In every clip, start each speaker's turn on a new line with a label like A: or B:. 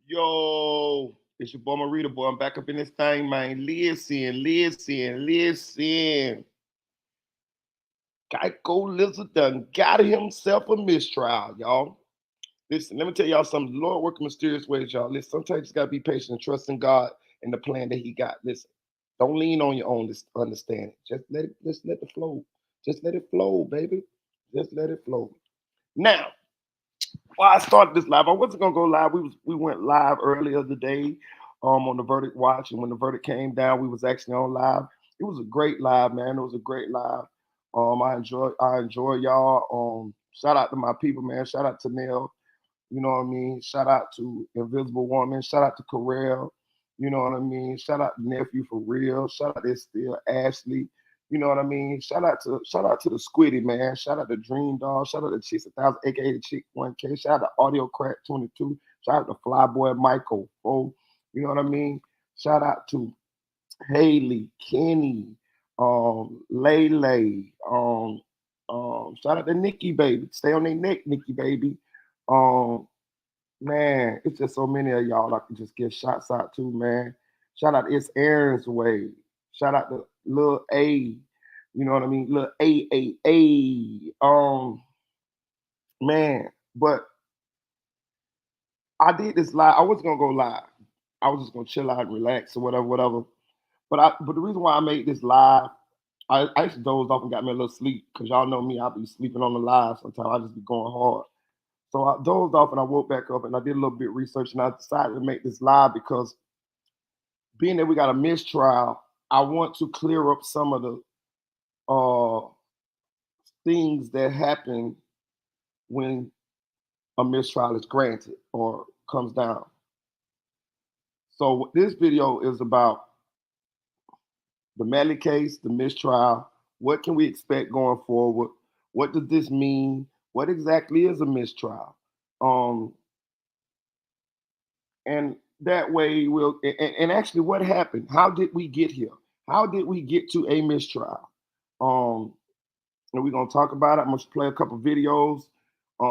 A: Yo, it's your boy Marita, boy. I'm back up in this thing, man. Listen. Geico Lizard done got himself a mistrial, y'all. Listen, let me tell y'all something. The Lord working mysterious ways, y'all. Listen, sometimes you just gotta be patient and trust in God and the plan that He got. Listen, don't lean on your own understanding. Just let it flow. Just let it flow, baby. Just let it flow. Now, well, I started this live. I wasn't gonna go live. We went live earlier today, on the verdict watch, and when the verdict came down, we was actually on live. It was a great live, man. It was a great live. I enjoy y'all. Shout out to my people, man. Shout out to Nell. You know what I mean? Shout out to Invisible Woman. Shout out to Carell. You know what I mean? Shout out to Nephew for real. Shout out to Still Ashley. You know what I mean? Shout out to the Squiddy, man. Shout out to Dream Dog. Shout out to Chicks 1000, aka the Chick 1K. Shout out to Audio Crack 22. Shout out to Flyboy Michael. Oh, you know what I mean? Shout out to Haley, Kenny, Lele, shout out to Nikki Baby. Stay on their neck, Nikki Baby. Um, Man, it's just so many of y'all I can just give shots out to, man. Shout out to It's Aaron's Way. Shout out to Lil A. You know what I mean? Lil A. Man, but I did this live. I wasn't gonna go live. I was just gonna chill out and relax or whatever. But the reason why I made this live, I used to doze off and got me a little sleep because y'all know me. I be sleeping on the live sometimes. I just be going hard. So I dozed off and I woke back up and I did a little bit of research and I decided to make this live because being that we got a mistrial, I want to clear up some of the uh, things that happen when a mistrial is granted or comes down. So this video is about the Melly case, the mistrial. What can we expect going forward? What does this mean? What exactly is a mistrial? Um, and that way we'll and actually what happened? How did we get here? How did we get to a mistrial? Um, and we're gonna talk about it. I'm gonna play a couple videos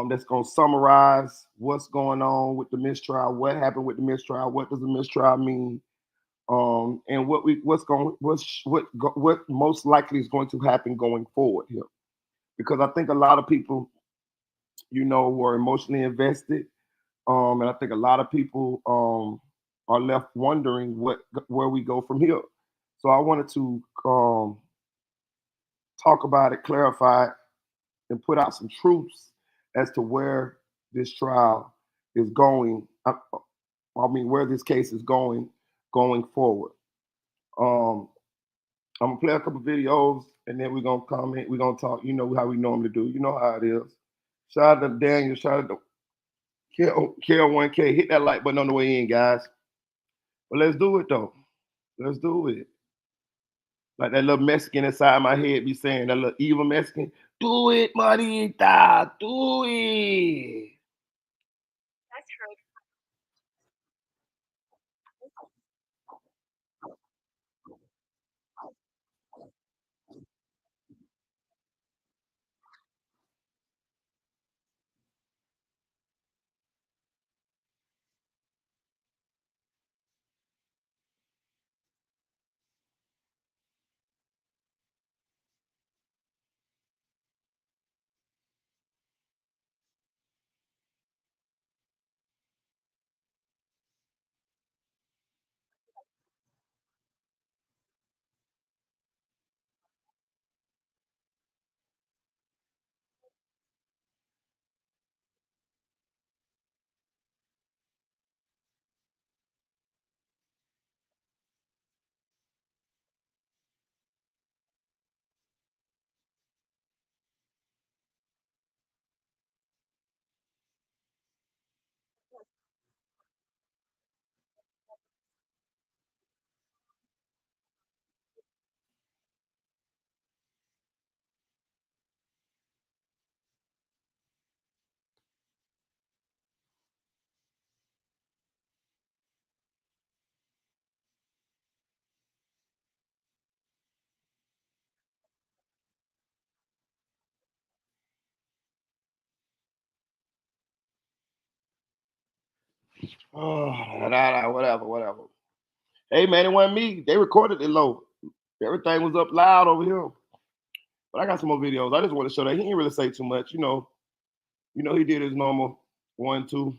A: that's gonna summarize what's going on with the mistrial, what happened with the mistrial, what does the mistrial mean, and what most likely is going to happen going forward here. Because I think a lot of people, were emotionally invested, and I think a lot of people are left wondering where we go from here. So I wanted to talk about it, clarify it, and put out some truths as to where this trial is going. I mean, where this case is going forward. Um, I'm gonna play a couple videos, and then we're gonna comment. We're gonna talk. You know how we normally do. You know how it is. Shout out to Daniel. Shout out to KL1K. Hit that like button on the way in, guys. But let's do it though. Let's do it. Like that little Mexican inside my head be saying, that little evil Mexican, do it, Marita, do it. Oh, whatever, whatever. Hey man, it wasn't me. They recorded it low. Everything was up loud over here. But I got some more videos. I just want to show that he didn't really say too much. He did his normal one, two.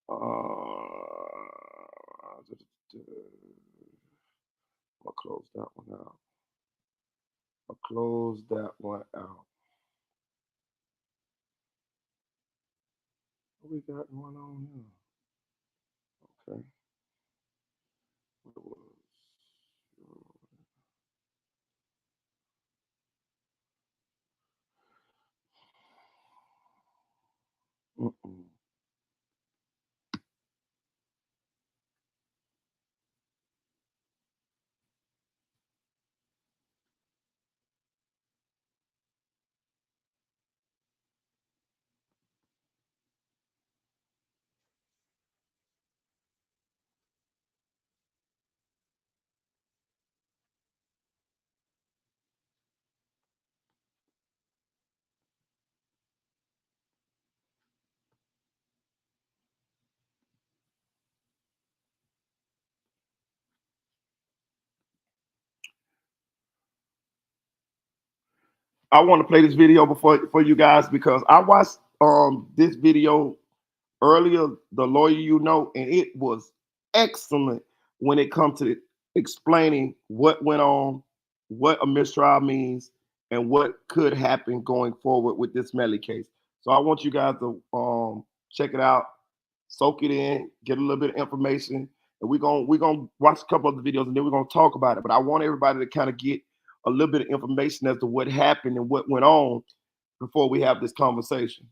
A: I'll close that one out. I'll close that one out. What we got going on here? Okay. What was? Mm-mm. I want to play this video before for you guys because I watched this video earlier, the lawyer and it was excellent when it comes to explaining what went on, what a mistrial means, and what could happen going forward with this Melly case. So I want you guys to check it out, soak it in, get a little bit of information, and we're gonna watch a couple of the videos and then we're gonna talk about it. But I want everybody to kind of get a little bit of information as to what happened and what went on before we have this conversation.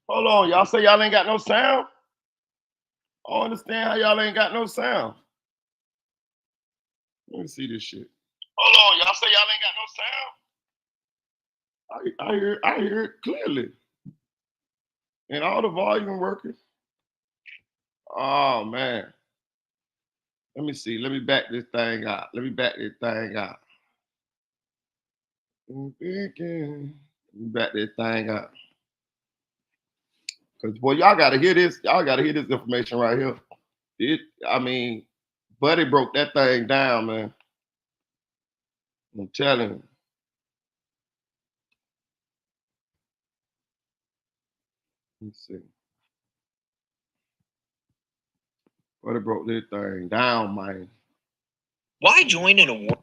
A: Hold on, y'all say y'all ain't got no sound? I don't understand how y'all ain't got no sound. Let me see this shit. Hold on, y'all say y'all ain't got no sound? I hear it clearly. And all the volume working. Oh man. Let me see. Let me back this thing out. Let me back this thing out. Cause boy, y'all gotta hear this. Y'all gotta hear this information right here. I mean, Buddy broke that thing down, man. I'm telling you. Let's see. Buddy broke this thing down, man.
B: Why join an award?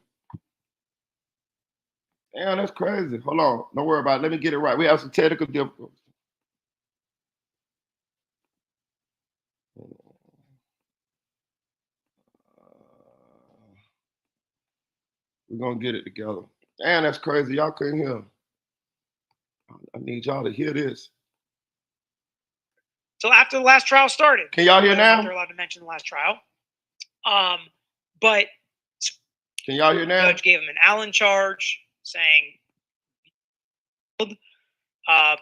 A: Damn, that's crazy. Hold on. Don't worry about it. Let me get it right. We have some technical difficulties. We're gonna get it together. Damn, that's crazy. Y'all couldn't hear. I need y'all to hear this.
B: Till after the last trial started.
A: Can y'all hear now?
B: They're allowed to mention the last trial. But
A: can y'all hear now?
B: The judge gave him an Allen charge, saying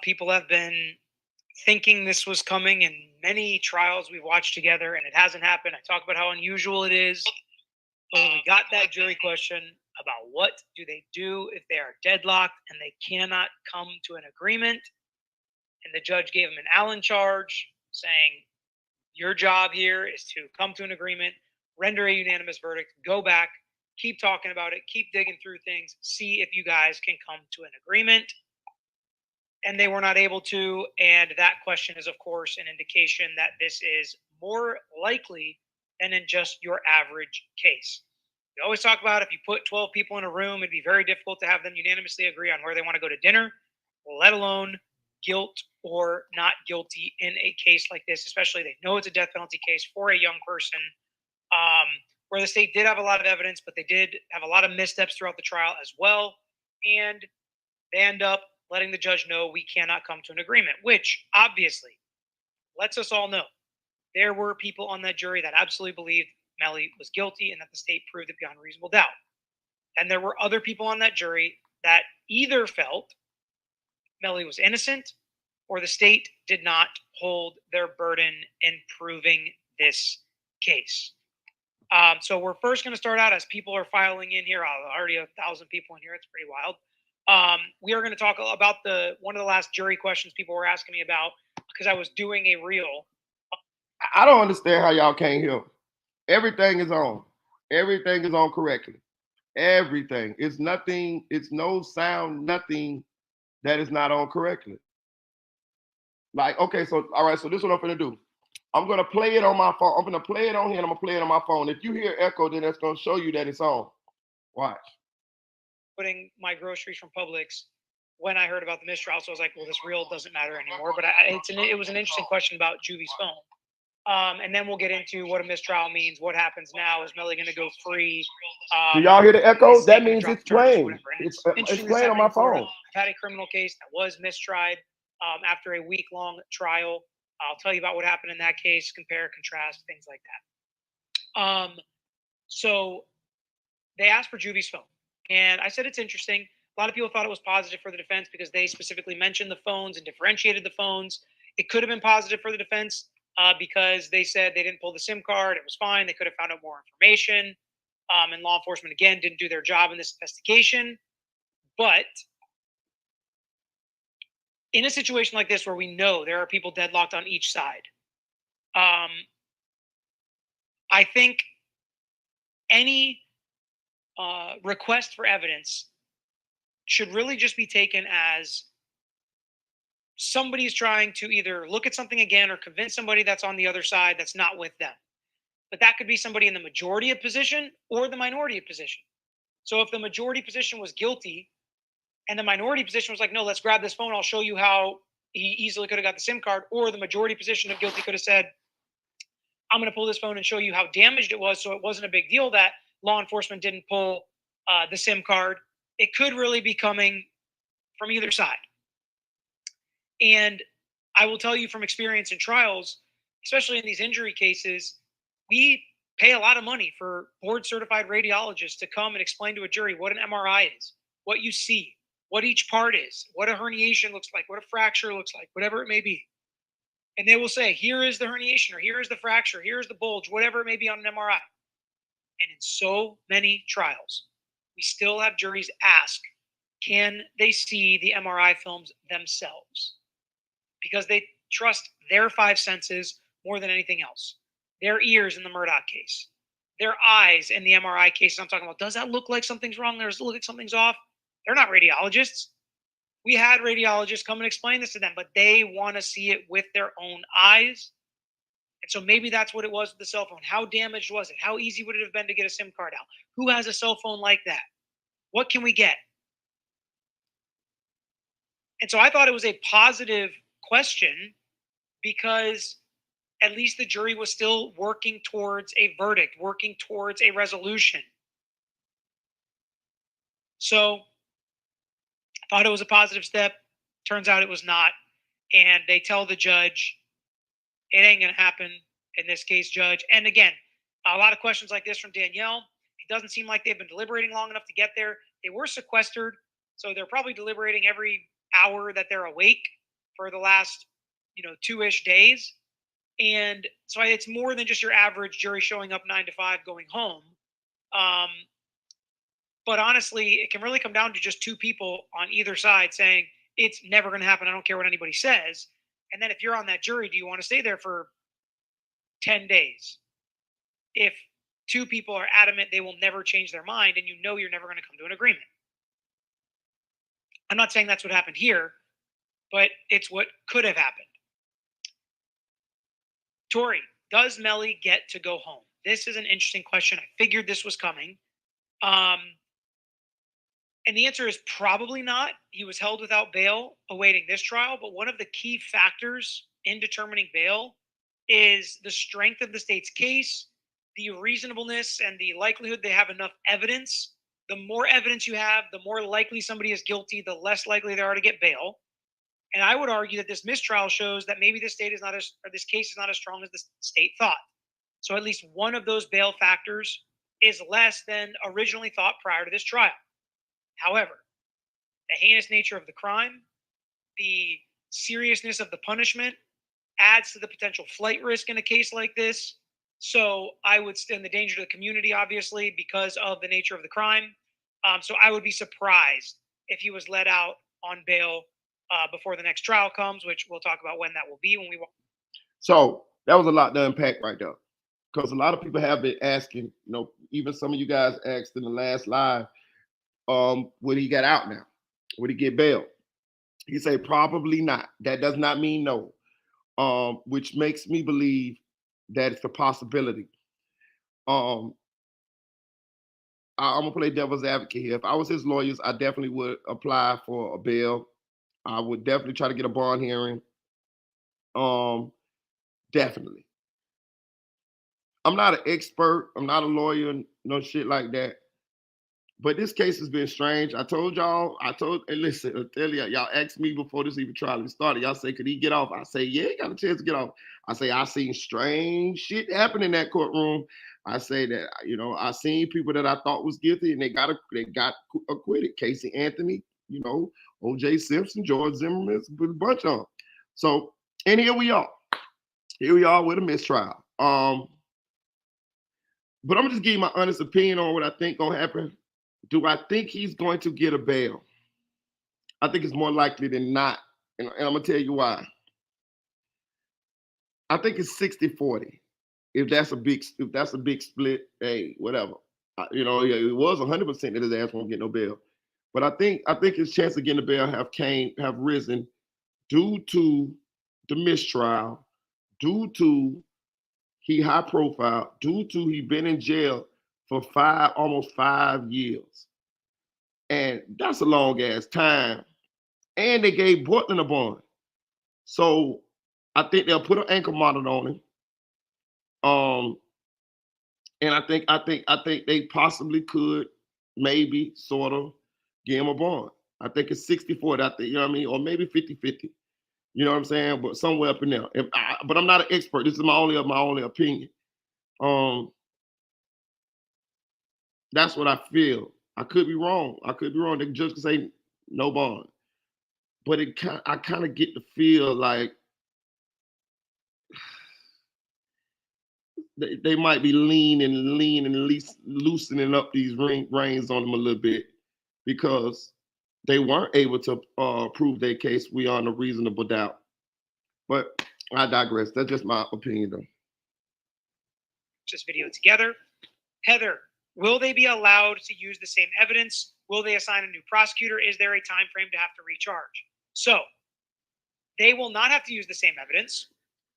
B: people have been thinking this was coming in many trials we've watched together, and it hasn't happened. I talk about how unusual it is. When we got that jury question about what do they do if they are deadlocked and they cannot come to an agreement, and the judge gave him an Allen charge, saying your job here is to come to an agreement, render a unanimous verdict, go back, keep talking about it, keep digging through things, see if you guys can come to an agreement. And they were not able to. And that question is, of course, an indication that this is more likely than in just your average case. We always talk about if you put 12 people in a room, it'd be very difficult to have them unanimously agree on where they want to go to dinner, let alone guilt or not guilty in a case like this, especially they know it's a death penalty case for a young person, where the state did have a lot of evidence, but they did have a lot of missteps throughout the trial as well. And they end up letting the judge know we cannot come to an agreement, which obviously lets us all know there were people on that jury that absolutely believed Melly was guilty and that the state proved it beyond reasonable doubt. And there were other people on that jury that either felt Melly was innocent or the state did not hold their burden in proving this case. So we're first going to start out as people are filing in here. Already 1,000 people in here. It's pretty wild. We are going to talk about one of the last jury questions people were asking me about because I was doing a reel.
A: I don't understand how y'all can't hear. Everything is on. Everything is on correctly. Everything. It's nothing. It's no sound. Nothing that is not on correctly. Like, okay, so all right. So this is what I'm gonna do. I'm gonna play it on my phone. I'm gonna play it on here, and I'm gonna play it on my phone. If you hear echo, then that's gonna show you that it's on. Watch.
B: Putting my groceries from Publix when I heard about the mistrial, so I was like, well, this reel doesn't matter anymore. But it was an interesting question about Juvie's phone. And then we'll get into what a mistrial means, what happens now. Is Melly going to go free?
A: Do y'all hear the echo? That means it's playing. It's playing on my phone.
B: I've had a criminal case that was mistried after a week-long trial. I'll tell you about what happened in that case, compare, contrast, things like that. So they asked for Juvie's phone. And I said it's interesting. A lot of people thought it was positive for the defense because they specifically mentioned the phones and differentiated the phones. It could have been positive for the defense because they said they didn't pull the SIM card. It was fine. They could have found out more information. And law enforcement, again, didn't do their job in this investigation. But in a situation like this where we know there are people deadlocked on each side, I think any request for evidence should really just be taken as somebody's trying to either look at something again or convince somebody that's on the other side that's not with them. But that could be somebody in the majority of position or the minority of position. So if the majority position was guilty and the minority position was like, no, let's grab this phone, I'll show you how he easily could have got the SIM card, or the majority position of guilty could have said, I'm going to pull this phone and show you how damaged it was, so it wasn't a big deal that law enforcement didn't pull the SIM card. It could really be coming from either side. And I will tell you from experience in trials, especially in these injury cases, we pay a lot of money for board certified radiologists to come and explain to a jury what an MRI is, what you see, what each part is, what a herniation looks like, what a fracture looks like, whatever it may be. And they will say, here is the herniation, or here is the fracture, here is the bulge, whatever it may be on an MRI. And in so many trials, we still have juries ask, can they see the MRI films themselves? Because they trust their five senses more than anything else. Their ears in the Murdoch case, their eyes in the MRI case. I'm talking about, does that look like something's wrong? Does it look like something's off? They're not radiologists. We had radiologists come and explain this to them, but they want to see it with their own eyes. And so maybe that's what it was with the cell phone. How damaged was it? How easy would it have been to get a SIM card out? Who has a cell phone like that? What can we get? And so I thought it was a positive question because at least the jury was still working towards a verdict, working towards a resolution. So I thought it was a positive step. Turns out it was not. And they tell the judge, it ain't going to happen in this case, judge. And again, a lot of questions like this from Danielle. It doesn't seem like they've been deliberating long enough to get there. They were sequestered, so they're probably deliberating every hour that they're awake for the last, 2-ish days. And so it's more than just your average jury showing up 9 to 5, going home. But honestly, it can really come down to just two people on either side saying, it's never going to happen. I don't care what anybody says. And then if you're on that jury, do you want to stay there for 10 days? If two people are adamant they will never change their mind and you're never going to come to an agreement. I'm not saying that's what happened here, but it's what could have happened. Tori, does Melly get to go home? This is an interesting question. I figured this was coming. And the answer is probably not. He was held without bail awaiting this trial. But one of the key factors in determining bail is the strength of the state's case, the reasonableness, and the likelihood they have enough evidence. The more evidence you have, the more likely somebody is guilty, the less likely they are to get bail. And I would argue that this mistrial shows that maybe this case is not as strong as the state thought. So at least one of those bail factors is less than originally thought prior to this trial. However, the heinous nature of the crime, the seriousness of the punishment adds to the potential flight risk in a case like this. So I would stand the danger to the community, obviously, because of the nature of the crime. So I would be surprised if he was let out on bail before the next trial comes, which we'll talk about when that will be.
A: So that was a lot to unpack right there, because a lot of people have been asking. Even some of you guys asked in the last live, would he get out now? Would he get bail? He said probably not. That does not mean no, which makes me believe that it's a possibility. I'm gonna play devil's advocate here. If I was his lawyers, I definitely would apply for a bail. I would definitely try to get a bond hearing. Definitely. I'm not an expert. I'm not a lawyer. No shit like that. But this case has been strange. I told y'all. Listen, I tell y'all asked me before this even trial started. Y'all say, could he get off? I say, yeah, he got a chance to get off. I say, I seen strange shit happen in that courtroom. I say that, I seen people that I thought was guilty and they got acquitted. Casey Anthony, O.J. Simpson, George Zimmerman, a bunch of them. So, and here we are. Here we are with a mistrial. But I'm gonna just give you my honest opinion on what I think gonna happen. Do I think he's going to get a bail? I think it's more likely than not. And I'm going to tell you why. I think it's 60-40. If that's a big split, hey, whatever. It was 100% that his ass won't get no bail. But I think his chance of getting a bail have risen due to the mistrial, due to he high profile, due to he been in jail for almost 5 years. And that's a long ass time. And they gave Portland a bond. So I think they'll put an ankle monitor on him. And I think they possibly could maybe sort of give him a bond. I think it's 60-40. I think, or maybe 50-50. You know what I'm saying? But somewhere up in there. But I'm not an expert. This is my only opinion. Um, that's what I feel. I could be wrong. I could be wrong. The judge could say no bond. But I kind of get the feel like they might be loosening up these reins on them a little bit because they weren't able to prove their case beyond a reasonable doubt. But I digress. That's just my opinion, though.
B: This video together. Heather, will they be allowed to use the same evidence? Will they assign a new prosecutor? Is there a time frame to have to recharge? So they will not have to use the same evidence.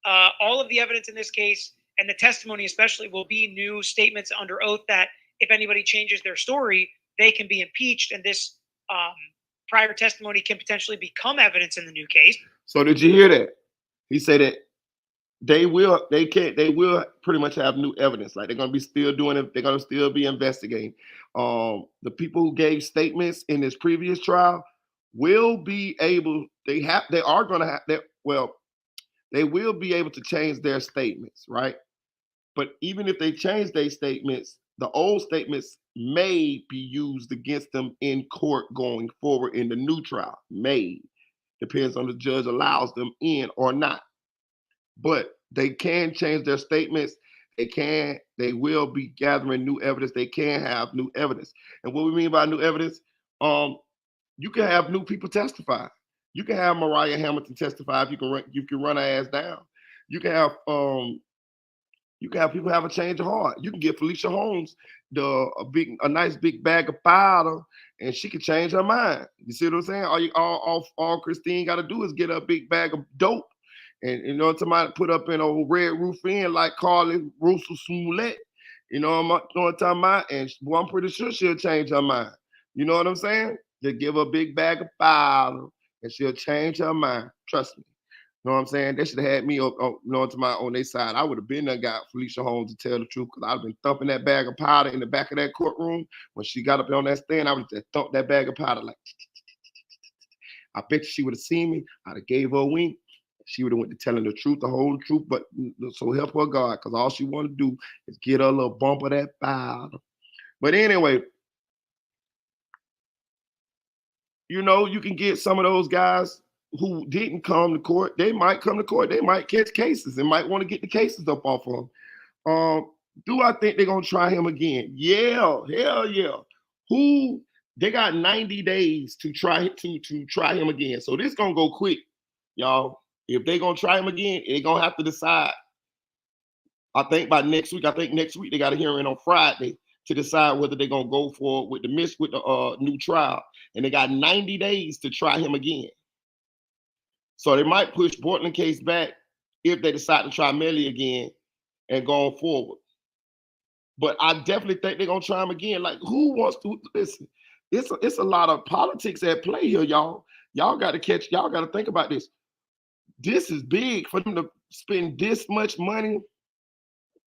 B: All of the evidence in this case and the testimony especially will be new statements under oath that if anybody changes their story, they can be impeached, and this prior testimony can potentially become evidence in the new case.
A: So did you hear that? He said that they will pretty much have new evidence. Like they're gonna be still doing it, they're gonna still be investigating. The people who gave statements in this previous trial will be able, they will be able to change their statements, right? But even if they change their statements, the old statements may be used against them in court going forward in the new trial. May. Depends on the judge allows them in or not. But they can change their statements. They will be gathering new evidence. They can have new evidence. And what we mean by new evidence, you can have new people testify. You can have Mariah Hamilton testify if you can run her ass down. You can have people have a change of heart. You can give Felicia Holmes a nice big bag of powder, and she can change her mind. You see what I'm saying? All Christine got to do is get a big bag of dope, and you know, somebody put up in a Red Roof Inn like Carly Russell Smollett. You know what I'm talking about? And I'm pretty sure she'll change her mind. You know what I'm saying? Just give her a big bag of powder, and she'll change her mind. Trust me. You know what I'm saying? They should have had me on their side. I would have been there, got Felicia Holmes to tell the truth, because I'd have been thumping that bag of powder in the back of that courtroom. When she got up on that stand, I would have just thumped that bag of powder like. I bet she would have seen me. I'd have gave her a wink. She would have went to telling the truth, the whole truth. But so help her God, because all she want to do is get her a little bump of that powder. But anyway, you know, you can get some of those guys who didn't come to court. They might come to court. They might catch cases and might want to get the cases up off of them. Do I think they're gonna try him again? Yeah, hell yeah. They got 90 days to try him again. So this gonna go quick, y'all. If they're gonna try him again, they're gonna have to decide. I think by next week. I think next week they got a hearing on Friday to decide whether they're gonna go for with the new trial, and they got 90 days to try him again. So they might push Portland case back if they decide to try Melly again and going forward. But I definitely think they're gonna try him again. Like, who wants to listen? It's a lot of politics at play here, y'all. Y'all got to think about this. This is big for them to spend this much money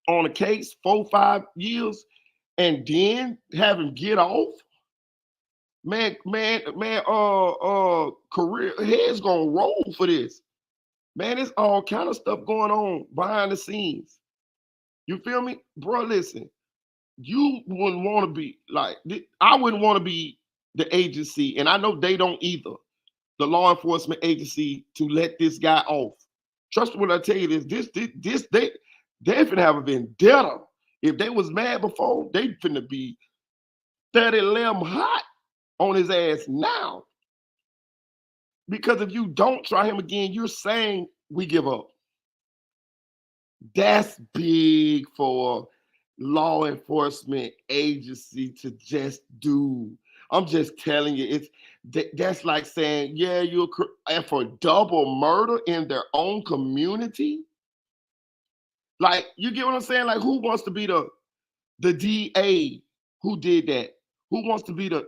A: on a case, 4-5 years, and then have him get off. Man, career heads gonna roll for this. Man, there's all kind of stuff going on behind the scenes. You feel me? Bro, listen, you wouldn't want to be like, I wouldn't want to be the agency, and I know they don't either, the law enforcement agency, to let this guy off. Trust me when I tell you they finna have a vendetta. If they was mad before, they finna be 30 limb hot on his ass now. Because if you don't try him again, you're saying we give up. That's big for law enforcement agency to just do. I'm just telling you, that's like saying, yeah, and for double murder in their own community. Like, you get what I'm saying? Like, who wants to be the DA who did that? Who wants to be the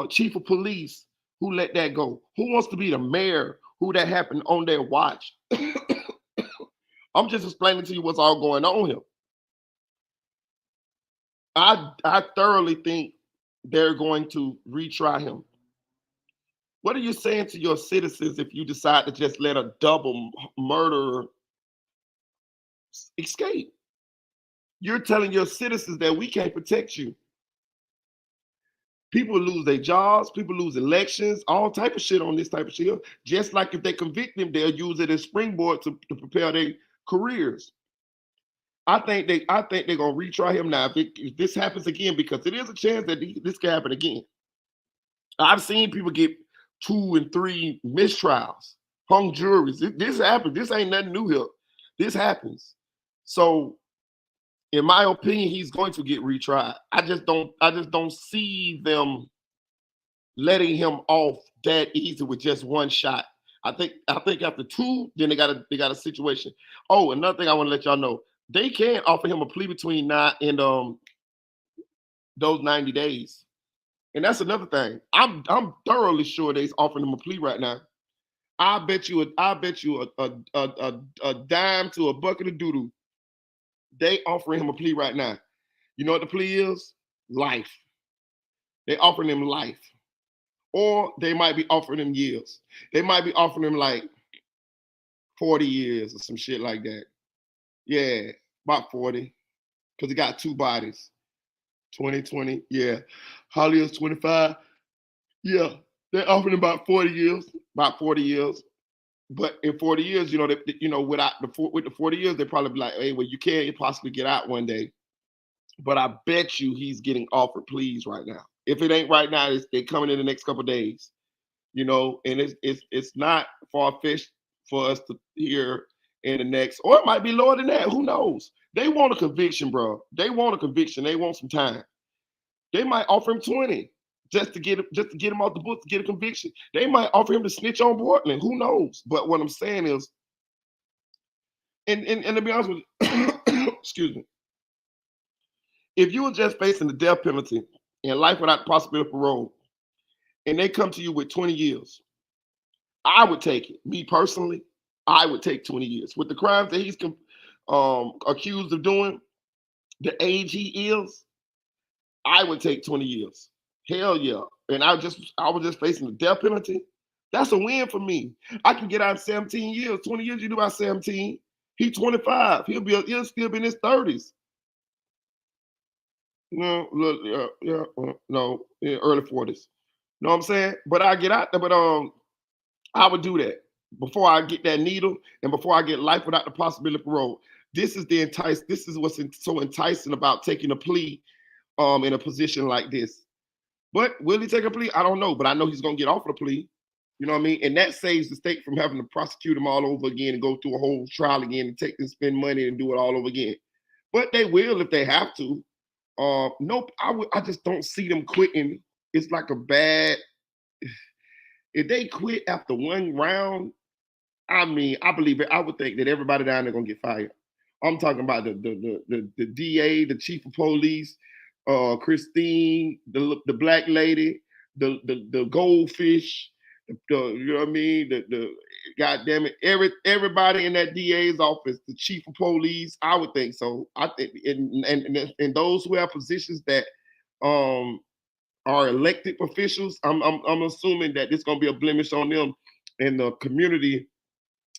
A: chief of police who let that go? Who wants to be the mayor who that happened on their watch? I'm just explaining to you what's all going on here. I thoroughly think they're going to retry him. What are you saying to your citizens if you decide to just let a double murderer escape? You're telling your citizens that we can't protect you. People lose their jobs, people lose elections, all type of shit on this type of shit. Just like if they convict them, they'll use it as springboard to prepare their careers. I think they're gonna retry him now. If this happens again, because it is a chance that this can happen again. I've seen people get 2 and 3 mistrials, hung juries. This happens. This ain't nothing new here. This happens. So, in my opinion, he's going to get retried. I just don't see them letting him off that easy with just one shot. I think after 2, then they got a situation. Oh, another thing I want to let y'all know, they can offer him a plea between now and those 90 days. And that's another thing. I'm thoroughly sure they's offering him a plea right now. I bet you a dime to a bucket of doodoo. They offering him a plea right now. You know what the plea is? Life. They offering him life. Or they might be offering him years. They might be offering him like 40 years or some shit like that. Yeah, about 40. Because he got 2 bodies. 2020. Yeah. Hollywood's 25. Yeah. They're offering him about 40 years. About 40 years. But in 40 years, with the 40 years, they probably be like, hey, well, you can't possibly get out one day. But I bet you he's getting offered pleas right now. If it ain't right now, they're coming in the next couple of days. And it's not far fetched for us to hear in the next, or it might be lower than that. Who knows? They want a conviction, bro. They want a conviction. They want some time. They might offer him 20 just to get him off the books, to get a conviction. They might offer him to snitch on Portland. Who knows? But what I'm saying is, and to be honest with you, excuse me, if you were just facing the death penalty and life without the possibility of parole, and they come to you with 20 years, I would take it. Me personally, I would take 20 years. With the crimes that he's accused of doing, the age he is, I would take 20 years. Hell yeah. And I was just facing the death penalty. That's a win for me. I can get out in 17 years. 20 years, you do about 17. He's 25. He'll still be in his 30s. No, look, no, early 40s. Know what I'm saying? But I get out there, but I would do that before I get that needle and before I get life without the possibility of parole. This is what's so enticing about taking a plea in a position like this. But will he take a plea? I don't know, but I know he's gonna get offered a plea. You know what I mean? And that saves the state from having to prosecute him all over again and go through a whole trial again and take and spend money and do it all over again. But they will if they have to. Nope, I just don't see them quitting. It's like a bad. If they quit after one round, I mean, I believe it. I would think that everybody down there gonna get fired. I'm talking about the DA, the chief of police, Christine, the black lady, the goldfish, you know what I mean? The goddamn it, everybody in that DA's office, the chief of police. I would think so. I think, and those who have positions that um are elected officials, I'm assuming that it's gonna be a blemish on them, and the community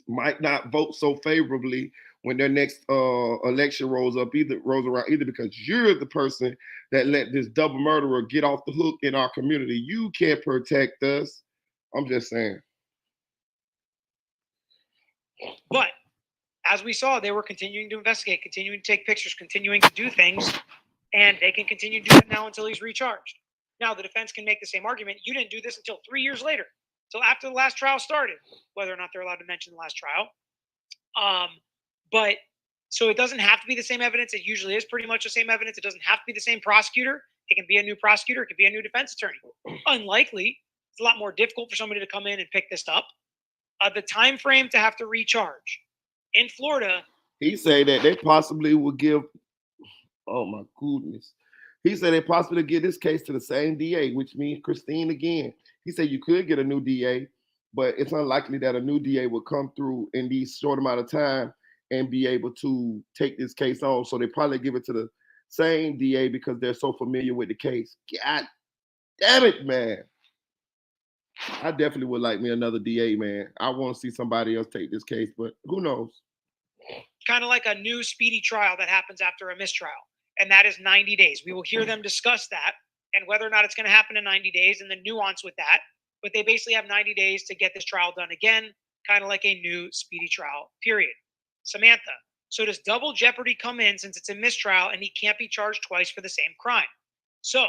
A: might not vote so favorably when their next election rolls around either, because you're the person that let this double murderer get off the hook in our community. You can't protect us. I'm just saying.
B: But as we saw, they were continuing to investigate, continuing to take pictures, continuing to do things, and they can continue to do it now until he's recharged. Now, the defense can make the same argument. You didn't do this until 3 years later, until after the last trial started, whether or not they're allowed to mention the last trial. But so it doesn't have to be the same evidence. It usually is pretty much the same evidence. It doesn't have to be the same prosecutor. It can be a new prosecutor. It could be a new defense attorney. Unlikely. It's a lot more difficult for somebody to come in and pick this up. The time frame to have to recharge in Florida.
A: He said that they possibly will give. Oh my goodness. He said they possibly give this case to the same DA, which means Christine again. He said you could get a new DA, but it's unlikely that a new DA will come through in these short amount of time and be able to take this case on. So they probably give it to the same DA because they're so familiar with the case. God damn it, man. I definitely would like me another DA, man. I want to see somebody else take this case, but who knows?
B: Kind of like a new speedy trial that happens after a mistrial, and that is 90 days. We will hear them discuss that and whether or not it's going to happen in 90 days and the nuance with that. But they basically have 90 days to get this trial done again, kind of like a new speedy trial period. Samantha, so does double jeopardy come in since it's a mistrial and he can't be charged twice for the same crime? So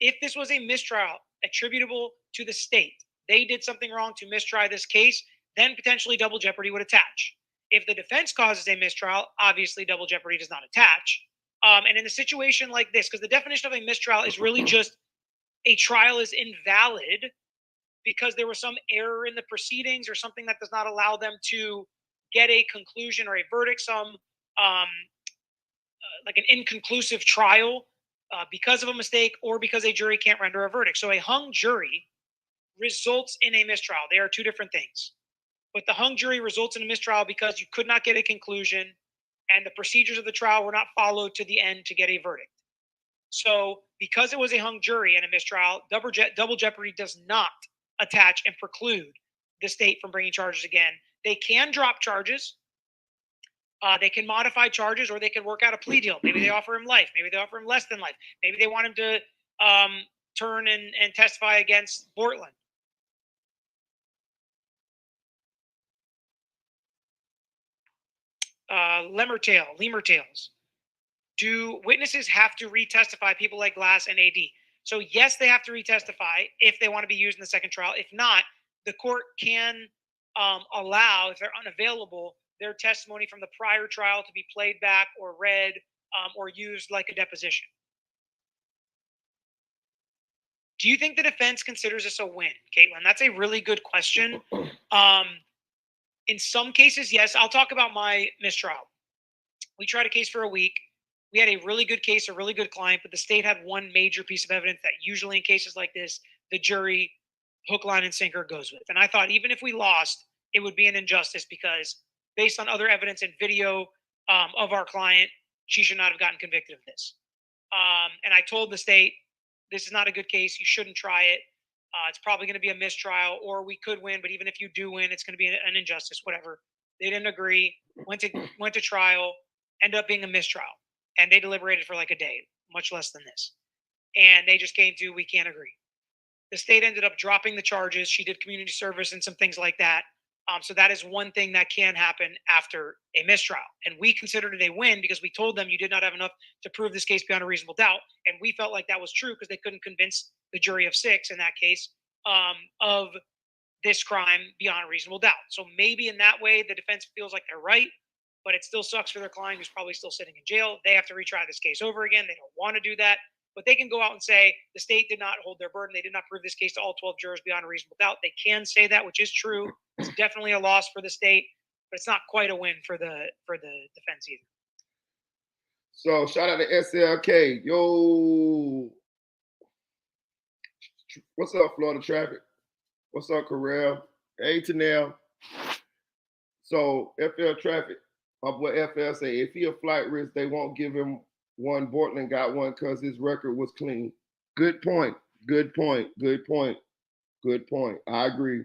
B: if this was a mistrial attributable to the state, they did something wrong to mistry this case, then potentially double jeopardy would attach. If the defense causes a mistrial, obviously double jeopardy does not attach. And in a situation like this, because the definition of a mistrial is really just a trial is invalid because there was some error in the proceedings or something that does not allow them to get a conclusion or a verdict, some like an inconclusive trial because of a mistake or because a jury can't render a verdict. So a hung jury results in a mistrial. They are two different things. But the hung jury results in a mistrial because you could not get a conclusion and the procedures of the trial were not followed to the end to get a verdict. So because it was a hung jury and a mistrial, double jeopardy does not attach and preclude the state from bringing charges again. They can drop charges. They can modify charges, or they can work out a plea deal. Maybe they offer him life. Maybe they offer him less than life. Maybe they want him to turn and testify against Portland. Lemur tails. Do witnesses have to retestify, people like Glass and AD? So yes, they have to retestify if they want to be used in the second trial. If not, the court can allow, if they're unavailable, their testimony from the prior trial to be played back or read or used like a deposition. Do you think the defense considers this a win, Caitlin? That's a really good question. In some cases, yes. I'll talk about my mistrial. We tried a case for a week. We had a really good case, a really good client, but the state had one major piece of evidence that usually in cases like this, the jury hook, line, and sinker goes with. And I thought even if we lost, it would be an injustice because based on other evidence and video of our client, she should not have gotten convicted of this. And I told the state, this is not a good case. You shouldn't try it. It's probably going to be a mistrial, or we could win. But even if you do win, it's going to be an injustice, whatever. They didn't agree, went to trial, ended up being a mistrial. And they deliberated for like a day, much less than this. And they just came to, we can't agree. The state ended up dropping the charges. She did community service and some things like that. So that is one thing that can happen after a mistrial. And we considered it a win because we told them you did not have enough to prove this case beyond a reasonable doubt. And we felt like that was true because they couldn't convince the jury of 6 in that case of this crime beyond a reasonable doubt. So maybe in that way, the defense feels like they're right, but it still sucks for their client who's probably still sitting in jail. They have to retry this case over again. They don't want to do that. But they can go out and say the state did not hold their burden. They did not prove this case to all 12 jurors beyond a reasonable doubt. They can say that, which is true. It's definitely a loss for the state, but it's not quite a win for the defense either.
A: So shout out to SLK. Yo. What's up, Florida Traffic? What's up, Carell? Hey, Tanel. So FL Traffic, what FL say, if he a flight risk, they won't give him one. Portland got one because his record was clean. Good point. Good point. Good point. Good point. I agree.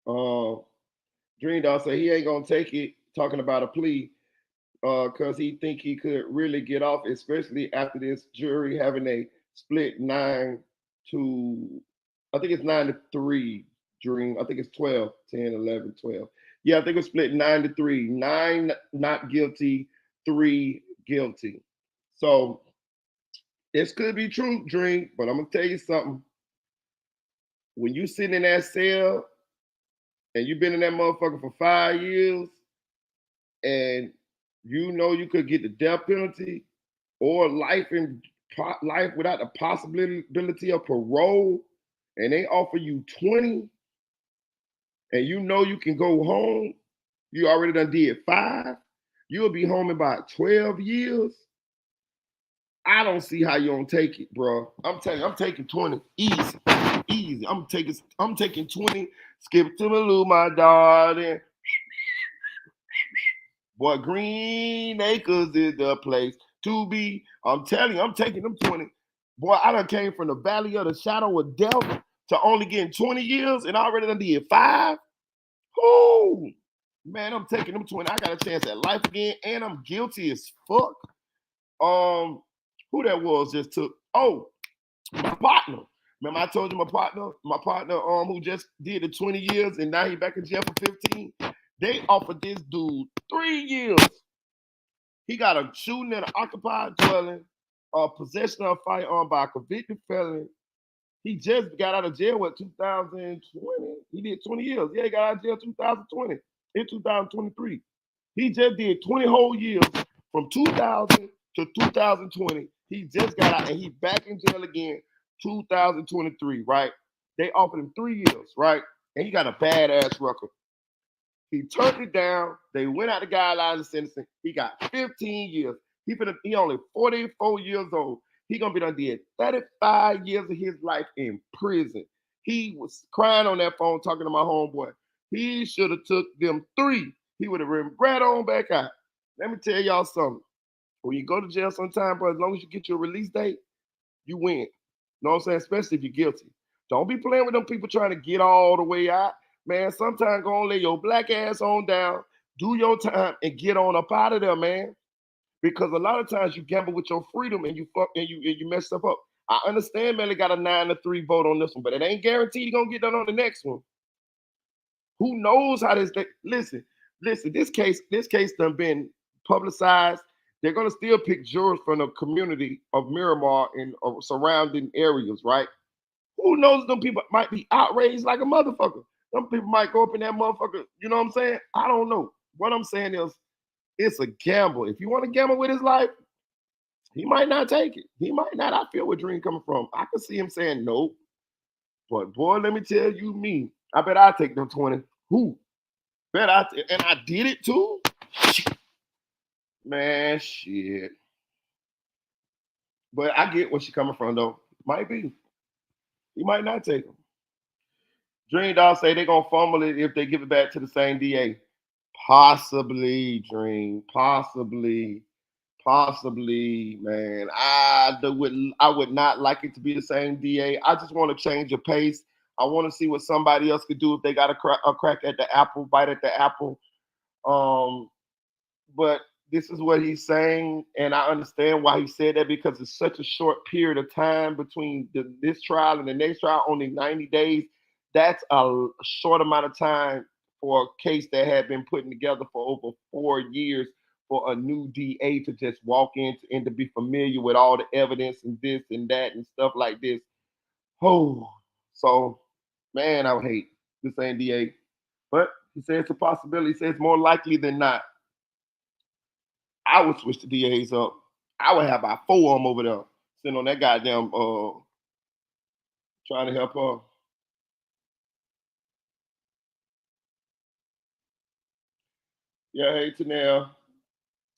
A: Dream Doll say he ain't gonna take it, talking about a plea, because he think he could really get off, especially after this jury having a split 9 to, I think it's 9-3. Dream, I think it's 12, 10, 11, 12. Yeah, I think it's split 9-3. 9 not guilty, 3 guilty. So this could be true, Dream, but I'm gonna tell you something. When you sitting in that cell and you've been in that motherfucker for 5 years, and you know you could get the death penalty or life without the possibility of parole, and they offer you 20, and you know you can go home, you already done did 5, you'll be home in about 12 years. I don't see how you don't take it, bro. I'm taking 20. Easy. I'm taking 20. Skip to my darling. Boy, Green Acres is the place to be. I'm telling you, I'm taking them 20. Boy, I done came from the valley of the shadow of death to only getting 20 years and I already done did 5. Oh, man, I'm taking them 20. I got a chance at life again, and I'm guilty as fuck. Who that was just took? Oh, my partner. Remember I told you my partner, who just did the 20 years and now he back in jail for 15. They offered this dude 3 years. He got a shooting in an occupied dwelling, possession of a firearm by a convicted felon. He just got out of jail, 2020? He did 20 years. Yeah, he got out of jail 2020, in 2023. He just did 20 whole years from 2000 to 2020. He just got out and he back in jail again 2023, right? They offered him 3 years, right? And he got a badass record. He turned it down. They went out the guidelines of sentencing. He got 15 years. He only 44 years old. He gonna be done did 35 years of his life in prison. He was crying on that phone talking to my homeboy. He should have took them 3. He would have been right on back out. Let me tell y'all something. When you go to jail sometime, bro, as long as you get your release date, you win. You know what I'm saying? Especially if you're guilty. Don't be playing with them people trying to get all the way out. Man, sometimes go on, lay your black ass on down, do your time, and get on up out of there, man. Because a lot of times you gamble with your freedom and you fuck and you mess stuff up. I understand Melly got a 9-3 vote on this one, but it ain't guaranteed he gonna get done on the next one. Who knows how this thing? Listen. This case done been publicized. They're gonna still pick jurors from the community of Miramar and surrounding areas, right? Who knows? Them people might be outraged like a motherfucker. Some people might go up in that motherfucker. You know what I'm saying? I don't know. What I'm saying is, it's a gamble. If you want to gamble with his life, he might not take it. He might not. I feel where Dream coming from. I can see him saying no. But boy, let me tell you, me. I bet I take them 20. Who? And I did it too. Man, shit. But I get where she coming from though. Might be. He might not take them. Dream Dog say they gonna fumble it if they give it back to the same DA. Possibly, Dream. Possibly, man. I would not like it to be the same DA. I just want to change the pace. I want to see what somebody else could do if they got a crack at the apple, bite at the apple. But this is what he's saying, and I understand why he said that because it's such a short period of time between this trial and the next trial, only 90 days. That's a short amount of time for a case that had been put together for over 4 years for a new DA to just walk in and to be familiar with all the evidence and this and that and stuff like this. Oh, so man, I would hate the same DA. But he says it's a possibility. He says more likely than not. I would switch the DAs up. I would have about 4 of them over there sitting on that goddamn trying to help her. Yeah, hey Tanel.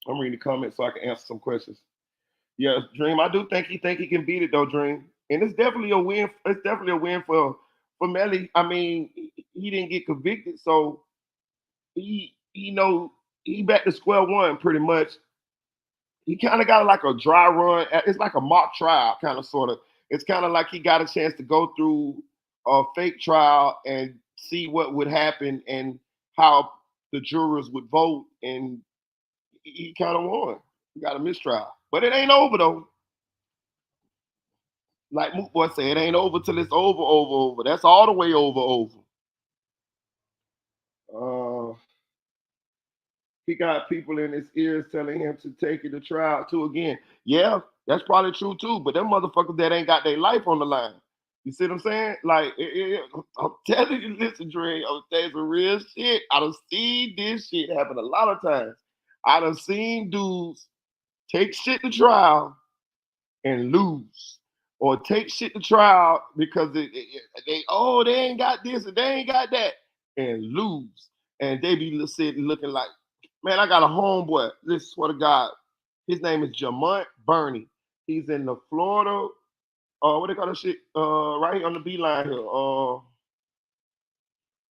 A: I'm reading the comments so I can answer some questions. Yeah, Dream. I do think he can beat it though, Dream. And it's definitely a win. It's definitely a win for Melly. I mean, he didn't get convicted, so he know he back to square one pretty much. He kind of got like a dry run. It's like a mock trial, kind of sort of. It's kind of like he got a chance to go through a fake trial and see what would happen and how the jurors would vote, and he kind of won. He got a mistrial, but it ain't over though. Like Moot Boy said, it ain't over till it's over. That's all the way over. Uh, he got people in his ears telling him to take it to trial too again. Yeah, that's probably true too. But them motherfuckers that ain't got their life on the line. You see what I'm saying? Like, I'm telling you, listen, Dre, I'm saying some real shit. I done seen this shit happen a lot of times. I done seen dudes take shit to trial and lose, or take shit to trial because they ain't got this and they ain't got that, and lose, and they be sitting looking like, man, I got a homeboy. This swear to God, his name is Jamont Burney. He's in the Florida, what they call that shit, right here on the beeline here,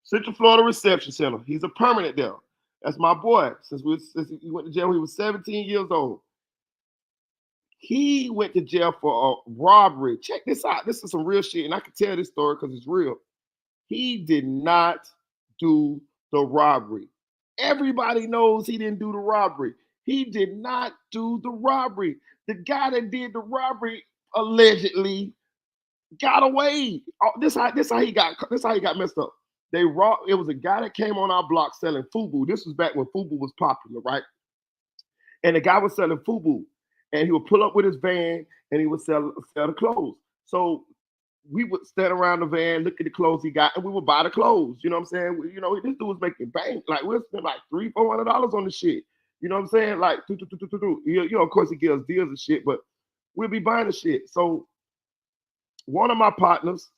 A: Central Florida Reception Center. He's a permanent there. That's my boy. Since he went to jail, he was 17 years old. He went to jail for a robbery. Check this out. This is some real shit, and I can tell this story because it's real. He did not do the robbery. Everybody knows he didn't do the robbery. He did not do the robbery. The guy that did the robbery allegedly got away. Oh, this how he got messed up. They robbed. It was a guy that came on our block selling FUBU. This was back when FUBU was popular, right? And the guy was selling FUBU, and he would pull up with his van and he would sell the clothes. So we would stand around the van, look at the clothes he got, and we would buy the clothes. You know what I'm saying? You know, this dude was making bank. Like we'll spend like $300-400 on the shit. You know what I'm saying? Like, you know, of course he gives deals and shit, but we'll be buying the shit. So one of my partners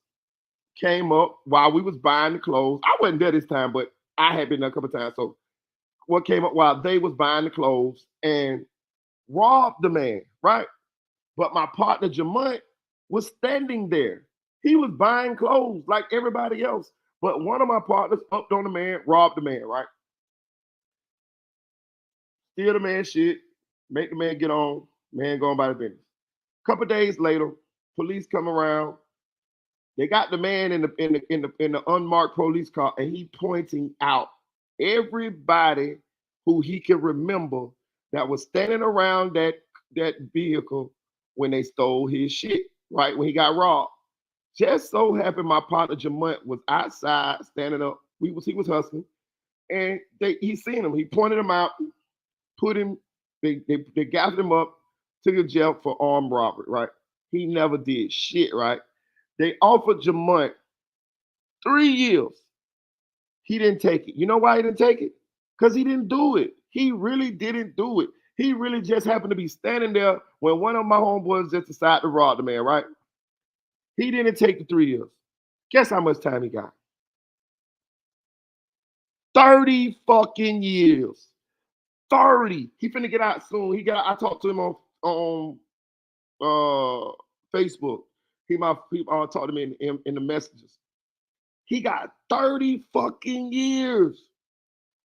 A: came up while we was buying the clothes. I wasn't there this time, but I had been there a couple of times. So what came up while they was buying the clothes and robbed the man, right? But my partner Jamont was standing there. He was buying clothes like everybody else. But one of my partners upped on the man, robbed the man, right? Steal the man shit, make the man get on, man going by the business. A couple days later, police come around. They got the man in the unmarked police car, and he pointing out everybody who he can remember that was standing around that vehicle when they stole his shit, right? When he got robbed. Just so happened my partner Jamont was outside standing up. He was hustling, and he seen him. He pointed him out, put him. They gathered him up, took him to jail for armed robbery. Right? He never did shit. Right? They offered Jamont 3 years. He didn't take it. You know why he didn't take it? Because he didn't do it. He really didn't do it. He really just happened to be standing there when one of my homeboys just decided to rob the man. Right? He didn't take the 3 years. Guess how much time he got? 30 fucking years. 30. He finna get out soon. I talked to him on Facebook. He talked to me in the messages. He got 30 fucking years.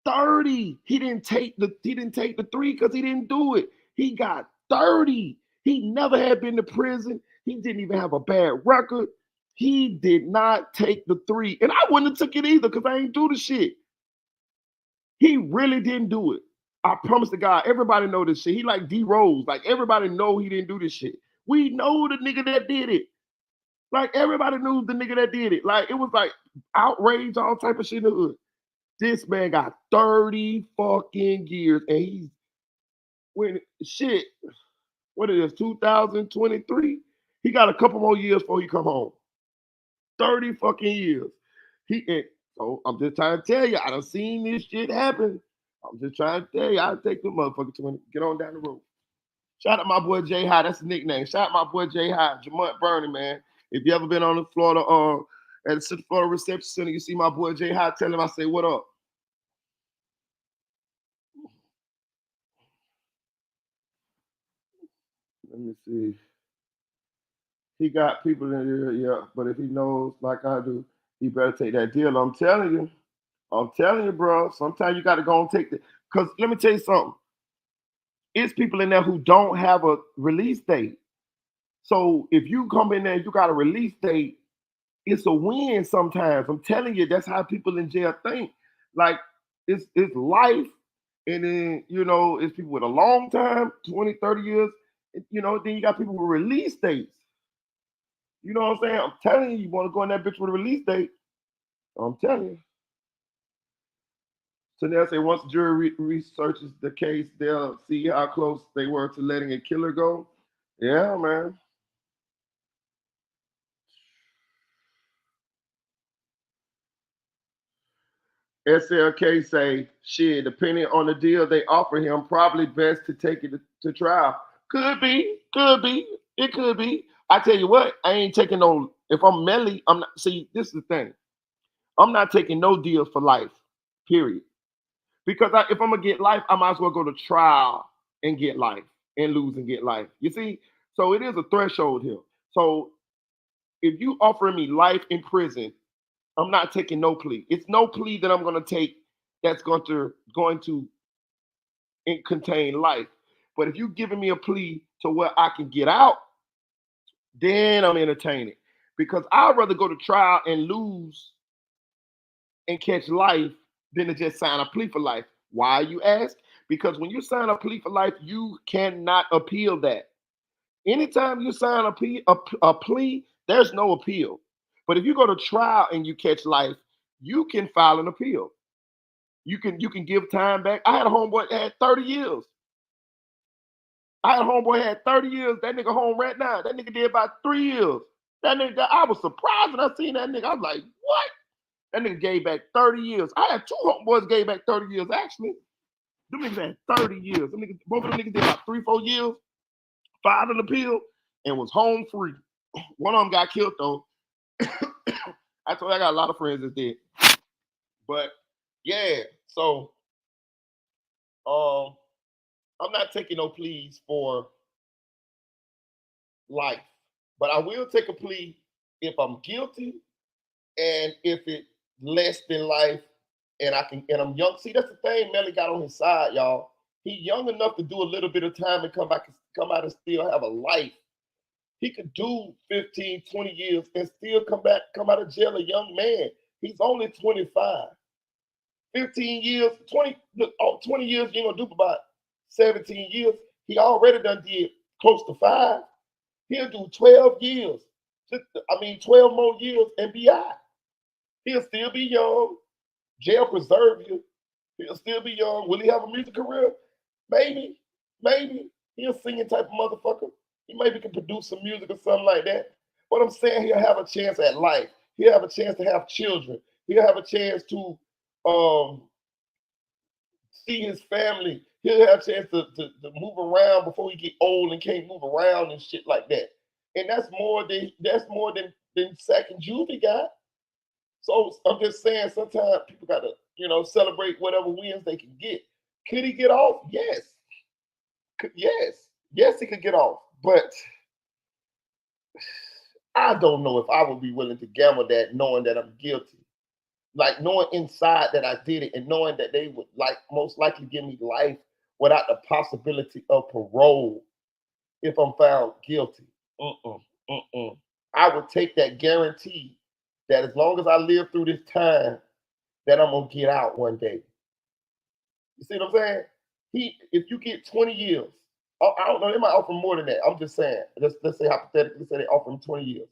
A: 30. He didn't take the 3 because he didn't do it. He got 30. He never had been to prison. He didn't even have a bad record. He did not take the 3. And I wouldn't have took it either because I ain't do the shit. He really didn't do it. I promise to God, everybody know this shit. He like D Rose. Like everybody know he didn't do this shit. We know the nigga that did it. Like everybody knew the nigga that did it. Like it was like outrage, all type of shit in the hood. This man got 30 fucking years, and he's when shit. What it is, 2023? He got a couple more years before he come home. 30 fucking years. So I'm just trying to tell you, I done seen this shit happen. I'm just trying to tell you, I'll take the motherfucker to get on down the road. Shout out my boy Jay High, that's the nickname. Shout out my boy Jay High, Jamont Bernie, man. If you ever been on the Florida, at the Central Florida Reception Center, you see my boy Jay High, tell him I say, what up? Let me see. He got people in here, yeah, but if he knows like I do, he better take that deal. I'm telling you, bro. Sometimes you got to go and take the. Because let me tell you something. It's people in there who don't have a release date. So if you come in there and you got a release date, it's a win sometimes. I'm telling you, that's how people in jail think. Like it's life, and then it's people with a long time, 20, 30 years. Then you got people with release dates. You know what I'm saying? I'm telling you, you want to go in that bitch with a release date. I'm telling you. So they'll say once the jury researches the case, they'll see how close they were to letting a killer go. Yeah, man. SLK say, shit, depending on the deal they offer him, probably best to take it to trial. Could be, it could be. I tell you what, I ain't taking no. If I'm Melly, I'm not. See, this is the thing. I'm not taking no deals for life. Period. Because if I'm gonna get life, I might as well go to trial and get life and lose and get life. You see, so it is a threshold here. So if you offering me life in prison, I'm not taking no plea. It's no plea that I'm gonna take that's going to contain life. But if you giving me a plea to where I can get out, then I'm entertaining. Because I'd rather go to trial and lose and catch life than to just sign a plea for life. Why, you ask? Because when you sign a plea for life, you cannot appeal that. Anytime you sign a plea, there's no appeal. But if you go to trial and you catch life, you can file an appeal. You can give time back. I had a homeboy that had 30 years. I had a homeboy that had 30 years. That nigga home right now. That nigga did about 3 years. That nigga, I was surprised when I seen that nigga. I was like, what? That nigga gave back 30 years. I had two homeboys gave back 30 years, actually. Them niggas had 30 years. Them niggas, both of them niggas did about 3-4 years, filed an appeal, and was home free. One of them got killed, though. I told you I got a lot of friends that did. But, yeah, so I'm not taking no pleas for life. But I will take a plea if I'm guilty and if it less than life and I'm young. See, that's the thing Melly got on his side, y'all. He young enough to do a little bit of time and come out and still have a life. He could do 15, 20 years and still come out of jail a young man. He's only 25. 15 years, 20, look, 20 years, you ain't gonna do about 17 years. He already done did close to 5. He'll do 12 years. 12 more years and be out. He'll still be young. Jail preserve you. He'll still be young. Will he have a music career? Maybe. Maybe. He a singing type of motherfucker. He maybe can produce some music or something like that. But I'm saying he'll have a chance at life. He'll have a chance to have children. He'll have a chance to see his family. He'll have a chance to move around before he get old and can't move around and shit like that. And that's more than Sack and Juvie got. So I'm just saying sometimes people gotta, celebrate whatever wins they can get. Could he get off? Yes. Yes, he could get off. But I don't know if I would be willing to gamble that knowing that I'm guilty. Like knowing inside that I did it and knowing that they would most likely give me life without the possibility of parole if I'm found guilty. I would take that guarantee that as long as I live through this time, that I'm gonna get out one day. You see what I'm saying? If you get 20 years, I don't know, they might offer more than that. I'm just saying. Let's say hypothetically, say they offer him 20 years.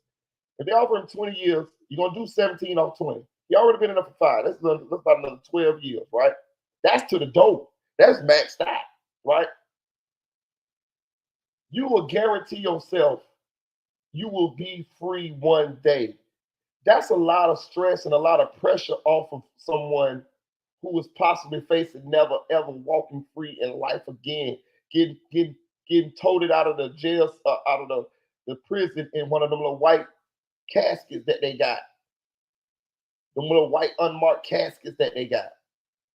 A: If they offer him 20 years, you're gonna do 17 off 20. He already been in there for 5. That's about another 12 years, right? That's to the door. That's maxed out, right? You will guarantee yourself you will be free one day. That's a lot of stress and a lot of pressure off of someone who was possibly facing never ever walking free in life again, getting toted out of the jail, out of the prison in one of them little white caskets that they got, them little white unmarked caskets that they got.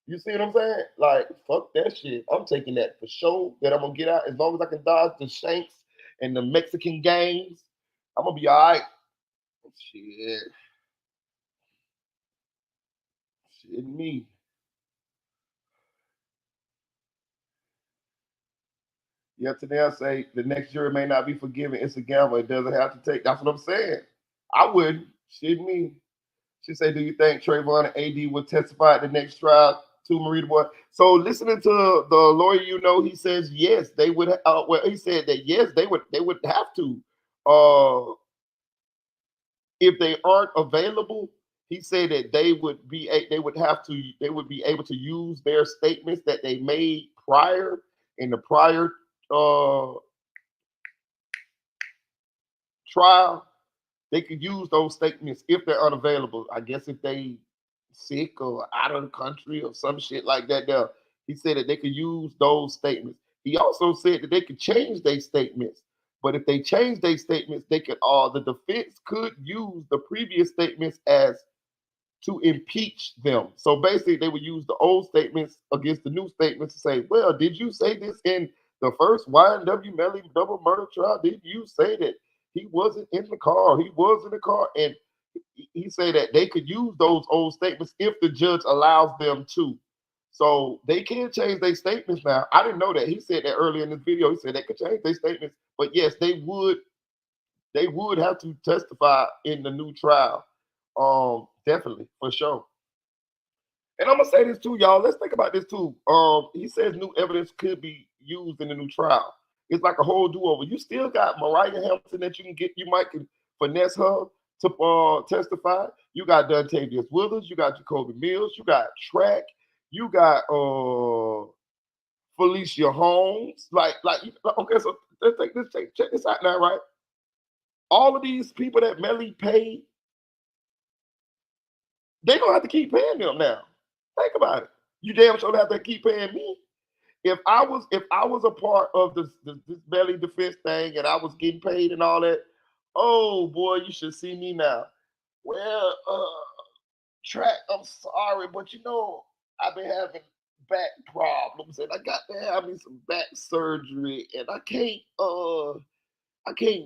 A: You see what I'm saying? Like, fuck that shit. I'm taking that for sure that I'm gonna get out as long as I can dodge the Shanks and the Mexican gangs. I'm gonna be all right. Shit. Shit me. Yeah, today I say the next jury may not be forgiven. It's a gamble. It doesn't have to take. That's what I'm saying. I wouldn't. Shit me. She said, "Do you think Trayvon and AD would testify at the next trial to Marita Boy?" So listening to the lawyer, he says yes, they would. Well, he said that yes, they would. They would have to. If they aren't available, he said that they would be. They would have to. They would be able to use their statements that they made prior in the prior trial. They could use those statements if they're unavailable. I guess if they sick or out of the country or some shit like that. There, he said that they could use those statements. He also said that they could change their statements. But if they change their statements, they could the defense could use the previous statements as to impeach them. So basically, they would use the old statements against the new statements to say, well, did you say this in the first YNW Melly double murder trial? Did you say that he wasn't in the car? He was in the car. And he said that they could use those old statements if the judge allows them to. So they can change their statements now. I didn't know that. He said that earlier in this video. He said they could change their statements, but yes, they would have to testify in the new trial. Definitely, for sure. And I'm gonna say this too, y'all. Let's think about this too. He says new evidence could be used in the new trial. It's like a whole do-over. You still got Mariah Hamilton that you can get. You might can finesse her to testify. You got Dontavius Withers. You got Jacoby Mills. You got Track. You got Felicia Holmes. Okay. So let's take this. Check this out now, right? All of these people that Melly paid, they're gonna have to keep paying them now. Think about it. You damn sure have to keep paying me. If I was a part of this belly defense thing and I was getting paid and all that, oh boy, you should see me now. Well, Track, I'm sorry, but I've been having back problems and I got to have me some back surgery and I can't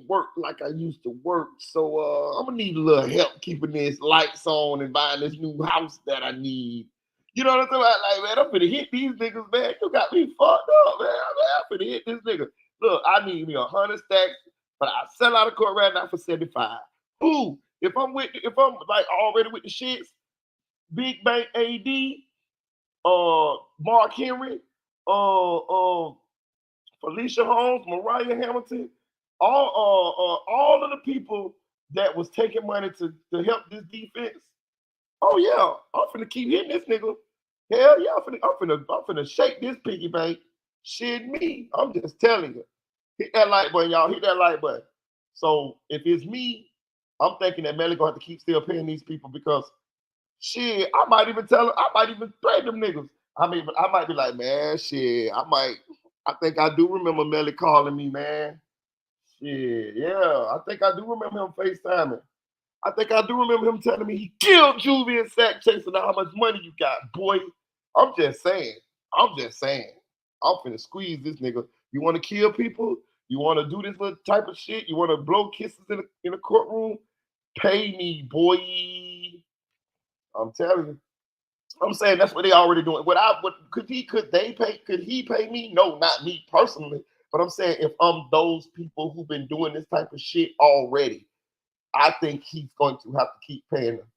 A: work like I used to work. So I'm gonna need a little help keeping this lights on and buying this new house that I need. You know what I'm talking about? Like, man, I'm finna hit these niggas, man. You got me fucked up, man. I'm finna hit this nigga. Look, I need me 100 stacks, but I sell out of court right now for 75. Ooh, if I'm like already with the shits, Big Bank AD, Mark Henry, Felicia Holmes, Mariah Hamilton, all of the people that was taking money to help this defense. Oh yeah, I'm finna keep hitting this nigga. Hell yeah, I'm finna shake this piggy bank. Shit me. I'm just telling you. Hit that like button, y'all. Hit that like button. So if it's me, I'm thinking that Melly gonna have to keep still paying these people because shit, I might even tell her, I might even pay them niggas. I might be like, man, shit, I think I do remember Melly calling me, man. Shit, yeah, I think I do remember him FaceTiming. I think I do remember him telling me he killed Juvie and Sack chasing out how much money you got, boy. I'm just saying. I'm just saying. I'm finna squeeze this nigga. You want to kill people? You want to do this little type of shit? You want to blow kisses in a courtroom? Pay me, boy. I'm telling you. I'm saying that's what they already doing. Could he pay me? No, not me personally. But I'm saying if I'm those people who've been doing this type of shit already, I think he's going to have to keep paying them.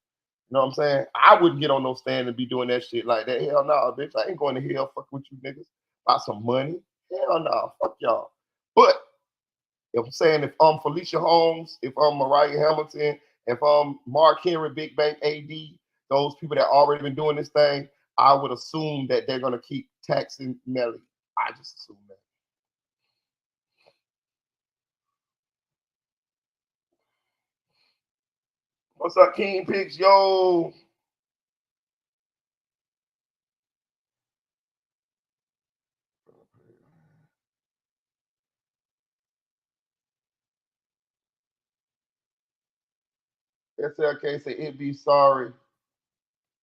A: You know what I'm saying? I wouldn't get on no stand and be doing that shit like that. Hell no, bitch. I ain't going to hell fuck with you niggas about some money. Hell no, fuck y'all. But if I'm saying if I'm Felicia Holmes, if I'm Mariah Hamilton, if I'm Mark Henry, Big Bank AD, those people that already been doing this thing, I would assume that they're gonna keep taxing Melly. I just assume that. What's up, King Pigs? Yo. SLK say it'd be sorry.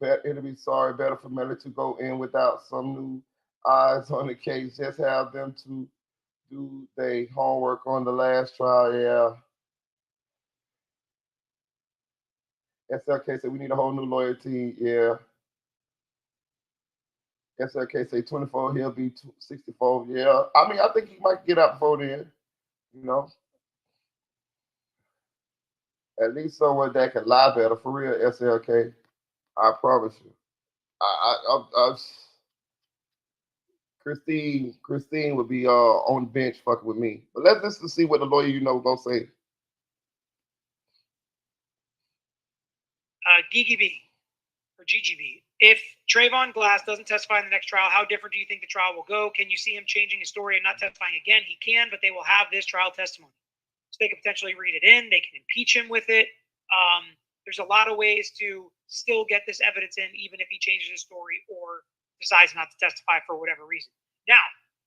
A: It'll be sorry. Better for Melly to go in without some new eyes on the case. Just have them to do their homework on the last trial. Yeah. SLK said we need a whole new lawyer team. Yeah. SLK say 24, he'll be 64. Yeah. I mean, I think he might get out before then. You know, at least someone that can lie better. For real, SLK. I promise you. I Christine would be on the bench fucking with me. But let's listen to see what the lawyer gonna say.
B: Gigi B or GGB. If Trayvon Glass doesn't testify in the next trial, how different do you think the trial will go? Can you see him changing his story and not testifying again? He can, but they will have this trial testimony. So they can potentially read it in. They can impeach him with it. There's a lot of ways to still get this evidence in, even if he changes his story or decides not to testify for whatever reason. Now,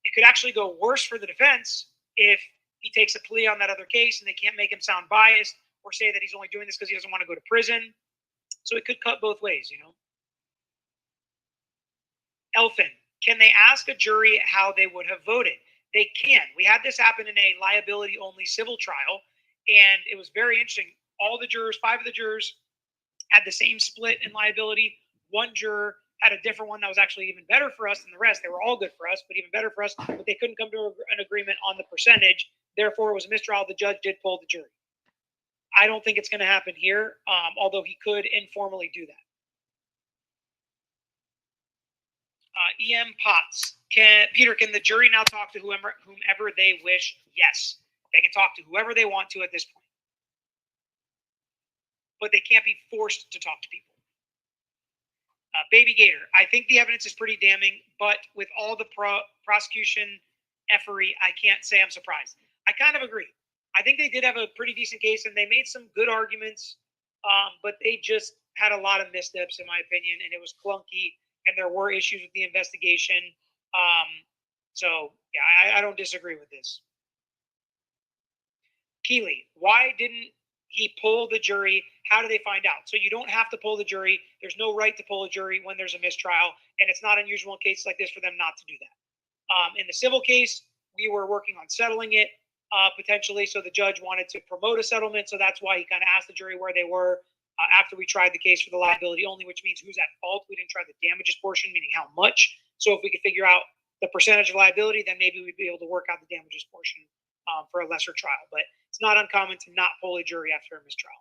B: it could actually go worse for the defense if he takes a plea on that other case and they can't make him sound biased or say that he's only doing this because he doesn't want to go to prison. So it could cut both ways, Elfin, can they ask a jury how they would have voted? They can. We had this happen in a liability-only civil trial, and it was very interesting. All the jurors, 5 of the jurors, had the same split in liability. One juror had a different one that was actually even better for us than the rest. They were all good for us, but even better for us. But they couldn't come to an agreement on the percentage. Therefore, it was a mistrial. The judge did poll the jury. I don't think it's going to happen here, although he could informally do that. E.M. Potts. Peter, can the jury now talk to whomever they wish? Yes. They can talk to whoever they want to at this point. But they can't be forced to talk to people. Baby Gator. I think the evidence is pretty damning, but with all the prosecution effery, I can't say I'm surprised. I kind of agree. I think they did have a pretty decent case, and they made some good arguments, but they just had a lot of missteps, in my opinion, and it was clunky, and there were issues with the investigation. So, yeah, I don't disagree with this. Keeley, why didn't he poll the jury? How do they find out? So you don't have to poll the jury. There's no right to poll a jury when there's a mistrial, and it's not unusual in cases like this for them not to do that. In the civil case, we were working on settling it potentially, so the judge wanted to promote a settlement, so that's why he kind of asked the jury where they were after we tried the case for the liability only, which means who's at fault. We didn't try the damages portion, meaning how much. So if we could figure out the percentage of liability, then maybe we'd be able to work out the damages portion for a lesser trial. But it's not uncommon to not poll a jury after a mistrial.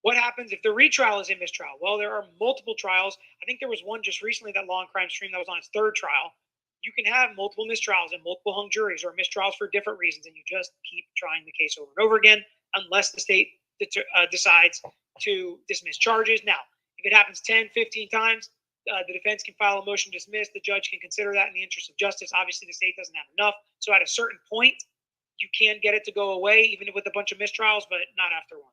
B: What happens if the retrial is a mistrial? Well, there are multiple trials. I think there was one just recently that Law and Crime streamed that was on its third trial. You can have multiple mistrials and multiple hung juries or mistrials for different reasons, and you just keep trying the case over and over again unless the state decides to dismiss charges. Now, if it happens 10, 15 times, the defense can file a motion to dismiss. The judge can consider that in the interest of justice. Obviously, the state doesn't have enough. So at a certain point, you can get it to go away, even with a bunch of mistrials, but not after one.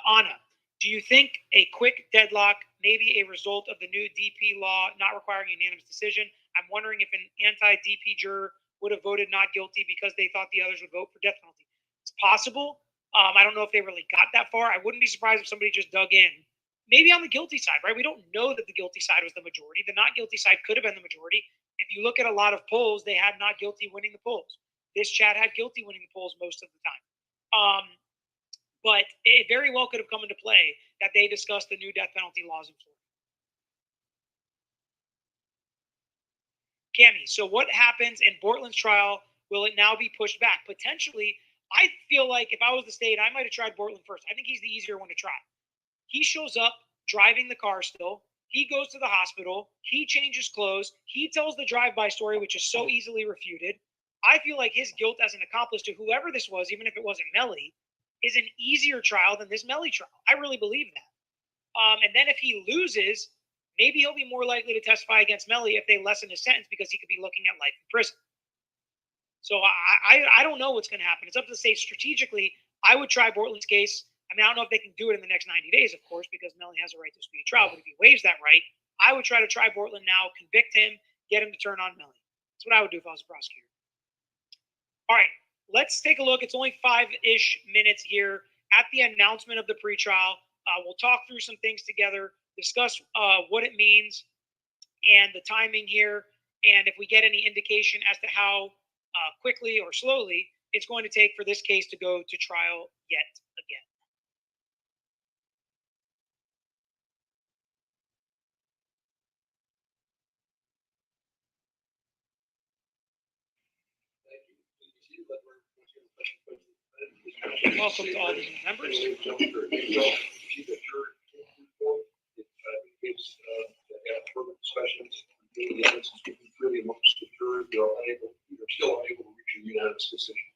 B: Anna, do you think a quick deadlock may be a result of the new DP law not requiring a unanimous decision? I'm wondering if an anti-DP juror would have voted not guilty because they thought the others would vote for death penalty. It's possible. I don't know if they really got that far. I wouldn't be surprised if somebody just dug in. Maybe on the guilty side, right? We don't know that the guilty side was the majority. The not guilty side could have been the majority. If you look at a lot of polls, they had not guilty winning the polls. This chat had guilty winning the polls most of the time. But it very well could have come into play that they discussed the new death penalty laws in Florida. Cammie, so what happens in Bortland's trial? Will it now be pushed back? Potentially. I feel like if I was the state, I might have tried Bortland first. I think he's the easier one to try. He shows up driving the car still. He goes to the hospital. He changes clothes. He tells the drive-by story, which is so easily refuted. I feel like his guilt as an accomplice to whoever this was, even if it wasn't Melly, is an easier trial than this Melly trial. I really believe that. And then if he loses, maybe he'll be more likely to testify against Melly if they lessen his sentence because he could be looking at life in prison. So I don't know what's going to happen. It's up to the state strategically. I would try Bortland's case. I mean, I don't know if they can do it in the next 90 days, of course, because Melly has a right to a speedy trial. But if he waives that right, I would try to try Bortland now, convict him, get him to turn on Melly. That's what I would do if I was a prosecutor. All right, let's take a look. It's only 5-ish minutes here at the announcement of the pretrial. We'll talk through some things together, discuss what it means and the timing here, and if we get any indication as to how quickly or slowly it's going to take for this case to go to trial yet again. Welcome to all the new members.
C: Really amongst the jury, they're still unable to reach a unanimous decision.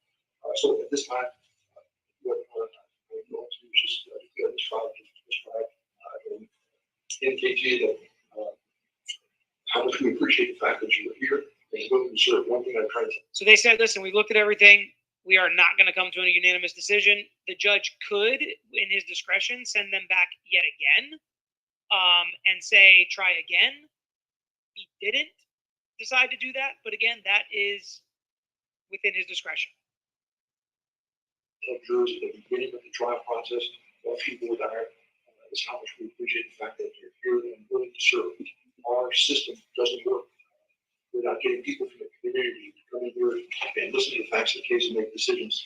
C: So at this time, what I'm going to do is just declare this trial and indicate to you that how much we appreciate the fact that you were here and willing to serve. One thing I'm trying to say.
B: So they said, listen, we looked at everything. We are not going to come to a unanimous decision. The judge could, in his discretion, send them back yet again and say, try again. He didn't decide to do that, but again, that is within his discretion.
C: Tell jurors at the beginning of the trial process, all people with our is how much we appreciate the fact that you're here and willing to serve. Our system doesn't work without getting people from the community to come in here and listen to the facts of the case and make decisions.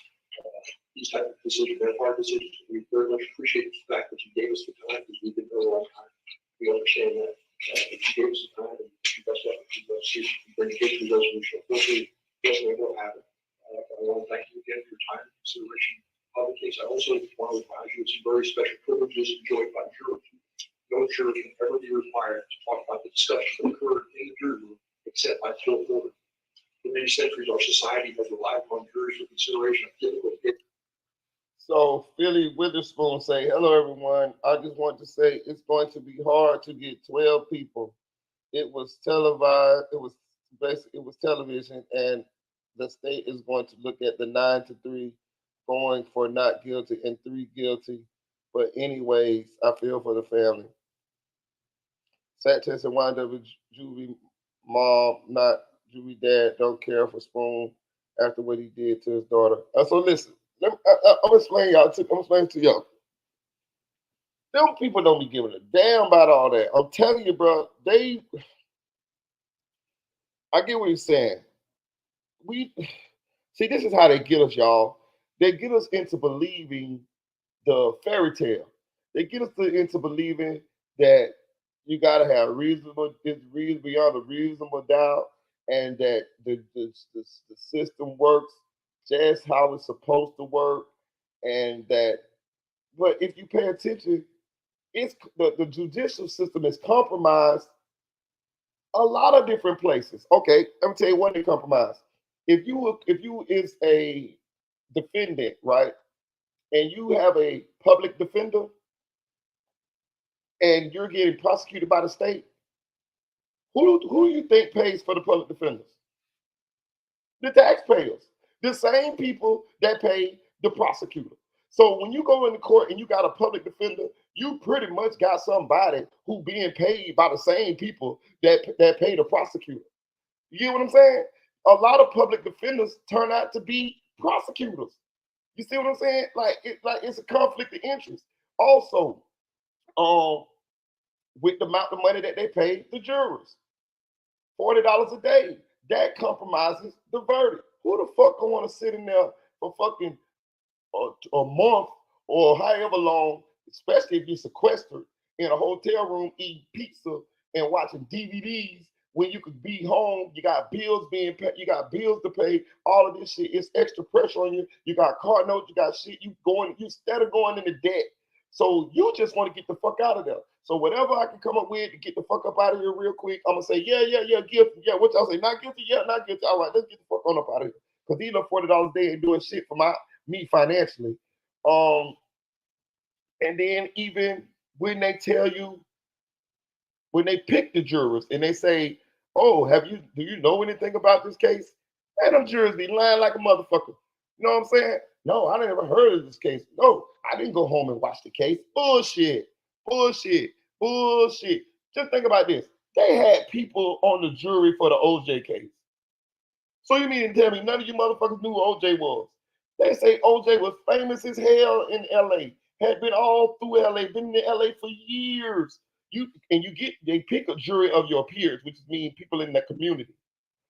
C: These type of decisions, they're hard decisions. We very much appreciate the fact that you gave us the time because we've been here a long time. We understand that. If you gave us the time and you best effort to see if you can bring a good resolution, hopefully, it will happen. I want to thank you again for your time and consideration of the case. I also want to advise you of some very special privileges enjoyed by jurors. No juror can ever be required to talk about the discussion that occurred in the jury room except by court order. For many centuries, our society has relied upon juries for consideration of difficult cases.
A: So Philly Witherspoon say, hello everyone. I just want to say it's going to be hard to get 12 people. It was televised, it was television, and the state is going to look at the 9-3 going for not guilty and 3 guilty. But anyways, I feel for the family. Sanchez and wind up with juvie mom, not juvie dad, don't care for Spoon after what he did to his daughter. So listen, I'm explaining y'all. I'm explaining to y'all. Them people don't be giving a damn about all that. I'm telling you, bro. I get what he's saying. We see. This is how they get us, y'all. They get us into believing the fairy tale. They get us into believing that you gotta have it's reason beyond a reasonable doubt, and that the system works just how it's supposed to work, and that. But if you pay attention, it's the judicial system is compromised a lot of different places. Okay, let me tell you one thing compromised. If you is a defendant, right, and you have a public defender and you're getting prosecuted by the state, who do you think pays for the public defenders? The taxpayers, the same people that pay the prosecutor. So when you go into court and you got a public defender, you pretty much got somebody who being paid by the same people that pay the prosecutor. You get what I'm saying? A lot of public defenders turn out to be prosecutors. You see what I'm saying? Like it's a conflict of interest. Also, um, with the amount of money that they pay the jurors, $40 a day, that compromises the verdict. Who the fuck gonna want to sit in there for fucking a month or however long, especially if you're sequestered in a hotel room eating pizza and watching DVDs when you could be home? You got bills being paid, you got bills to pay, all of this shit. It's extra pressure on you. You got car notes, you got shit, you instead of going into debt. So you just want to get the fuck out of there. So whatever I can come up with to get the fuck up out of here real quick, I'm gonna say, yeah, guilty. Yeah, what y'all say? Not guilty? Yeah, not guilty. All right, let's get the fuck on up out of here. Because these are $40 a day ain't doing shit for me financially. And then even when they tell you, when they pick the jurors and they say, oh, do you know anything about this case? Man, them jurors be lying like a motherfucker. You know what I'm saying? No, I never heard of this case. No, I didn't go home and watch the case. Bullshit. Just think about this. They had people on the jury for the OJ case. So you mean to tell me none of you motherfuckers knew who OJ was? They say OJ was famous as hell in LA, had been all through LA, been in LA for years. They pick a jury of your peers, which means people in that community.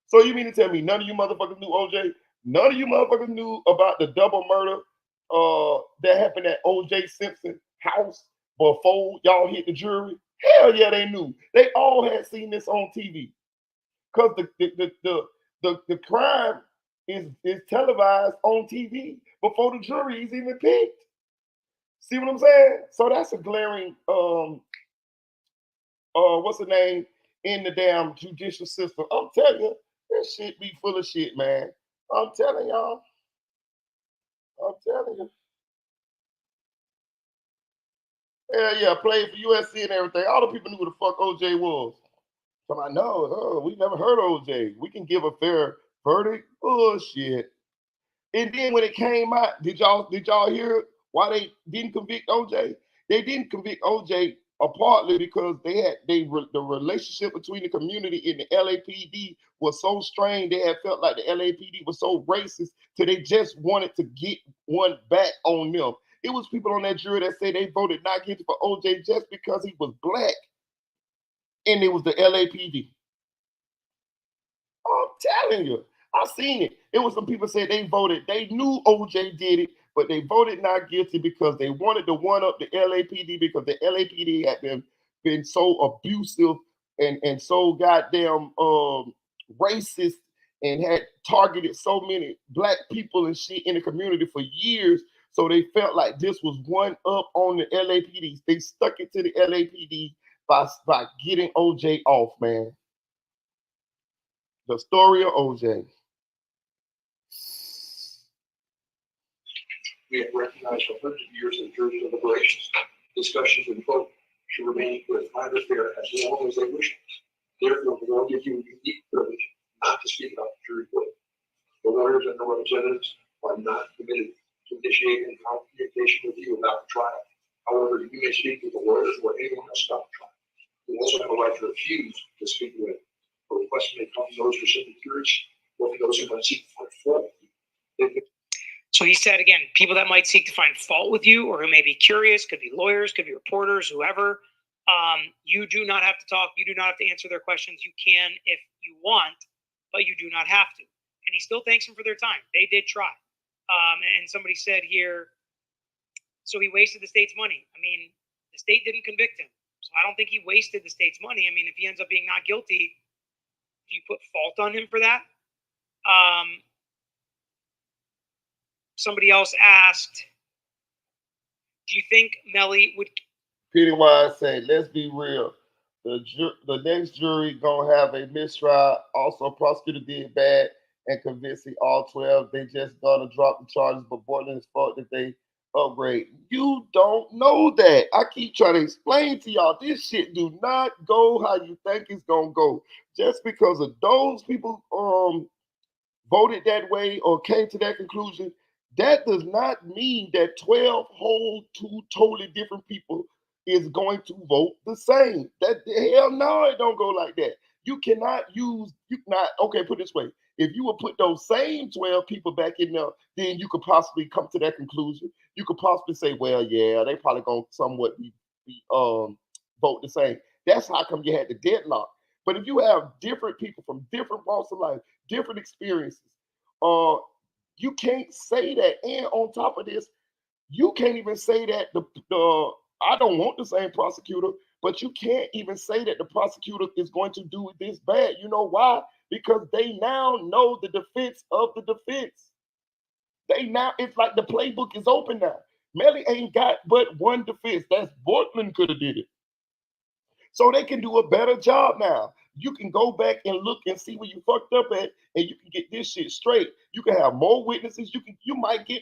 A: So you mean to tell me none of you motherfuckers knew OJ? None of you motherfuckers knew about the double murder that happened at OJ Simpson house before y'all hit the jury? Hell yeah, they knew. They all had seen this on TV. Because the crime is televised on TV before the jury is even picked. See what I'm saying? So that's a glaring what's the name in the damn judicial system. I'm telling you, this shit be full of shit, man. I'm telling y'all. I'm telling you. Yeah, played for USC and everything. All the people knew who the fuck OJ was. So I know, we never heard of OJ. We can give a fair verdict. Bullshit. And then when it came out, did y'all hear why they didn't convict OJ? They didn't convict OJ partly because the relationship between the community and the LAPD was so strained. They had felt like the LAPD was so racist, so they just wanted to get one back on them. It was people on that jury that say they voted not guilty for OJ just because he was black, and it was the LAPD. I'm telling you, I seen it. It was some people said they knew OJ did it, but they voted not guilty because they wanted to one up the LAPD because the LAPD had been been so abusive and so goddamn racist and had targeted so many black people and shit in the community for years. So they felt like this was one up on the LAPD. They stuck it to the LAPD by getting OJ off, man. The story of OJ.
C: We have recognized for hundreds of years of jury deliberations, discussions, and vote should remain with either fair as long as they wish. Therefore, we will give you a unique privilege not to speak about the jury vote. The lawyers and the representatives are not committed to initiating communication with you about the trial. However, you may speak with the lawyers or anyone else about the trial. You also have a right to refuse to speak with. A request may come from those who simply curious or from those who might seek to find fault with you.
B: So he said, again, people that might seek to find fault with you or who may be curious, could be lawyers, could be reporters, whoever. You do not have to talk. You do not have to answer their questions. You can if you want, but you do not have to. And he still thanks them for their time. They did try. And somebody said here, so he wasted the state's money. I mean, the state didn't convict him. So I don't think he wasted the state's money. I mean, if he ends up being not guilty, do you put fault on him for that? Somebody else asked, do you think Melly would...
A: Peter Wise said, let's be real. The next jury gonna have a mistrial. Also, prosecutor did bad and convincing all 12. They just gonna drop the charges, but Portland's fault that they upgrade. You don't know that. I keep trying to explain to y'all, this shit do not go how you think it's gonna go. Just because of those people voted that way or came to that conclusion, that does not mean that 12 whole two totally different people is going to vote the same. That hell no, it don't go like that. You cannot okay, put it this way. If you would put those same 12 people back in there, then you could possibly come to that conclusion. You could possibly say, well, yeah, they probably gonna somewhat be vote the same. That's how come you had the deadlock. But if you have different people from different walks of life, different experiences, you can't say that. And on top of this, you can't even say that the I don't want the same prosecutor, but you can't even say that the prosecutor is going to do this bad. You know why? Because they now know the defense of the defense. It's like the playbook is open now. Melly ain't got but one defense. That's Portland could have did it. So they can do a better job now. You can go back and look and see where you fucked up at, and you can get this shit straight. You can have more witnesses. You might get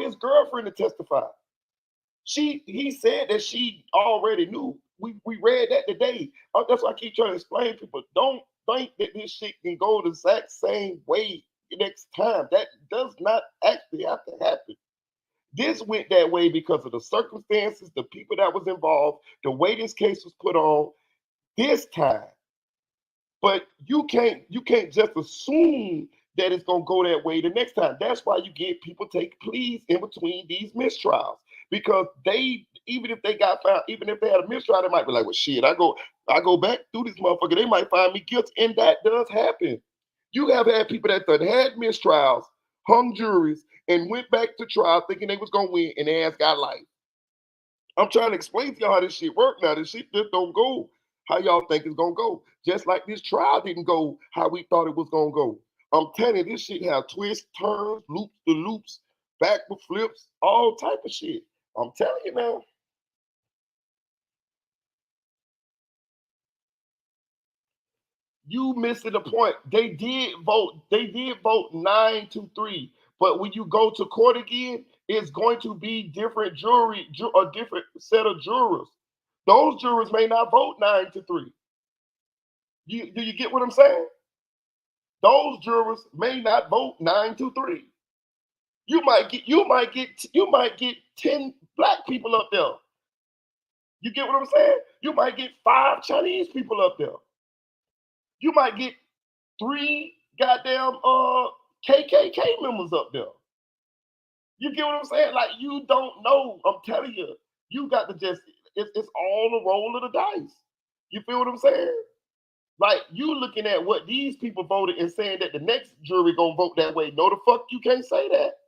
A: his girlfriend to testify. He said that she already knew. We read that today. That's why I keep trying to explain to people. Don't think that this shit can go the exact same way next time. That does not actually have to happen. This went that way because of the circumstances, the people that was involved, the way this case was put on this time. But you can't just assume that it's gonna go that way the next time. That's why you get people take pleas in between these mistrials. Because even if they got found, even if they had a mistrial, they might be like, well, shit, I go back through this motherfucker, they might find me guilty. And that does happen. You have had people that had mistrials, hung juries, and went back to trial thinking they was gonna win, and their ass got life. I'm trying to explain to y'all how this shit work now. This shit just don't go how y'all think it's gonna go. Just like this trial didn't go how we thought it was gonna go. I'm telling you, this shit have twists, turns, loops to loops, backward flips, all type of shit. I'm telling you now. You missing the point. They did vote 9-3. But when you go to court again, it's going to be different a different set of jurors. Those jurors may not vote 9-3. Do you get what I'm saying? Those jurors may not vote 9-3. You might get 10 black people up there. You get what I'm saying? You might get 5 Chinese people up there. You might get 3 goddamn KKK members up there. You get what I'm saying? Like, you don't know. I'm telling you, you got to just, it's all a roll of the dice. You feel what I'm saying? Like, you looking at what these people voted and saying that the next jury gonna vote that way. No, the fuck, you can't say that.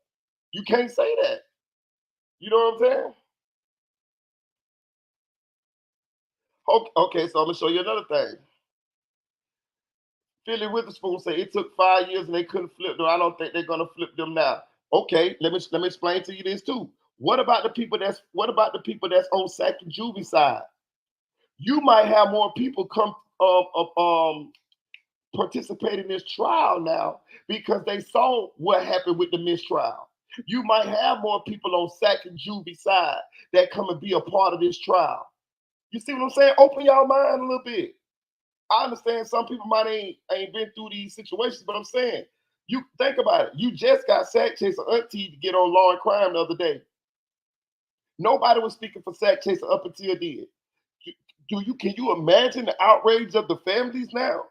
A: You can't say that. You know what I'm saying? Okay, so I'm gonna show you another thing. Philly Witherspoon said it took 5 years and they couldn't flip them. I don't think they're gonna flip them now. Okay, let me explain to you this too. What about the people that's on Sac and Juvie side? You might have more people come participate in this trial now because they saw what happened with the mistrial. You might have more people on Sac and Juvie side that come and be a part of this trial. You see what I'm saying? Open your mind a little bit. I understand some people might ain't been through these situations, but I'm saying you think about it. You just got Sack Chaser Auntie to get on Law and Crime the other day. Nobody was speaking for Sack Chaser up until then. Can you imagine the outrage of the families now?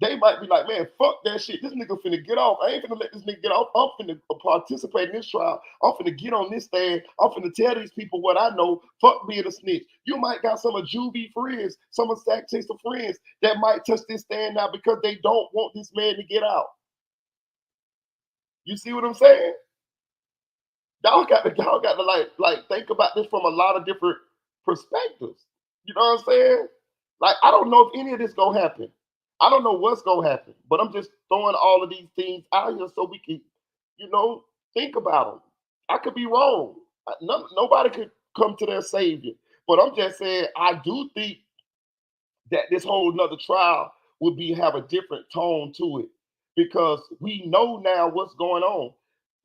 A: They might be like, man, fuck that shit. This nigga finna get off. I ain't finna let this nigga get off. I'm finna participate in this trial. I'm finna get on this stand. I'm finna tell these people what I know. Fuck being a snitch. You might got some of Juvie friends, some of Sack Chaser friends that might touch this stand now because they don't want this man to get out. You see what I'm saying? Y'all got to like think about this from a lot of different perspectives. You know what I'm saying? Like, I don't know if any of this gonna happen. I don't know what's gonna happen, but I'm just throwing all of these things out here so we can, think about them. I could be wrong. Nobody could come to their savior, but I'm just saying I do think that this whole nother trial would have a different tone to it because we know now what's going on.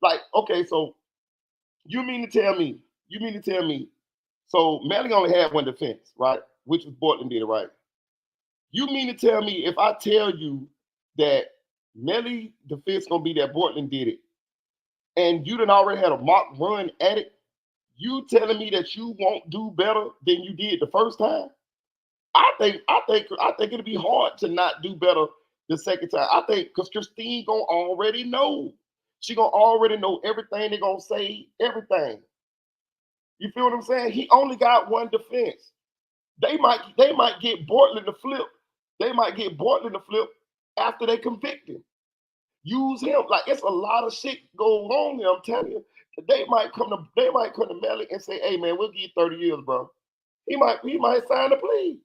A: Like, okay, so you mean to tell me, so Melly only had one defense, right? Which was Portland did it, right? You mean to tell me if I tell you that Melly defense gonna be that Portland did it, and you done already had a mock run at it, you telling me that you won't do better than you did the first time? I think it'll be hard to not do better the second time. I think because Christine gonna already know. She gonna already know everything they're gonna say, everything. You feel what I'm saying? He only got one defense. They might get Bortland to flip. They might get Bortland to flip after they convict him. Use him. Like, it's a lot of shit going on here. I'm telling you. They might come to Melly and say, hey man, we'll give you 30 years, bro. He might sign a plea.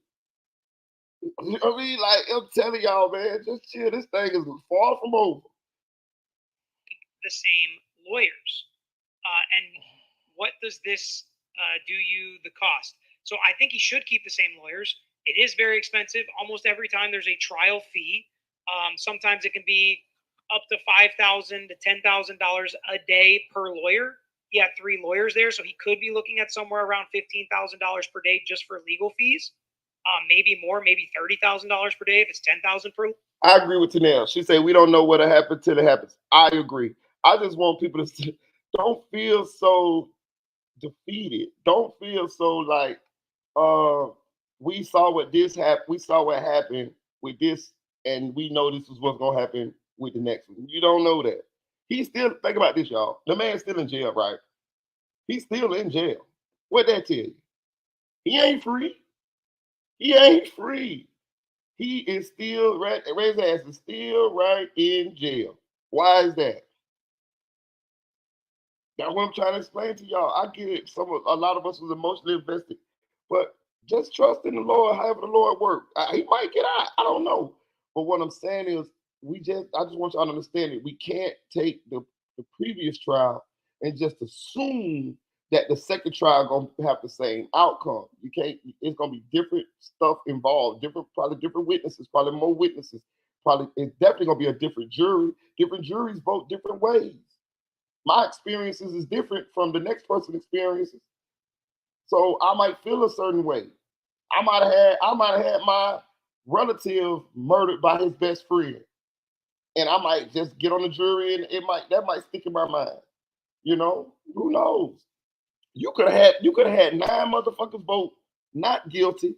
A: I mean, like, I'm telling y'all, man, just chill. This thing is far from over.
B: The same lawyers. And what does this do you the cost? So I think he should keep the same lawyers. It is very expensive. Almost every time there's a trial fee. Sometimes it can be up to $5,000 to $10,000 a day per lawyer. He had 3 lawyers there, so he could be looking at somewhere around $15,000 per day just for legal fees. Maybe more, maybe $30,000 per day if it's $10,000 per.
A: I agree with Tanel. She said we don't know what'll happen till it happens. I agree. I just want people to don't feel so defeated. Don't feel so like we saw what this happened. We saw what happened with this, and we know this is what's gonna happen with the next one. You don't know that. He's still think about this, y'all. The man's still in jail, right? He's still in jail. What that tell you? He ain't free. He ain't free. He is still right. His ass is still right in jail. Why is that? That's what I'm trying to explain to y'all. I get it. A lot of us was emotionally invested, but just trust in the Lord. However the Lord work, he might get out. I don't know. But what I'm saying is, I just want y'all to understand it. We can't take the previous trial and just assume that the second trial gonna have the same outcome. You can't. It's gonna be different stuff involved. Probably different witnesses. Probably more witnesses. Probably it's definitely gonna be a different jury. Different juries vote different ways. My experiences is different from the next person's experiences. So I might feel a certain way. I might have had my relative murdered by his best friend. And I might just get on the jury and that might stick in my mind. Who knows? You could have had 9 motherfuckers vote not guilty.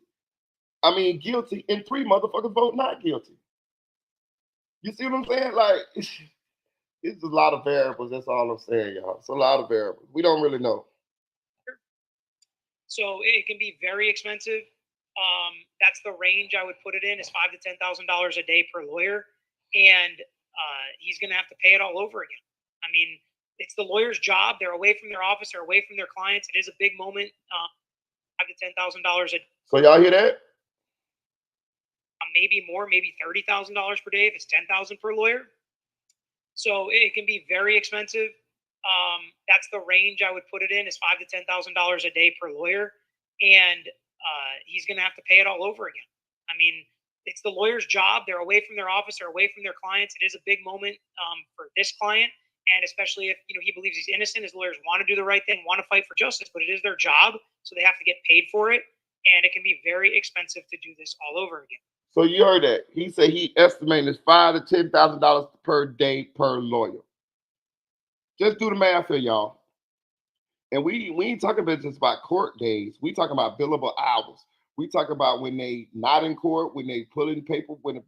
A: I mean guilty, and 3 motherfuckers vote not guilty. You see what I'm saying? Like it's a lot of variables. That's all I'm saying, y'all. It's a lot of variables. We don't really know.
B: So it can be very expensive. That's the range I would put it in is $5,000 to $10,000 a day per lawyer, and he's going to have to pay it all over again. I mean, it's the lawyer's job. They're away from their office. They're away from their clients. It is a big moment. $5,000 to $10,000 a.
A: So y'all hear that?
B: maybe more, maybe $30,000 per day if it's $10,000 per lawyer. So it can be very expensive. That's the range I would put it in, is $5,000 to $10,000 a day per lawyer, and he's going to have to pay it all over again. I mean, it's the lawyer's job. They're away from their office, they're away from their clients. It is a big moment for this client, and especially if he believes he's innocent. His lawyers want to do the right thing, want to fight for justice, but it is their job, so they have to get paid for it, and it can be very expensive to do this all over again.
A: So you heard that. He said he estimated $5,000 to $10,000 per day per lawyer. Just do the math here, y'all. And we ain't talking about just about court days. We talking about billable hours. We talk about when they not in court, when they pulling paper, when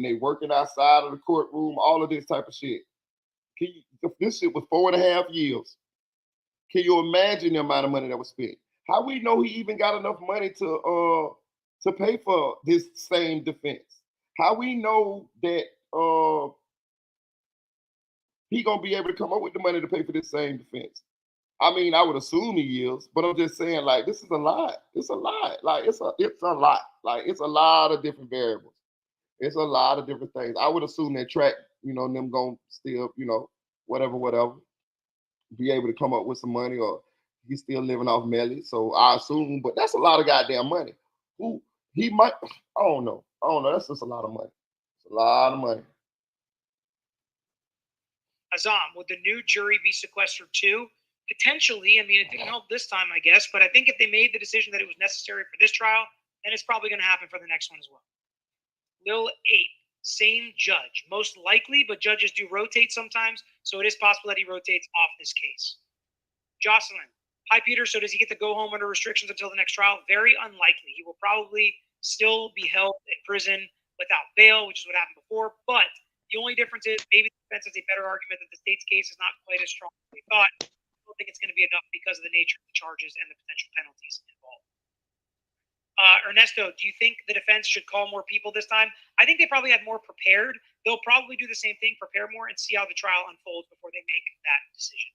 A: they working outside of the courtroom, all of this type of shit. This shit was 4.5 years. Can you imagine the amount of money that was spent? How we know he even got enough money to pay for this same defense? How we know that he gonna be able to come up with the money to pay for this same defense? I mean, I would assume he is, but I'm just saying, like, this is a lot. It's a lot. Like, it's a lot. Like, it's a lot of different variables. It's a lot of different things. I would assume that track, them gonna still, whatever, be able to come up with some money, or he's still living off Melly. So I assume, but that's a lot of goddamn money. Who he might, I don't know. That's just a lot of money. It's a lot of money.
B: Azam, would the new jury be sequestered too? Potentially. I mean, it didn't help this time, I guess, but I think if they made the decision that it was necessary for this trial, then it's probably going to happen for the next one as well. Lil 8, same judge. Most likely, but judges do rotate sometimes, so it is possible that he rotates off this case. Jocelyn, hi, Peter. So does he get to go home under restrictions until the next trial? Very unlikely. He will probably still be held in prison without bail, which is what happened before, but the only difference is maybe the defense has a better argument that the state's case is not quite as strong as they thought. I don't think it's going to be enough because of the nature of the charges and the potential penalties involved. Ernesto, do you think the defense should call more people this time? I think they probably had more prepared. They'll probably do the same thing, prepare more, and see how the trial unfolds before they make that decision.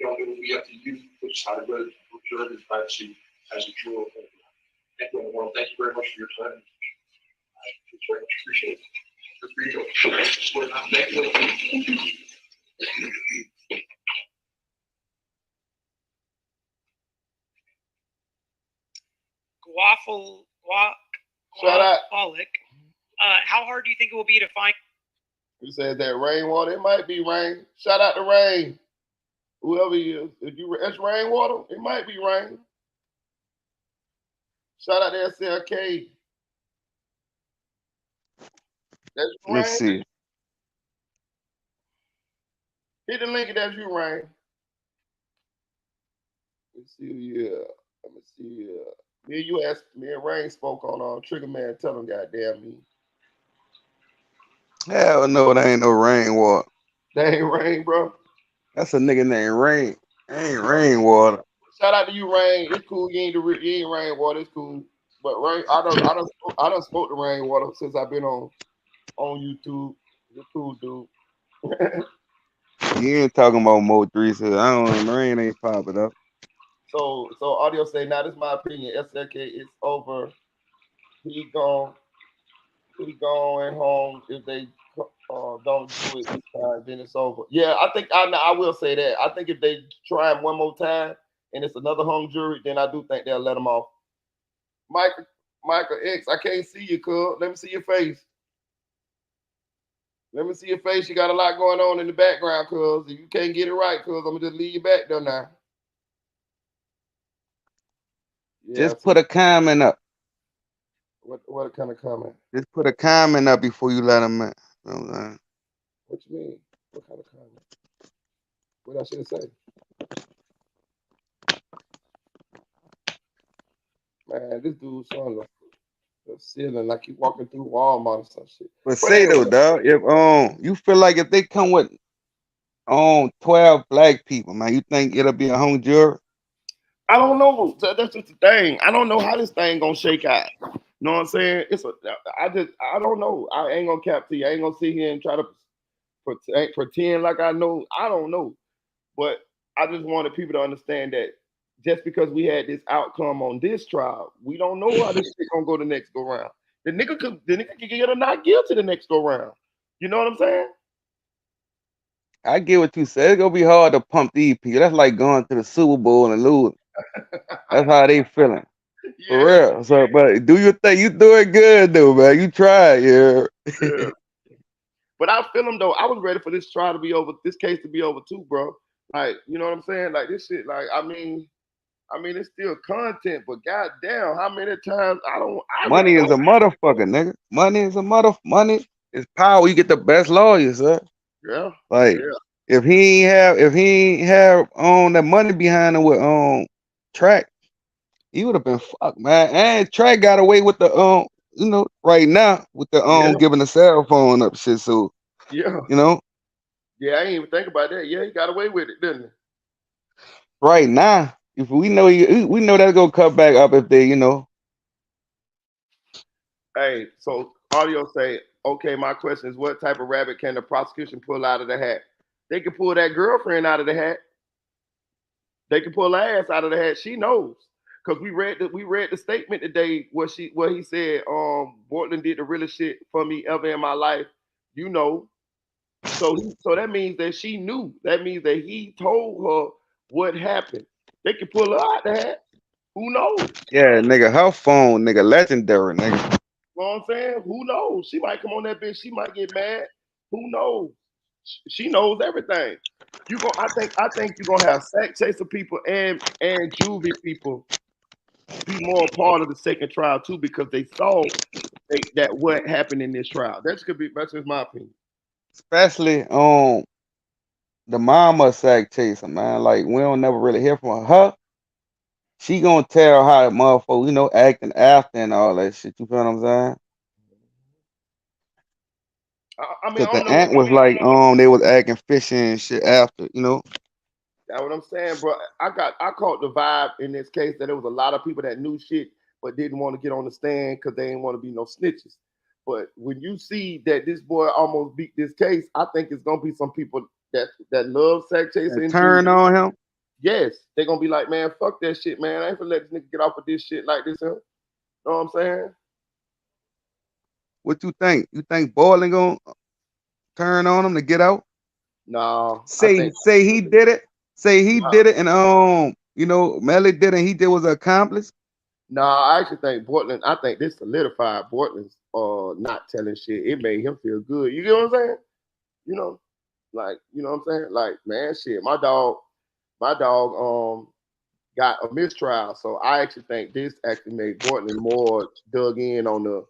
C: It will be up to you to decide whether to return this back to as a juror. Thank you very much for your time. I very much appreciate it.
B: How hard do you think it will be to find?
A: You said that Rainwater. It might be Rain. Shout out to Rain. Whoever he is. That's Rainwater, it might be Rain. Shout out to SLK. That's you,
D: Let's
A: Rain.
D: see.
A: Hit the link, that's you, Rain. Let's see. Yeah. Let me see. Me and Rain spoke on Trigger Man. Tell him, goddamn me.
D: Hell no, that ain't no Rainwater.
A: That ain't Rain, bro.
D: That's a nigga named Rain. Ain't Rainwater.
A: Shout out to you, Rain. It's cool. You ain't Rainwater. It's cool. But Rain, I don't smoke the Rainwater since I've been on YouTube. You're cool, dude.
D: You ain't talking about Mo 3, so I don't know. Rain ain't popping up.
A: So audio say, now this is my opinion. SLK is over. He going home. If they don't do it this time, then it's over. Yeah, I think I will say that. I think if they try him one more time and it's another hung jury, then I do think they'll let him off. Michael X, I can't see you, cuz. Let me see your face. Let me see your face. You got a lot going on in the background, cuz. If you can't get it right, cuz, I'm going to just leave you back there now. Yeah,
D: just put a comment up.
A: What kind of comment?
D: Just put a comment up before you let him in. You know what I'm saying?
A: What you mean? What kind of comment? What I should say? Man, this dude's on the ceiling like he walking through Walmart or some shit.
D: But say though, dog, if you feel like if they come with 12 black people, man, you think it'll be a hung jury?
A: I don't know. That's just the thing. I don't know how this thing gonna shake out. You know what I'm saying? I don't know. I ain't gonna cap to you. I ain't gonna sit here and try to pretend like I know. I don't know. But I just wanted people to understand that just because we had this outcome on this trial, we don't know how this shit gonna go the next go round. The nigga could get a not guilty the next go round. You know what I'm saying?
D: I get what you said. It's gonna be hard to pump these people. That's like going to the Super Bowl and losing. That's how they feeling. For
A: Yeah,
D: real. So, but do you think you doing good though, man? You tried, yeah.
A: yeah. But I feel him though. I was ready for this trial to be over, this case to be over too, bro. Like, you know what I'm saying? Like this shit, like, I mean, it's still content, but goddamn, how many times I really
D: Money is
A: don't.
D: a motherfucker, nigga. Money is power. You get the best lawyers, sir.
A: Yeah,
D: Like
A: yeah,
D: if he ain't have on the money behind him with track, he would have been fucked, man. And track got away with the right now with the
A: yeah,
D: giving the cell phone up shit. So
A: yeah,
D: you know,
A: yeah. I ain't even think about that. Yeah, he got away with it, didn't
D: right now, if we know that's gonna cut back up if they,
A: he? Hey, so audio say, okay, my question is, what type of rabbit can the prosecution pull out of the hat? They can pull that girlfriend out of the hat. They can pull her ass out of the hat. She knows. Cause we read the statement today where he said, Portland did the realest shit for me ever in my life. You know. So that means that she knew. That means that he told her what happened. They can pull her out the hat. Who knows?
D: yeah, nigga, her phone, nigga, legendary, nigga.
A: You know what I'm saying? Who knows? She might come on that bitch. She might get mad. Who knows? She knows everything. I think you're gonna have sack chaser people and juvie people be more a part of the second trial too because they saw that what happened in this trial. That's just my opinion.
D: Especially the mama sack chaser, man. Like we don't never really hear from her. She gonna tell how the motherfucker, acting after and all that shit. You feel what I'm saying?
A: I mean,
D: Cause
A: I don't
D: the
A: know what.
D: aunt was like, they was acting fishy and shit after.
A: That's what I'm saying, bro. I caught the vibe in this case that there was a lot of people that knew shit but didn't want to get on the stand because they didn't want to be no snitches. But when you see that this boy almost beat this case, I think it's gonna be some people that love sack chaser
D: And
A: and
D: turn
A: juvie.
D: on him.
A: Yes, they're gonna be like, man, fuck that shit, man. I ain't gonna let this nigga get off of this shit like this. Huh? Know what I'm saying?
D: What you think? You think Boylan gonna turn on him to get out?
A: No, I
D: Say
A: think
D: say he did it. Say he
A: no,
D: did it, and Melly did it. And he did was an accomplice.
A: no. I actually think Portland. I think this solidified Portland's not telling shit. It made him feel good. You get what I'm saying? You know, like you know what I'm saying? Like man, shit. My dog got a mistrial. So I actually think this actually made Portland more dug in on the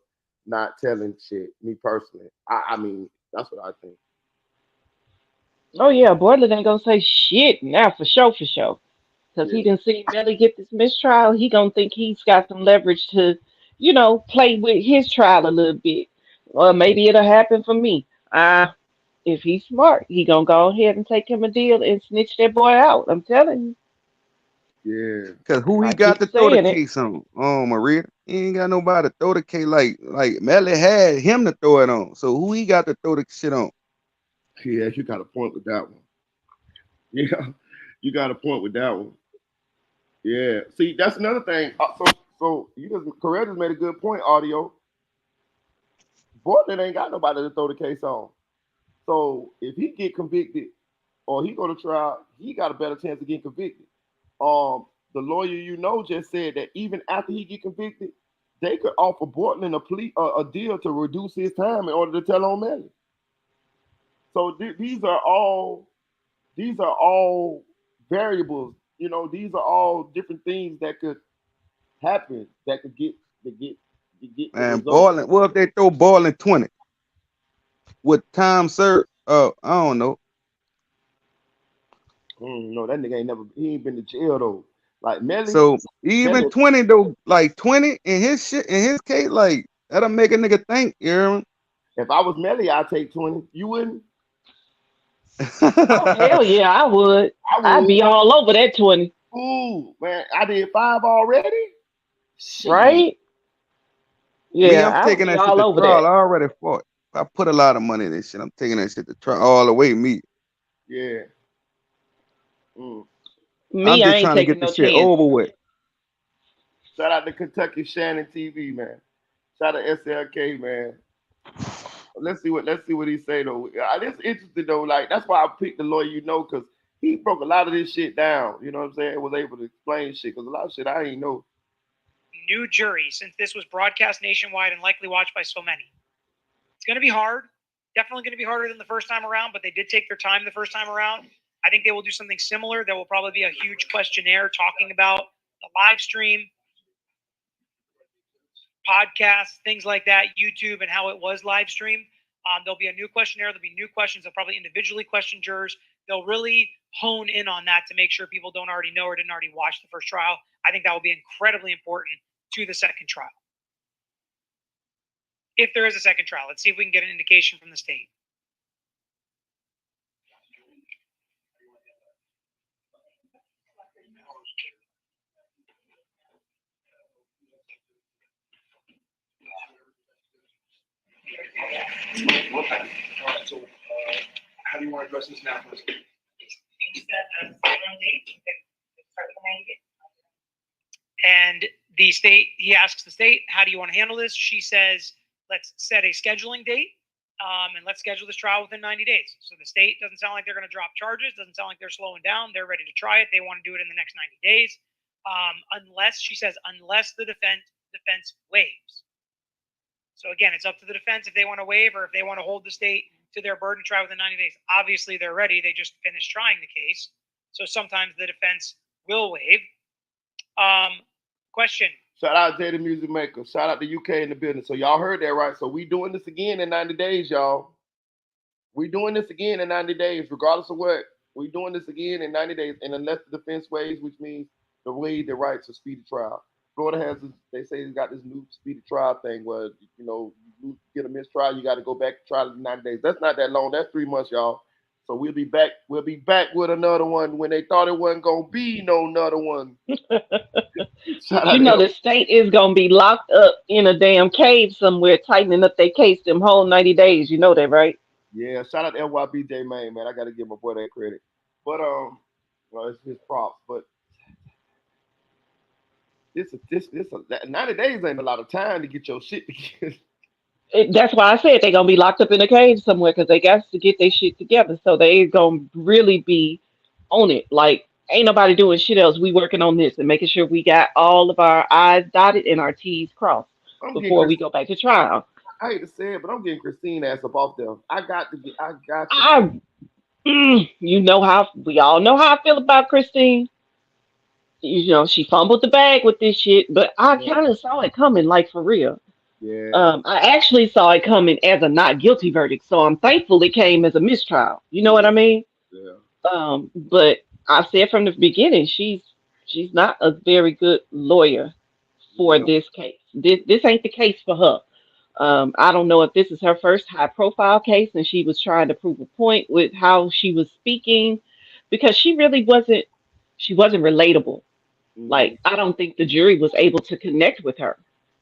A: not telling shit. Me personally, I mean that's what I think.
E: Oh yeah, Borland ain't gonna say shit now for sure, for sure. Cause he
A: Yeah,
E: didn't see Melly get this mistrial. He gonna think he's got some leverage to, play with his trial a little bit. Or maybe it'll happen for me. If he's smart, he gonna go ahead and take him a deal and snitch that boy out. I'm telling you.
A: yeah,
D: Cause who he
E: I
D: got
E: keep
D: to throw the
E: saying it.
D: case on? Oh, Maria. He ain't got nobody to throw the case like Melly had him to throw it on. So who he got to throw the shit on?
A: yeah. You got a point with that one. Yeah, you got a point with that one. Yeah. See, that's another thing. So Coretta just made a good point. Audio. Portland ain't got nobody to throw the case on. So if he get convicted or he go to trial, he got a better chance of getting convicted. The lawyer just said that even after he get convicted, they could offer Portland a deal to reduce his time in order to tell on Melly. So these are all variables. These are all different things that could happen that could get the
D: Man,
A: result.
D: Boylan. What if they throw Boylan 20 with time served? I don't know.
A: No, that nigga he ain't been to jail though. Like Melly,
D: So even
A: Melly.
D: 20 though, like 20 in his shit in his case, like that'll make a nigga think, you know?
A: If I was Melly, I'd take 20. You wouldn't?
E: Oh hell yeah, I would.
A: I
E: I'd
A: would.
E: be all over that 20,
A: Ooh, man, I did 5 already. Shit.
E: right?
D: Me,
E: Yeah,
D: I'm
E: I would
D: taking
E: be
D: that shit
E: all
D: to
E: over
D: trial.
E: that.
D: I already fought. I put a lot of money in this shit. I'm taking that shit to trial all the way. Me.
A: Yeah. Mm.
E: Me,
D: I'm
E: I
D: just
E: ain't
D: trying to
E: taking
D: get the
E: no
D: shit
E: chance.
D: over with.
A: Shout out to Kentucky Shannon TV, man. Shout out to SLK, man. Let's see what he say though. It's interesting though. Like that's why I picked the lawyer, because he broke a lot of this shit down. You know what I'm saying? Was able to explain shit because a lot of shit I ain't know.
B: New jury, since this was broadcast nationwide and likely watched by so many. It's going to be hard. Definitely going to be harder than the first time around, but they did take their time the first time around. I think they will do something similar. There will probably be a huge questionnaire talking about the live stream, podcasts, things like that, YouTube, and how it was live streamed. There'll be a new questionnaire. There'll be new questions. They'll probably individually question jurors. They'll really hone in on that to make sure people don't already know or didn't already watch the first trial. I think that will be incredibly important to the second trial. If there is a second trial, let's see if we can get an indication from the state.
C: Okay. All right. So, how do you want to address this now, President?
B: And the state, he asks the state, how do you want to handle this? She says, let's set a scheduling date and let's schedule this trial within 90 days. So the state doesn't sound like they're going to drop charges. Doesn't sound like they're slowing down. They're ready to try it. They want to do it in the next 90 days. Unless the defense waives. So again, it's up to the defense if they want to waive or if they want to hold the state to their burden to try within 90 days. Obviously, they're ready. They just finished trying the case. So sometimes the defense will waive. Question.
A: Shout out Jay the Music Maker. Shout out to UK in the building. So y'all heard that right. So we doing this again in 90 days, y'all. We doing this again in 90 days, regardless of what. We doing this again in 90 days, and unless the defense waives, which means the waive the right to speedy trial. Florida has this, they say it's got this new speedy trial thing where you get a mistrial, you got to go back to trial in 90 days. That's not that long. That's 3 months, y'all. So we'll be back. We'll be back with another one when they thought it wasn't gonna be no another one. Shout
E: You
A: out
E: know
A: to
E: the state is gonna be locked up in a damn cave somewhere, tightening up their case them whole 90 days. You know that, right?
A: Yeah, shout out to LYBJ man. I gotta give my boy that credit. But well, it's his props. But this 90 days ain't a lot of time to get your shit together.
E: That's why I said they're gonna be locked up in a cave somewhere because they got to get their shit together. So they gonna really be on it. Like ain't nobody doing shit else. We working on this and making sure we got all of our I's dotted and our T's crossed
A: I'm getting
E: before we go back to trial.
A: I hate to say it, but I'm getting Christine ass up off there. I got to.
E: I, you know how we all know how I feel about Christine. You know she fumbled the bag with this shit, but I
A: Yeah,
E: kind of saw it coming, like for real.
A: yeah,
E: I actually saw it coming as a not guilty verdict, so I'm thankful it came as a mistrial. You know what I mean?
A: yeah.
E: But I said from the beginning, she's not a very good lawyer for
A: Yeah.
E: this case. This ain't the case for her. I don't know if this is her first high profile case and she was trying to prove a point with how she was speaking because she wasn't relatable.
A: Mm-hmm.
E: Like I don't think the jury was able to connect with her.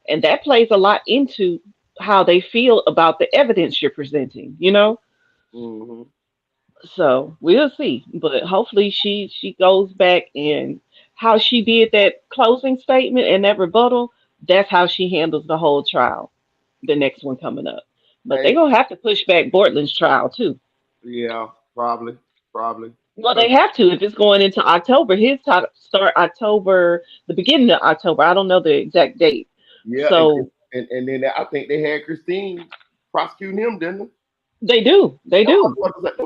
E: And that plays a lot into how they feel about the evidence you're presenting, you know?
A: Mm-hmm.
E: So we'll see. But hopefully she goes back and how she did that closing statement and that rebuttal, that's how she handles the whole trial, the next one coming up. But they're
A: Hey,
E: gonna have to push back Bortland's trial too.
A: yeah, probably.
E: Well, they
A: 'Cause-
E: have to if it's going into October. His start October, the beginning of October. I don't know the exact date.
A: yeah,
E: So
A: and then I think they had Christine prosecuting him, didn't they?
E: they do. They do.
A: Them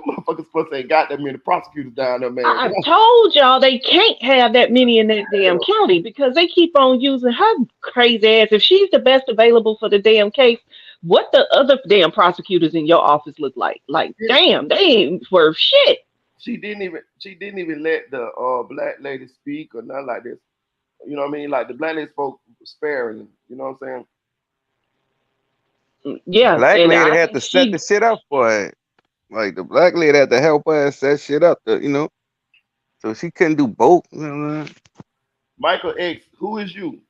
A: motherfuckers supposed to ain't got that many prosecutors down there, man.
E: I told y'all they can't have that many in that damn county because they keep on using her crazy ass. If she's the best available for the damn case, what the other damn prosecutors in your office look like? Like,
A: Yeah,
E: damn, they ain't worth shit.
A: she didn't even let the black lady speak or nothing like this. You know what I mean? Like the black lady spoke sparingly. You know what I'm saying?
E: Yeah,
D: Black
E: and
D: lady
E: I
D: had
E: think
D: to set the
E: she
D: shit up for it. Like the black lady had to help her set shit up. So she couldn't do both. You know what I mean?
A: Michael X, who is you?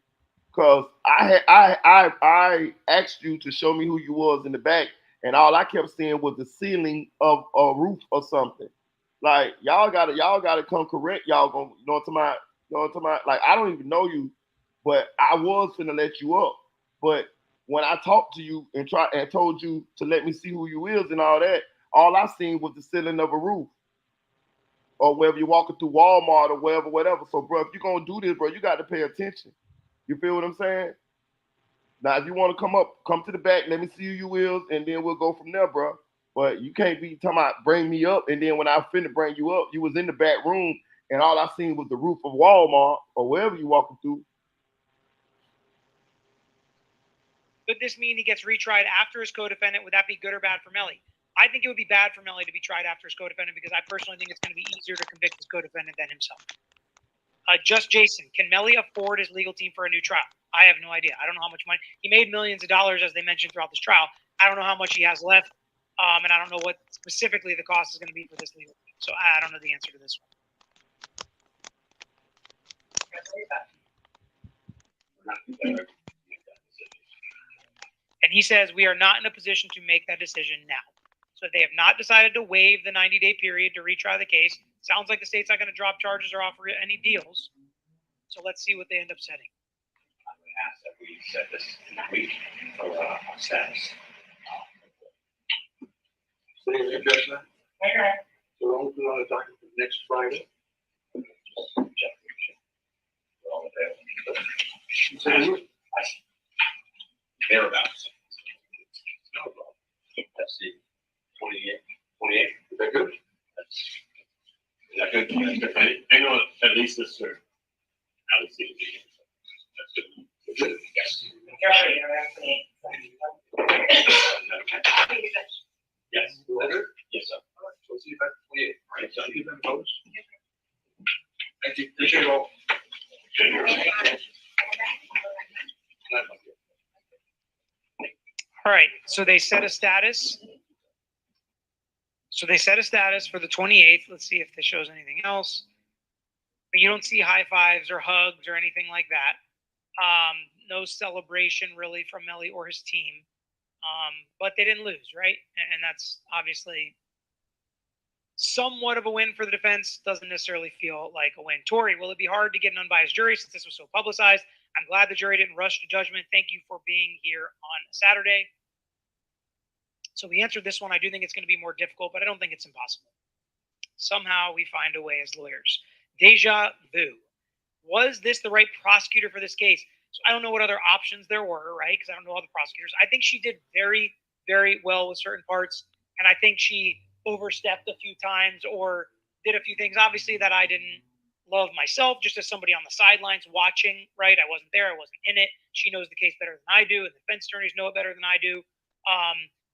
A: Cause I asked you to show me who you was in the back, and all I kept seeing was the ceiling of a roof or something. Like y'all gotta come correct. Y'all gonna like I don't even know you, but I was finna let you up. But when I talked to you and told you to let me see who you is and all I seen was the ceiling of a roof. Or wherever you're walking through Walmart or whatever. So, bro, if you're gonna do this, bro, you got to pay attention. You feel what I'm saying? Now, if you want to come to the back, let me see who you is, and then we'll go from there, bro. But you can't be talking about bring me up, and then when I finna bring you up, you was in the back room, and all I seen was the roof of Walmart or wherever you walking through.
B: Could this mean he gets retried after his co-defendant? Would that be good or bad for Melly? I think it would be bad for Melly to be tried after his co-defendant because I personally think it's going to be easier to convict his co-defendant than himself. Just Jason, can Melly afford his legal team for a new trial? I have no idea. I don't know how much money. He made millions of dollars, as they mentioned, throughout this trial. I don't know how much he has left, and I don't know what specifically the cost is going to be for this legal team. So I don't know the answer to this one. And he says, we are not in a position to make that decision now. So they have not decided to waive the 90-day period to retry the case. Sounds like the state's not going to drop charges or offer any deals. So let's see what they end up setting.
C: I would ask that we set this in a week for our status. So any objection? Okay. So we'll put on the docket for next Friday. Thereabouts. No problem. That's the 28. Is that good? Is that good?
F: I know at least this sir. At least that's good.
C: Yes.
F: Yes.
C: Is that good?
F: Yes, sir.
C: All right. So we'll see you back at 28. All right. So I'll give them opposed. Thank you. Appreciate it all.
B: All right, so they set a status. So they set a status for the 28th. Let's see if this shows anything else. But you don't see high fives or hugs or anything like that. No celebration really from Melly or his team. But they didn't lose, right? And that's obviously somewhat of a win for the defense. Doesn't necessarily feel like a win. Tori, will it be hard to get an unbiased jury since this was so publicized? I'm glad the jury didn't rush to judgment. Thank you for being here on Saturday. So we answered this one. I do think it's going to be more difficult, but I don't think it's impossible. Somehow we find a way as lawyers. Deja vu. Was this the right prosecutor for this case? So I don't know what other options there were, right? Because I don't know all the prosecutors. I think she did very, very well with certain parts. And I think she overstepped a few times or did a few things, obviously, that I didn't love myself, just as somebody on the sidelines watching, right? I wasn't there. I wasn't in it. She knows the case better than I do, and the defense attorneys know it better than I do.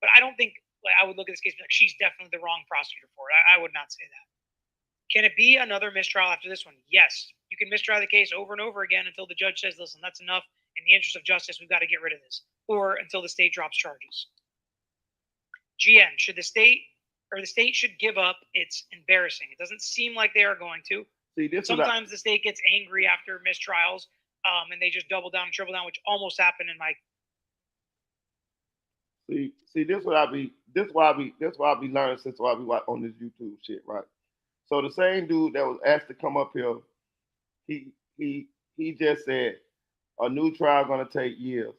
B: But I don't think I would look at this case and be like, she's definitely the wrong prosecutor for it. I would not say that. Can it be another mistrial after this one? Yes. You can mistrial the case over and over again until the judge says, listen, that's enough. In the interest of justice, we've got to get rid of this. Or until the state drops charges. GM, should the state should give up? It's embarrassing. It doesn't seem like they are going to. Sometimes the state gets angry after mistrials, and they just double down and triple down, which almost happened in my.
A: See, this why I be learning since I be on this YouTube shit, right? So the same dude that was asked to come up here, he just said a new trial gonna take years.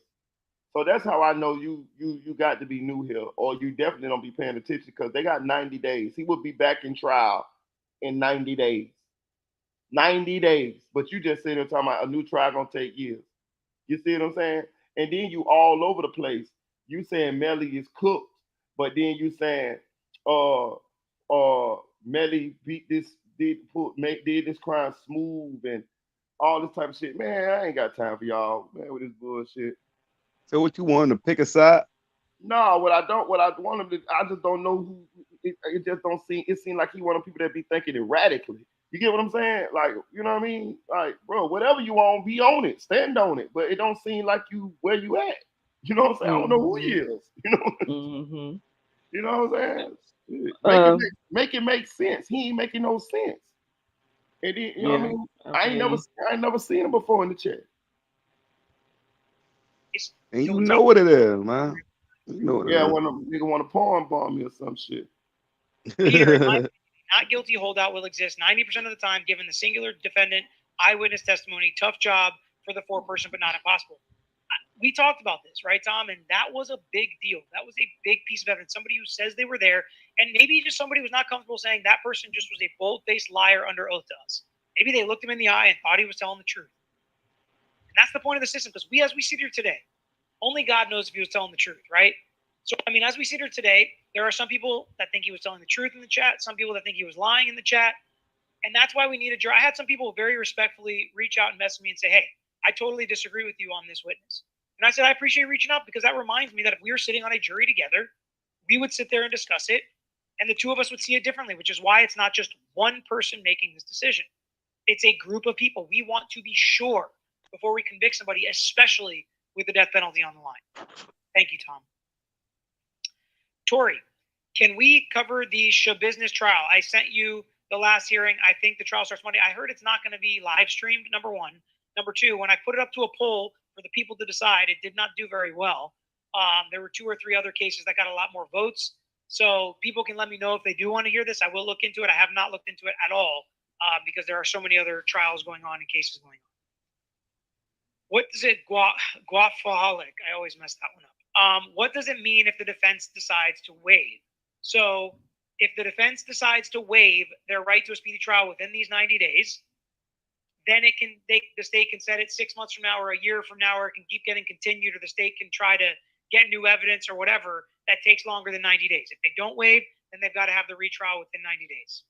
A: So that's how I know you got to be new here, or you definitely don't be paying attention because they got 90 days. He would be back in trial in 90 days. 90 days. But you just sitting there talking about a new trial gonna take years. You see what I'm saying? And then you all over the place. You saying Melly is cooked, but then you saying Melly did this crime smooth and all this type of shit. Man, I ain't got time for y'all, man, with this bullshit.
D: So what you want to pick a side?
A: No, what I want him to, I just don't know who. It just don't seem. It seems like he one of the people that be thinking erratically. You get what I'm saying? Like, you know what I mean? Like, bro, whatever you want, be on it, stand on it. But it don't seem like you where you at. You know what I'm saying? I don't know who he is. You know.
E: Mm-hmm.
A: You know what I'm saying? Make it make sense. He ain't making no sense. And then, you know what I mean?
E: Okay.
A: I ain't never seen him before in the chat.
D: And you know what it is, man. You know what it is.
A: When a nigga want to porn bomb me or some shit.
B: Here, not guilty holdout will exist 90% of the time given the singular defendant eyewitness testimony. Tough job for the foreperson, but not impossible. We talked about this, right, Tom? And that was a big deal. That was a big piece of evidence. Somebody who says they were there, and maybe just somebody was not comfortable saying that person just was a bold-faced liar under oath to us. Maybe they looked him in the eye and thought he was telling the truth. And that's the point of the system, because as we sit here today, only God knows if he was telling the truth, right? So, I mean, as we sit here today, there are some people that think he was telling the truth in the chat, some people that think he was lying in the chat, and that's why we need a jury. I had some people very respectfully reach out and message me and say, hey, I totally disagree with you on this witness. And I said, I appreciate reaching out, because that reminds me that if we were sitting on a jury together, we would sit there and discuss it, and the two of us would see it differently, which is why it's not just one person making this decision. It's a group of people. We want to be sure before we convict somebody, especially with the death penalty on the line. Thank you, Tom. Tori, can we cover the business trial? I sent you the last hearing. I think the trial starts Monday. I heard it's not going to be live streamed, number one. Number two, when I put it up to a poll for the people to decide, it did not do very well. There were 2 or 3 other cases that got a lot more votes. So people can let me know if they do want to hear this. I will look into it. I have not looked into it at all because there are so many other trials going on and cases going on. What does it, guafaholic? I always mess that one up. What does it mean if the defense decides to waive? So if the defense decides to waive their right to a speedy trial within these 90 days, then the state can set it 6 months from now or a year from now, or it can keep getting continued, or the state can try to get new evidence or whatever that takes longer than 90 days. If they don't waive, then they've got to have the retrial within 90 days.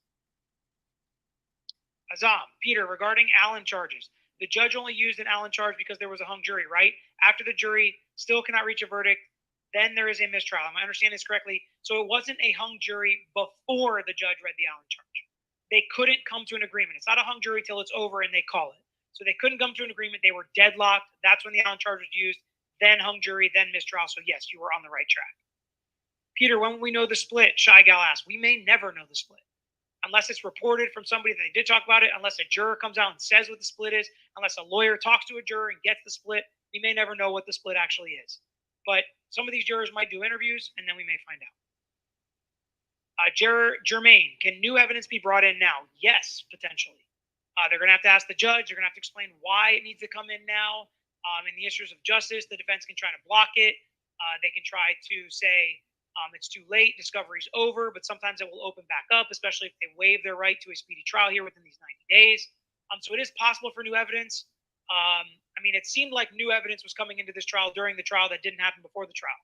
B: Azam, Peter, regarding Allen charges, the judge only used an Allen charge because there was a hung jury, right? After the jury still cannot reach a verdict, then there is a mistrial. Am I understanding this correctly? So it wasn't a hung jury before the judge read the Allen charge. They couldn't come to an agreement. It's not a hung jury till it's over and they call it. So they couldn't come to an agreement. They were deadlocked. That's when the Allen charge was used. Then hung jury, then mistrial. So yes, you were on the right track. Peter, when will we know the split? Shy Gal asked. We may never know the split. Unless it's reported from somebody that they did talk about it, unless a juror comes out and says what the split is, unless a lawyer talks to a juror and gets the split, we may never know what the split actually is. But some of these jurors might do interviews, and then we may find out. Jermaine, can new evidence be brought in now? Yes, potentially. They're going to have to ask the judge. They're going to have to explain why it needs to come in now. In the issues of justice, the defense can try to block it. They can try to say it's too late, discovery's over, but sometimes it will open back up, especially if they waive their right to a speedy trial here within these 90 days. So it is possible for new evidence. I mean, it seemed like new evidence was coming into this trial during the trial that didn't happen before the trial.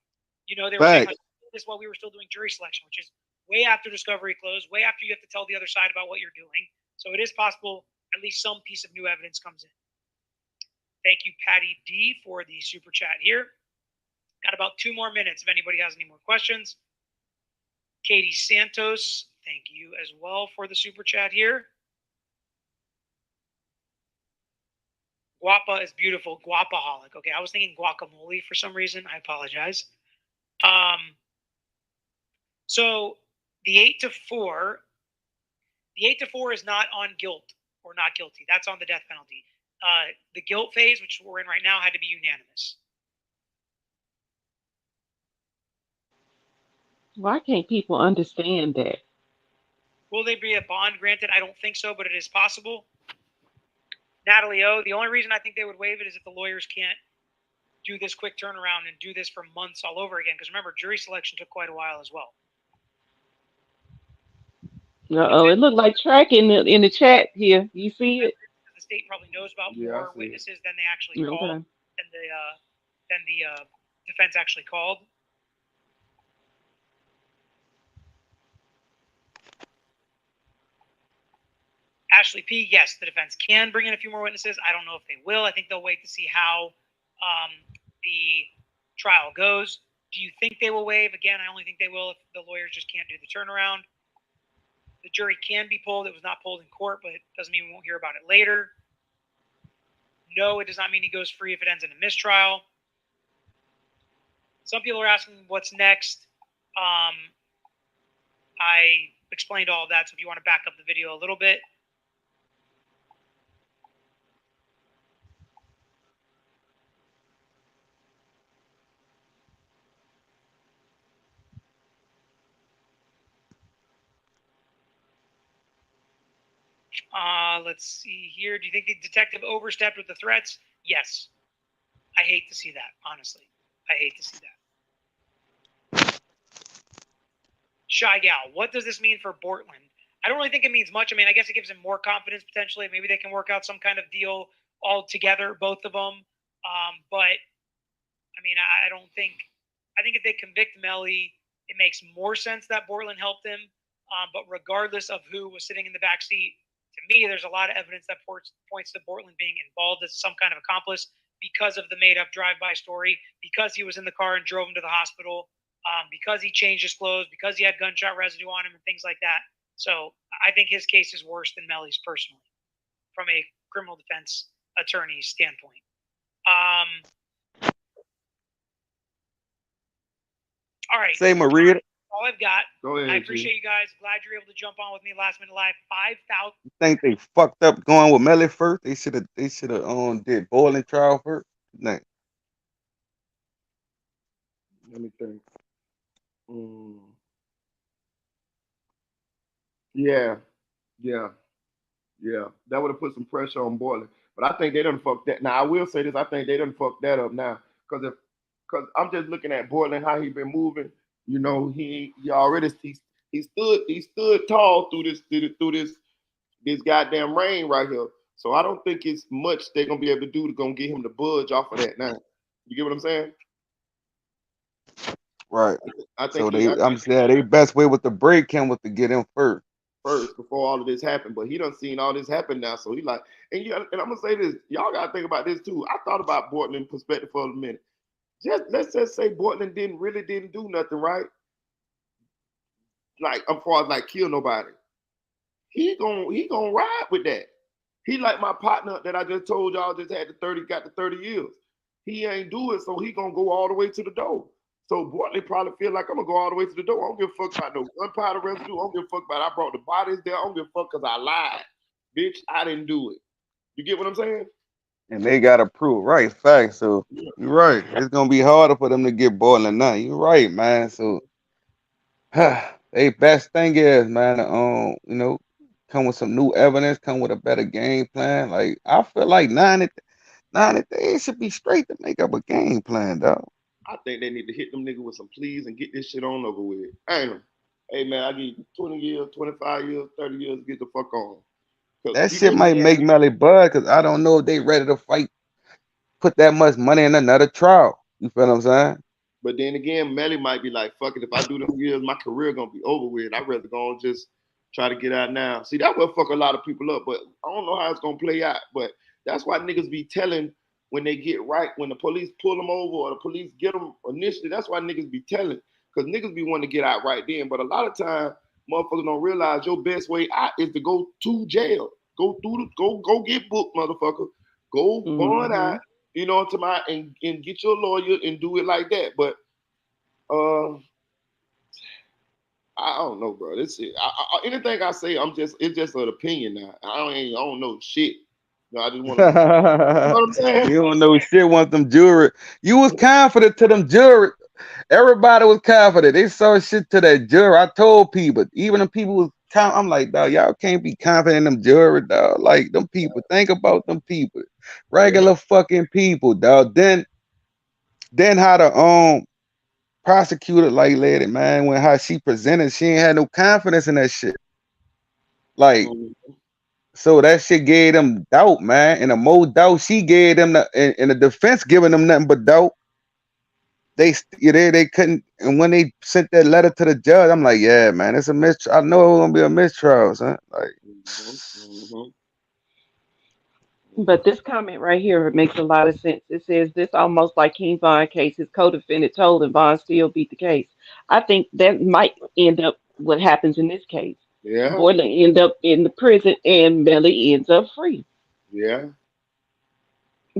B: You know, they were saying like, this while we were still doing jury selection, which is way after discovery closed, way after you have to tell the other side about what you're doing. So it is possible at least some piece of new evidence comes in. Thank you, Patty D, for the super chat here. Got about 2 more minutes if anybody has any more questions. Katie Santos, thank you as well for the super chat here. Guapa is beautiful. Guapaholic. Okay, I was thinking guacamole for some reason. I apologize. So the 8-4, the 8-4 is not on guilt or not guilty. That's on the death penalty. The guilt phase, which we're in right now, had to be unanimous.
E: Why can't people understand that?
B: Will there be a bond granted? I don't think so, but it is possible. Natalie O, the only reason I think they would waive it is if the lawyers can't do this quick turnaround and do this for months all over again. Because remember, jury selection took quite a while as well.
E: It looked like track in the chat here. You see it?
B: The state probably knows about more witnesses than they actually called,
E: Okay.
B: than the defense actually called. Ashley P, yes, the defense can bring in a few more witnesses. I don't know if they will. I think they'll wait to see how the trial goes. Do you think they will waive? Again, I only think they will if the lawyers just can't do the turnaround. The jury can be pulled. It was not pulled in court, but it doesn't mean we won't hear about it later. No, it does not mean he goes free if it ends in a mistrial. Some people are asking what's next. I explained all of that, so if you want to back up the video a little bit. Let's see here. Do you think the detective overstepped with the threats? Yes. I hate to see that, honestly. I hate to see that. Shy Gal, what does this mean for Bortland? I don't really think it means much. I mean, I guess it gives him more confidence potentially. Maybe they can work out some kind of deal all together, both of them. But, I mean, I don't think – I think if they convict Melly, it makes more sense that Bortland helped him. But regardless of who was sitting in the back seat, to me, there's a lot of evidence that points to Bortland being involved as some kind of accomplice because of the made-up drive-by story, because he was in the car and drove him to the hospital, because he changed his clothes, because he had gunshot residue on him and things like that. So I think his case is worse than Melly's personally, from a criminal defense attorney's standpoint. All right.
D: Say Maria.
B: All I've got.
A: Go ahead.
B: I appreciate you guys. Glad you're able to jump on with me last minute live. 5,000.
D: Think they fucked up going with Melly first? They should have did boiling trial first. No.
A: Let me think. Yeah. That would have put some pressure on Bortland. But I think they done fucked that. Now I will say this: I think they done fucked that up now. Because I'm just looking at Bortland, how he been moving. You know, he already he stood tall through this goddamn rain right here. So I don't think it's much they're gonna be able to do to gonna get him to budge off of that now. You get what I'm saying?
D: Right.
A: I think
D: So I'm saying they best way with the break him was to get him first
A: before all of this happened. But he done seen all this happen now. So he like, and I'm gonna say this, y'all gotta think about this too. I thought about Bortland perspective for a minute. Let's just say Bortland didn't do nothing, right? Like as far as like kill nobody. He gonna ride with that. He like my partner that I just told y'all just got the 30 years. He ain't do it, so he gonna go all the way to the door. So Bortland probably feel like I'm gonna go all the way to the door. I don't give a fuck about no gunpowder residue. I don't give a fuck about I brought the bodies there. I don't give a fuck because I lied. Bitch, I didn't do it. You get what I'm saying?
D: and they gotta prove right fact. So you're right. It's gonna be harder for them to get boiling now. You're right, man. So they best thing is, man, come with some new evidence, come with a better game plan. Like I feel like 90 days should be straight to make up a game plan, dog.
A: I think they need to hit them niggas with some pleas and get this shit on over with. Ain't hey man, I give you 20 years, 25 years, 30 years, get the fuck on.
D: That shit might make Melly bud because I don't know if they ready to fight, put that much money in another trial. You feel what I'm saying?
A: But then again, Melly might be like, fuck it, if I do them years, my career gonna be over with. I'd rather go and just try to get out now. See, that will fuck a lot of people up, but I don't know how it's gonna play out. But that's why niggas be telling when they get right, when the police pull them over or the police get them initially, that's why niggas be telling. Because niggas be wanting to get out right then. But a lot of time, motherfuckers don't realize your best way out is to go to jail. Go get booked, motherfucker. Go bond out, you know, and get your lawyer and do it like that. But I don't know, bro. This shit, anything I say, it's just an opinion now. I don't know shit. No, I just want to. You know what I'm saying?
D: You don't know shit. Want them jury? You was confident to them jury. Everybody was confident. They saw shit to that jury. I told people, even the people was I'm like, dog, y'all can't be confident in them jury, dog. Like them people, think about them people, regular fucking people, dog. Then how the prosecutor like lady, man, when how she presented, she ain't had no confidence in that shit. Like, so that shit gave them doubt, man. And the more doubt she gave them, and the defense giving them nothing but doubt. They couldn't. And when they sent that letter to the judge, I'm like, yeah, man, it's a mistrial. I know it's gonna be a mistrial, son. Like,
E: But this comment right here makes a lot of sense. It says this almost like King Von case. His co-defendant told him Von still beat the case. I think that might end up what happens in this case.
A: Yeah.
E: Borland end up in the prison and Melly ends up free.
A: Yeah.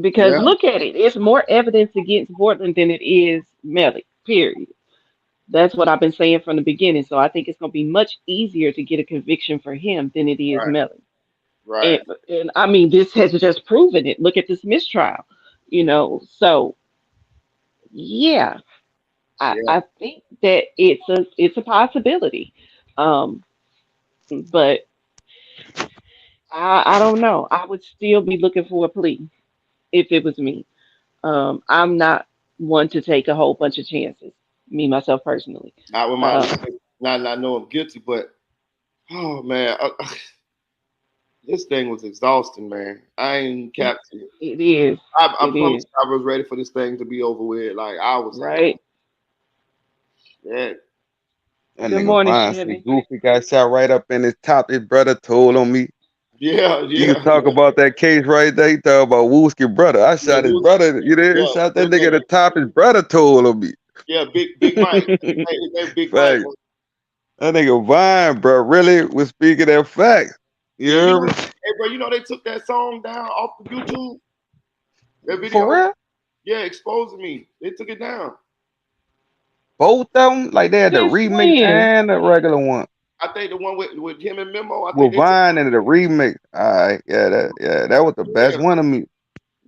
E: Because look at it. It's more evidence against Borland than it is Melly. Period. That's what I've been saying from the beginning. So I think it's going to be much easier to get a conviction for him than it is Melly.
A: Right.
E: And I mean, this has just proven it. Look at this mistrial, So yeah, I think that it's a possibility, but I don't know. I would still be looking for a plea if it was me. I'm not one to take a whole bunch of chances. Me myself personally.
A: Not with my
E: Um,
A: not know I'm guilty, but oh man, this thing was exhausting, man. I ain't
E: it,
A: captured.
E: it is.
A: I
E: It
A: promise
E: is.
A: I was ready for this thing to be over with. Like I was like,
E: Right.
A: yeah,
D: That
E: Good
D: nigga
E: morning,
D: Vine said
E: Chevy.
D: Goofy got shot right up in his top. His brother told on me.
A: yeah,
D: You
A: yeah,
D: can talk about that case right there. You talk about Wooski brother. I
A: yeah.
D: shot his brother. You know,
A: Yeah,
D: shot that
A: what's
D: nigga
A: his
D: at the
A: name?
D: top. His brother told on me.
A: Yeah, Big Mike. His name Big Mike.
D: Fact. That nigga Vine, bro, really was speaking that fact. You
A: Yeah, you
D: heard
A: know,
D: me?
A: hey bro, you know they took that song down off of YouTube. That
D: For
A: video,
D: real?
A: yeah, exposing me. They took it down.
D: Both of them? Like they had the
E: Since
D: remix
E: when?
D: and the regular one.
A: I think the one with him and Memo. I think
D: With
A: they took.
D: Vine and the remix. All right, that was the best
A: Yeah,
D: one of me.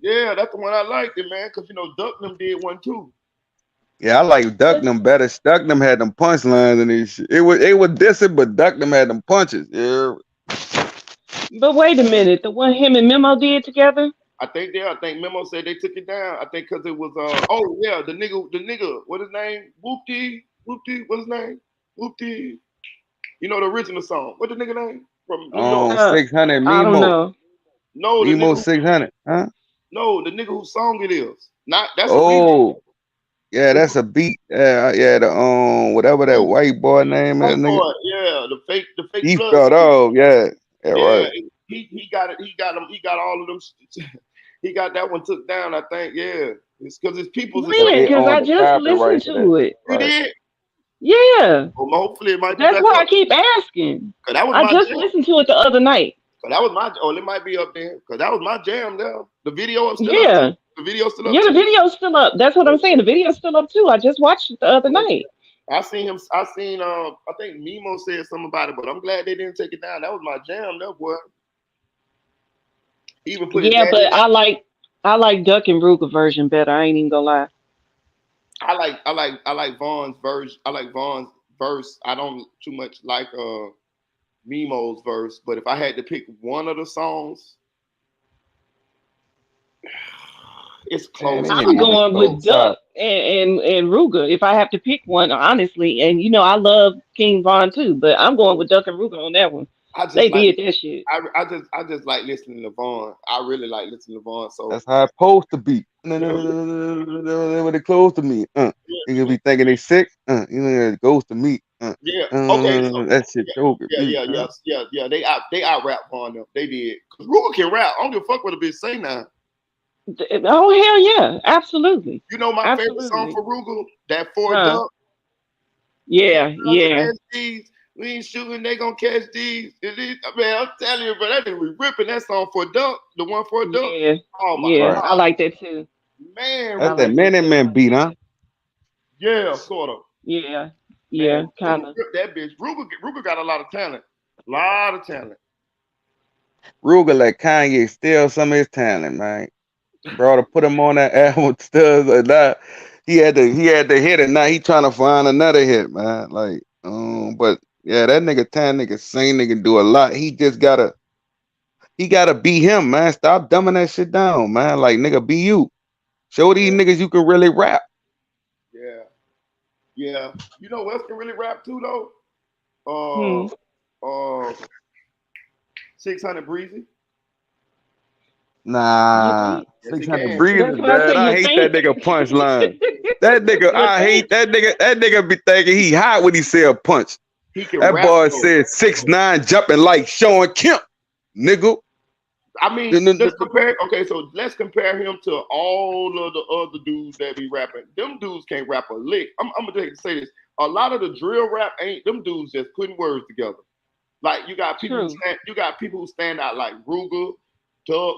A: yeah, that's the one I liked it, man. Cause you know Duck them did one too.
D: Yeah, I like Duck
E: But
D: them better. Duck them had them punchlines and this shit. It was decent, but Duck them had them punches. Yeah.
E: but wait a minute. The one him and Memo did together?
A: I think Memo said they took it down. I think because it was oh yeah, the nigga, what his name? Whoopty, what's his name? Whoopty. You know the original song. What the nigga name? From New York.
D: 600
E: I don't
D: Mimo.
E: know.
A: No, the nigga
D: Mimo
A: who
D: 600. Huh?
A: no, the nigga whose song it is. Not that's a remix.
D: Oh, yeah, that's a beat. Yeah, the whatever that
A: Oh,
D: white boy name is,
A: white
D: nigga.
A: boy, yeah, the fake
D: He
A: blood.
D: felt off. Yeah,
A: Yeah,
D: right.
A: he got it. He got him. He got all of them. He got that one took down. I think. Yeah, it's because it's people's. It's
D: Cause
A: like
E: When?
D: they
E: Because
D: own
E: I
D: the
E: just listened
D: copyright to that.
E: to it.
A: you
D: Right.
A: did.
E: Yeah.
A: Well, hopefully it might be
E: That's
A: back
E: why I
A: up.
E: keep asking.
A: Cause that was
E: I
A: my
E: just
A: jam.
E: listened to it the other night.
A: Cause that was my. Oh, it might be up there. Cause that was my jam. There, the video is still up too.
E: Yeah.
A: The video's still up
E: Yeah, the
A: too.
E: video's still up. That's what I'm saying. The video's still up too. I just watched it the other night.
A: I seen him. I seen. I think Nemo said something about it, but I'm glad they didn't take it down. That was my jam. That boy. He even put his
E: Yeah,
A: daddy.
E: but I like Duck and Ruger version better. I ain't even gonna lie.
A: I like Vaughn's verse. I like Vaughn's verse. I don't too much like Memo's verse, but if I had to pick one of the songs, it's
D: Man,
A: close.
D: they
E: I'm
D: ain't even
E: going with
D: close. Sorry.
E: Duck and Ruger if I have to pick one, honestly. And I love King Von too, but I'm going with Duck and Ruger on that one.
A: I just
E: They
A: like
E: did that shit.
A: I just like listening to Vaughn. I really like listening to Vaughn. So
D: That's how it's supposed to be.
A: yeah,
D: When it close to me, you gonna
A: yeah,
D: be thinking they sick, it goes to me,
A: yeah. Okay, so
D: that shit
A: yeah,
D: joking me,
A: yeah. They out rap Vaughn them. They did. Cause Ruger can rap. I don't give a fuck what a bitch say now.
E: Oh hell yeah, absolutely,
A: You know my favorite song
E: absolutely.
A: for Ruger? That Four
E: Huh?
A: Duck.
E: Yeah, yeah,
A: Catch these. We ain't shooting, they gonna catch these. Man, I'm telling you, bro, that nigga be ripping that song for a dunk, the one for a dunk.
E: yeah,
A: Oh my
E: yeah.
D: right?
E: I
A: god,
E: like that too.
A: man,
E: I
D: That's
A: Ruger,
D: that
E: like that
D: Minute
E: too.
D: Man beat, huh?
A: yeah, sort of,
E: Yeah,
A: man.
E: yeah, kind
A: Ruger
E: of.
A: ripped that bitch. Ruger got a lot of talent, lot of talent.
D: Ruger let Kanye steal some of his talent, man. Bro, to put him on that album, stuff like that. He had to hit it. Now he trying to find another hit, man. Like, but yeah, that nigga tan nigga sing nigga do a lot. He gotta be him, man. Stop dumbing that shit down, man. Like, nigga, be you. Show these
A: Yeah,
D: niggas you can really rap.
A: yeah, yeah. You know what else can really rap too though?
E: Hmm.
A: Uh, 600 Breezy.
E: You
D: Nah,
E: think?
A: Yes, he
D: 600
A: can.
E: That's
D: breathing,
E: why I say
D: man. I
E: you
D: hate that
E: think.
D: nigga punchline. That nigga,
E: You
D: I hate
E: think?
D: that nigga. That nigga be thinking he hot when he say a punch.
A: He can
D: That
A: rap
D: boy
A: though.
D: said 6'9" jumping like Sean Kemp, nigga.
A: I mean, let's compare. Okay, so let's compare him to all of the other dudes that be rapping. Them dudes can't rap a lick. I'm gonna say this. A lot of the drill rap ain't them dudes just putting words together. Like
E: True.
A: you got people who stand out like Ruger, Duck,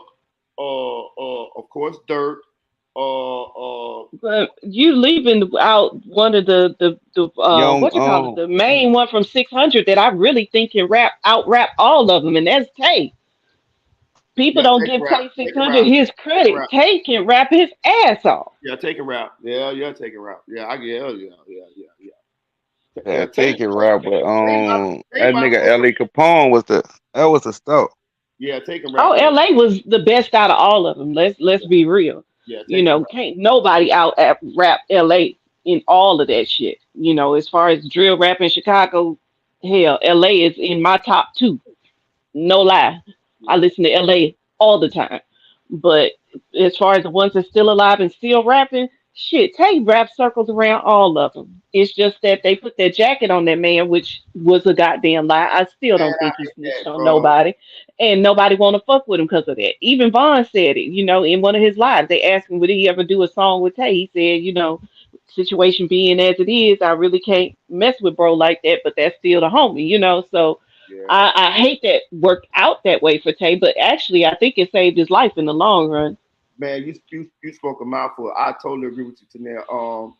A: of course Dirt,
E: But you leaving out one of the
D: Young,
E: what you call it, the main one from 600 that I really think can out rap all of them, and that's Tay. People
A: yeah,
E: don't
A: take a
E: give
A: rap,
E: Tay
A: take a
E: 600
A: rap,
E: his
A: take a
E: credit.
A: rap.
E: Tay can rap his ass off.
A: Yeah, take a rap. Yeah, take a rap. Yeah,
D: take it right, but
A: Tay about
D: that
A: to
D: nigga
A: go.
D: Ellie Capone was the stuff.
A: Yeah, Tay can rap.
E: Oh, LA was the best out of all of them. Let's be real.
A: Yeah,
E: You
A: Tay can
E: know,
A: rap.
E: can't nobody out at rap LA in all of that shit. You know, as far as drill rap in Chicago, hell, LA is in my top two. No lie. I
A: Yeah.
E: listen to LA all the time. But as far as the ones that's still alive and still rapping, shit, Tay rap circles around all of them. It's just that they put that jacket on that man, which was a goddamn lie. I still
A: Man,
E: don't
A: I
E: think he
A: hate
E: snitched
A: that,
E: on
A: bro.
E: nobody, and nobody want to fuck with him because of that. Even Vaughn said it, you know, in one of his lives. They asked him would he ever do a song with Tay. He said, you know, situation being as it is, I really can't mess with bro like that, but that's still the homie, you know. So
A: Yeah.
E: I hate that worked out that way for Tay, but actually I think it saved his life in the long run.
A: Man, you spoke a mouthful. I totally agree with you, Tanel.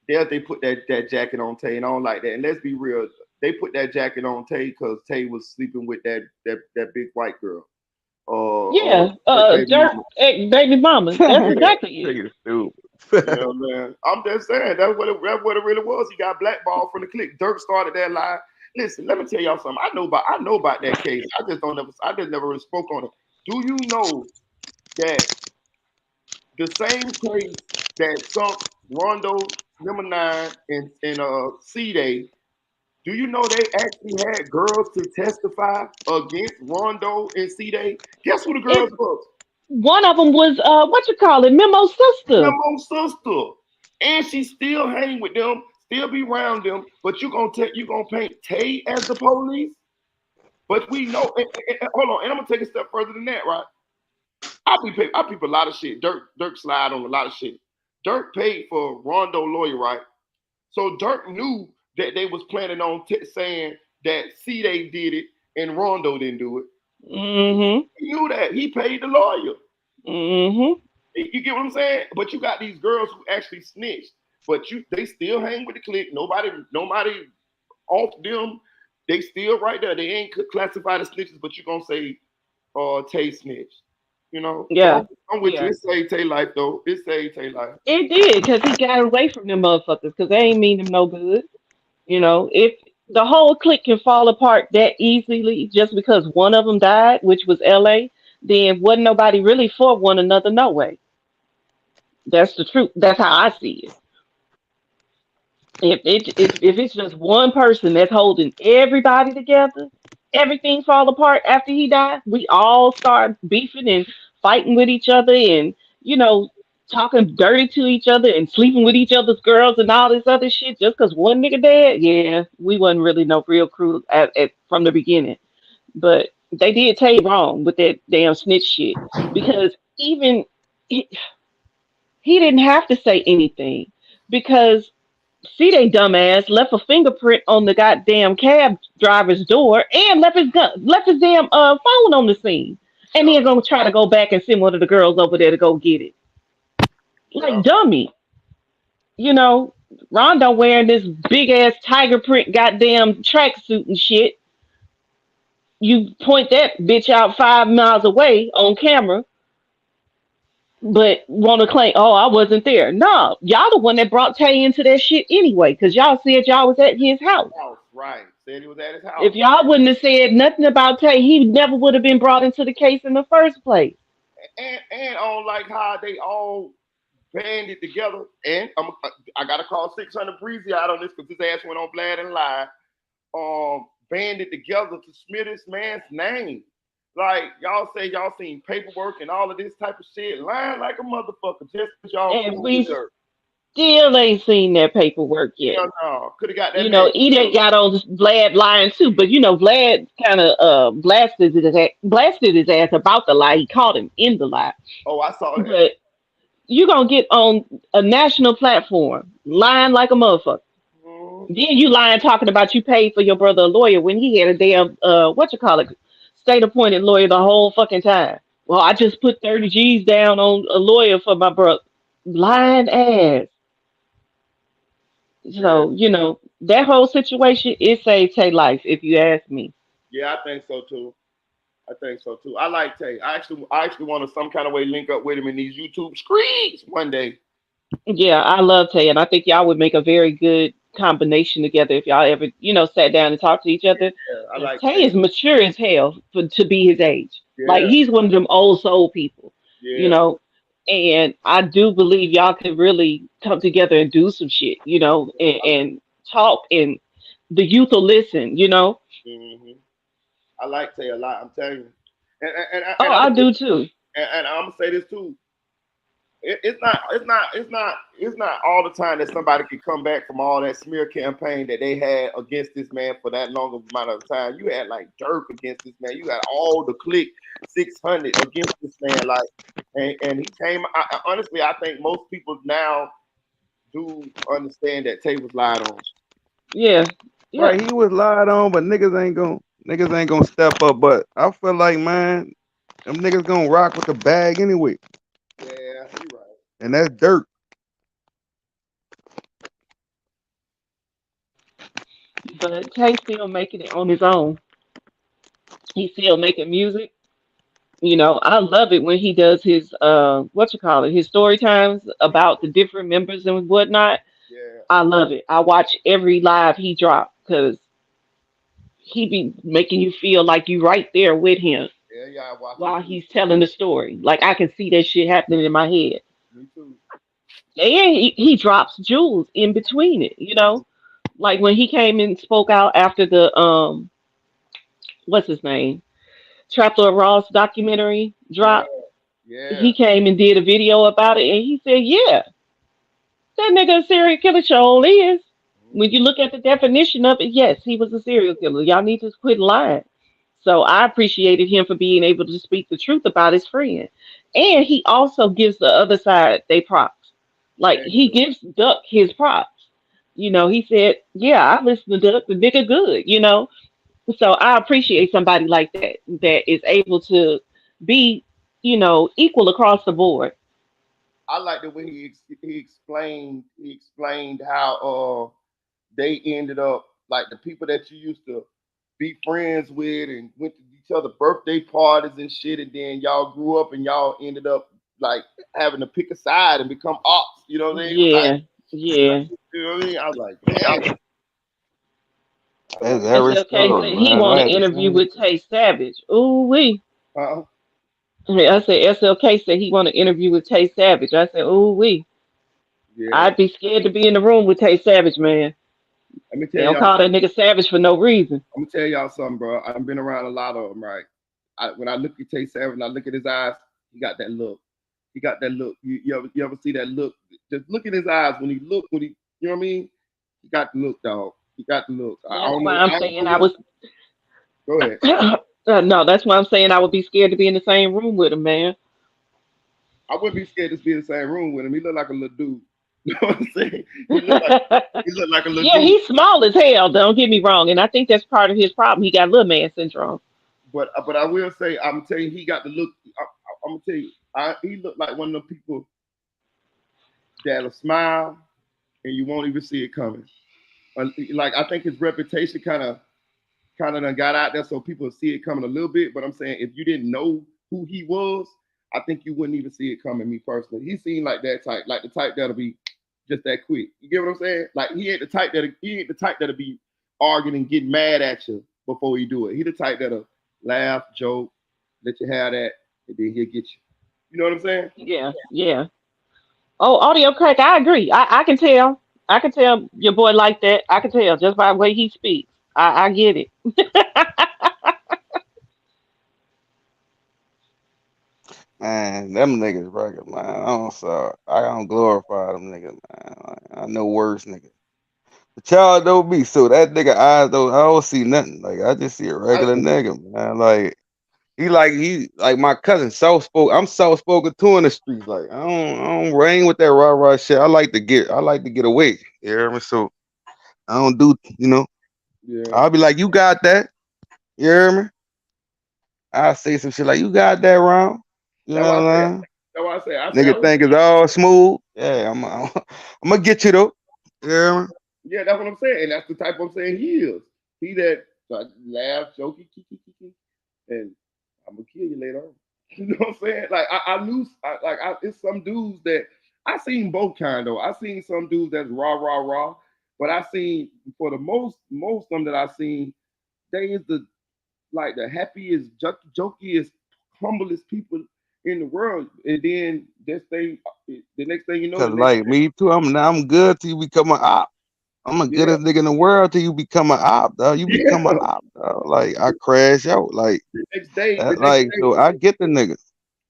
A: There they put that jacket on Tay, and I don't like that. And let's be real, they put that jacket on Tay because Tay was sleeping with that big white girl.
E: Yeah,
A: Baby
E: Dirt,
A: mama.
E: baby mama. That's
A: Yeah,
E: exactly it.
D: Nigga stupid.
A: you know, man. I'm just saying that's what it really was. He got blackballed from the clique. Dirk started that lie. Listen, let me tell y'all something. I know about that case. I just never really spoke on it. Do you know that the same case that sunk Rondo number nine in C Day, do you know they actually had girls to testify against Rondo and C Day? Guess who the girls
E: It
A: was?
E: one of them was what you call it, Memo's sister.
A: Memo sister. And she still hang with them, still be around them, but you gonna paint Tay as the police? But we know hold on, and I'm gonna take a step further than that, right? I peep a lot of shit. Dirk slide on a lot of shit. Dirk paid for Rondo lawyer, right? So Dirk knew that they was planning on saying that C Day did it and Rondo didn't do it.
E: Mm-hmm.
A: He knew that. He paid the lawyer.
E: Mm-hmm.
A: You get what I'm saying? But you got these girls who actually snitched, but they still hang with the clique. Nobody off them. They still right there. They ain't classified as snitches, but you gonna say Tay snitch. You know? So
E: Yeah.
A: I'm with you.
E: Yeah.
A: It saved Tay life though. It saved Tay life.
E: It did, because he got away from them motherfuckers, because they ain't mean him no good. You know, if the whole clique can fall apart that easily just because one of them died, which was LA, then wasn't nobody really for one another, no way. That's the truth. That's how I see it. If it's just one person that's holding everybody together, everything fall apart after he died. We all start beefing and fighting with each other, and you know, talking dirty to each other and sleeping with each other's girls and all this other shit just because one nigga dead. Yeah, we wasn't really no real crew from the beginning. But they did Tay wrong with that damn snitch shit, because even he, he didn't have to say anything, because see, they dumbass left a fingerprint on the goddamn cab driver's door and left his damn phone on the scene. And
A: Yeah,
E: then gonna try to go back and send one of the girls over there to go get it.
A: yeah.
E: Like dummy, you know. Rondo wearing this big ass tiger print goddamn tracksuit and shit. You point that bitch out 5 miles away on camera, but want to claim, oh, I wasn't there. No, y'all the one that brought Tay into that shit anyway, because y'all said y'all was at his house.
A: House, right. Said he was at his house.
E: If y'all wouldn't have said nothing about Tay, he never would have been brought into the case in the first place.
A: And on like how they all banded together. And I gotta call 600 Breezy out on this because his ass went on Vlad and lied. Banded together to smear this man's name. Like y'all say y'all seen paperwork and all of this type of shit, lying like a motherfucker just because y'all
E: And
A: cool with
E: we
A: her.
E: still ain't seen that paperwork yet.
A: Hell no. Could have got that
E: You
A: man
E: know, Eden
A: killed.
E: got on Vlad lying too, but you know, Vlad kind of blasted his ass about the lie. He caught him in the lie.
A: Oh, I saw that.
E: But you gonna get on a national platform lying like a motherfucker.
A: Mhm.
E: Then you lying talking about you paid for your brother a lawyer when he had a damn what you call it, state appointed lawyer the whole fucking time. Well, I just put 30 G's down on a lawyer for my brother. Lying ass.
A: Yeah.
E: So, you know, that whole situation, it saved Tay life, if you ask me.
A: Yeah, I think so too. I think so too. I like Tay. I actually want to some kind of way link up with him in these YouTube streets one day.
E: Yeah, I love Tay, and I think y'all would make a very good combination together. If y'all ever, sat down and talked to each other,
A: Yeah, I
E: because
A: like
E: Tay
A: Tay.
E: is mature as hell to be his age. Like
A: Yeah,
E: he's one of them old soul people, you
A: yeah.
E: know. And I do believe y'all could really come together and do some shit, and talk, and the youth will listen.
A: Hmm. I like Tay a lot. I'm telling you,
E: Oh, I do too.
A: and I'm gonna say this too. It's not all the time that somebody can come back from all that smear campaign that they had against this man for that long of amount of time. You had like Dirk against this man. You had all the click 600 against this man. Like, and he came. Honestly, I think most people now do understand that Tay was lied on.
E: Yeah, yeah.
D: Right, he was lied on, but niggas ain't gonna step up. But I feel like, man, them niggas gonna rock with the bag anyway,
A: Yeah, you right.
D: and that's dirt.
E: But Tay still making it on his own. He's still making music. I love it when he does his what you call it, his story times about the different members and whatnot.
A: Yeah,
E: I love it. I watch every live he drops because he be making you feel like you right there with him
A: yeah, yeah. I watch it
E: while
A: too.
E: he's telling the story. Like I can see that shit happening in my head.
A: Me too.
E: And he drops jewels in between it. Like when he came and spoke out after the what's his name? Trapper Ross documentary
A: Yeah,
E: dropped.
A: yeah.
E: He came and did a video about it, and he said, "Yeah, that nigga a serial killer sure is." When
A: Mhm.
E: you look at the definition of it, yes, he was a serial killer. Y'all need to quit lying. So I appreciated him for being able to speak the truth about his friend. And he also gives the other side they props. Like
A: Yeah,
E: he gives Duck his props. He said, "Yeah, I listened to Duck, the nigga good." So I appreciate somebody like that is able to be, equal across the board.
A: I like the way he explained how they ended up like the people that you used to be friends with and went to each other birthday parties and shit, and then y'all grew up and y'all ended up like having to pick a side and become ops. You know what I mean?
E: Yeah, yeah.
A: You know what I mean? I was like, damn. I was
D: That's
A: like,
D: every
E: SLK
D: story,
E: said he
D: man.
E: want
D: I
E: to
D: had the
E: interview
D: same
E: with Tay Savage. Ooh wee.
A: uh-uh.
E: I said SLK said he want to interview with Tay Savage. I said, ooh wee.
A: Yeah.
E: I'd be scared to be in the room with Tay Savage, man.
A: Let me
E: They
A: tell
E: don't
A: y'all.
E: call that nigga Savage for no reason.
A: I'm gonna tell y'all something, bro. I've been around a lot of them, right? When I look at Tay Savage and I look at his eyes, he got that look. He got that look. You ever see that look? Just look at his eyes when he, you know what I mean? He got the look, dog. He got the look. I
E: That's
A: don't
E: why
A: know.
E: I'm
A: I don't
E: saying
A: know
E: I
A: what.
E: was.
A: Go ahead.
E: No, that's why I'm saying I would be scared to be in the same room with him, man.
A: I wouldn't be scared to be in the same room with him. He look like a little dude. You know what I'm saying? He look like a little
E: Yeah,
A: dude.
E: he's small as hell. Don't get me wrong, and I think that's part of his problem. He got little man syndrome.
A: But I will say, I'm telling you, he got the look. I'm gonna tell you, he looked like one of them people that'll smile and you won't even see it coming. Like I think his reputation kind of done got out there, so people see it coming a little bit. But I'm saying if you didn't know who he was, I think you wouldn't even see it coming. Me personally, he seemed like that type, like the type that'll be just that quick. You get what I'm saying? Like he ain't the type that'll be arguing and getting mad at you before he do it. He the type that'll laugh, joke, let you have that, and then he'll get you. You know what I'm saying?
E: Yeah, yeah. Oh, audio crack. I agree. I can tell. I can tell your boy like that. I can tell just by the way he speaks. I get it.
D: man. Them niggas regular, man. I don't glorify them niggas, man. Like, I know worse niggas. But y'all don't be so that nigga eyes though. I don't see nothing. Like I just see a
A: I,
D: regular nigga, man. Like my cousin soft spoken. I'm soft spoken too in the streets. Like I don't ring with that rah rah shit. I like to get away. You hear me? So I don't do.
A: yeah.
D: I'll be like, you got that. You hear me? I'll say some shit like, you got that wrong. You
A: That's why I
D: know what
A: say.
D: I'm saying?
A: That's why I say. I say.
D: Nigga think it's all smooth. Yeah, I'm gonna get you though. You hear me?
A: Yeah, that's what I'm saying. And that's the type I'm saying he is. He that laugh, jokey, kiki, and I'm gonna kill you later on. You know what I'm saying? Like I knew, it's some dudes that I seen both kind though. I seen some dudes that's rah rah rah, But I seen for the most of them that I seen, they is the like the happiest, jokiest, humblest people in the world. And then the next thing you know,
D: Cause like me too, I'm good till you become an op. I'm the
A: yeah,
D: goodest nigga in the world till you become an op, dog. You become an
A: yeah.
D: op, dog. Like I crash out, like
A: The
D: that,
A: next
D: like
A: day,
D: so I get the nigga.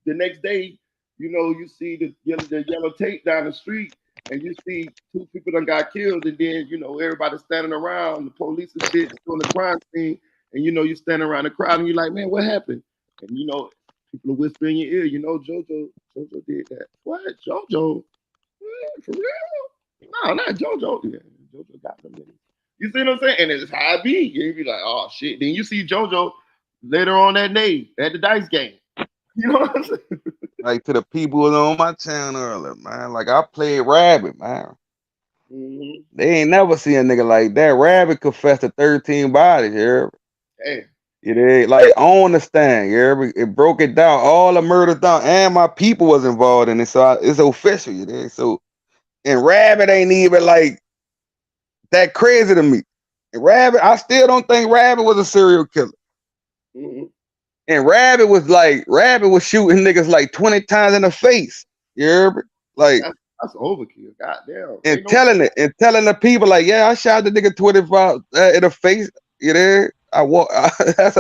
A: the next day, you see the yellow tape down the street, and you see two people that got killed, and then everybody standing around, the police and shit on the crime scene, and you standing around the crowd, and you're like, man, what happened? And people are whispering in your ear, JoJo did that. What, JoJo? For real? No, not JoJo. Yeah, JoJo got them niggas. You see what I'm saying? And it's how it be. You be like, oh shit. Then you see JoJo later on that day at the dice game. You know what I'm saying?
D: Like to the people on my channel earlier, man. Like I played Rabbit, man.
A: Mm-hmm.
D: They ain't never see a nigga like that. Rabbit confessed to 13 bodies, here.
A: Hey.
D: It is like on the stand, yeah. It broke it down, all the murders down, and my people was involved in it, so it's official, you know. So and Rabbit ain't even like that crazy to me. And Rabbit, I still don't think Rabbit was a serial killer.
A: Mm-hmm.
D: And Rabbit was shooting niggas like 20 times in the face. You hear me? Like
A: That's overkill. Goddamn.
D: and
A: Ain't no.
D: telling the people like, yeah, I shot the nigga 25 in the face. You know, I walk. That's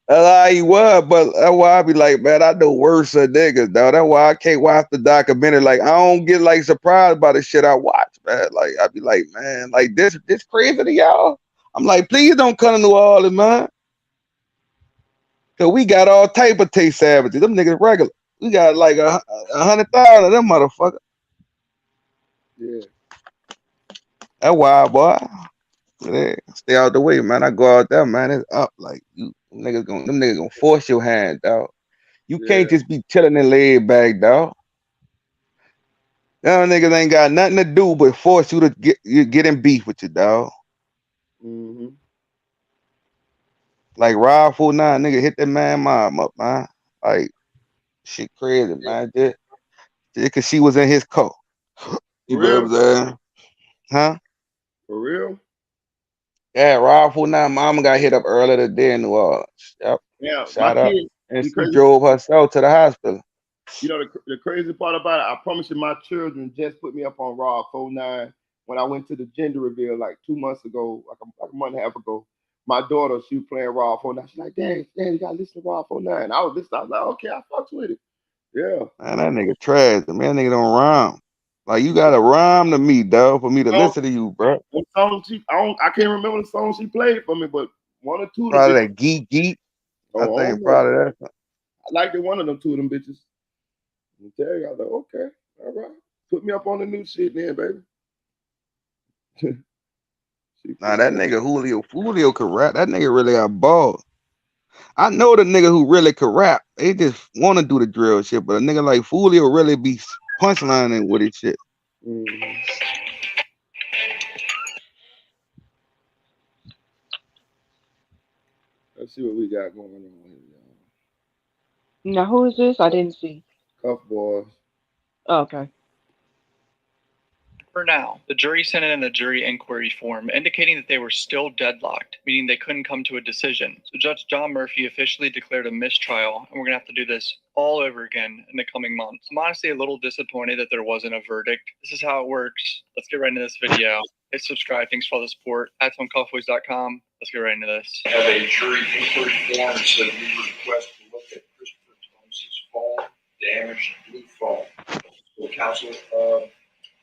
D: how he was, but that's why I be like, man, I know worse than niggas, though. That's why I can't watch the documentary. Like, I don't get like surprised by the shit I watch, man. Like, I be like, man, like this crazy to y'all. I'm like, please don't come to New Orleans, man. Cause we got all type of taste savages. Them niggas regular. We got like 100,000 of them motherfuckers.
A: Yeah.
D: That's why, boy. Yeah, stay out the way, man. I go out there, man. It's up. Like them niggas gonna force your hand, dog. You can't
A: Yeah.
D: just be chilling and laid back, dog. Them niggas ain't got nothing to do but force you to get in beef with you, dog.
A: Mm-hmm.
D: Like Rob 49, nigga hit that man mom up, man. Like shit crazy,
A: Yeah.
D: man. Just cause she was in his car.
A: For
D: You know
A: real?
D: what I'm saying? Huh?
A: For real?
D: Yeah, Rob 49 mama got hit up earlier today in New Orleans. Yep.
A: Yeah. My
D: Shot up.
A: kids,
D: And
A: the
D: she
A: crazy
D: drove herself to the hospital.
A: the crazy part about it, I promise you, my children just put me up on Raw 49 when I went to the gender reveal like 2 months ago, like a month and a half ago. My daughter, she was playing Raw 49. She's like, Dad, you gotta listen to Raw 49. I was listening. I was like, okay, I fucks with it. Yeah.
D: Man, that nigga trash. Man, that nigga don't rhyme. Like you gotta rhyme to me, dog, for me to
A: So,
D: listen to you, bro.
A: what song I can't remember the song she played for me, but one or two of them
D: Probably
A: bitches.
D: that geek.
A: Oh,
D: I
A: I don't
D: think
A: know.
D: probably that.
A: I liked it, one of them two of them bitches. I tell you, I was like, okay, all right. Put me up on the new shit then, baby. She
D: Nah,
A: put
D: that
A: me up.
D: nigga Julio could rap. That nigga really got balls. I know the nigga who really could rap. They just want to do the drill shit, but a nigga like Julio really be punchlining with his shit.
A: Mhm. Let's see what we got going on here, y'all.
E: Now, who is this? I didn't see.
A: Cuff boys.
E: Okay.
G: For now, the jury sent in a jury inquiry form indicating that they were still deadlocked, meaning they couldn't come to a decision. So Judge John Murphy officially declared a mistrial, and we're going to have to do this all over again in the coming months. I'm honestly a little disappointed that there wasn't a verdict. This is how it works. Let's get right into this video. Hit subscribe. Thanks for all the support. @ToneCoffeeWays.com. Let's get right into this.
C: Have a jury inquiry form that says we request to look at Christopher Thomas's phone, damaged blue phone. So counsel,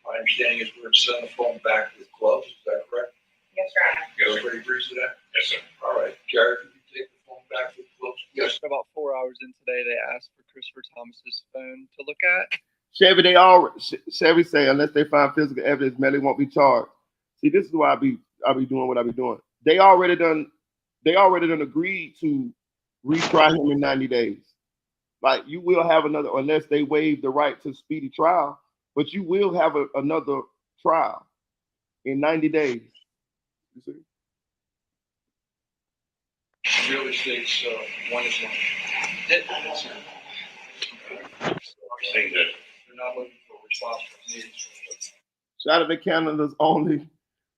C: my understanding is we're going to send the phone back with gloves. Is that correct?
H: Yes, Your Honor.
C: Everybody agrees to that?
F: Yes, sir.
C: All right. Gary, can you take the phone back with gloves? Yes.
G: About 4 hours in today, they asked for Christopher Thomas's phone to look at.
A: Chevy say unless they find physical evidence, Melly won't be charged. See, this is why I be doing what I be doing. They already done agreed to retry him in 90 days. Like you will have another, unless they waive the right to speedy trial, but you will have another trial in 90 days. You see?
C: Really states one is one.
F: We're saying that
C: They're not looking for response from me.
A: Shout out to Canada's only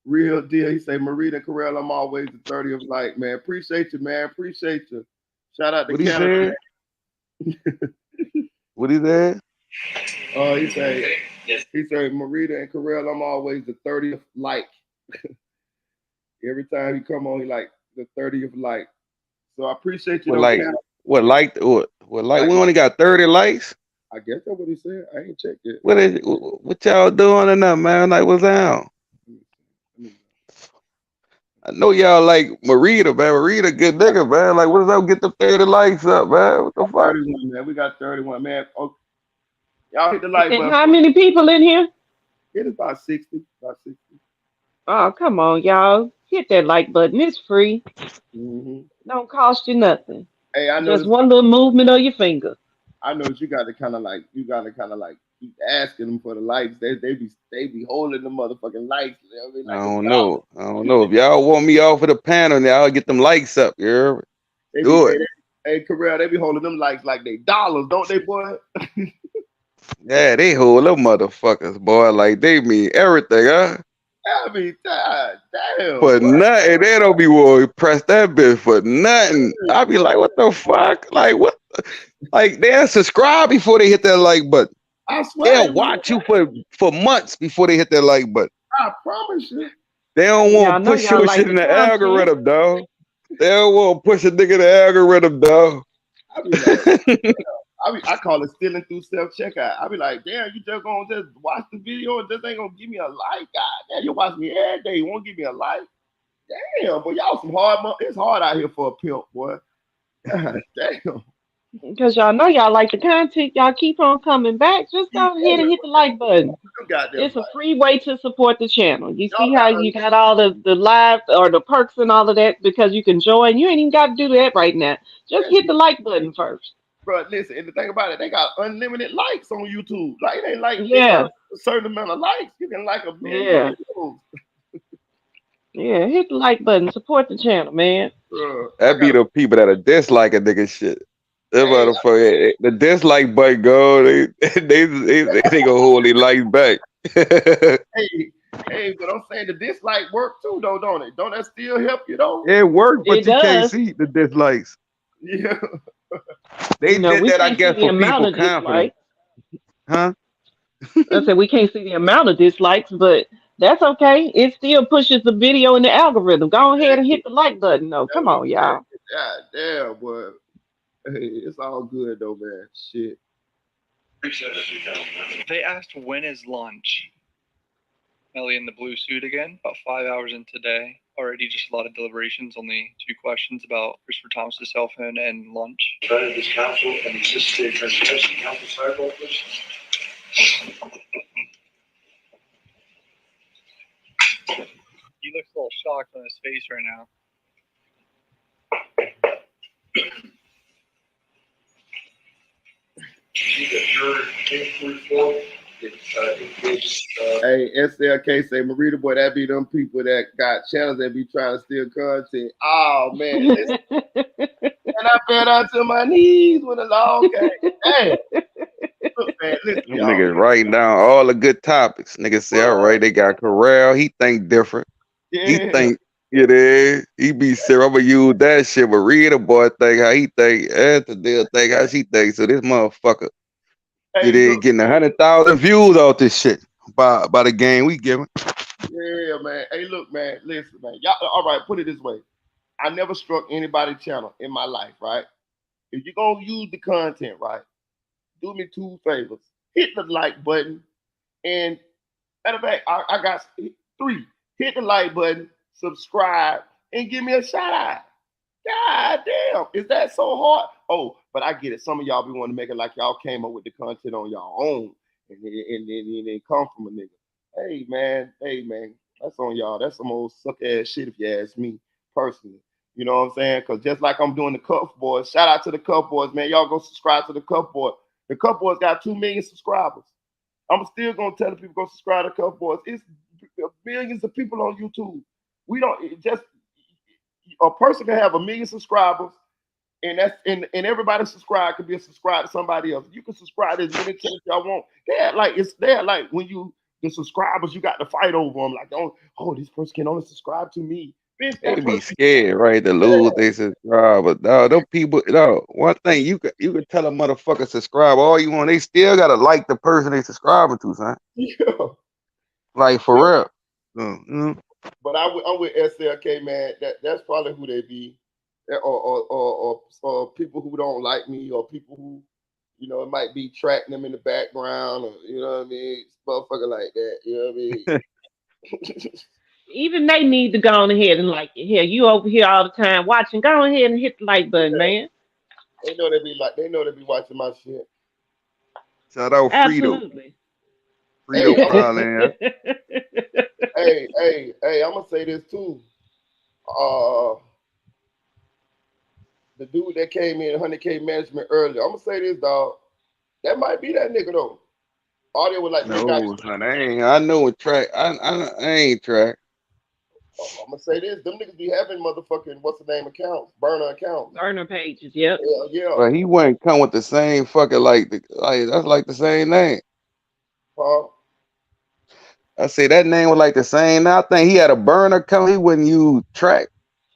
A: Real deal. He say, Marita and Carell, I'm always the 30th like, man. Appreciate you, man. Appreciate you. Shout out to
D: What he
A: Canada.
D: said? What he said?
A: He say, Marita and Carell, I'm always the 30th like. Every time he come on, he like the 30th like. So I appreciate you,
D: What
A: though,
D: like?
A: Canada.
D: What like? What like? We only got 30 likes.
A: I guess that's what he said. I ain't checked it.
D: What y'all doing or nothing, man? Like, what's down? I know y'all like Marita, man. Marita, good nigga, man. Like, what's up? Get the 30 likes up, man. What the fuck?
A: 31, man. We got 31, man. Oh, y'all hit the like
E: And
A: button.
E: how many people in here?
A: It is about 60. About 60.
E: Oh, come on, y'all. Hit that like button. It's free.
A: Mm-hmm.
E: Don't cost you nothing.
A: Hey, I know
E: Just
A: this.
E: one little movement of your finger.
A: I know you got to kind of like keep asking them for the likes. They be holding the motherfucking likes. You know what I mean? Like
D: I don't know. If y'all want me off of the panel, y'all get them likes up. You hear me? Do it.
A: Hey, Carell, they be holding them likes like they dollars, don't they, boy?
D: Yeah, they hold them motherfuckers, boy. Like they mean everything, huh?
A: I mean, God damn.
D: For
A: boy.
D: nothing. They don't be wanting to press that bitch for nothing. I be like, what the fuck? Like, what? Like, they'll subscribe before they hit that like button.
A: I swear.
D: They'll watch you for months before they hit that like button.
A: I promise you.
D: They don't
E: Y'all
D: want to
E: know
D: push
E: y'all
D: your
E: like
D: shit
E: the
D: in the
E: content.
D: algorithm, dog. They don't want to push a nigga in the algorithm, dog.
A: I be like, I call it stealing through self checkout. I be like, damn, you just gonna just watch the video and just ain't gonna give me a like. God damn, you watch me every day. You won't give me a like. Damn, but y'all some it's hard out here for a pimp, boy. God damn.
E: Because y'all know y'all like the content. Y'all keep on coming back. Just go ahead and hit the like button.
A: You got them
E: It's a
A: like,
E: free way to support the channel. You
A: y'all
E: see how
A: got
E: you got all the live or the perks and all of that because you can join. You ain't even got to do that right now. Just hit the like button first.
A: bro, listen, and the thing about it, they got unlimited likes on YouTube. Like it ain't like they
E: Yeah.
A: got a certain amount of likes. You can like a million
E: Yeah.
A: videos.
E: Yeah. Hit the like button. Support the channel, man.
D: That be the people that are dislike a nigga shit. That motherfucker, the dislike button go, they gonna hold their likes back.
A: Hey, but I'm saying the dislike work too, though, don't it? Don't that still help you though?
D: It worked, but
E: It
D: you can't
E: does.
D: see the dislikes.
A: Yeah.
D: They
E: You know,
D: did
E: we
D: that, I
E: can't see
D: guess,
E: the
D: for
E: amount
D: people
E: of
D: confidence.
E: dislikes.
D: Huh?
E: I said we can't see the amount of dislikes, but that's okay. It still pushes the video in the algorithm. Go ahead and hit the like button, though. Come on, y'all.
A: God damn, boy. Hey, it's all good though, man. Shit.
G: They asked when is lunch. Melly in the blue suit again, about 5 hours in today. Already just a lot of deliberations, only 2 questions about Christopher Thomas's cell phone and lunch.
C: This council and assist state transportation council sidewalk list.
G: He looks a little shocked on his face right now.
A: Hey, SLK say, Marita boy, that be them people that got channels that be trying to steal content. Oh man, listen, and I fell down to my knees when the law came. Hey, look, man, listen,
D: Them
A: y'all.
D: niggas writing down all the good topics. Niggas say, all right, they got Carell. He think different.
A: Yeah.
D: He think it is. He be serious. I'm gonna use that shit. But Rita boy think how he think. Anthony think how she think. So this motherfucker,
A: Hey,
D: it is
A: look,
D: getting 100,000 views off this shit by the game we giving.
A: yeah, man. Hey, look, man, listen, man. Y'all, all right, put it this way. I never struck anybody's channel in my life, right? If you're gonna use the content, right, do me 2 favors. Hit the like button. And matter of fact, I got 3. Hit the like button, subscribe, and give me a shout out. God damn, is that so hard? Oh, but I get it. Some of y'all be wanting to make it like y'all came up with the content on y'all own, and then come from a nigga. Hey man, that's on y'all. That's some old suck ass shit if you ask me personally. You know what I'm saying? Because just like I'm doing the Cuff Boys, shout out to the Cuff Boys, man. Y'all go subscribe to the Cuff Boys. The Cuff Boys got 2 million subscribers. I'm still gonna tell the people go subscribe to Cuff Boys. It's millions of people on YouTube. We don't just a person can have 1 million subscribers, and everybody subscribe could be a subscribe to somebody else. You can subscribe as many times y'all want. They're like when you the subscribers you got to fight over them. Like, oh, this person can only subscribe to me. Bitch,
D: They
A: that
D: be
A: person,
D: scared, right, to lose they subscriber. No, them people, no. One thing you could tell a motherfucker subscribe all you want. They still gotta like the person they subscribing to, son.
A: yeah.
D: Like for real. Mm-hmm.
A: But I'm with SLK, man. That's probably who they be, or people who don't like me, or people who, it might be tracking them in the background, or you know what I mean, motherfucker like that. You know what I mean?
E: Even they need to go on ahead and like it. Here, you over here all the time watching. Go ahead and hit the like button,
A: Yeah.
E: man.
A: They know they be watching my shit.
D: Shout out Frito.
E: Absolutely.
A: Hey,
D: Frito Piling.
A: hey, I'm gonna say this too. Uh, the dude that came in 100K management earlier. I'm gonna say this, dog. That might be that nigga though. Audio was like,
D: No, son, I know a track. I ain't track.
A: I'm gonna say this. Them niggas be having motherfucking what's the name accounts, burner accounts.
E: Burner pages, yep.
A: Yeah.
D: But he wouldn't come with the same fucking like that's like the same name.
A: Huh?
D: I say that name was like the same. Now I think he had a burner account. He wouldn't use track.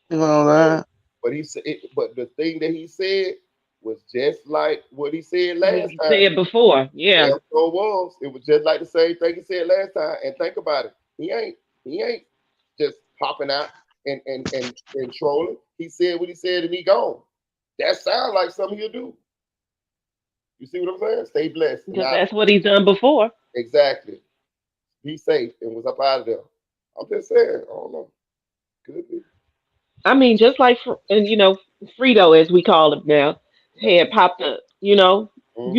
D: You know what I'm saying?
A: But he said, but the thing that he said was just like what he said
E: What
A: last
E: he
A: time.
E: said before, yeah.
A: It was. It was just like the same thing he said last time. And think about it. He ain't just popping out and trolling. He said what he said and he gone. That sounds like something he'll do. You see what I'm saying? Stay blessed.
E: Because that's what he's done before.
A: Exactly. Be safe and was up out of there. I'm just saying. I don't know. Could be.
E: I mean, just like Frito, as we call him now, had popped up. You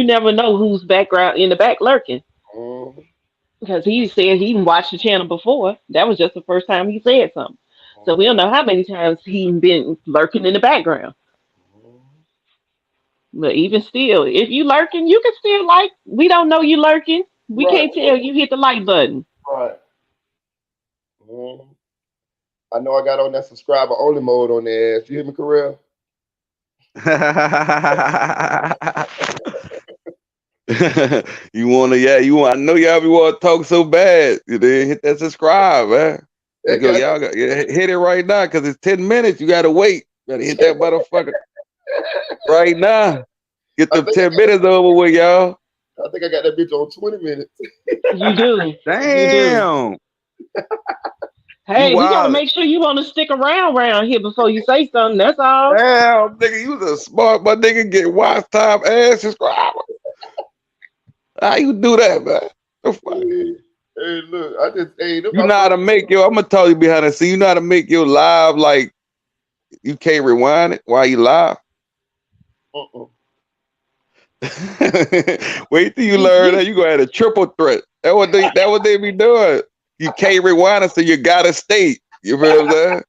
E: never know who's background in the back lurking.
A: Mm-hmm.
E: Because he said he even watched the channel before. That was just the first time he said something. So we don't know how many times he been lurking in the background. But even still, if you lurking, you can still like. We don't know you lurking. We can't tell you hit the like button.
A: Right. I know I got on that subscriber only mode on there. You hear me, Correll?
D: I know y'all be want to talk so bad. You didn't hit that subscribe, man. Like, y'all hit it right now because it's 10 minutes. You gotta wait. You gotta hit that motherfucker right now. Get them 10 minutes over with, y'all.
A: I think I got that bitch on 20 minutes.
E: You do.
D: Damn.
E: You do. Hey, we gotta make sure you want to stick around here before you say something. That's all.
D: Damn, nigga, you was a smart, my nigga. Get watch time and subscriber. How you do that, man?
A: Hey, look,
D: you know how to make I'm gonna tell you behind the scene. You know how to make your live like you can't rewind it while you live. Wait till you learn that you gonna have a triple threat. That what they be doing. You can't rewind it, so you gotta stay. You feel what I'm saying?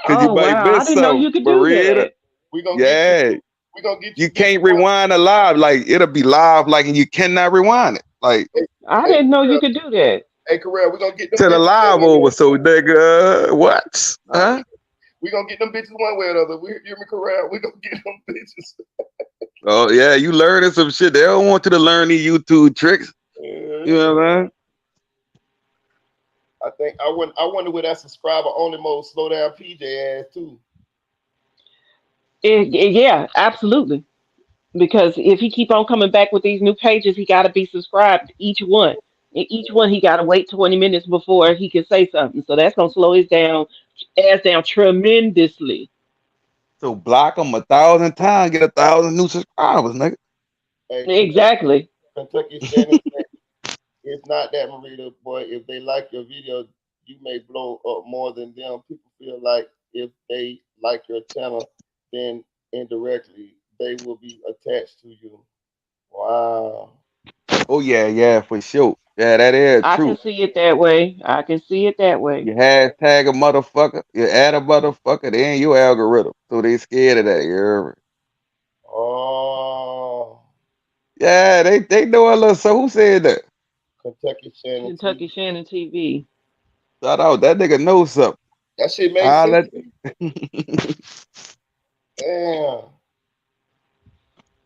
D: Because you might miss
E: I didn't know you could do that.
A: We gonna get you.
D: You can't rewind a live. Like it'll be live, like, and you cannot rewind it. Like
E: I didn't know you could do that.
A: Hey, Correll, we gonna get them
D: to the live over. So nigga, what? Huh?
A: We gonna get them bitches one way or another. You hear me, Correll? We gonna get them bitches.
D: Oh yeah, you learning some shit. They don't want you to learn these YouTube tricks. You know what I mean?
A: I wonder where that subscriber only mode slow down PJ ass too.
E: Yeah, absolutely. Because if he keep on coming back with these new pages, he got to be subscribed to each one. And each one, he got to wait 20 minutes before he can say something. So that's gonna slow his ass down tremendously.
D: So block them 1,000 times, get 1,000 new subscribers, nigga.
A: Hey,
E: Exactly.
A: Kentucky Shannon, it's not that, Marita, boy. If they like your video, you may blow up more than them. People feel like if they like your channel, then indirectly they will be attached to you. Wow.
D: Oh yeah, for sure. Yeah, that is
E: I
D: true.
E: can see it that way.
D: You hashtag a motherfucker, you add a motherfucker, then your algorithm. So they scared of that, you heard me?
A: Oh.
D: Yeah, they know a little. So who said that?
A: Kentucky Shannon
E: TV.
D: Shout out, that nigga knows something.
A: That shit makes sense. Damn.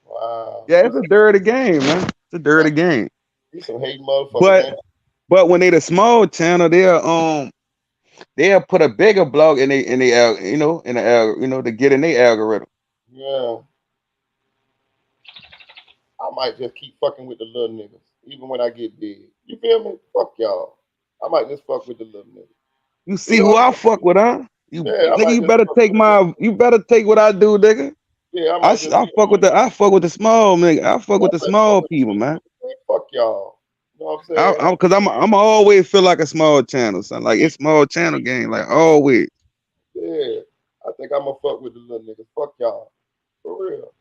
A: Wow.
D: Yeah, it's a dirty game, man. It's a dirty game.
A: You some hate motherfucker,
D: but
A: man.
D: But when they the small channel, they'll put a bigger blog in the to get in their algorithm.
A: Yeah, I might just keep fucking with the little niggas, even when I get big. You feel me? Fuck y'all. I might just fuck with the little niggas.
D: You
A: You
D: see
A: know
D: who
A: what
D: I
A: I'm
D: fuck with, huh? You
A: saying? Yeah, I
D: nigga,
A: might just fuck with the little.
D: you better take what I do, nigga.
A: Yeah, I might just.
D: I fuck with the small nigga. I fuck with the small people, man.
A: Fuck y'all. You know what I'm
D: I,
A: saying?
D: I cause I'm always feel like a small channel, son. Like it's small channel game, like always.
A: Yeah, I think I'm gonna fuck with the little niggas. Fuck y'all. For real.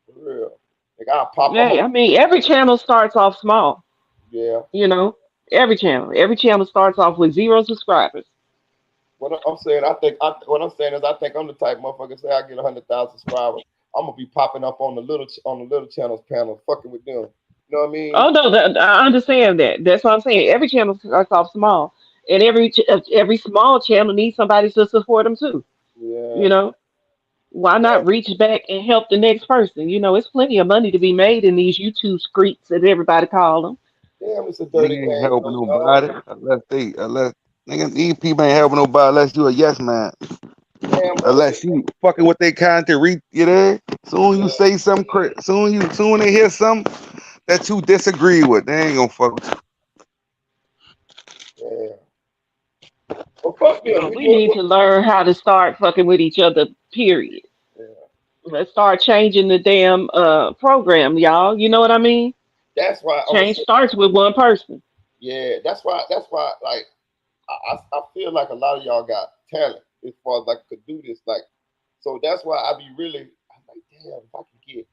A: For real. Like I'll pop them
E: Yeah,
A: up.
E: I mean, every channel starts off small.
A: Yeah.
E: You know, every channel starts off with 0 subscribers.
A: I'm saying, what I'm saying is, I think I'm the type of motherfucker. Say I get 100,000 subscribers, I'm gonna be popping up on the little channels panel, fucking with them. You know what I mean?
E: Oh no, I understand that. That's what I'm saying. Every channel starts off small, and every small channel needs somebody to support them too.
A: Yeah.
E: You know, why
A: Yeah.
E: not reach back and help the next person? You know, it's plenty of money to be made in these YouTube streets, as everybody call them.
A: Damn, it's a dirty
D: Nigga ain't
A: game,
D: helping
A: though, y'all.
D: nobody unless nigga these people ain't helping nobody unless you a yes man.
A: Damn, but
D: Unless you fucking with their content, you there. Soon you say something soon they hear something that you disagree with, they ain't gonna fuck with
A: yeah. Well, fuck them.
E: But we need to learn how to start fucking with each other. Period.
A: Yeah.
E: Let's start changing the damn program, y'all. You know what I mean?
A: That's why I'm gonna
E: Change
A: say.
E: starts with one person.
A: Yeah, that's why. That's why. Like, I feel like a lot of y'all got talent as far as like could do this. Like, so that's why I be really. I'm like, damn, if I could get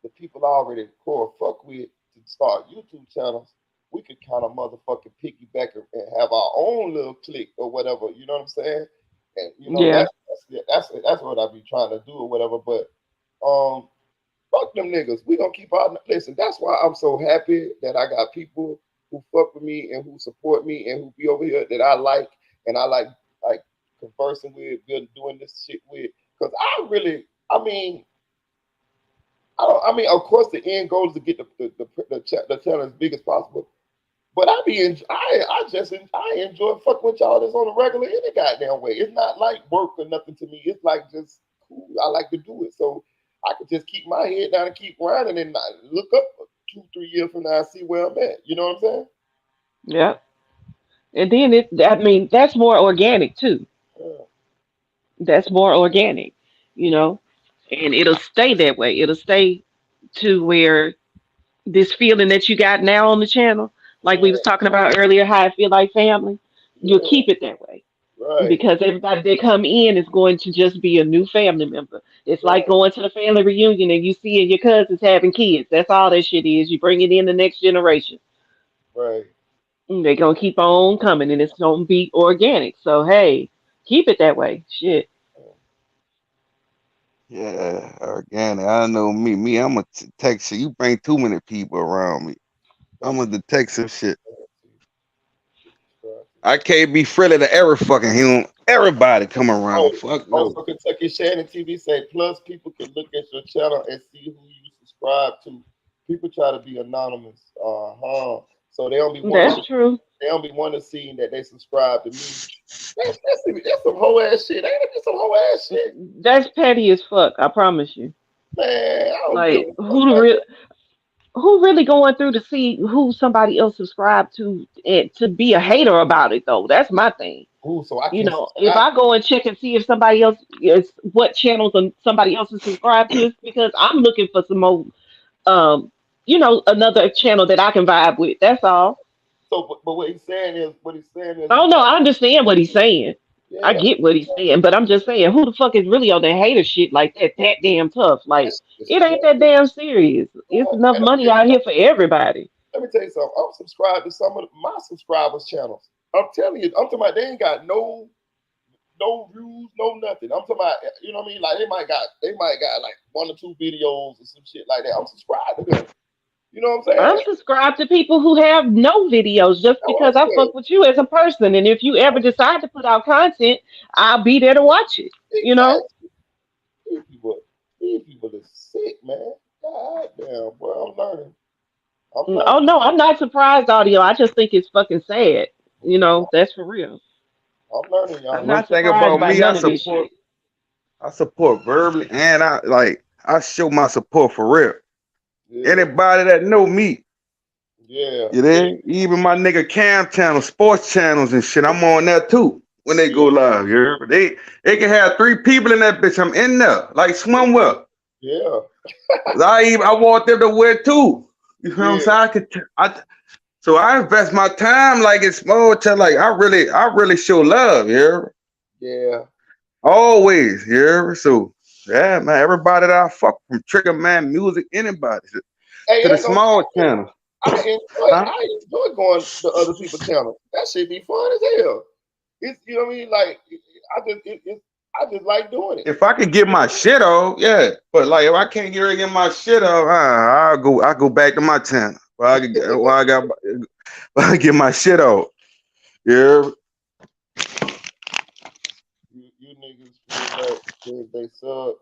A: the people I already core fuck with to start YouTube channels, we could kind of motherfucking piggyback and have our own little clique or whatever. You know what I'm saying? And you know
E: Yeah.
A: that's what I be trying to do or whatever. But um, fuck them niggas. We gonna keep our listen. That's why I'm so happy that I got people who fuck with me and who support me and who be over here that I like and I like conversing with, doing this shit with. Cause I really, I mean, I mean, of course, the end goal is to get the channel as big as possible. But I enjoy fucking with y'all that's on a regular any goddamn way. It's not like work or nothing to me. It's like just cool. I like to do it, so I could just keep my head down and keep grinding and not look up 2, 3 years from now and see where I'm at. You know what I'm saying?
E: Yeah. And then I mean, that's more organic too.
A: Yeah.
E: That's more organic, you know, and it'll stay that way. It'll stay to where this feeling that you got now on the channel, like we was
A: Yeah.
E: talking about earlier, how I feel like family, you'll
A: Yeah.
E: keep it that way
A: Right.
E: because everybody that come in is going to just be a new family member. It's like
A: Right.
E: going to the family reunion and you seeing your cousins having kids. That's all that shit is. You bring it in the next generation.
A: Right.
E: They're gonna keep on coming and it's gonna be organic. So hey, keep it that way. Shit.
D: yeah, organic. I know me, I'm gonna text you. You bring too many people around me. I'm gonna detect some shit. I can't be friendly to every fucking human. Everybody come
A: Oh,
D: around. Fuck no.
A: also Kentucky Shannon TV say plus people can look at your channel and see who you subscribe to. People try to be anonymous. Uh-huh. So
E: That's true.
A: they don't be wanting to see that they subscribe to me. That's some whole ass shit. Ain't it? Just some whole ass shit.
E: That's petty as fuck. I promise you.
A: Man, I don't give
E: Like
A: a fuck about that.
E: who really going through to see who somebody else subscribed to and to be a hater about it though? That's my thing.
A: Ooh, so I
E: You
A: can
E: know, if
A: subscribe.
E: I go and check and see if somebody else is what channels and somebody else is subscribed to, it's because I'm looking for some more um, another channel that I can vibe with. That's all.
A: So, but what he's saying is,
E: Oh no, I understand what he's saying. I
A: yeah,
E: get what he's saying, but I'm just saying, who the fuck is really on that hater shit like that? That damn tough. Like
A: that's just
E: it ain't that
A: crazy.
E: damn serious. It's
A: Yeah.
E: enough money out here for everybody.
A: Let me tell you something. I'm subscribed to some of my subscribers' channels. I'm telling you, I'm talking about they ain't got no views, no nothing. I'm talking about, you know what I mean? Like they might got like 1 or 2 videos or some shit like that. I'm subscribed to them. You know what I'm
E: I'm
A: saying?
E: subscribed to people who have no videos just
A: That's what
E: because I
A: I'm saying.
E: fuck with you as a person. And if you ever decide to put out content, I'll be there to watch it. You know?
A: Exactly. These people, these people is sick, man. God damn, boy, I'm learning. I'm
E: Oh
A: learning.
E: no, I'm not surprised, audio. I just think it's fucking sad. That's for real.
A: I'm learning,
E: I'm
A: y'all.
D: One
E: not
D: thing
E: surprised
D: about
E: by
D: me,
E: none of this shit.
D: I support verbally, and I show my support for real.
A: Yeah,
D: Anybody that know me,
A: yeah,
D: you
A: yeah,
D: know, even my nigga cam channel, sports channels and shit, I'm on that too when they go
A: yeah,
D: live. You heard? They can have 3 people in that bitch. I'm in there like swimwear.
A: yeah,
D: I want them to wear too. You feel what I'm
A: yeah,
D: saying? So I invest my time like it's small to like I really show love, you hear?
A: yeah.
D: Always, you hear? So yeah, man, everybody that I fuck from Trigger Man Music, anybody
A: Hey,
D: to
A: I
D: the
A: ain't gonna
D: small channels. Huh?
A: I enjoy going to other people's channels. That shit be fun as hell. It's you know what I mean. Like I just like doing it.
D: If I could get my shit off, yeah. But like if I can't get my shit off, I go back to my channel. Where I get my shit off. Yeah.
A: You niggas feel that when they sub,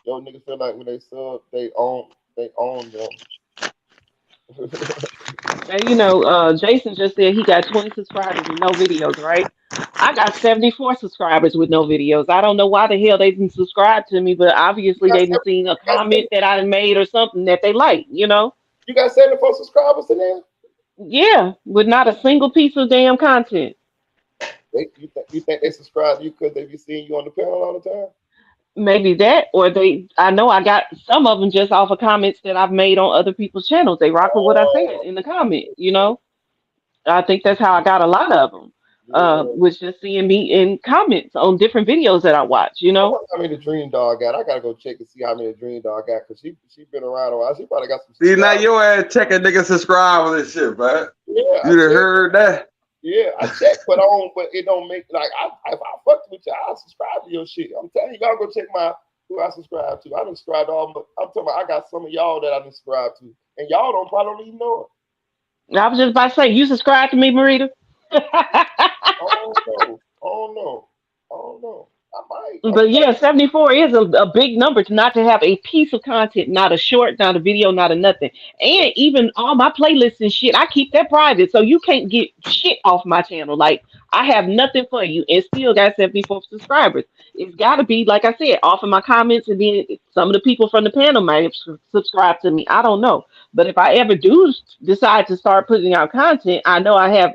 A: your niggas feel like when they sub, they own them.
E: And Jason just said he got 20 subscribers with no videos, right? I got 74 subscribers with no videos. I don't know why the hell they didn't subscribe to me, but
A: You
E: obviously
A: got
E: they didn't
A: seven,
E: see a
A: you got
E: comment
A: seven,
E: that I done made or something that they like.
A: you got 74 subscribers to them.
E: Yeah, with not a single piece of damn content.
A: You think they subscribe to you because they be seeing you on the panel all the time?
E: Maybe that, or I know I got some of them just off of comments that I've made on other people's channels. They rock with what I said
A: Oh,
E: in the comment. I think that's how I got a lot of them.
A: yeah.
E: Was just seeing me in comments on different videos that I
A: I
E: watch.
A: wonder how many Dream Dog got. I gotta go check and see how many Dream Dog got because she been around a while. She probably got some
D: See now
A: subscribers.
D: your ass checking nigga subscribers and shit, man.
A: Yeah, I
D: You done
A: checked.
D: heard that?
A: Yeah, I checked, but it don't make like if I fucked with you, I subscribe to your shit. I'm telling you, y'all go check my who I subscribe to. I done subscribed to all. I'm talking about I got some of y'all that I done subscribe to, and y'all don't probably don't even know it.
E: I was just about to say, you subscribe to me, Marita?
A: Oh no, oh no, oh no. I might.
E: But yeah, 74 is a big number to not to have a piece of content, not a short, not a video, not a nothing. And even all my playlists and shit, I keep that private. So you can't get shit off my channel. Like, I have nothing for you and still got 74 subscribers. It's got to be, like I said, off of my comments, and then some of the people from the panel might have subscribed to me. I don't know. But if I ever do decide to start putting out content, I know I have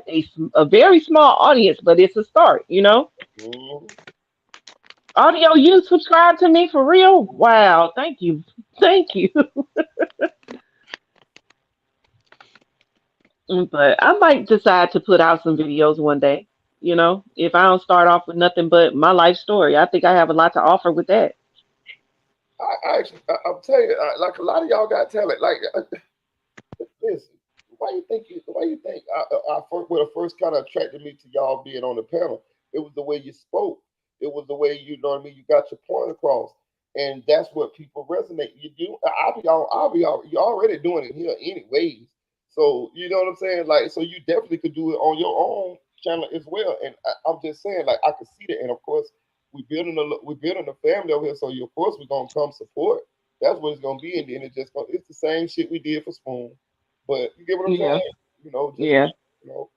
E: a very small audience, but it's a start.
A: Mhm.
E: Audio, you subscribe to me for real? Wow, thank you. Thank you. But I might decide to put out some videos one day. If I don't start off with nothing but my life story, I think I have a lot to offer with that.
A: I actually, I'm telling you, like a lot of y'all got talent. Like, listen, why you think what first kind of attracted me to y'all being on the panel? It was the way you spoke. It was the way you know what I mean. You got your point across, and that's what people resonate. You do. You're already doing it here anyways. So you know what I'm saying. Like, so you definitely could do it on your own channel as well. And I'm just saying, like, I could see that. And of course, we building a family over here. So of course we're gonna come support. That's what it's gonna be. And then it's the same shit we did for Spoon. But you get what I'm
E: Yeah,
A: saying? Just
E: yeah,
A: you know,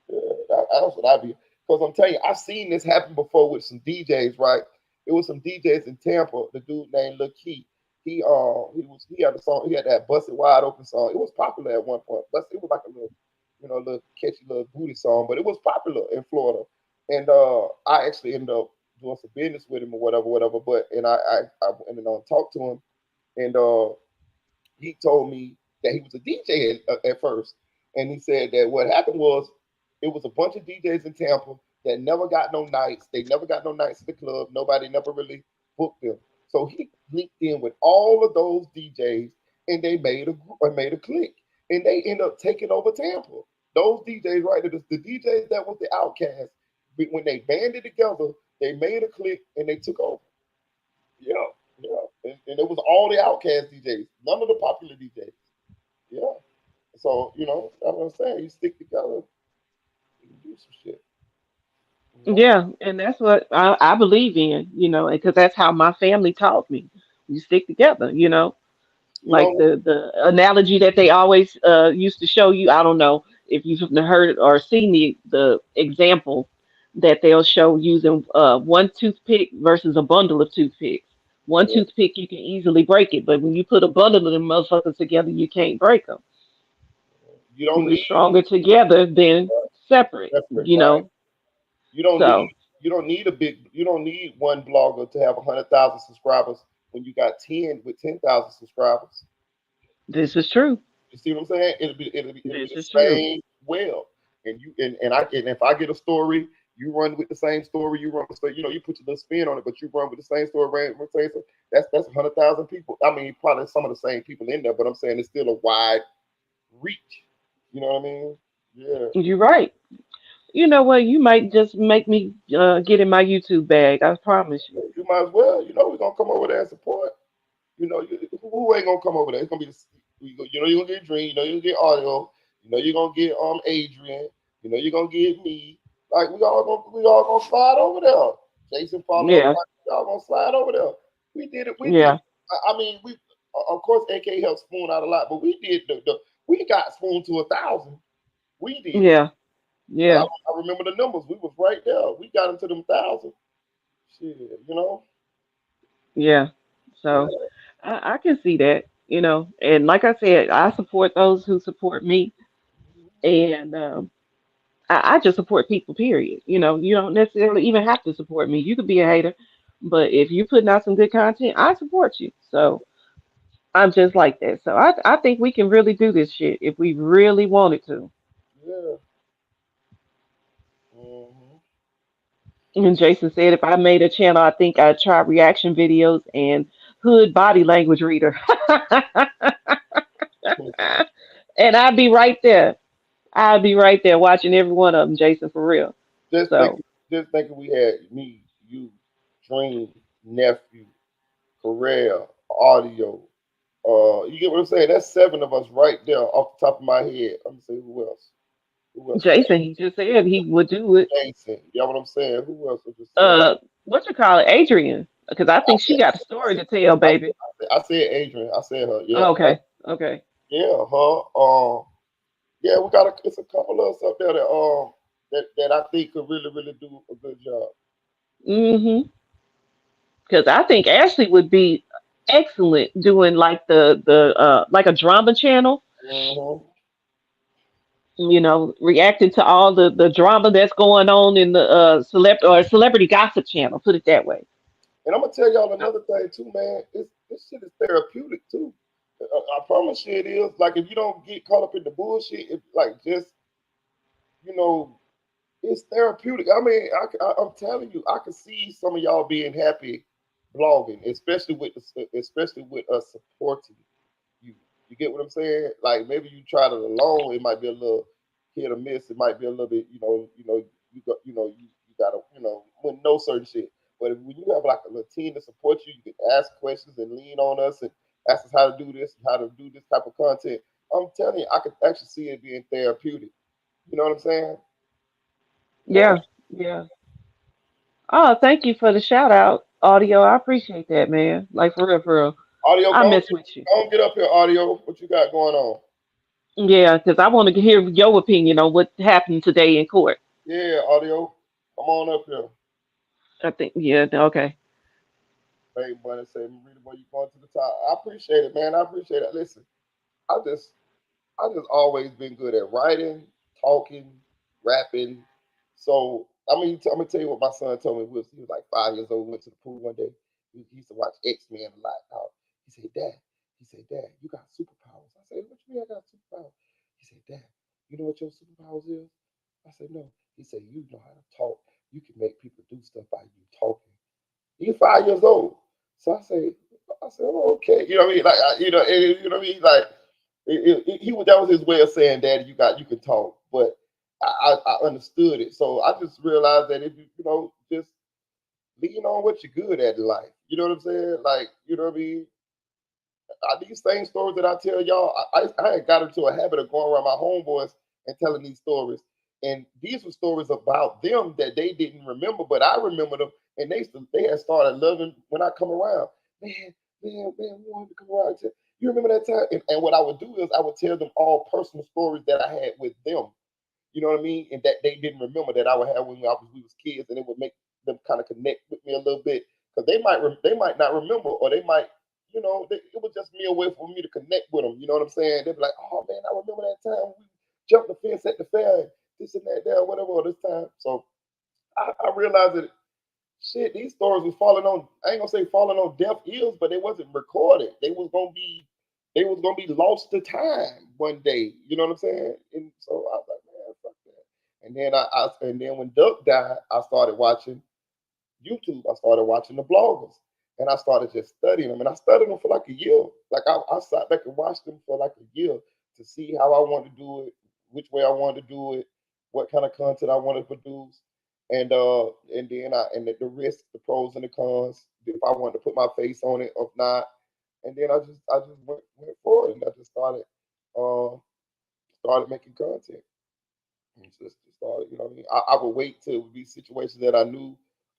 A: yeah, that's what I be. Because I'm telling you, I've seen this happen before with some DJs. Right? It was some DJs in Tampa. The dude named Lil Key. He had a song. He had that busted wide open song. It was popular at one point. But it was like a little little catchy little booty song. But it was popular in Florida. And I actually ended up doing some business with him or whatever, whatever. But and I ended on talk to him, and he told me that he was a DJ at first, and he said that what happened was it was a bunch of DJs in Tampa that never got no nights. They never got no nights at the club. Nobody never really booked them. So he linked in with all of those DJs, and they made a group or made a clique, and they ended up taking over Tampa. Those DJs, right? The DJs that was the outcast, when they banded together, they made a clique and they took over. Yeah, yeah. And it was all the outcast DJs, none of the popular DJs. Yeah. So, that's what I'm saying. You stick together, you can do some shit. You know?
E: yeah. And that's what I believe in, because that's how my family taught me. You stick together.
A: You
E: Like
A: don't.
E: the analogy that they always used to show you. I don't know if you've heard or seen the example that they'll show using one toothpick versus a bundle of toothpicks. One
A: Yeah,
E: toothpick you can easily break it, but when you put a bundle of them motherfuckers together, you can't break them.
A: you don't
E: We're
A: need
E: stronger together than separate.
A: separate,
E: You
A: right?
E: know,
A: You don't need
E: so
A: you don't need a big you don't need one blogger to have 100,000 subscribers when you got 10 with 10,000 subscribers.
E: this is true.
A: You see what I'm saying? It'll be
E: This
A: the
E: is true.
A: same well. And if I get a story, you run with the same story. You run with you put your little spin on it, but you run with the same story. Run with the same story. That's 100,000 people. I mean, probably some of the same people in there, but I'm saying it's still a wide reach. You know what I mean? Yeah.
E: You're right. You know what? You might just make me get in my YouTube bag. I promise you.
A: You might as well. We're gonna come over there and support. Who ain't gonna come over there? It's gonna be you're gonna get Dream. You're gonna get Audio. You're gonna get Adrian. You're gonna get me. Like we all gonna slide over there. Jason follow up.
E: Yeah,
A: We all gonna slide over there. We did it. We did.
E: yeah,
A: I mean, we of course AK helped Spoon out a lot, but we did the we got Spoon to 1,000. We did.
E: yeah,
A: I,
E: yeah,
A: I remember the numbers. We was right there. We got into them 1,000. Shit.
E: yeah. So
A: Yeah.
E: I can see that, and like I said, I support those who support me, and I just support people. Period. You don't necessarily even have to support me. You could be a hater, but if you're putting out some good content, I support you. So I'm just like that. So I think we can really do this shit if we really wanted to.
A: Yeah. Hmm.
E: And Jason said if I made a channel, I think I'd try reaction videos and hood body language reader. And I'd be right there. I'd be right there watching every one of them, Jason, for real.
A: Just
E: So,
A: thinking, just thinking we had me, you, Dream, nephew, Correa, audio. You get what I'm saying? That's seven of us right there off the top of my head. I'm gonna say who else? Who else?
E: Jason, he just said he would do it.
A: Jason. You know what I'm saying? Who else? I just said.
E: Uh, what you call it, Adrian? Because I
A: I
E: think she
A: said,
E: got a story to tell,
A: I
E: baby.
A: I said Adrian. I said her. Yeah,
E: Okay, okay.
A: yeah, her. Yeah, we got it's a couple of us up there that I think could really, really do a good job.
E: Mm-hmm. Because I think Ashley would be excellent doing like the like a drama channel.
A: Hmm.
E: Reacting to all the drama that's going on in the celebrity gossip channel. Put it that way.
A: And I'm gonna tell y'all another thing too, man. This shit is therapeutic too. I promise you it is. Like if you don't get caught up in the bullshit, it like just you know, it's therapeutic. I mean, I'm telling you, I can see some of y'all being happy blogging, especially with us supporting you. You get what I'm saying? Like maybe you tried it alone, it might be a little hit or miss. It might be a little bit, you gotta, when know certain shit. But when you have like a little team to support you, you can ask questions and lean on us and ask us how to do this and how to do this type of content. I'm telling you, I could actually see it being therapeutic. You know what I'm saying? Yeah.
E: Yeah, yeah. Oh, thank you for the shout out, audio. I appreciate that, man. Like for real, for real.
A: Audio,
E: I mess with you.
A: go and get up here, audio. What you got going on?
E: Yeah, because I want to hear your opinion on what happened today in court.
A: Yeah, audio. Come on up here.
E: I think, yeah, okay.
A: Hey, buddy, say, Marita, boy, you going to the top. I appreciate it, man. I appreciate it. Listen, I just I just always been good at writing, talking, rapping. So I'm gonna tell you what my son told me. He was like 5 years old. We went to the pool one day. He used to watch X Men a lot. He said, "Dad," you got superpowers." I said, "What you mean I got superpowers?" He said, "Dad, you know what your superpowers is?" I said, "No." He said, "You know how to talk. You can make people do stuff by you talking." He's 5 years old. So I said, oh, okay. You know what I mean? Like, you know what I mean? Like, that was his way of saying, Daddy, you can talk. But I understood it. So I just realized that if just lean on what you're good at in life. You know what I'm saying? Like, you know what I mean? These same stories that I tell y'all, I had got into a habit of going around my homeboys and telling these stories. And these were stories about them that they didn't remember, but I remember them, and they had started loving when I come around. Man, we wanted to come around. You remember that time? And what I would do is I would tell them all personal stories that I had with them. You know what I mean? And that they didn't remember that I would have when we was kids, and it would make them kind of connect with me a little bit because they might not remember, or they might, it was just me a way for me to connect with them. You know what I'm saying? They'd be like, "Oh man, I remember that time we jumped the fence at the fair, and this and that there, whatever, or this time." So I realized that shit, these stories was falling on. I ain't gonna say falling on deaf ears, but they wasn't recorded. They was gonna be lost to time one day. You know what I'm saying? And so I was like, man, fuck that. And then and then when Duck died, I started watching YouTube. I started watching the bloggers, and I started just studying them. And I studied them for like a year. Like I sat back and watched them for like a year to see how I wanted to do it, which way I wanted to do it, what kind of content I wanted to produce, and then the risk, the pros and the cons, if I wanted to put my face on it or not. And then I just went forward, and I just uh started making content. And just started, you know what I mean? I would wait till it would be situations that I knew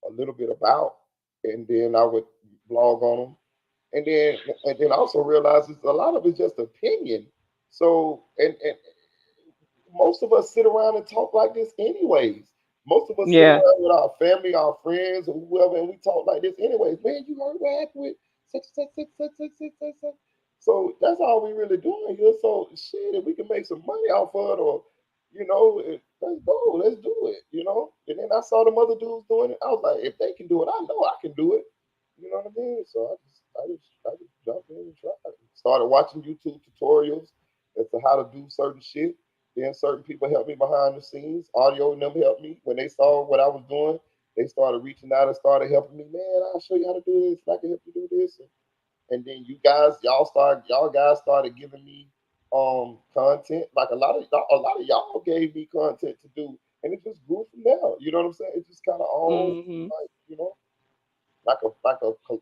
A: a little bit about, and then I would blog on them. And then I also realize it's a lot of it's just opinion. So and most of us sit around and talk like this anyways. Most of us sit
E: Yeah.
A: around with our family, our friends, or whoever, and we talk like this anyways. Man, you heard what happened with such such such such such such such such. So that's all we really doing here. So shit, if we can make some money off of it, or let's go, let's do it. And then I saw them other dudes doing it. I was like, if they can do it, I know I can do it. You know what I mean? So I just jumped in and tried. Started watching YouTube tutorials as to how to do certain shit. Then certain people helped me behind the scenes. Audio and them helped me when they saw what I was doing. They started reaching out and started helping me. Man, I'll show you how to do this. I can help you do this. And then y'all guys started giving me content. Like a lot of y'all gave me content to do, and it just grew from there. You know what I'm saying? It just kind of all
E: Hmm.
A: like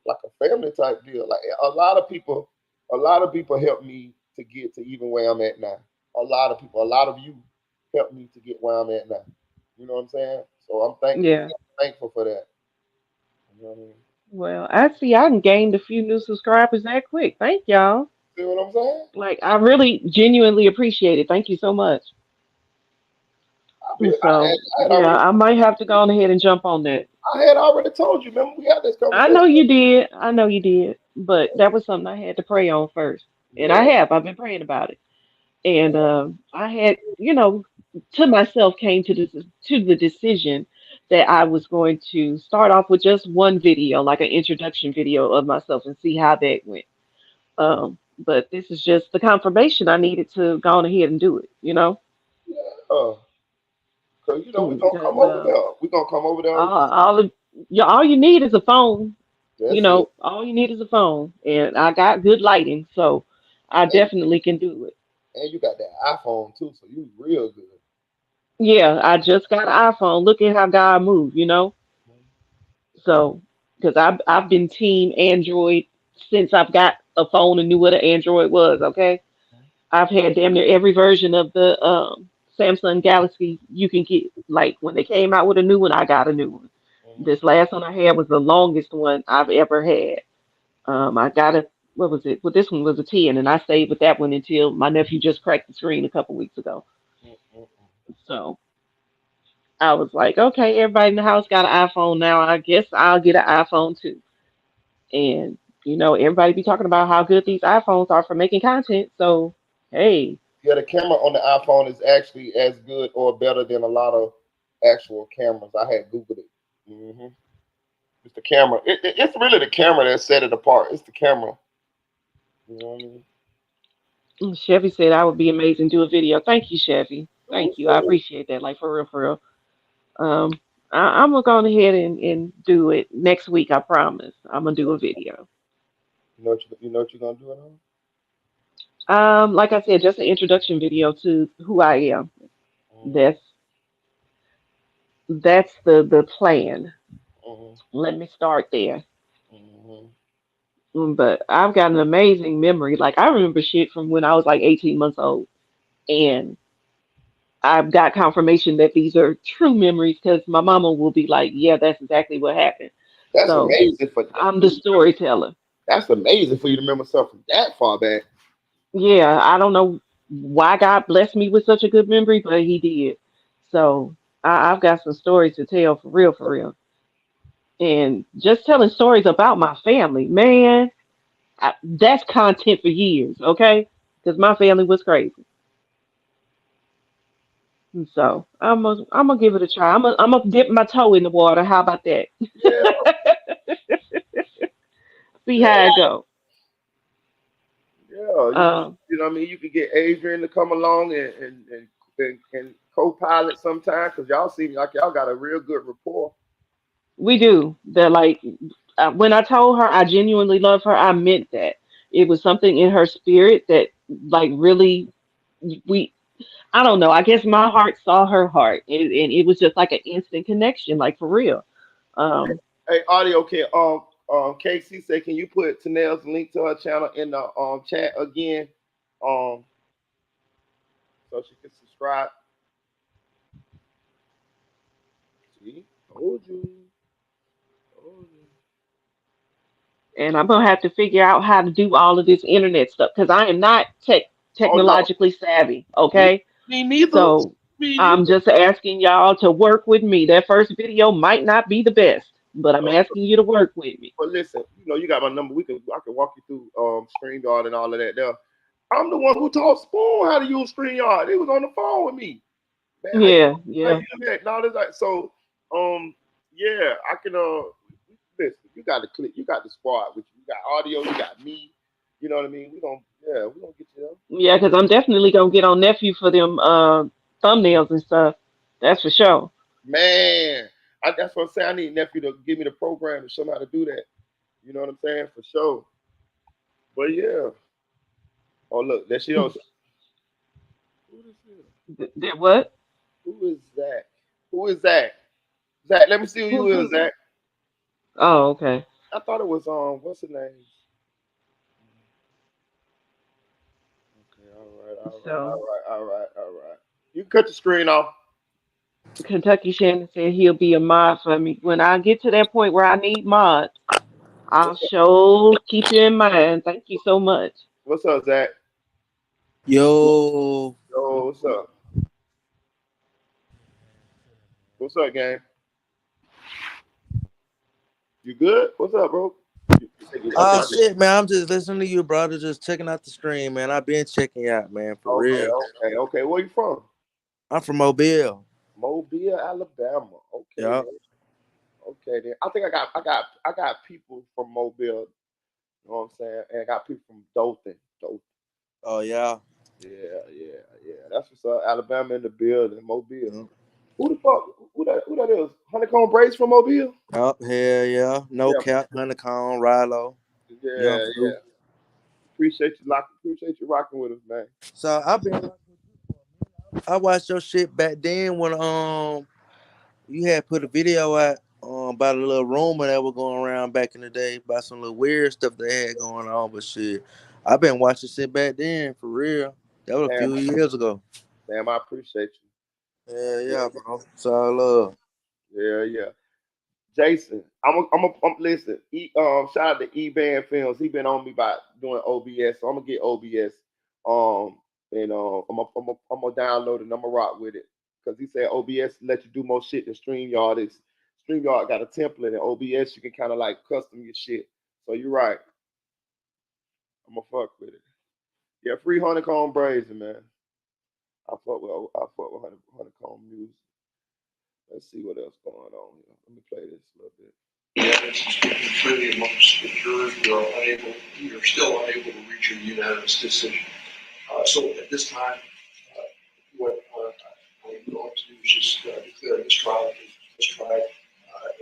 A: like a family type deal. Like a lot of people helped me to get to even where I'm at now. A lot of people, a lot of you helped me to get where I'm at now. You know what I'm saying? So I'm
E: Yeah.
A: thankful for that. You know what I mean?
E: Well, I see I can gained a few new subscribers that quick. Thank y'all.
A: See what I'm saying?
E: Like I really genuinely appreciate it. Thank you so much. And
A: I had,
E: so
A: I had
E: yeah,
A: already
E: I might have to go on ahead and jump on that.
A: I had already told you. Remember we had this
E: I
A: conversation?
E: know you did. I know you did. But that was something I had to pray on first. And I
A: Yeah,
E: have. I've been praying about it. And I had, to myself came to the decision that I was going to start off with just one video, like an introduction video of myself, and see how that went. But this is just the confirmation I needed to go on ahead and do it.
A: yeah. Cause we gonna come
E: Because
A: over there. We gonna come over there.
E: all you need is a phone.
A: That's it.
E: All you need is a phone, and I got good lighting, so I
A: And,
E: definitely can do it.
A: and you got that iPhone too, so you real good.
E: Yeah, I just got an iPhone. Look at how God moved. So, because I've been team Android since I've got a phone and knew what an Android was. Okay, I've had damn near every version of the Samsung Galaxy you can get. Like when they came out with a new one, I got a new one.
A: Mhm.
E: This last one I had was the longest one I've ever had. I got a what was it? Well, this one was a 10, and I stayed with that one until my nephew just cracked the screen a couple weeks ago.
A: Mm-mm.
E: So I was like, okay, everybody in the house got an iPhone now. I guess I'll get an iPhone too. And everybody be talking about how good these iPhones are for making content. So hey,
A: Yeah, the camera on the iPhone is actually as good or better than a lot of actual cameras. I had Googled it. It's the camera. It's really the camera that set it apart. It's the camera. You know what I mean?
E: Chevy said I would be amazing do a video. Thank you, Chevy. Thank you. I
A: Mhm.
E: appreciate that. Like for real, for real. Um, I'm gonna go on ahead and do it next week. I promise. I'm gonna do a video.
A: You know what you're gonna do it on?
E: Like I said, just an introduction video to who I am.
A: Mm-hmm.
E: That's that's the plan.
A: Mm-hmm.
E: Let me start there.
A: Mm-hmm.
E: But I've got an amazing memory. Like I remember shit from when I was like 18 months old, and I've got confirmation that these are true memories because my mama will be like, "Yeah, that's exactly what happened."
A: That's
E: So
A: amazing for that.
E: I'm the storyteller.
A: That's amazing for you to remember something that far back.
E: Yeah, I don't know why God blessed me with such a good memory, but He did. So I've got some stories to tell for real, for real. And just telling stories about my family, man, that's content for years, okay? Because my family was crazy. And so I'm gonna give it a try. I'm gonna dip my toe in the water. How about that?
A: Yeah,
E: See
A: yeah,
E: how it go.
A: yeah.
E: Um,
A: You know what I mean? You could get Adrian to come along and co-pilot sometime because y'all seem like y'all got a real good rapport.
E: we do. That like when I told her I genuinely love her, I meant that. It was something in her spirit that like really we I don't know. I guess my heart saw her heart, and it was just like an instant connection, like for real. Um,
A: Hey, audio kid. KC said, can you put Tanel's link to her channel in the chat again, um, so she can subscribe. See, told you, told you.
E: and I'm gonna have to figure out how to do all of this internet stuff because I am not
A: Oh no,
E: technologically savvy.
A: me,
E: Okay,
A: me neither.
E: so
A: Me
E: I'm
A: neither.
E: just asking y'all to work with me. That first video might not be the best, but I'm asking you to work with me.
A: But listen, you got my number. I can walk you through StreamYard and all of that. There, I'm the one who taught Spoon how to use StreamYard. He was on the phone with me. Man,
E: Yeah,
A: how
E: yeah.
A: you do that? No, this like so. Yeah, I can. Listen, you got the clip, you got the squad with you. You got audio, you got me. You know what I mean? We gonna get you there.
E: Yeah, because I'm definitely gonna get on nephew for them thumbnails and stuff. That's for sure.
A: Man, that's what I'm saying. I need nephew to give me the program to show me how to do that. You know what I'm saying? For sure. But yeah. Oh look, there she goes. Who is this?
E: That what?
A: Who is Zach? Who is Zach? Zach, let me see who you
E: Who's
A: is,
E: who?
A: Zach.
E: Oh, okay.
A: I thought it was what's the name? Okay,
E: So
A: all right. You can cut the screen off.
E: Kentucky Shannon said he'll be a mod for me. When I get to that point where I need mods, I'll
A: What's up?
E: sure keep you in mind. Thank you so much.
A: What's up, Zach?
H: Yo,
A: Yo, what's up? What's up, gang? You good? What's up, bro? Okay.
H: shit, man. I'm just listening to you, brother. Just checking out the stream, man. I've been checking you out, man, for real.
A: Okay. Where you from?
H: I'm from Mobile.
A: Mobile, Alabama. Okay,
H: Yeah.
A: then. Okay, then. I think I got people from Mobile. You know what I'm saying? And I got people from Dothan. Dothan.
H: Oh yeah.
A: Yeah. That's what's up. Alabama in the building. Mobile.
H: Mm.
A: Who the fuck? Who that is? Honeycomb Brace from Mobile?
H: Oh hell yeah. No
A: Yeah.
H: cap, honeycomb, Rilo, young
A: Yeah.
H: fruit.
A: Appreciate you rocking with us, man.
H: So I watched your shit back then when you had put a video out about a little rumor that was going around back in the day about some little weird stuff they had going on, but shit. I've been watching shit back then for real. That was a
A: Damn,
H: few years ago.
A: damn, I appreciate
H: Yeah,
A: you.
H: bro. It's all love.
A: Yeah. Jason, listen. Shout out to E Band Films. He been on me about doing OBS, so I'm gonna get OBS. And I'm gonna download it and I'm gonna rock with it because he said OBS let you do more shit than StreamYard is. StreamYard got a template, and OBS you can kind of like custom your shit. So you're right. I'm gonna fuck with it. Yeah, free honeycomb brazen, man. I fuck with honeycomb music. Let's see what else going on here. Let me play this a little bit.
C: The evidence is speaking freely amongst the jury. We are still unable to reach a unanimous decision. So at this time, what I'm going to do is just declare this trial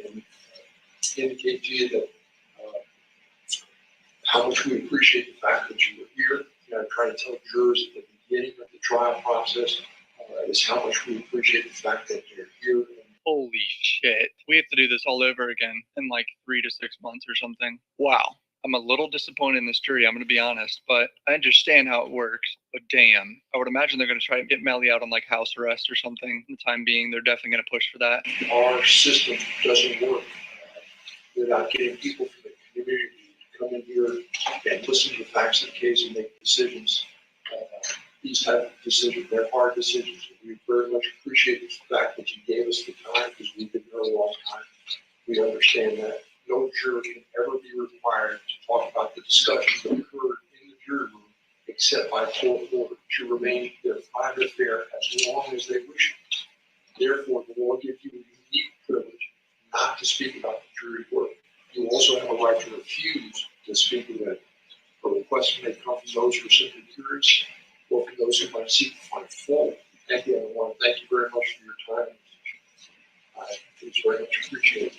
C: and indicate to you that how much we appreciate the fact that you were here. I'm trying to tell jurors at the beginning of the trial process is how much we appreciate the fact that you're here.
G: Holy shit. We have to do this all over again in like 3 to 6 months or something. Wow. I'm a little disappointed in this jury, I'm going to be honest, but I understand how it works. But damn, I would imagine they're going to try to get Melly out on like house arrest or something. For the time being, they're definitely going to push for that.
C: Our system doesn't work. We're not getting people from the community to come in hear and listen to the facts of the case and make decisions. These type of decisions, they're hard decisions. We very much appreciate the fact that you gave us the time because we've been here a long time. We understand that no juror can ever be required to talk about the discussions that occurred in the jury room except by court order to remain their private affair as long as they wish. Therefore, the law gives you a unique privilege not to speak about the jury work. You also have a right to refuse to speak of it. A request may come from those who are simply curious or from those who might seek to find fault. Thank you, everyone. Thank you very much for your time. It's very much appreciated.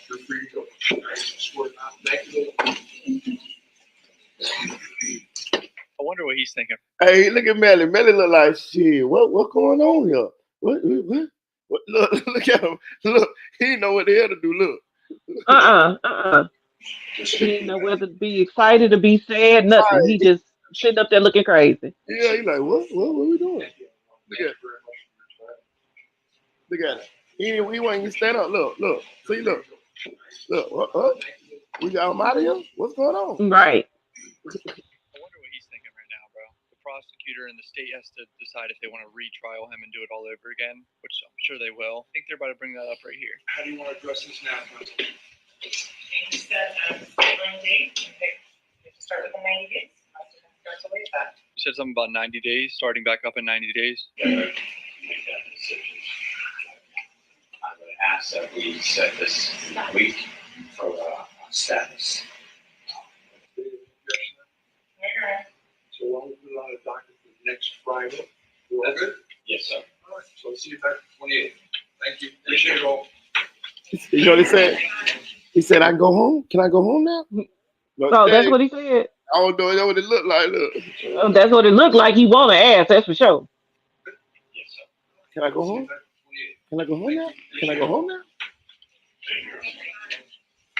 C: Feel free to go. Thank you.
G: I wonder what he's thinking.
A: Hey, look at Melly. Melly look like shit. What's going on here? What? Look at him. Look, he didn't know what the hell to do. Look.
E: He didn't know whether to be excited or be sad, nothing. He just sitting up there looking crazy.
A: Yeah, he's like, what we doing? Look at it. He wasn't even stand up. Look. See, look. What? We got him out of here? What's going on?
E: Right.
G: I wonder what he's thinking right now, bro. The prosecutor and the state has to decide if they want to retrial him and do it all over again, which I'm sure they will. I think they're about to bring that up right here.
C: How do you want to address this now, counsel?
I: You said scheduling date, you have to start with the 90 days. Start to wait that.
G: You said something about 90 days, starting back up in 90 days.
F: Make that decision. I would ask that we set this week for status.
C: So why don't we put it on a docket for next Friday? You all good?
F: Yes, sir.
C: All right, so see you back the 28th. Thank you. Appreciate it all.
A: You know what he said? He said, I can go home? Can I go home now?
E: No, that's what he said.
A: I don't know. That's what it looked like. Look.
E: That's what it looked like. He want to ask, that's for sure.
F: Yes, sir.
A: Can I go home? Can I go home now? Can I go home now?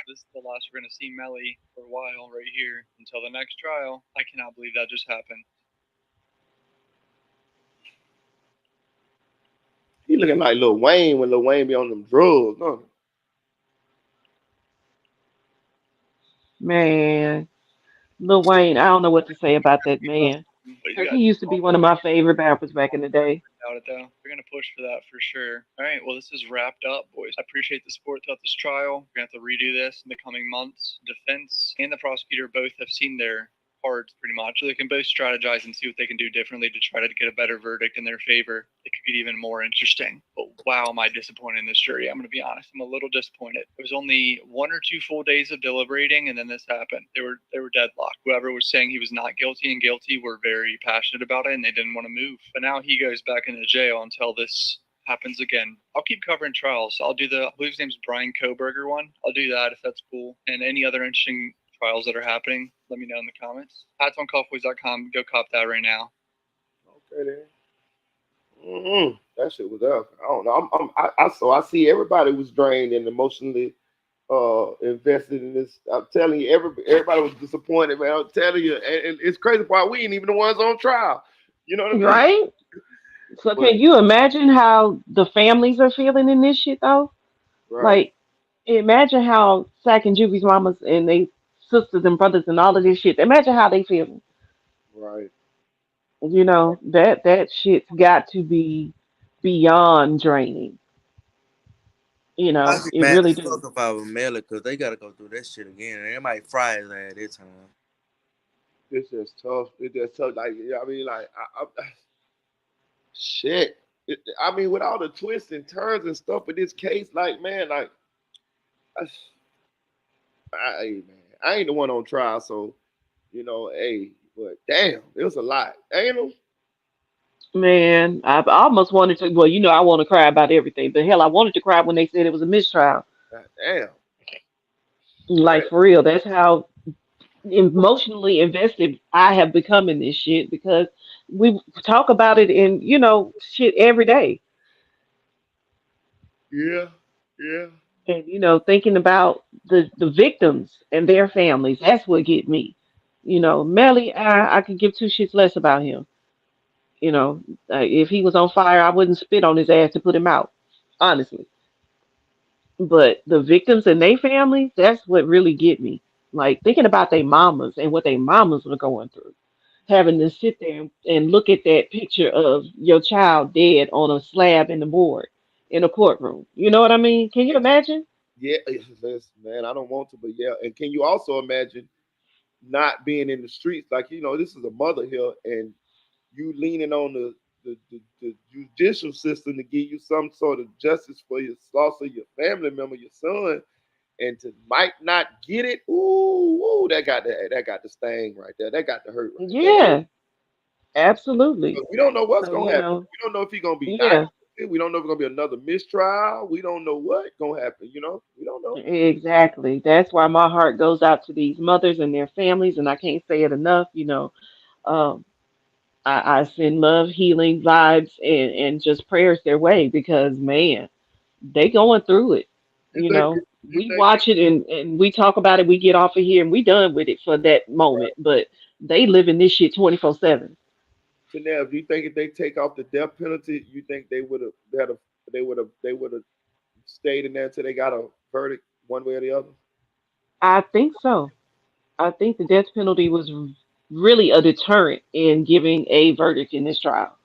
G: This is the last we're going to see Melly for a while right here until the next trial. I cannot believe that just happened.
A: He looking like Lil Wayne when Lil Wayne be on them drugs. Huh?
E: Man, Lil Wayne, I don't know what to say about that man. He used to be one of my favorite rappers back in the day.
G: Doubt it though. We're gonna push for that for sure. All right, well this is wrapped up, boys. I appreciate the support throughout this trial. We're gonna have to redo this in the coming months. Defense and the prosecutor both have seen their cards pretty much. So they can both strategize and see what they can do differently to try to get a better verdict in their favor. It could get even more interesting. But wow, am I disappointed in this jury. I'm gonna be honest. I'm a little disappointed. It was only 1 or 2 full days of deliberating and then this happened. They were deadlocked. Whoever was saying he was not guilty and guilty were very passionate about it and they didn't want to move. But now he goes back into jail until this happens again. I'll keep covering trials. I'll do I believe his name's Brian Koberger one. I'll do that if that's cool. And any other interesting trials that are happening, let me know in the comments. HatsOnCoffeeWays.com. Go cop that right now.
A: Okay then. That shit was up. I don't know. I see everybody was drained and emotionally invested in this. I'm telling you, everybody was disappointed, man. I'm telling you, and it's crazy why we ain't even the ones on trial. You know what I mean?
E: Right? So can you imagine how the families are feeling in this shit though?
A: Right.
E: Like, imagine how Sack and Juvy's mamas and they sisters and brothers and all of this shit. Imagine how they feeling.
A: Right.
E: You know, that shit's got to be beyond draining. You know,
H: I be
E: it
H: mad
E: really
H: as
E: do.
H: fuck if I was Melly because they gotta go through that shit again, and they might fry his ass this time.
A: It's just tough. It's just tough. Like, I mean, like, shit. I mean, with all the twists and turns and stuff with this case, like, man, like, man, I ain't the one on trial, so, you know, hey, but damn, it was a lot. Ain't it?
E: Man, I almost wanted to. Well, you know, I want to cry about everything, but hell, I wanted to cry when they said it was a mistrial.
A: God damn.
E: Like for real, that's how emotionally invested I have become in this shit because we talk about it in shit every day,
A: Yeah, yeah.
E: and thinking about the victims and their families. That's what get me. Melly, I could give two shits less about him. You know, if he was on fire, I wouldn't spit on his ass to put him out, honestly. But the victims and their families, that's what really get me. Like thinking about their mamas and what their mamas were going through, having to sit there and look at that picture of your child dead on a slab in the morgue in a courtroom. You know what I mean? Can you imagine?
A: Yeah, listen, man, I don't want to, but yeah. And can you also imagine not being in the streets? Like, this is a mother here, and you leaning on the judicial system to give you some sort of justice for your loss of your family member, your son, and to might not get it. Ooh, that got the sting right there. That got the hurt right there.
E: Yeah, absolutely.
A: 'Cause we don't know what's
E: So,
A: gonna
E: you
A: happen.
E: know,
A: We don't know if he's gonna be
E: yeah,
A: indicted. We don't know if it's gonna be another mistrial. We don't know what's gonna happen. We don't know.
E: exactly. That's why my heart goes out to these mothers and their families, and I can't say it enough. Um, I send love, healing vibes, and just prayers their way because man, they going through it.
A: You
E: You
A: think?
E: know,
A: You
E: we
A: think?
E: watch it and we talk about it. We get off of here and we done with it for that moment. But they living this shit 24/7.
A: Chanel, do you think if they take off the death penalty, you think they would have stayed in there until they got a verdict one way or the other?
E: I think so. I think the death penalty was really a deterrent in giving a verdict in this trial.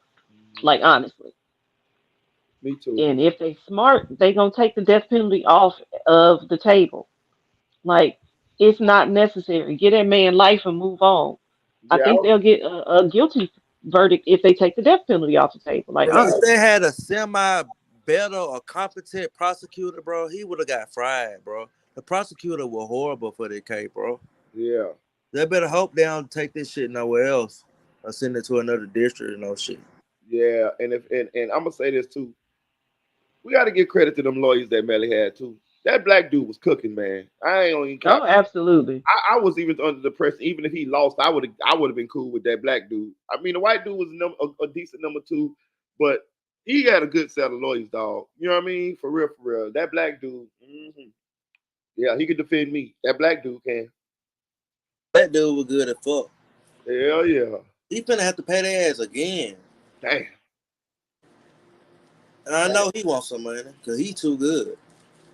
E: Like
A: Mm,
E: honestly.
A: me too.
E: And if they smart, they gonna take the death penalty off of the table. Like it's not necessary. Get that man life and move on. I
A: Yeah,
E: think they'll get a guilty verdict if they take the death penalty off the table. Like
H: Bro, if
E: honestly.
H: they had a semi better or competent prosecutor, bro, he would have got fried, bro. The prosecutor was horrible for the case, bro.
A: yeah,
H: They better hope they don't take this shit nowhere else or send it to another district or no shit.
A: yeah. And I'm gonna say this too. We got to give credit to them lawyers that Melly had too. That black dude was cooking, man. I ain't gonna even cap.
E: Oh, absolutely.
A: I was even under the pressure. Even if he lost, I would have been cool with that black dude. I mean, the white dude was a decent number two, but he had a good set of lawyers, dog. You know what I mean? For real, for real. That black dude, yeah, he could defend me. That black dude can.
H: That dude was good at fuck.
A: Hell yeah.
H: He finna have to pay their ass again.
A: Damn.
H: And I know he wants some money because he too good.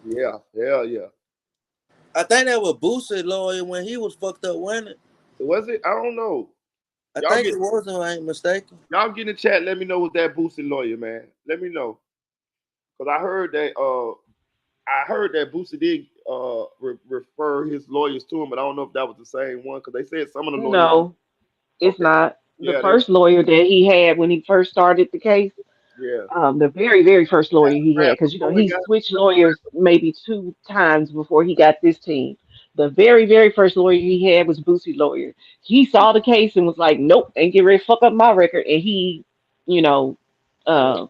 A: Yeah. Hell yeah.
H: I think that was Boosie lawyer when he was fucked up winning.
A: Was it? I don't know.
H: I
A: Y'all
H: think
A: get
H: it was, if I ain't mistaken.
A: y'all get in the chat. Let me know with that boosted lawyer, man. Let me know. Cause I heard that Boosie did refer his lawyers to him, but I don't know if that was the same one because they said some of the lawyers.
E: No, it's
A: Okay,
E: not. The
A: yeah,
E: first lawyer that he had when he first started the case,
A: yeah.
E: the very, very first lawyer he had,
A: Rap
E: because
A: before he
E: he
A: got
E: switched lawyers maybe two times before he got this team. The very, very first lawyer he had was Boosie lawyer. He saw the case and was like, "Nope, ain't get ready to fuck up my record," and he, you know,
A: yeah,
E: uh,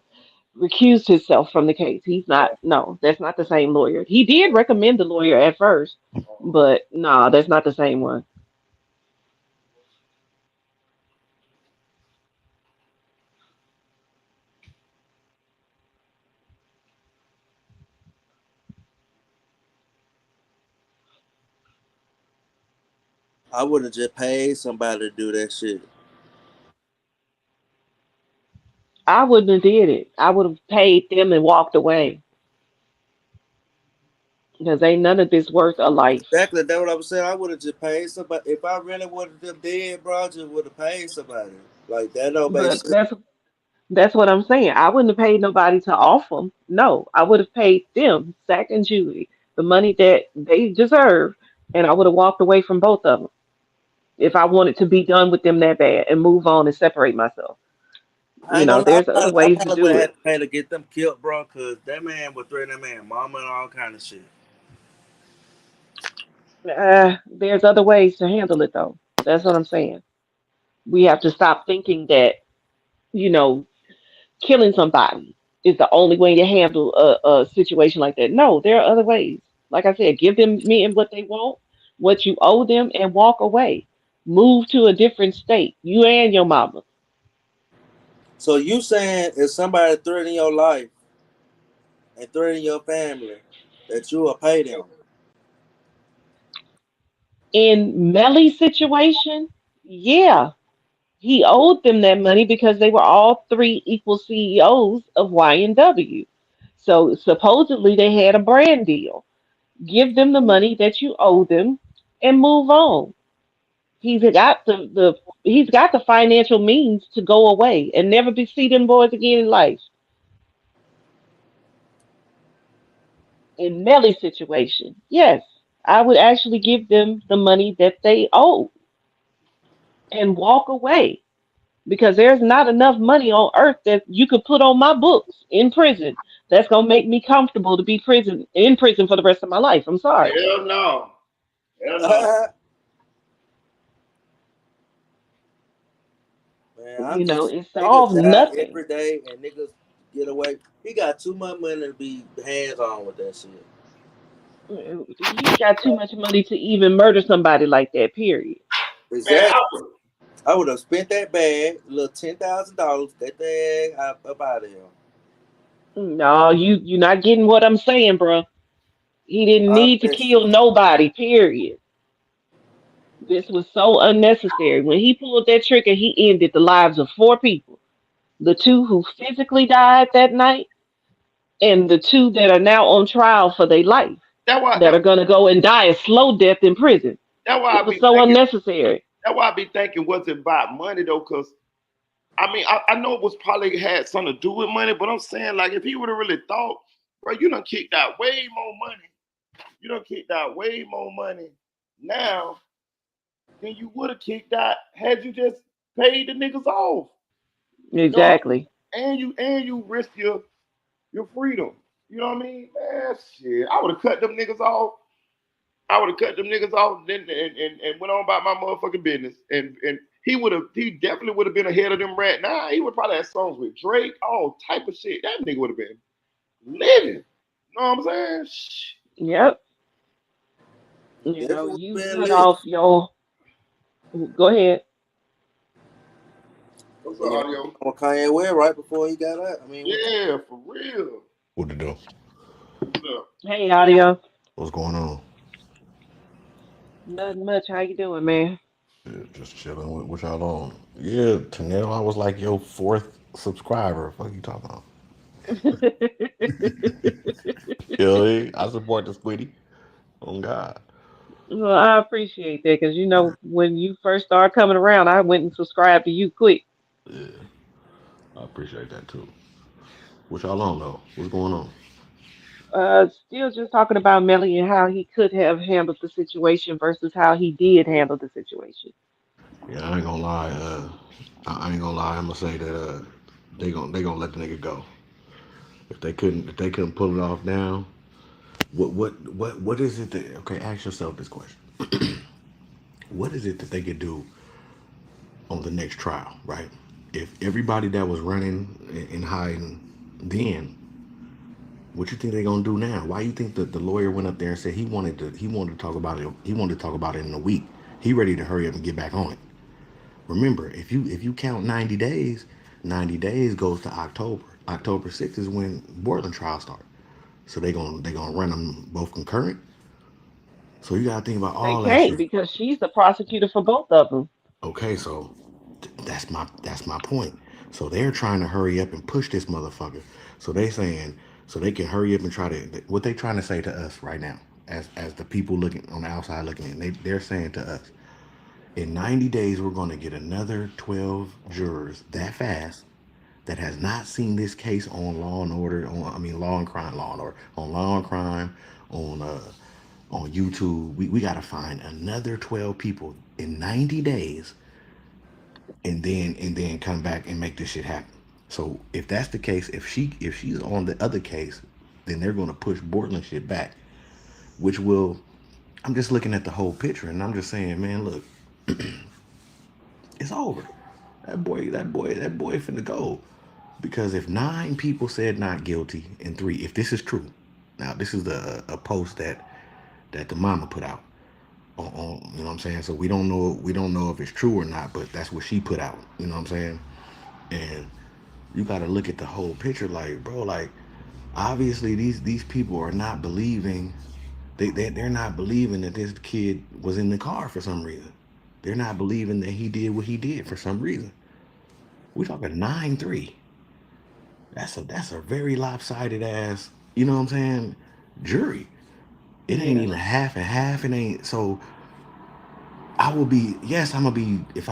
E: recused himself from the case. He's not. No, that's not the same lawyer. He did recommend the lawyer at first, but nah, that's not the same one.
H: I would have just paid somebody to do that shit.
E: I wouldn't have did it. I would have paid them and walked away because ain't none of this worth a life.
H: Exactly, that's what I was saying. I would have just paid somebody. If I really wanted them dead, bro, I just would have paid somebody. Like, that don't make
E: But
H: sense.
E: that's what I'm saying. I wouldn't have paid nobody to off them. No, I would have paid them, Sack and Julie, the money that they deserve, and I would have walked away from both of them if I wanted to be done with them that bad and move on and separate myself.
H: I ain't gonna lie,
E: There's other
H: I
E: ways to
H: probably would
E: do
H: have
E: it.
H: had to pay to get them killed, bro, because that man was threatening that man mama and all kind of shit.
E: There's other ways to handle it, though. That's what I'm saying. We have to stop thinking that, you know, killing somebody is the only way to handle a situation like that. No, there are other ways. Like I said, give them me and what they want, what you owe them, and walk away. Move to a different state. You and your mama.
H: So you saying if somebody threatening your life and threatening your family, that you will pay them?
E: In Melly's situation, yeah, he owed them that money because they were all three equal CEOs of Y&W. So supposedly they had a brand deal. Give them the money that you owe them and move on. He's got he's got the financial means to go away and never be see them boys again in life. In Melly's situation, yes, I would actually give them the money that they owe and walk away because there's not enough money on earth that you could put on my books in prison that's gonna make me comfortable to be in prison for the rest of my life. I'm sorry.
A: Hell no. Hell no.
H: Man, I'm
E: You know,
H: just
E: it
H: niggas
E: solves
H: die
E: nothing.
H: every day and niggas get away. He got too much money to be hands on with that shit.
E: He's got too much money to even murder somebody like that, period.
A: Man,
H: Exactly. I would have spent that bag, a little $10,000, get that up out of here.
E: No, you're not getting what I'm saying, bro. He didn't
H: I'm
E: need to
H: just
E: kill nobody, period. This was so unnecessary. When he pulled that trigger, he ended the lives of four people. The two who physically died that night, and the two that are now on trial for their life,
A: that why
E: that are gonna go and die a slow death in prison.
A: that why
E: It
A: I
E: was
A: be
E: so
A: thinking.
E: unnecessary.
A: That's why I be thinking, was it about money though? Cause I mean, I know it was probably had something to do with money, but I'm saying like if he would have really thought, bro, you done kicked out way more money. You done kicked out way more money now than you would have kicked out had you just paid the niggas off. You know,
E: Exactly.
A: and you risk your freedom. You know what I mean? Man, shit. I would have cut them niggas off. I would have cut them niggas off then and went on about my motherfucking business. And he definitely would have been ahead of them right now. He would probably have songs with Drake, all type of shit. That nigga would have been living. You know what I'm saying? Shh.
E: Yep. You know,
H: definitely
E: you
H: been
E: cut
H: lit.
E: off your. Go ahead.
A: What's up,
H: And you
A: audio?
H: on Kanye West right before he got out. I mean, what the
A: Yeah, for real.
J: What to do?
A: What's up?
E: Hey, audio.
J: What's going on?
E: Nothing much. How you doing, man?
J: Yeah, just chilling with y'all on. Yeah, Tanel, I was like your fourth subscriber. Fuck you talking about? Yeah, I support the Squiddy. Oh God.
E: Well, I appreciate that because you know when you first started coming around, I went and subscribed to you quick.
J: Yeah, I appreciate that too. What y'all on though? What's going on?
E: Still just talking about Melly and how he could have handled the situation versus how he did handle the situation.
J: Yeah, I ain't gonna lie. I ain't gonna lie. I'm gonna say that they gonna let the nigga go. If they couldn't pull it off now, what is it that? Okay, ask yourself this question. What is it that they could do on the next trial, right? If everybody that was running and hiding then, what you think they gonna do now? Why you think that the lawyer went up there and said he wanted to talk about it, he wanted to talk about it in a week? He ready to hurry up and get back on it. Remember, if you count 90 days, 90 days goes to October. October 6th is when Borland trial start. So they gonna run them both concurrent. So you gotta think about
E: They
J: all that
E: can't
J: shit.
E: because she's the prosecutor for both of them.
J: Okay, so that's my point. So they're trying to hurry up and push this motherfucker. So they saying so they can hurry up and try to what they trying to say to us right now as the people looking on the outside looking in. They're saying to us in 90 days we're going to get another 12 jurors that fast that has not seen this case on Law and Order on I mean Law and Crime Law and Order on Law and Crime on YouTube. We got to find another 12 people in 90 days and then come back and make this shit happen. So if that's the case, if she's on the other case, then they're gonna push Bortland shit back, which will. I'm just looking at the whole picture, and I'm just saying, man, look, it's over. That boy finna go. Because if 9 people said not guilty and 3, if this is true, now this is a post that the mama put out on you know what I'm saying. So we don't know if it's true or not, but that's what she put out. You know what I'm saying. And you got to look at the whole picture, like bro, like obviously these people are not believing. They're not believing that this kid was in the car for some reason. They're not believing that he did what he did for some reason. We talking 9-3. That's a very lopsided ass. You know what I'm saying? Jury. It ain't
E: Yeah.
J: even half and half. It ain't so. I will be, yes, I'm gonna be, if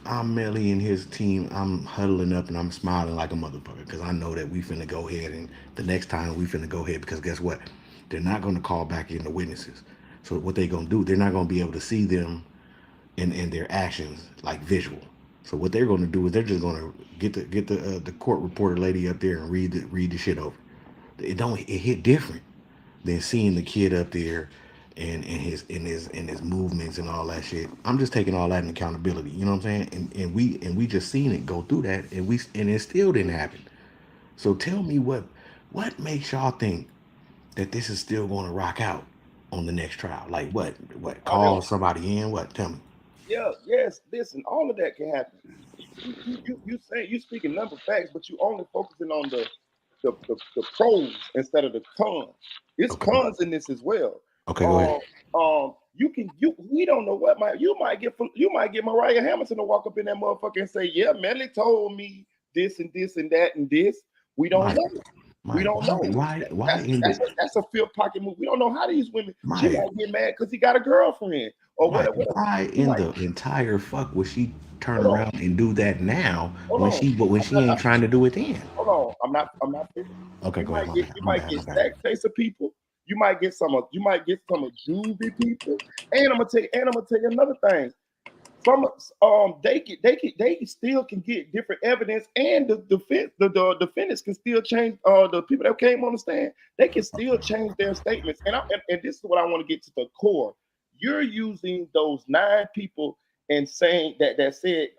J: I'm Melly and his team, I'm huddling up and I'm smiling like a motherfucker because I know that we finna go ahead and the next time we finna go ahead because guess what? They're not gonna call back in the witnesses. So what they gonna do? They're not gonna be able to see them in their actions like visual. So what they're gonna do is they're just gonna get the court reporter lady up there and read the shit over. It hit different than seeing the kid up there and his movements and all that shit. I'm just taking all that in accountability. You know what I'm saying? And we just seen it go through that, and it still didn't happen. So tell me what makes y'all think that this is still going to rock out on the next trial? Like what
A: All them,
J: call somebody in? What tell me?
A: yeah, yes, listen, all of that can happen. You say you speaking number of facts, but you only focusing on the pros instead of the cons. It's
J: Okay,
A: cons in this as well.
J: okay, go ahead.
A: You we don't know what you might get Mariah Hamilton to walk up in that motherfucker and say, yeah, Melly told me this and this and that and this. We don't
J: Mike,
A: know. We
J: Mike,
A: don't know.
J: why in the
A: That's a Phil Pocket move. We don't know how these women. She
J: Mike,
A: might get mad because he got a girlfriend or
J: Mike,
A: whatever.
J: why
A: He
J: in
A: might
J: the entire fuck would she turn
A: hold on,
J: around and do that now
A: hold
J: when
A: on.
J: she ain't trying to do it then?
A: Hold on. I'm not finished.
J: Okay, go ahead. My bad.
A: You
J: My
A: might
J: bad.
A: get
J: My bad.
A: stacked face of people. You might get some of juvie people. And I'm gonna tell you another thing. Some they still can get different evidence, and the defense the defendants can still change. The people that came on the stand, they can still change their statements. And this is what I want to get to the core. You're using those 9 people and saying that said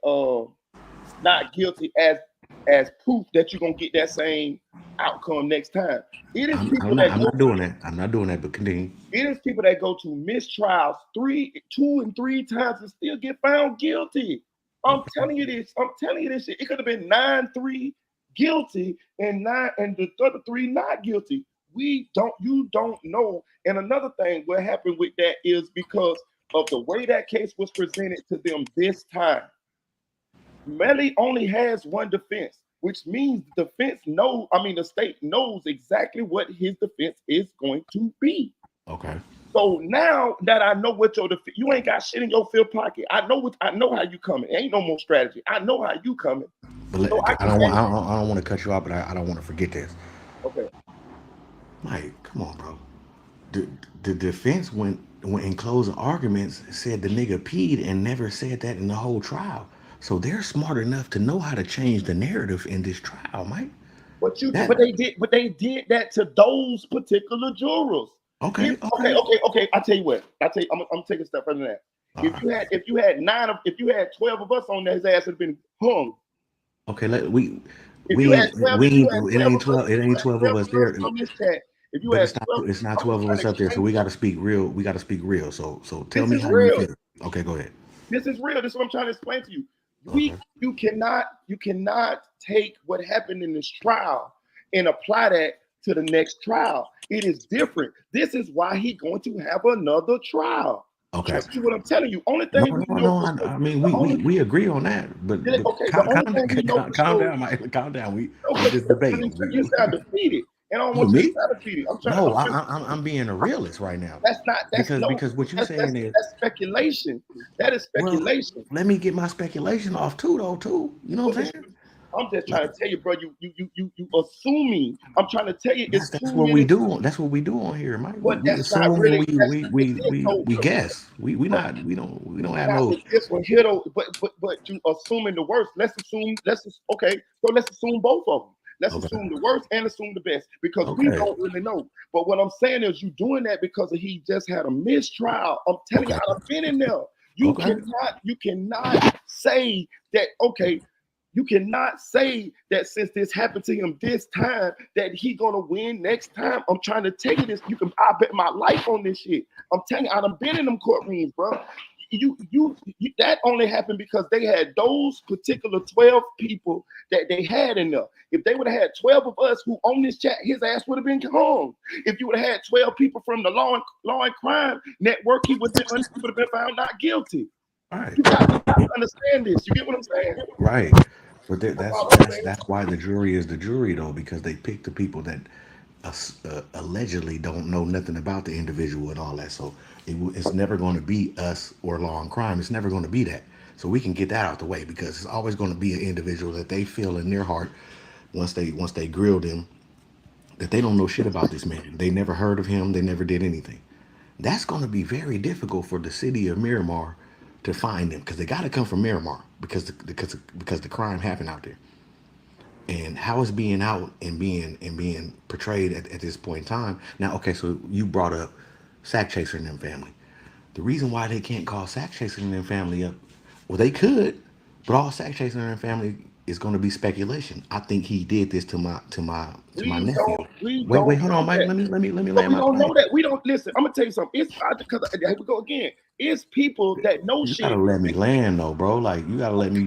A: not guilty as proof that you're gonna get that same outcome next time. It is people that
J: I'm
A: go
J: not doing that. I'm not doing that. But continue.
A: it is people that go to mistrials 2 and 3 times and still get found guilty. I'm
J: Okay.
A: telling you this. I'm telling you this shit. It could have been 9-3 guilty and the other 3 not guilty. You don't know. And another thing, what happened with that is because of the way that case was presented to them this time. Melly only has one defense, which means the the state knows exactly what his defense is going to be.
J: Okay.
A: So now that I know what your defense, you ain't got shit in your field pocket. I know how you coming. Ain't no more strategy. I know how you coming.
J: But
A: So I
J: I
A: can
J: don't want
A: say,
J: I don't want to cut you off, but I don't want to forget this.
A: okay,
J: Mike, come on, bro. The, the defense went in closing arguments said the nigga peed and never said that in the whole trial. So they're smart enough to know how to change the narrative in this trial, Mike. That
A: but they did that to those particular jurors.
J: okay, okay.
A: Okay. I tell you what. I'm taking a step further than that.
J: All right.
A: If you had 12 of us on there, his ass would have been hung.
J: Okay,
A: If you had 12, if you had
J: it
A: 12
J: ain't
A: of us,
J: 12 it
A: if you
J: ain't
A: had
J: 12 of
A: 12
J: us
A: of us
J: there.
A: on this chat, if you
J: But
A: had 12,
J: it's not
A: I'm just
J: 12 of
A: trying
J: us
A: to
J: up there, so
A: explain
J: we
A: to
J: got
A: you.
J: to speak real. We got to speak real. So tell
A: This
J: me
A: is
J: how you
A: real.
J: feel. Okay, go ahead.
A: This is real. This is what I'm trying to explain to you.
J: Okay.
A: You cannot take what happened in this trial and apply that to the next trial. It is different. This is why he's going to have another trial.
J: Okay.
A: Trust me what I'm telling you. Only
J: No,
A: thing we
J: no,
A: know
J: no.
A: for
J: I
A: sure.
J: mean,
A: The only
J: we agree on that. But
A: okay. The only thing we know for
J: calm
A: sure.
J: down, Mike. Calm down.
A: No,
J: We
A: because
J: just debating.
A: you sound defeated, and I don't
J: Who,
A: want you to
J: me?
A: sound defeated.
J: No, I'm being a realist right now
A: That's not. That's
J: because
A: no.
J: what you
A: That's
J: saying is
A: that's speculation. That is
J: well.
A: speculation.
J: Let me get my speculation off too, though. Too. You know what I'm saying?
A: I'm just trying to tell you, bro. You assuming. I'm trying to tell you, it's
J: That's
A: too
J: what we
A: many.
J: do. That's what we do on here, Mike.
A: But
J: We
A: that's not
J: assume and
A: really. That's not it, though.
J: we guess.
A: But
J: We don't have
A: not
J: no.
A: with this one here though. But you assuming the worst. Okay. So let's assume both of them. Let's
J: Okay.
A: assume the worst and assume the best because we
J: Okay.
A: don't really know. But what I'm saying is you doing that because he just had a mistrial. I'm telling you,
J: Okay.
A: I've been in there.
J: Okay.
A: You cannot say that. Okay, you cannot say that since this happened to him this time that he gonna win next time. I'm trying to tell you this. I bet my life on this shit. I'm telling you, I've been in them courtrooms, bro. That only happened because they had those particular 12 people that they had in there. If they would have had 12 of us who own this chat, his ass would have been hung. If you would have had 12 people from the law and crime network, he would have been found not guilty.
J: All right.
A: You got to understand this. You get what I'm saying?
J: Right. But
A: That's all I'm saying.
J: that's why the jury is the jury though, because they pick the people that allegedly don't know nothing about the individual and all that. So it's never going to be us or law and crime. It's never going to be that. So we can get that out the way because it's always going to be an individual that they feel in their heart once they grilled him that they don't know shit about this man. They never heard of him. They never did anything. That's going to be very difficult for the city of Miramar to find them because they got to come from Miramar because the crime happened out there. And how it's being out and being portrayed at this point in time. Now, okay, so you brought up Sack Chaser and them family. The reason why they can't call Sack Chaser and them family up, well, they could, but all Sack Chaser and them family is going to be speculation. I think he did this to my nephew.
A: We
J: Wait,
A: don't
J: hold on,
A: know
J: Mike.
A: that.
J: Let me
A: But
J: land
A: we
J: my
A: don't
J: plane.
A: know that. We don't listen. I'm gonna tell you something. It's because here we go again. It's people that know
J: You gotta
A: shit.
J: let me land though, bro. Like you gotta let me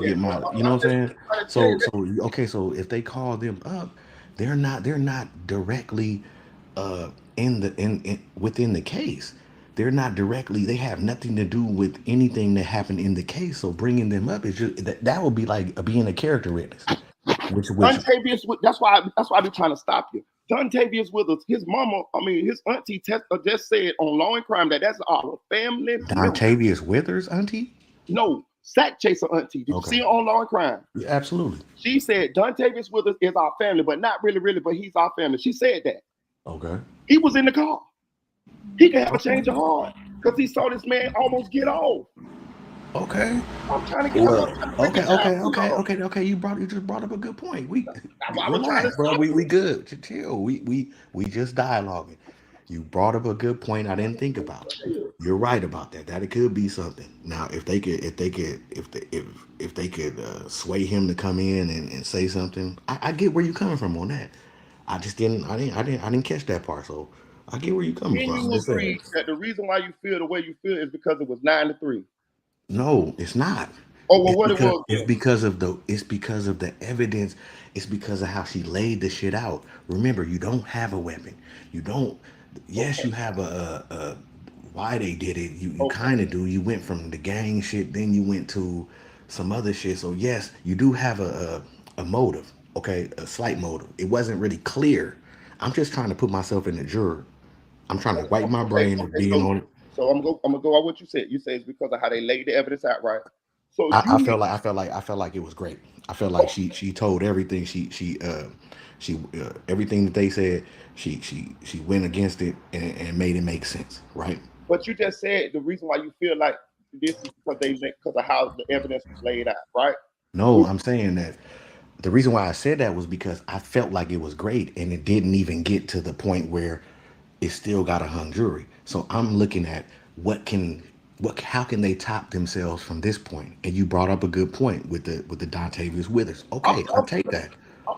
J: get my, you know
A: I'm
J: what I'm
A: just
J: saying?
A: trying to tell you
J: So
A: that.
J: okay, so if they call them up, they're not directly in within the case. They're not directly, they have nothing to do with anything that happened in the case. So bringing them up is just that would be like being a character witness, which
A: Dontavious, that's why I be trying to stop you. Dontavious Withers, his mama, I mean his auntie just said on Law and Crime that that's our family member.
J: Dontavious Withers, auntie.
A: No, Sack Chaser auntie. Did you
J: Okay,
A: see it on Law and Crime?
J: yeah, absolutely.
A: She said Dontavious Withers is our family, but not really, really, but he's our family. She said that.
J: Okay,
A: He was in the car. He could have a change
J: okay,
A: of heart because he saw this man almost get off.
J: okay.
A: I'm trying to get. I'm
J: Well,
A: trying to break
J: okay,
A: it down
J: okay,
A: to
J: okay,
A: y'all.
J: okay. You just brought up a good point. We
A: That's why I was trying to
J: relax, bro.
A: stop
J: We
A: you.
J: good. Chill. We just dialoguing. You brought up a good point I didn't think about. You're right about that. That it could be something. Now, if they could sway him to come in and say something, I get where you're coming from on that. I didn't catch that part. So I get where you're coming
A: Then
J: from. I'm
A: you
J: just saying.
A: agree that the reason why you feel the way you feel is because it was 9-3.
J: No, it's not.
A: Oh well,
J: It's
A: what it
J: because
A: was
J: it's
A: then?
J: because of the evidence. It's because of how she laid the shit out. Remember, you don't have a weapon. You don't. Yes,
A: Okay,
J: you have why they did it. You
A: okay.
J: kind of do. You went from the gang shit, then you went to some other shit. So yes, you do have a motive. Okay, a slight motive. It wasn't really clear. I'm just trying to put myself in the juror. I'm trying to wipe my
A: Okay,
J: brain of
A: okay.
J: being
A: So,
J: on it.
A: I'm gonna go on what you said. You said it's because of how they laid the evidence out, right? So
J: I
A: you,
J: felt like it was great. I felt like she told everything. She everything that they said. She went against it and made it make sense. Right?
A: but you just said the reason why you feel like this is because of how the evidence was laid out, right?
J: No, I'm saying that the reason why I said that was because I felt like it was great and it didn't even get to the point where it still got a hung jury. So I'm looking at how can they top themselves from this point? And you brought up a good point with the Dontavious Withers.
A: I'm,
J: Okay, I
A: I'm,
J: take that.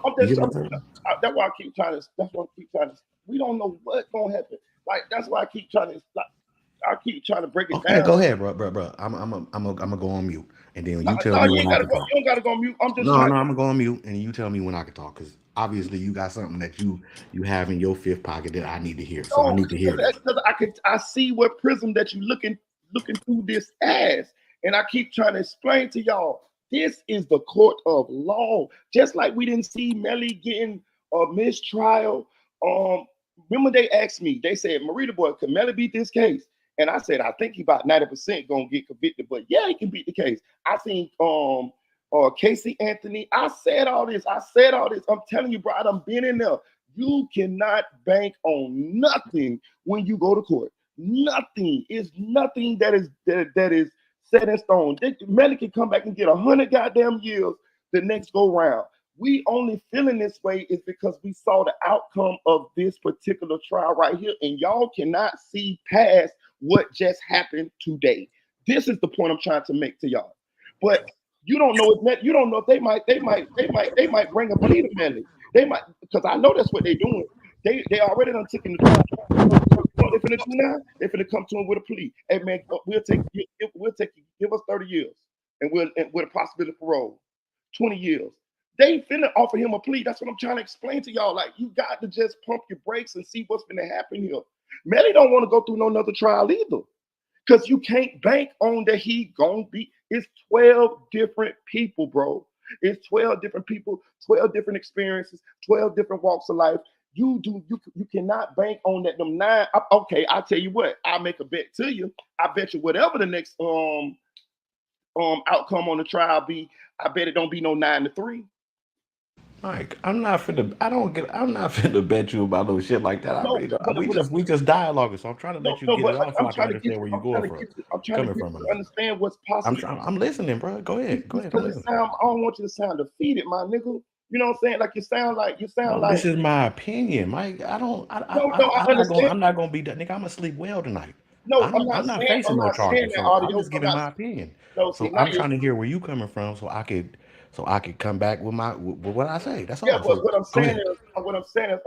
A: I'm
J: You
A: just,
J: get what
A: I'm,
J: I'm saying?
A: that's why I keep trying to. That's why I keep trying to. We don't know what's gonna happen. Like that's why I keep trying to. Like, I keep trying to break it
J: Okay,
A: down.
J: go ahead, bro. I'm gonna go on mute, and then
A: No,
J: you tell
A: no,
J: me
A: you
J: when
A: ain't
J: I
A: gotta
J: can
A: go.
J: talk.
A: You don't gotta go on mute. I'm just
J: No,
A: trying.
J: no, I'm gonna go on mute, and you tell me when I can talk, because obviously you got something that you have in your fifth pocket that I need to hear. So I
A: No,
J: need to hear this.
A: because I see what prism that you looking through this as, and I keep trying to explain to y'all. This is the court of law. Just like we didn't see Melly getting a mistrial. Remember they asked me. They said, "Marita boy, can Melly beat this case?" And I said, "I think he about 90% gonna get convicted, but yeah, he can beat the case." I seen Casey Anthony. I said all this. I said all this. I'm telling you, bro. I done been in there. You cannot bank on nothing when you go to court. Nothing is nothing that is set in stone. Melly can come back and get 100 goddamn years the next go round. We only feeling this way is because we saw the outcome of this particular trial right here, and y'all cannot see past what just happened today. This is the point I'm trying to make to y'all. But you don't know if you don't know if they might bring a plea to Melly. They might, because I know that's what they're doing. They already done taken the trial. So you know what they're finna do now? They're finna come to him with a plea. Hey man, we'll take you, give us 30 years, and with a possibility of parole, 20 years. They finna offer him a plea. That's what I'm trying to explain to y'all. Like you got to just pump your brakes and see what's gonna happen here. Melly don't want to go through no another trial either. Because you can't bank on that he gonna be. It's 12 different people, bro. It's 12 different people, 12 different experiences, 12 different walks of life. you cannot bank on that them 9. Okay, I'll tell you what. I'll make a bet to you. I bet you whatever the next outcome on the trial be, I bet it don't be no 9-3.
J: Mike, I'm not finna. I don't get. I'm not finna bet you about no shit like that. I
A: No,
J: really don't.
A: but
J: We just dialoguing. So I'm trying to
A: no,
J: let you
A: no,
J: get it
A: but
J: off so
A: I'm
J: I can
A: trying to get
J: understand
A: you.
J: where you're going from,
A: I'm trying to
J: coming
A: get
J: from.
A: you to understand what's possible.
J: I'm listening, bro. Go ahead. Go ahead. I'm
A: Because it
J: listening.
A: sound, I don't want you to sound defeated, my nigga. You know what I'm saying? Like you sound
J: No,
A: like.
J: this is my opinion, Mike. I don't.
A: No, no, I understand.
J: I'm not gonna be that nigga. I'm gonna sleep well tonight.
A: No, I'm not
J: I'm not
A: saying.
J: facing
A: I'm
J: no
A: not saying
J: charges,
A: that
J: so I'm
A: audio.
J: just
A: I'm
J: giving
A: not.
J: my opinion.
A: No, see
J: So
A: now
J: I'm
A: you're.
J: trying to hear where you coming from, so I could come back with with what I say. That's
A: Yeah,
J: all.
A: but
J: So go ahead.
A: what I'm saying is,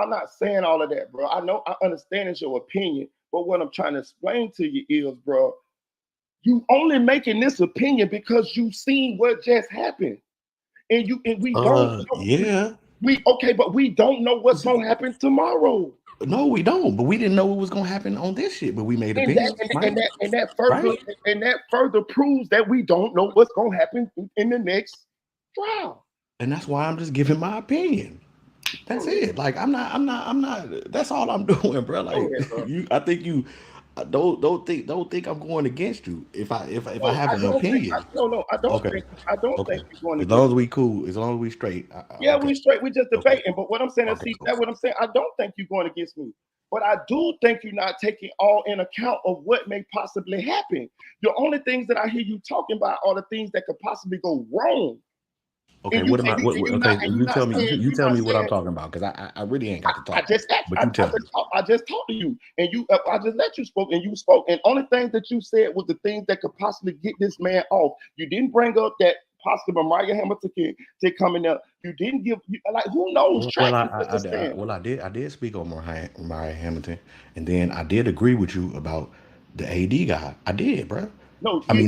A: I'm not saying all of that, bro. I know, I understand it's your opinion, but what I'm trying to explain to you is, bro, you only making this opinion because you seen what just happened, and we don't.
J: Yeah.
A: We okay, but we don't know what's gonna happen tomorrow.
J: No, we don't. But we didn't know what was gonna happen on this shit. But we made
A: And that
J: opinions, Mike.
A: further
J: Right?
A: proves that we don't know what's gonna happen in the next trial.
J: And that's why I'm just giving my opinion. That's it. Like I'm not. That's all I'm doing, bro.
A: Go
J: Like
A: ahead, bro.
J: I think you don't think I'm going against you. If I
A: No,
J: have
A: I
J: an
A: don't think.
J: opinion,
A: No, I don't
J: okay,
A: think. I don't
J: okay.
A: think you're going to
J: As
A: get.
J: long as we cool, as long as we straight,
A: Yeah,
J: okay,
A: we straight. We just
J: okay,
A: debating. But what I'm saying is,
J: okay,
A: see,
J: cool.
A: that's what I'm saying. I don't think you're going against me. But I do think you're not taking all in account of what may possibly happen. The only things that I hear you talking about are the things that could possibly go wrong.
J: Okay, what am I? Okay,
A: And you're not saying
J: you tell me what I'm talking about because I really ain't got to
A: I
J: talk.
A: just asked,
J: But you tell me.
A: I just talked to you, and I just let you spoke, and you spoke, and only thing that you said was the things that could possibly get this man off. You didn't bring up that possible Mariah Hamilton to coming up. You didn't give like who knows
J: Well,
A: track stand.
J: I did speak on Mariah Hamilton, and then I did agree with you about the AD guy. I did, bro.
A: No, you,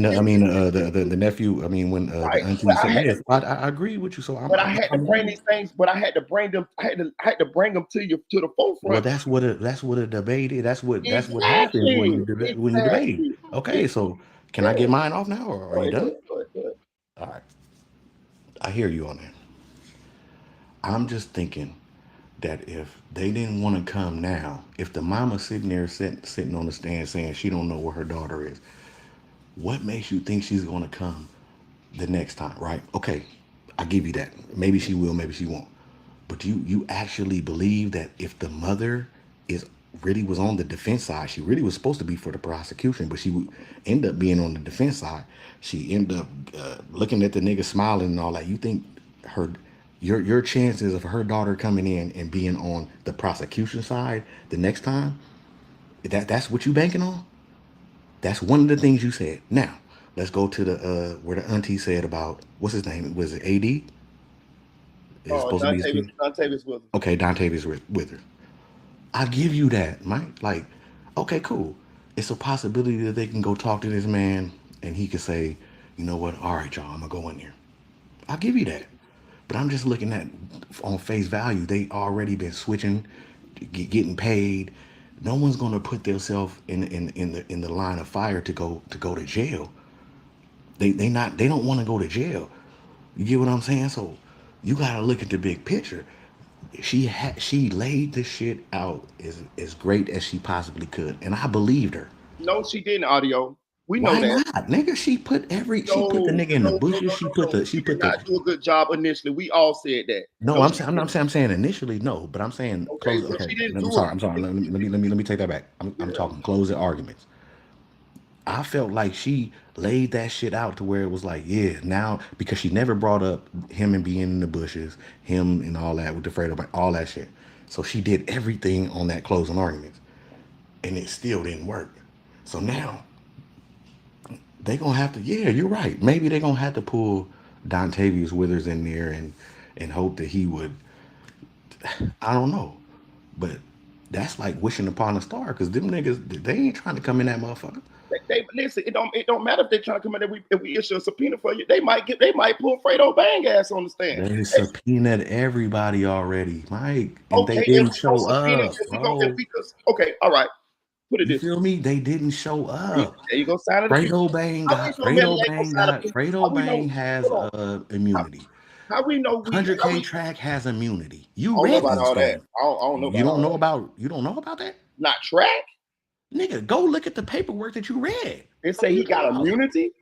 J: The nephew. I mean, when the
A: right.
J: auntie
A: But
J: said yes, I agree with you. So
A: I had to bring these things, but I had to bring them. I had to bring them to you to the
J: Well,
A: forefront.
J: that's what a debate is. That's what happens
A: Exactly,
J: when you debate.
A: exactly.
J: Okay, so can I get mine off now, or are
A: Go
J: you
A: ahead, go
J: done?
A: ahead, go ahead, go ahead.
J: All right, I hear you on that. I'm just thinking that if they didn't want to come now, if the mama sitting there sitting on the stand saying she don't know where her daughter is, what makes you think she's going to come the next time, right? Okay, I give you that. Maybe she will, maybe she won't. But you actually believe that if the mother is really was on the defense side, she really was supposed to be for the prosecution, but she would end up being on the defense side. She ended up looking at the nigga smiling and all that. You think her your chances of her daughter coming in and being on the prosecution side the next time, that's what you banking on? That's one of the things you said. Now, let's go to the where the auntie said about what's his name? Was it AD? Is supposed to be his kid?
A: Dontavius Wilson.
J: Okay, Dontavius with her. I give you that, Mike. Like, okay, cool. It's a possibility that they can go talk to this man and he could say, you know what? All right, y'all, I'm gonna go in there. I'll give you that. But I'm just looking at on face value, they already been switching, getting paid. No one's gonna put themselves in the line of fire to go to jail. They don't want to go to jail. You get what I'm saying? So you gotta look at the big picture. She laid this shit out as great as she possibly could, and I believed her.
A: No, she didn't. Audio. We know
J: Why
A: that.
J: not, nigga? She put the
A: No,
J: nigga in the
A: no, no,
J: bushes.
A: no, no, no.
J: She
A: She did
J: put
A: not
J: the.
A: do a good job initially. We all said that.
J: No,
A: No, she didn't.
J: I'm saying initially no, but I'm saying
A: Okay,
J: close.
A: so
J: Okay,
A: she didn't
J: I'm
A: do it.
J: sorry. I'm sorry. Let me take that back. I'm
A: Yeah.
J: talking closing arguments. I felt like she laid that shit out to where it was like, yeah, now because she never brought up him and being in the bushes, him and all that with the Fredo, all that shit. So she did everything on that closing arguments, and it still didn't work. So now they gonna have to, yeah, you're right. Maybe they gonna have to pull Dontavius Withers in there and hope that he would. I don't know, but that's like wishing upon a star because them niggas they ain't trying to come in that motherfucker.
A: They listen. It don't matter if they're trying to come in. If we issue a subpoena for you, they might pull Fredo Bang ass on the stand.
J: They subpoenaed everybody already, Mike, and they
A: Okay,
J: didn't show up,
A: if
J: bro.
A: we could, okay, all right. Put it
J: You
A: this way.
J: feel me? They didn't show up.
A: There you go. Sign of the future. How we know Melly ain't gonna sign a
J: Fredo
A: How we know?
J: Bang has
A: Hold on.
J: immunity.
A: How we know we?
J: 100K track has immunity.
A: I
J: You
A: don't know
J: read
A: about
J: these
A: all that.
J: things.
A: I don't know about
J: You
A: all
J: don't know
A: that.
J: about you don't know about that?
A: Not track.
J: Nigga, go look at the paperwork that you read.
A: It say he got immunity.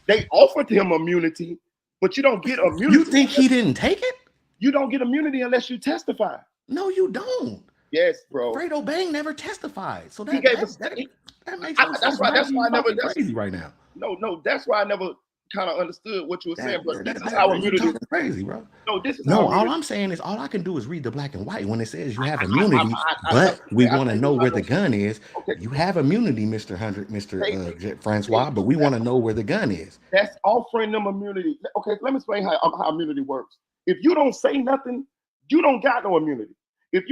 A: They offered him immunity, but you don't get immunity.
J: You think he didn't take it?
A: You don't get immunity unless you testify.
J: No, you don't.
A: Yes, bro.
J: Fredo Bang never testified, so
A: He
J: that
A: gave
J: that,
A: us.
J: that, that makes
A: I,
J: no
A: that's
J: sense.
A: why.
J: Mike.
A: That's why I
J: You
A: never.
J: fucking
A: That's,
J: crazy right now.
A: no. That's why I never kind of understood what you were saying. But this is
J: That-
A: how
J: you
A: immunity.
J: talking crazy, bro.
A: No, this is
J: No,
A: how
J: all
A: immunity.
J: I'm saying is all I can do is read the black and white when it says you have immunity, but we
A: I
J: want to
A: think-
J: know where the gun is.
A: Okay.
J: You have immunity, Mr. Francois, but we want to know where the gun is.
A: That's offering them immunity. Okay, let me explain how immunity works. If you don't say nothing, you don't got no immunity. If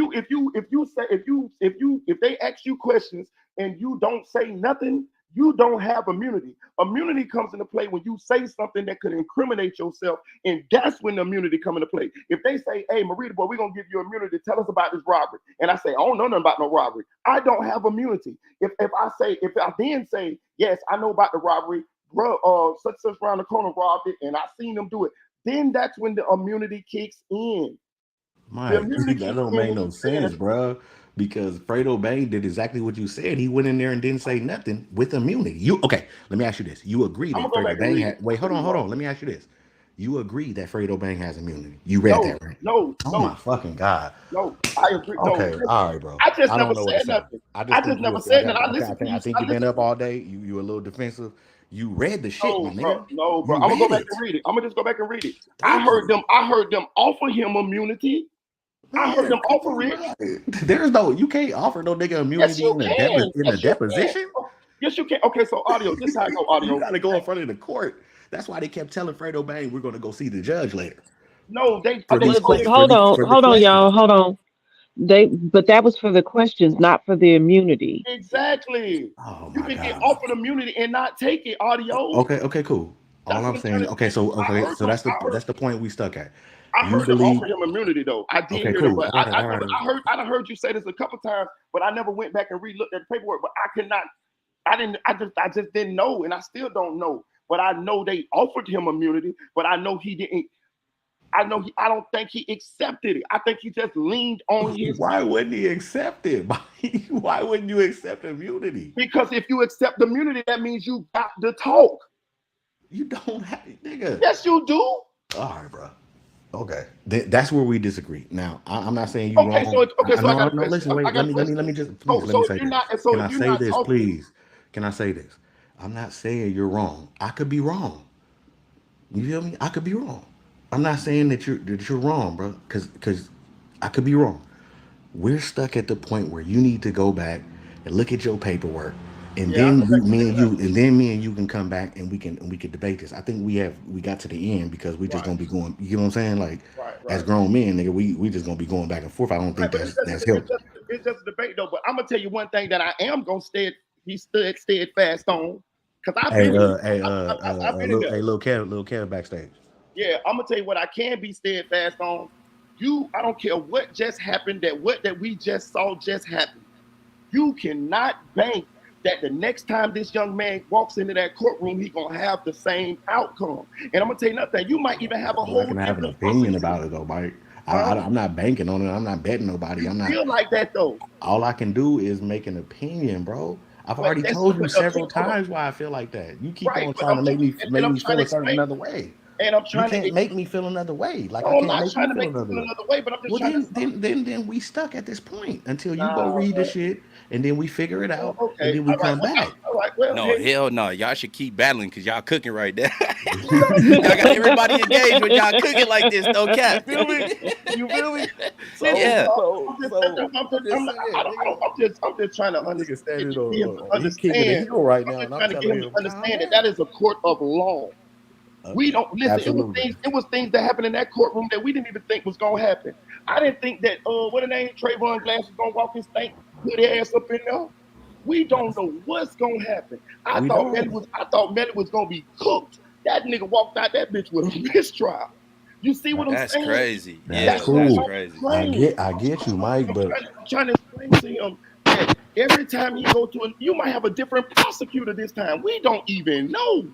A: they ask you questions and you don't say nothing, you don't have immunity. Immunity comes into play when you say something that could incriminate yourself, and that's when the immunity come into play. If they say, "Hey, Marita, boy, we're gonna give you immunity. Tell us about this robbery," and I say, "I don't know nothing about no robbery," I don't have immunity. If I then say, "Yes, I know about the robbery, bro, such around the corner robbed it, and I seen them do it," then that's when the immunity kicks in.
J: Mike, that don't make no sense, bro. Because Fredo Bang did exactly what you said. He went in there and didn't say nothing with immunity. Okay, let me ask you this. You agree that Fredo Bang had wait, hold on. Let me ask you this. You agree that Fredo Bang has immunity. You read that, right?
A: No.
J: My fucking God.
A: No, I agree.
J: Okay,
A: No,
J: all right, bro.
A: I just never
J: don't know what
A: said
J: to say.
A: nothing.
J: I
A: just
J: think
A: never said nothing.
J: I think you've been up all day. You a little defensive. You read the shit, my nigga.
A: No, bro.
J: You
A: I'm gonna go
J: read
A: back
J: it.
A: and read it. I'm gonna just go back and read it.
J: Thank
A: I heard them offer him immunity. I heard them offer it.
J: There's no, you can't offer no nigga immunity in a deposition.
A: Yes, you can. Okay, so audio. This is how I go audio.
J: You gotta go in front of the court. That's why they kept telling Fredo Bang, we're gonna go see the judge later.
A: No,
E: Hold on, y'all. Hold on. But that was for the questions, not for the immunity.
A: Exactly.
J: Oh
A: you
J: my
A: can
J: God.
A: get offered immunity and not take it, audio.
J: Okay, cool. All I'm saying, so that's the point we stuck at.
A: I heard them offer him immunity though. I did hear
J: cool.
A: it, but I heard you say this a couple times, but I never went back and re-looked at the paperwork. But I just didn't know, and I still don't know. But I know they offered him immunity, but I know he didn't. I don't think he accepted it. I think he just leaned on his.
J: Why wouldn't he accept it? Why wouldn't you accept immunity?
A: Because if you accept immunity, that means you got to talk.
J: You don't have it, nigga.
A: Yes, you do.
J: All right, bro. Okay, that's where we disagree. Now, I'm not saying you wrong. Listen, wait. Let me just please let me say this. Can I say this, please? Can I say this? I'm not saying you're wrong. I could be wrong. You feel me? I could be wrong. I'm not saying that you're wrong, bro. Because I could be wrong. We're stuck at the point where you need to go back and look at your paperwork, and then me and you can come back and we can debate this. I think we got to the end because we just gonna be going. You know what I'm saying? Like as grown men, nigga, we just gonna be going back and forth. I don't think that's helpful.
A: It's just a debate though. But I'm gonna tell you one thing that I am gonna be steadfast on. Cause I've been
J: little Kev backstage.
A: Yeah, I'm gonna tell you what I can be steadfast on. I don't care what just happened, that we just saw just happen. You cannot bank that the next time this young man walks into that courtroom, he's gonna have the same outcome. And I'm gonna tell you another thing, you might even have a whole.
J: I can have an opinion about it though, Mike. I'm not banking on it. I'm not betting nobody. I'm not
A: feel like that though.
J: All I can do is make an opinion, bro. I've already told you several times why I feel like that. You keep on trying to make me feel a certain another way.
A: And I'm trying
J: to make me feel another way. Like
A: I'm not trying to make you feel another way, but I'm just trying
J: to. Then we stuck at this point until you go read the shit, and then we figure it out, and then we come back.
A: All right, well,
K: no, hell no. Y'all should keep battling because y'all cooking right there. Y'all got everybody engaged when y'all cooking like this, no cap.
A: You feel me? You feel me?
K: So, yeah.
A: I'm just trying to understand.
J: He's kicking a heel right now, and I'm
A: telling him understand that is a court of law. We don't listen. It was things that happened in that courtroom that we didn't even think was gonna happen. I didn't think that what the name Trayvon Glass was gonna walk his stank good ass up in there. We don't know what's gonna happen. I thought Melly was gonna be cooked. That nigga walked out that bitch with a mistrial. You see what I'm saying?
K: That's crazy.
J: That's cool. That's crazy. I get you, Mike, but
A: I'm trying to explain to him that every time you go to you might have a different prosecutor this time. We don't even know.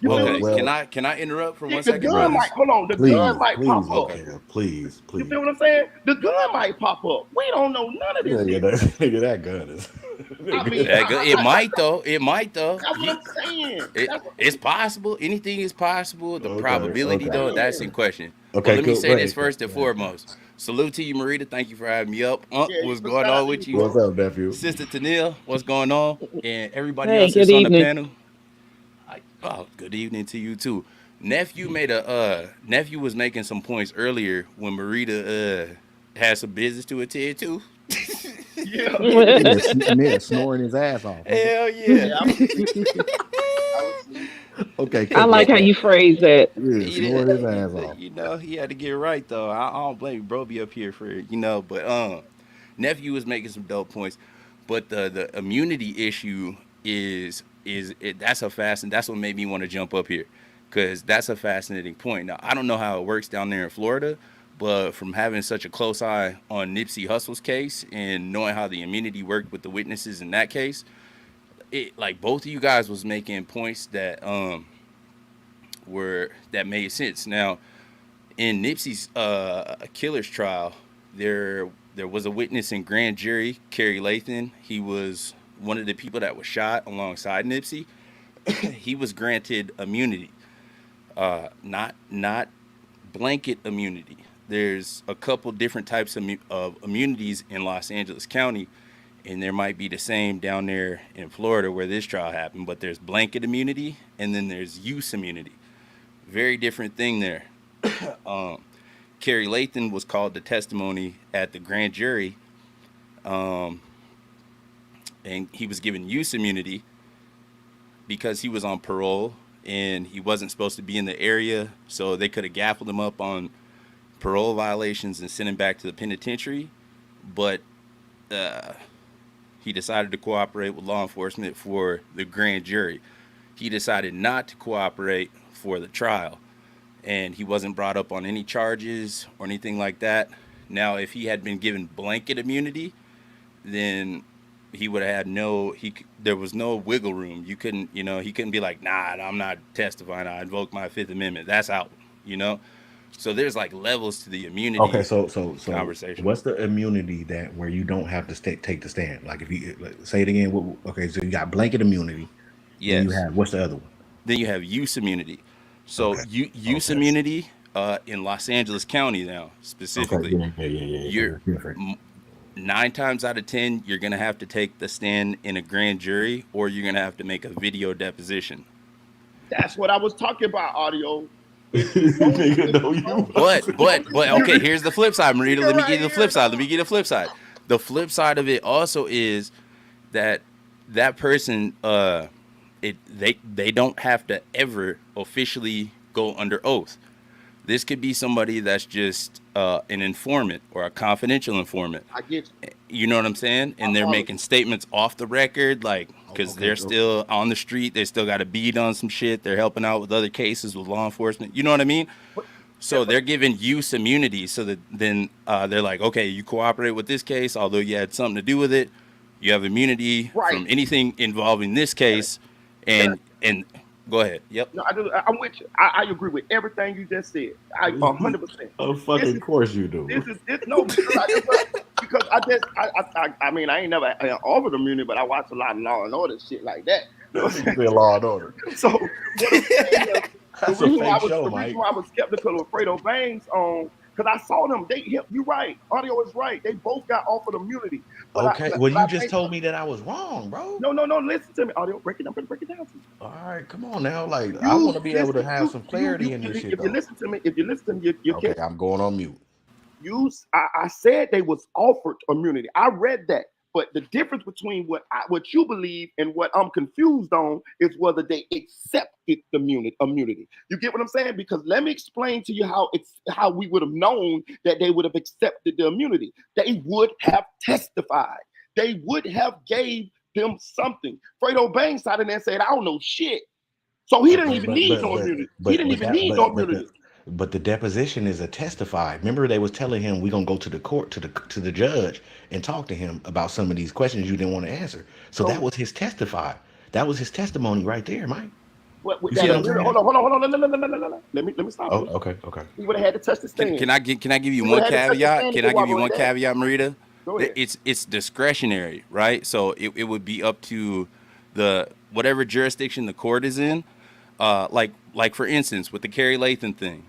A: You feel what
J: Well,
A: I'm
K: Okay,
A: saying?
K: can
J: well,
K: I interrupt for one
A: The
K: second,
A: gun
J: please,
A: might
K: brothers?
A: hold on. The gun
J: please,
A: might pop
J: please,
A: up.
K: Okay.
J: Mikhail, please,
A: You
J: please.
A: feel what I'm saying? The gun might pop up. We don't know none of this
J: Nigga,
A: shit.
J: that, nigga, that gun is.
A: I mean,
J: Nigga,
K: Yeah, it might though. It might though.
A: that's what I'm saying. That's what
K: It's possible. Anything is possible. The
J: okay,
K: probability
A: I'm
K: though,
J: okay,
K: that's in
A: saying.
K: question. But
J: okay,
K: let me
J: cool.
K: say
J: Go
K: this
J: ahead, Ken.
K: first and
J: Go ahead, Ken.
K: foremost. Salute to you, Marita. Thank you for having me up.
A: Yeah,
K: What's
A: but
K: going
A: shout out
K: on
A: to you,
K: with you?
J: What's
A: bro.
J: up, nephew?
K: Sister Tanil, what's going on? And everybody
E: Hey,
K: else
E: good
K: that's on the
E: evening.
K: panel. Oh, good evening to you too. Nephew was making some points earlier when Marita had some business to attend to.
A: Yeah,
J: Yeah, yeah, snoring his ass off, nigga.
K: Hell yeah.
A: yeah, I was asleep. I was asleep.
J: Okay,
E: I
J: cut
E: like
J: that
E: how
J: part.
E: you phrase that.
J: Yeah,
K: Yeah,
J: snoring his ass off.
K: he had to get right though. I don't blame you, bro. Be up here for it, but nephew was making some dope points, but the immunity issue that's a and that's what made me want to jump up here, because that's a fascinating point. Now I don't know how it works down there in Florida, but from having such a close eye on Nipsey Hussle's case and knowing how the immunity worked with the witnesses in that case, it like both of you guys was making points that that made sense. Now, in Nipsey's killer's trial, there was a witness in grand jury, Kerry Lathan. He was one of the people that was shot alongside Nipsey. He was granted immunity, not blanket immunity. There's a couple different types of immunities in Los Angeles County, and there might be the same down there in Florida where this trial happened. But there's blanket immunity, and then there's use immunity. Very different thing there. Um, Kerry Lathan was called to testimony at the grand jury, um, and he was given use immunity because he was on parole and he wasn't supposed to be in the area, so they could have gaffled him up on parole violations and sent him back to the penitentiary. But uh, he decided to cooperate with law enforcement for the grand jury. He decided not to cooperate for the trial, and he wasn't brought up on any charges or anything like that. Now, if he had been given blanket immunity, then he would have had there was no wiggle room. He couldn't be like, nah, I'm not testifying. I invoke my Fifth Amendment. That's out, you know? So there's like levels to the
J: Okay,
K: immunity
J: so
K: conversation.
J: what's the immunity that where you don't have to take the stand? Like if you say it again. Okay, so you got blanket immunity. Then you
K: Yes.
J: have what's the other one?
K: Then you have use immunity. So
J: Okay,
K: use
J: okay,
K: immunity in Los Angeles County now,
J: okay,
K: specifically,
J: yeah. So
K: you're
J: it's different.
K: 9 times out of 10, you're going to have to take the stand in a grand jury, or you're going to have to make a video deposition.
A: That's what I was talking about, audio.
J: Nigga, know you.
K: But okay, here's the flip side, Marita. Let me give you the flip side.
A: Right
K: Let me give you the flip side. The flip side of it also is that that person, they don't have to ever officially go under oath. This could be somebody that's just an informant or a confidential informant.
A: I get you.
K: You know what I'm saying? And they're
A: follow
K: making statements off the record, like,
J: Okay,
K: because they're
J: okay.
K: still on the street. They still got a beat on some shit. They're helping out with other cases with law enforcement. You know what I mean?
A: But,
K: So they're giving use immunity, so that then they're like, okay, you cooperate with this case, although you had something to do with it. You have immunity
A: right.
K: from anything involving this case, and go ahead. Yep.
A: No, I'm with you. I agree with everything you just said. I 100%.
J: Of fucking course you do.
A: This no because I mean I ain't never offered immunity, but I watch a lot of Law and Order shit like that.
J: Law and Order.
A: So what I'm saying is,
J: That's
A: the
J: a
A: reason
J: fake show,
A: the
J: Mike.
A: reason why I was skeptical of Fredo Bangs because I saw them. You're right. Audio is right. They both got offered immunity. But
J: Okay, well you just told me that I was wrong, bro.
A: No. Listen to me. Audio, break it down. I'm gonna break it down to you.
J: All right, come on now. Like I want to be able to have some clarity in this shit.
A: If you listen to me, you
J: okay,
A: can.
J: I'm going on mute.
A: I said they was offered immunity. I read that, but the difference between what you believe and what I'm confused on is whether they accepted the immunity. You get what I'm saying? Because let me explain to you how we would have known that they would have accepted the immunity. They would have testified. They would have gave them something. Fredo Bang sat in there and said, "I don't know shit." So he didn't even need no immunity. He didn't even need no immunity.
J: But the deposition is a testify. Remember, they was telling him we're gonna go to the court to the judge and talk to him about some of these questions you didn't want to answer. So that was his testify. That was his testimony right there, Mike.
A: But with
J: You
A: that
J: see what I'm
A: immunity,
J: saying?
A: hold on, no. Let me stop
J: Oh,
A: you.
J: okay, okay.
A: He would have had to touch the stand.
K: Can I give you
A: He would
K: one
A: have had to touch the
K: caveat?
A: stand to
K: Can I give you
A: corroborate
K: one
A: that.
K: caveat, Marita?
A: Go ahead.
K: It's discretionary, right? So it would be up to the whatever jurisdiction the court is in. Like for instance, with the Kerry Lathan thing,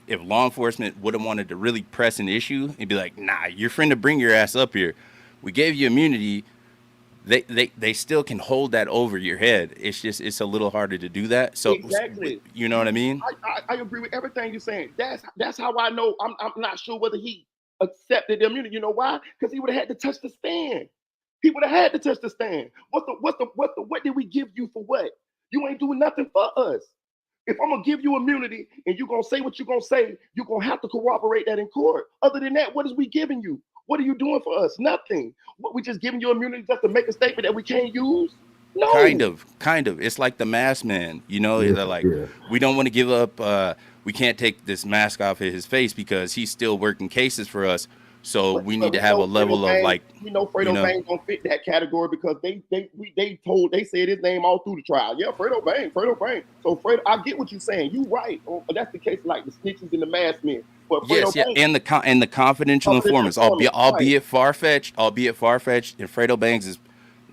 K: if law enforcement would have wanted to really press an issue and be like, nah, you're free to bring your ass up here. We gave you immunity. They still can hold that over your head. It's a little harder to do that. So
A: Exactly.
K: you know what I mean?
A: I agree with everything you're saying. That's how I know. I'm not sure whether he accepted the immunity. You know why? Because he would have had to touch the stand. He would have had to touch the stand. What did we give you for what? You ain't doing nothing for us. If I'm gonna give you immunity and you're gonna say what you're gonna say, you're gonna have to corroborate that in court. Other than that, what is we giving you? What are you doing for us? Nothing. What, we just giving you immunity just to make a statement that we can't use? No.
K: Kind of. It's like the mask man. You know,
J: Yeah,
K: they're like,
J: yeah.
K: we don't want to give up. We can't take this mask off of his face because he's still working cases for us. So we need
A: But
K: to have a level of like,
A: we know Fredo Bang don't fit that category because they said his name all through the trial. Yeah, Fredo Bang. So Fredo, I get what you're saying. You right. That's the case like the snitches and the mask men. But Fredo
K: yes, yeah,
A: Bang,
K: and the confidential informants,
A: right.
K: albeit far fetched, and Fredo Bangs is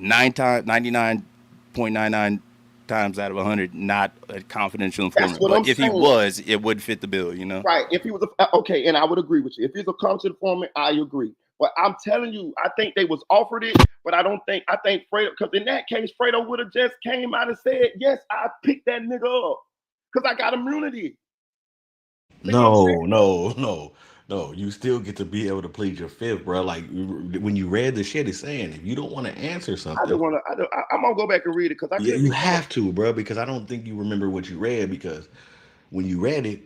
K: 99.99 times out of 100 not a confidential
A: That's
K: informant.
A: what I'm
K: But if he
A: saying.
K: was, it would fit the bill. You know.
A: Right. If he was okay, and I would agree with you. If he's a confidential informant, I agree. But I'm telling you, I think they was offered it, but I think Fredo, because in that case, Fredo would have just came out and said, yes, I picked that nigga up. Because I got immunity.
J: No. You still get to be able to plead your fifth, bro. Like when you read the shit, it's saying if you don't want to answer something,
A: I'm gonna go back and read it because I
J: you have to, bro. Because I don't think you remember what you read. Because when you read it,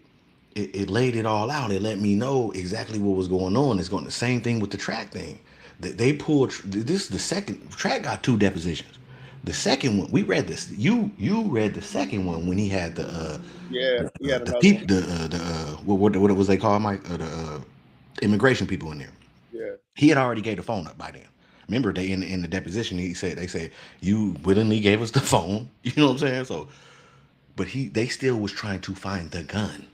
J: it laid it all out. It let me know exactly what was going on. It's going the same thing with the track thing. They pulled this. The second track got two depositions. The second one, we read this. You read the second one when he had the
A: he had
J: the
A: another
J: people
A: one.
J: what was they called, Mike? The immigration people in there.
A: Yeah.
J: He had already gave the phone up by then. Remember, they in the deposition, they said you willingly gave us the phone. You know what I'm saying? So, but they still was trying to find the gun,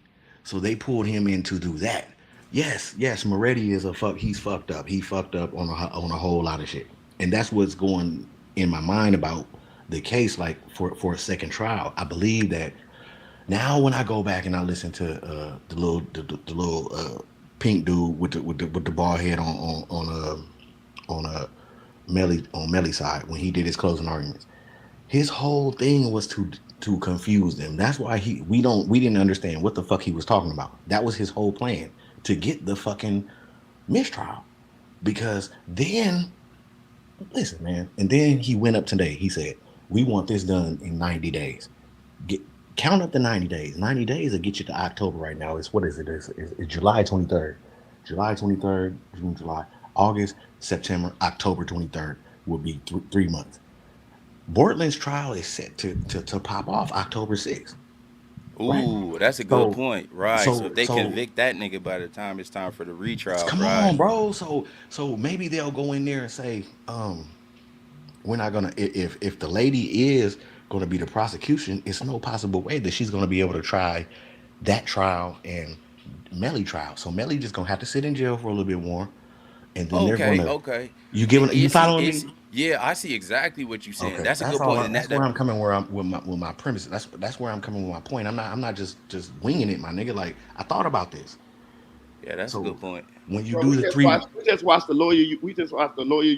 J: so they pulled him in to do that. Yes, Moretti is he's fucked up. He fucked up on a whole lot of shit, and that's what's going in my mind about the case. Like for a second trial, I believe that now when I go back and I listen to the little pink dude with the bald head on Melly's side when he did his closing arguments, his whole thing was to confuse them. That's why we didn't understand what the fuck he was talking about. That was his whole plan, to get the fucking mistrial. Because then, listen, man, and then he went up today. He said, "We want this done in 90 days." Count up the 90 days. 90 days will get you to October right now. It's what is it? It's July 23rd. July 23rd, June, July, August, September, October 23rd will be 3 months. Bortland's trial is set to pop off October 6th.
K: Ooh,
J: right?
K: that's a good point. Right. So if they
J: So
K: convict that nigga by the time it's time for the retrial,
J: come
K: right?
J: on, bro. So maybe they'll go in there and say, we're not gonna if the lady is gonna be the prosecution, it's no possible way that she's gonna be able to try that trial and Melly trial. So Melly just gonna have to sit in jail for a little bit more, and then they're gonna
K: Okay.
J: you following me?
K: Yeah, I see exactly what you're saying.
J: Okay,
K: That's a
J: that's
K: good
J: all.
K: point. And
J: That's
K: that
J: where I'm coming. Where I'm with my premise. That's where I'm coming with my point. I'm not just winging it, my nigga. Like I thought about this.
K: yeah, that's a
J: So
K: good point.
J: when you
A: Bro,
J: do the three,
A: we just watched the lawyer. We just watched the lawyer.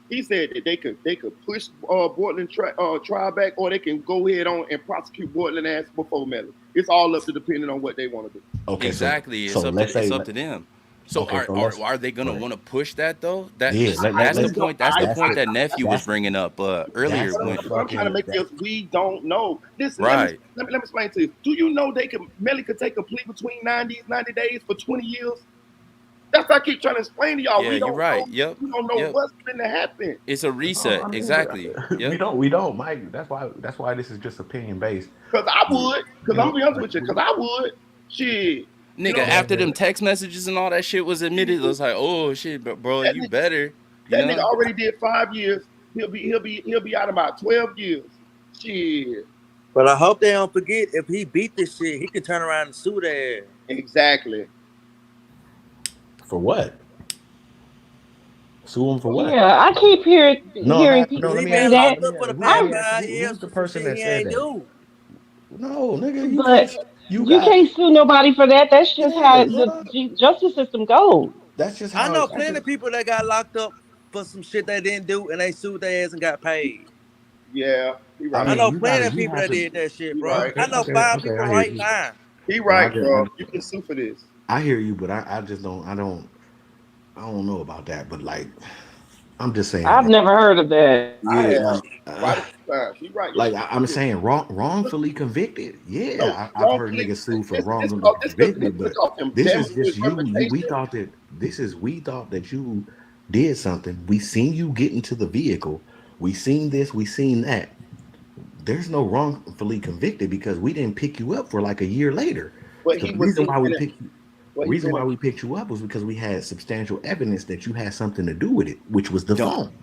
A: He said that they could push Bortland trial back, or they can go ahead on and prosecute Bortland ass before Melly. It's all up to depending on what they want to do.
J: okay,
K: Exactly.
J: so let's say
K: It's up to them. So
J: okay, so let's
K: are they gonna
J: go ahead.
K: want to push that though?
J: Yeah,
K: That's the
J: let's
K: point. That's the point that nephew was
J: that's
K: bringing up earlier.
J: that's the
K: When
A: What I'm trying to
J: fucking
A: make is we don't know. Listen,
K: right.
A: let me explain to you. Do you know Melly could take a plea between 90 days for 20 years? That's what I keep trying to explain to y'all.
K: Yeah,
A: We
K: you're
A: don't
K: right.
A: know.
K: Yep.
A: We don't know
K: Yep.
A: what's going to happen.
K: It's a
J: no,
K: reset.
J: I mean,
K: Exactly. Yep.
J: we don't, Mike. That's why this is just opinion based.
A: Because I would. Because I'm going to be honest
J: Like,
A: with you. Because I would. Shit.
K: Nigga,
A: You know,
K: after them text messages and all that shit was admitted, it was like, oh shit, bro,
A: that
K: you
A: nigga,
K: better, you
A: that nigga
K: know?
A: already did 5 years. He'll be out about 12 years. Shit.
H: But I hope they don't forget if he beat this shit, he can turn around and sue their ass.
A: Exactly.
J: For what? Sue him for what?
E: Yeah, I keep
J: No, I'm
E: hearing
J: asking. No,
E: people
H: Cause
J: let
H: he
J: me
E: say
H: been
J: ask you.
E: that.
H: locked
J: Let me
H: up for
J: ask,
H: the
J: who, let
H: past
J: me
E: I,
J: ask you.
H: 5 years
J: Who's the
H: for some
J: person
H: shit
J: that
H: he
J: said
H: ain't
J: that?
H: do.
J: No, nigga, you
E: but
J: can't. You
E: you
J: got.
E: can't sue nobody for that. That's just
J: Yeah,
E: how the
J: bro.
E: justice system goes.
J: That's just
H: I
J: how
H: know
J: it. That's
H: plenty
J: just.
H: of people that got locked up for some shit they didn't do and they sued their ass and got paid.
A: Yeah, he
J: I
H: I
A: right.
J: mean,
H: know
J: you gotta.
H: plenty of
J: You
H: people
J: have
H: that
J: to.
H: did that shit,
A: He
H: bro.
A: right.
J: Okay,
H: I know
J: okay,
H: 5
J: okay.
H: people
J: I hear
H: right
J: you.
H: now.
A: He
J: No,
A: right, bro. You can sue for this.
J: I hear you, but I just don't. I don't know about that. But like, I'm just saying,
E: I've
J: bro.
E: never heard of that.
A: I
J: Yeah,
A: have quite a few times. He right. You
J: like
A: can
J: I'm
A: sue for this.
J: saying, wrongfully convicted.
A: No,
J: Yeah, I've heard
A: wrongfully.
J: niggas sue for
A: This
J: wrongfully
A: cause this
J: convicted,
A: could
J: but
A: cost him
J: this is
A: damages,
J: just you. We
A: reputation.
J: thought that we thought that you did something. We seen you get into the vehicle. We seen this. We seen that. There's no wrongfully convicted because we didn't pick you up for like a year later.
A: But
J: The
A: he was
J: reason
A: in
J: why we
A: an
J: picked you,
A: well, he's
J: reason
A: in a
J: why we picked you up was because we had substantial evidence that you had something to do with it, which was the
K: Don't
J: phone.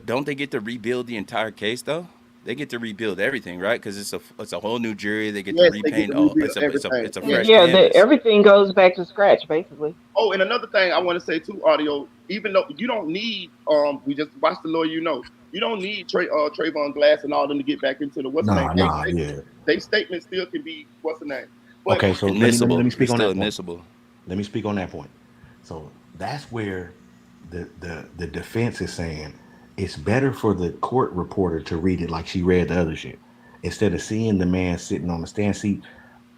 K: don't they get to rebuild the entire case though? They get to rebuild everything, right? Because it's a whole new jury. They get to
A: yes, they get
K: repaint.
A: to
K: Oh,
A: rebuild everything.
K: it's a
A: Yes.
K: fresh
E: Yeah, that
K: canvas.
E: everything goes back to scratch, basically.
A: Oh, and another thing I want to say too, audio. Even though you don't need, we just watch the lawyer. You don't need Trayvon Glass and all them to get back into the what's the name.
J: Yeah.
A: They statement still can be what's the name. But
J: Okay, so let
K: Admissible.
J: me
K: It's
J: speak on
K: still
J: that point.
K: admissible.
J: Let me speak on that point. So that's where the defense is saying it's better for the court reporter to read it like she read the other shit instead of seeing the man sitting on the stand. See,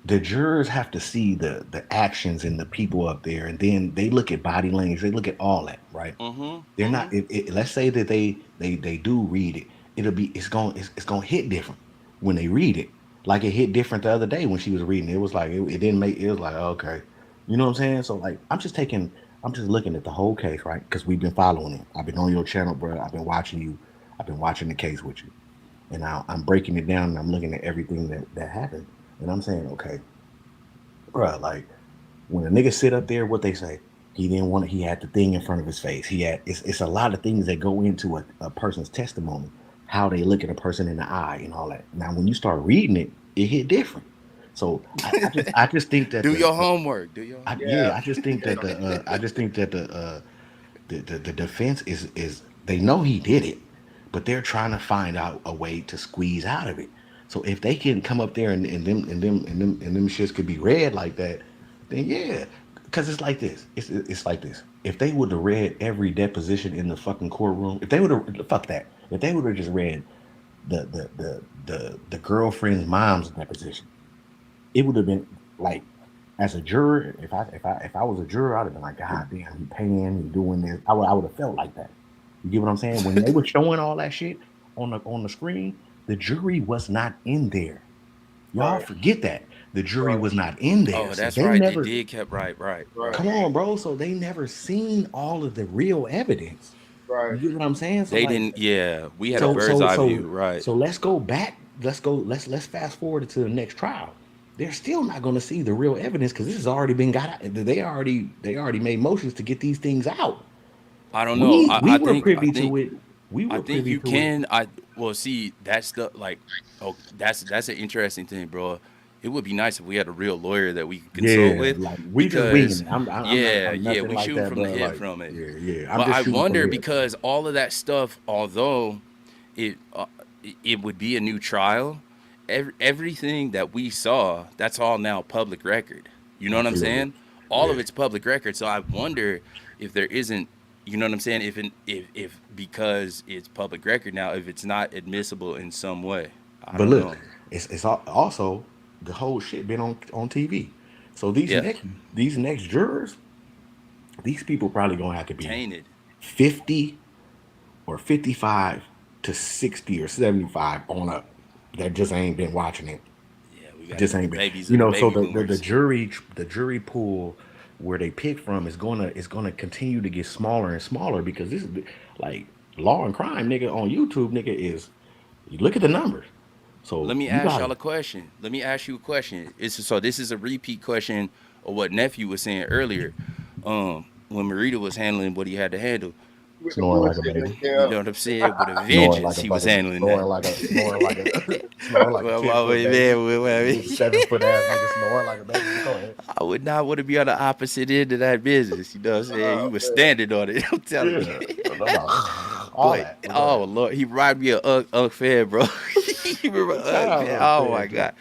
J: the jurors have to see the actions and the people up there, and then they look at body language. They look at all that, right?
K: Mm-hmm.
J: They're
K: Mm-hmm.
J: not. Let's say that they do read it. It's gonna hit different when they read it. Like it hit different the other day when she was reading. It was like it didn't make. It was like okay, you know what I'm saying. So like I'm just looking at the whole case, right? Because we've been following it. I've been on your channel, bro. I've been watching you. I've been watching the case with you, and I'm breaking it down and I'm looking at everything that happened, and I'm saying okay, bro, like when a nigga sit up there, what they say, he didn't want it, he had the thing in front of his face. He had it's a lot of things that go into a person's testimony, how they look at a person in the eye and all that. Now when you start reading it, it hit different. So I just think that
K: Do your homework. Do your homework.
A: yeah,
J: I just think
A: yeah,
J: that the defense is they know he did it, but they're trying to find out a way to squeeze out of it. So if they can come up there and them shits could be read like that, then yeah, because it's like this. It's like this. If they would have read every deposition in the fucking courtroom, if they would have fuck that, if they would have just read the girlfriend's mom's deposition, it would have been like as a juror, if I was a juror, I'd have been like, God damn, he paying, he doing this. I would have felt like that. You get what I'm saying? When they were showing all that shit on the screen, the jury was not in there. Y'all
A: right,
J: forget that. The jury
A: right,
J: was not in there.
K: Oh,
J: So
K: that's
J: they
K: right. They
J: never
K: did kept right.
A: right,
J: come on, bro. So they never seen all of the real evidence.
A: right.
J: You get what I'm saying? So
K: They
J: like
K: didn't. Yeah, we had a
A: So
K: bird's eye view. Right.
J: so let's go back. Let's fast forward to the next trial. They're still not going to see the real evidence because this has already been got out. They already made motions to get these things out.
K: I don't know.
J: We were privy to it. We
K: I
J: were
K: think
J: privy
K: you
J: to it.
K: can. Well, see, that's the like. Oh, that's an interesting thing, bro. It would be nice if we had a real lawyer that we could consult
J: Yeah,
K: with,
J: like we just winging
K: because
J: it. I'm not. I'm
K: yeah,
J: nothing
K: we
J: like
K: shooting
J: that,
K: from the
J: bro.
K: hip
J: Like
K: from it.
J: yeah. I'm
K: But
J: just
K: I
J: shooting from
K: wonder
J: the hip.
K: because all of that stuff, although it it would be a new trial, everything that we saw, that's all now public record. You know what I'm
J: Absolutely.
K: saying? All
J: Yeah.
K: of it's public record. So I wonder if there isn't, you know what I'm saying? If because it's public record now, if it's not admissible in some way. I
J: But
K: don't
J: look,
K: know.
J: also the whole shit been on TV. So
K: Yeah,
J: these next jurors, these people probably gonna have to be
K: tainted.
J: 50 or 55 to 60 or 75 on up. That just ain't been watching it.
K: Yeah, we got
J: Just ain't been.
K: babies,
J: You know, so
K: baby boomers.
J: the jury pool where they pick from is gonna continue to get smaller and smaller because this is like law and crime, nigga, on YouTube, nigga, is you look at the numbers. So
K: Let me
J: you
K: ask
J: got
K: y'all a question. Let me ask you a question. So this is a repeat question of what nephew was saying earlier. When Marita was handling what he had to handle.
A: with the
J: Snoring like a
A: bullshit.
J: baby.
K: You
A: Yeah.
K: know what I'm saying? With a
J: Snoring like
K: vengeance,
J: a
K: he was
J: fucking
K: handling that.
J: snoring like a
K: Well,
J: 10 foot
K: man,
J: baby.
K: man,
J: Big 7 foot ass nigga snoring like a baby. Go ahead.
K: I would not want to be on the opposite end of that business. You know what I'm saying? You
A: Oh
K: was
A: man.
K: standing on it. I'm telling
J: Yeah.
K: you.
J: No, all
K: But
J: that. But go
K: oh
J: ahead.
K: Lord, he reminded me of Unc Fan, bro. You remember
J: Shout
K: Unc
J: out
K: Fan?
J: to
K: Oh
J: Fed
K: my
J: too.
K: God.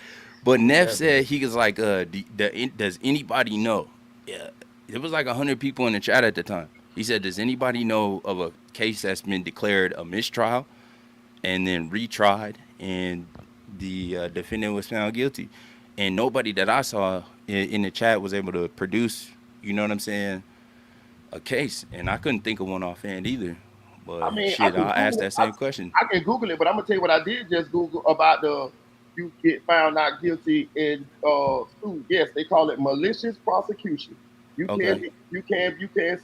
K: But Neff said
J: Definitely.
K: he was like, does anybody know? Yeah, it was like 100 people in the chat at the time. He said, does anybody know of a case that's been declared a mistrial and then retried, and the defendant was found guilty? And nobody that I saw in the chat was able to produce, you know what I'm saying, a case. And I couldn't think of one offhand either.
A: I
K: But
A: mean, I
K: shit,
A: can
K: I'll ask
A: Google.
K: that same question.
A: I can Google it, but I'm gonna tell you what I did just Google about the you get found not guilty in sue. Yes, they call it malicious prosecution. You can
K: Okay.
A: you can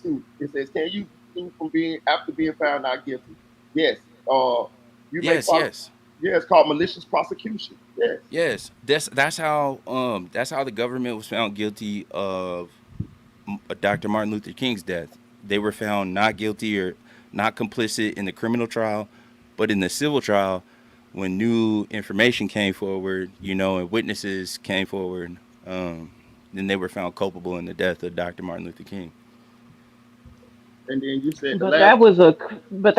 A: sue. It says can you sue from being after being found not guilty? Yes. Uh, you may
K: Yes,
A: follow.
K: yes.
A: Yeah, it's called malicious prosecution. Yes.
K: Yes, that's how the government was found guilty of Dr. Martin Luther King's death. They were found not guilty or not complicit in the criminal trial, but in the civil trial, when new information came forward, you know, and witnesses came forward, um, then they were found culpable in the death of Dr. Martin Luther King.
A: And then you said the
E: But
A: last.
E: that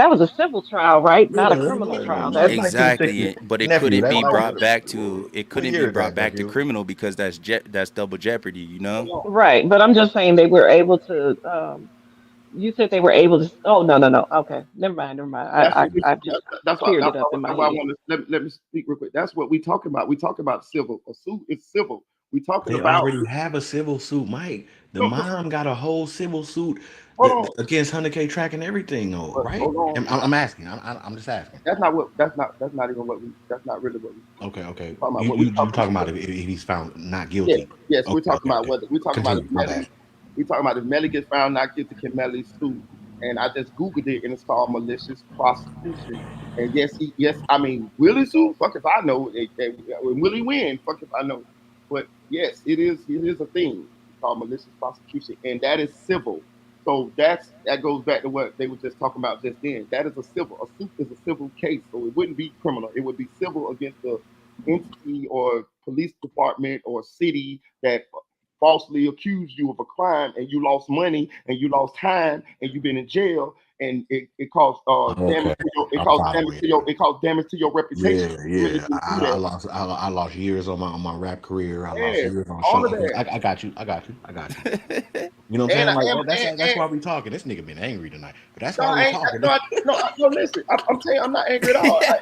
E: was a civil trial, right?
J: Yeah,
E: Not a
J: it's
E: criminal
J: like
E: trial. That's
J: 1960.
K: Exactly, but it
J: Nephew,
K: couldn't
J: that's
K: be
A: Oh,
K: brought
J: like,
K: back to it
J: what
K: couldn't be
J: year is
K: brought
J: that,
K: back to
J: nephew?
K: criminal because that's double jeopardy, you know?
A: hold on.
E: right. But I'm just saying they were able to. You said they were able to. Oh no, no, no. Okay, never mind, never mind.
A: That's what we.
E: I just
A: That's what.
E: cleared it up in my
A: That's why I
E: head.
A: want to let me speak real quick. That's what we talking about. We talking about civil. A suit is civil. We talking
J: They
A: about
J: already have a civil suit, Mike. The
A: no, no,
J: mom got a whole civil suit
A: hold on,
J: against 100K track and everything, though,
A: but
J: right?
A: hold on.
J: I'm asking. I'm just asking.
A: That's not what. That's not even what we. That's not really what we
J: Okay, okay.
A: talking about.
J: You
A: What we
J: you you
A: talking
J: talking
A: about?
J: about if he's found not
A: Yes,
J: guilty?
A: yes. We're
J: Okay,
A: talking
J: okay,
A: about
J: okay.
A: whether we're talking about if
J: Continue. My
A: Melly.
J: bad.
A: We talking about if Melly gets found not guilty, can Melly sue? And I just googled it, and it's called malicious prosecution. And yes, yes. I mean, will he sue? Fuck if I know. Will he win? Fuck if I know. But yes, it is. It is a thing. It's called malicious prosecution, and that is civil. So that goes back to what they were just talking about just then. That is a civil. A suit is a civil case, so it wouldn't be criminal. It would be civil against the entity or police department or city that falsely accused you of a crime and you lost money and you lost time and you've been in jail and it caused damage
J: Okay,
A: to your
J: I'm following you.
A: it caused damage to your reputation.
J: Yeah,
A: You really
J: yeah.
A: didn't do
J: I
A: that.
J: lost I lost years on my rap career. I lost
A: Yeah,
J: years on
A: all
J: show.
A: of that.
J: I got you. I got you. You know what I'm
A: And
J: saying?
A: I
J: Like
A: and,
J: that's
A: and
J: why we talking. This nigga been angry tonight, but that's
A: no,
J: why we
A: I ain't
J: talking.
A: no, no, listen. I'm saying I'm not angry at all. I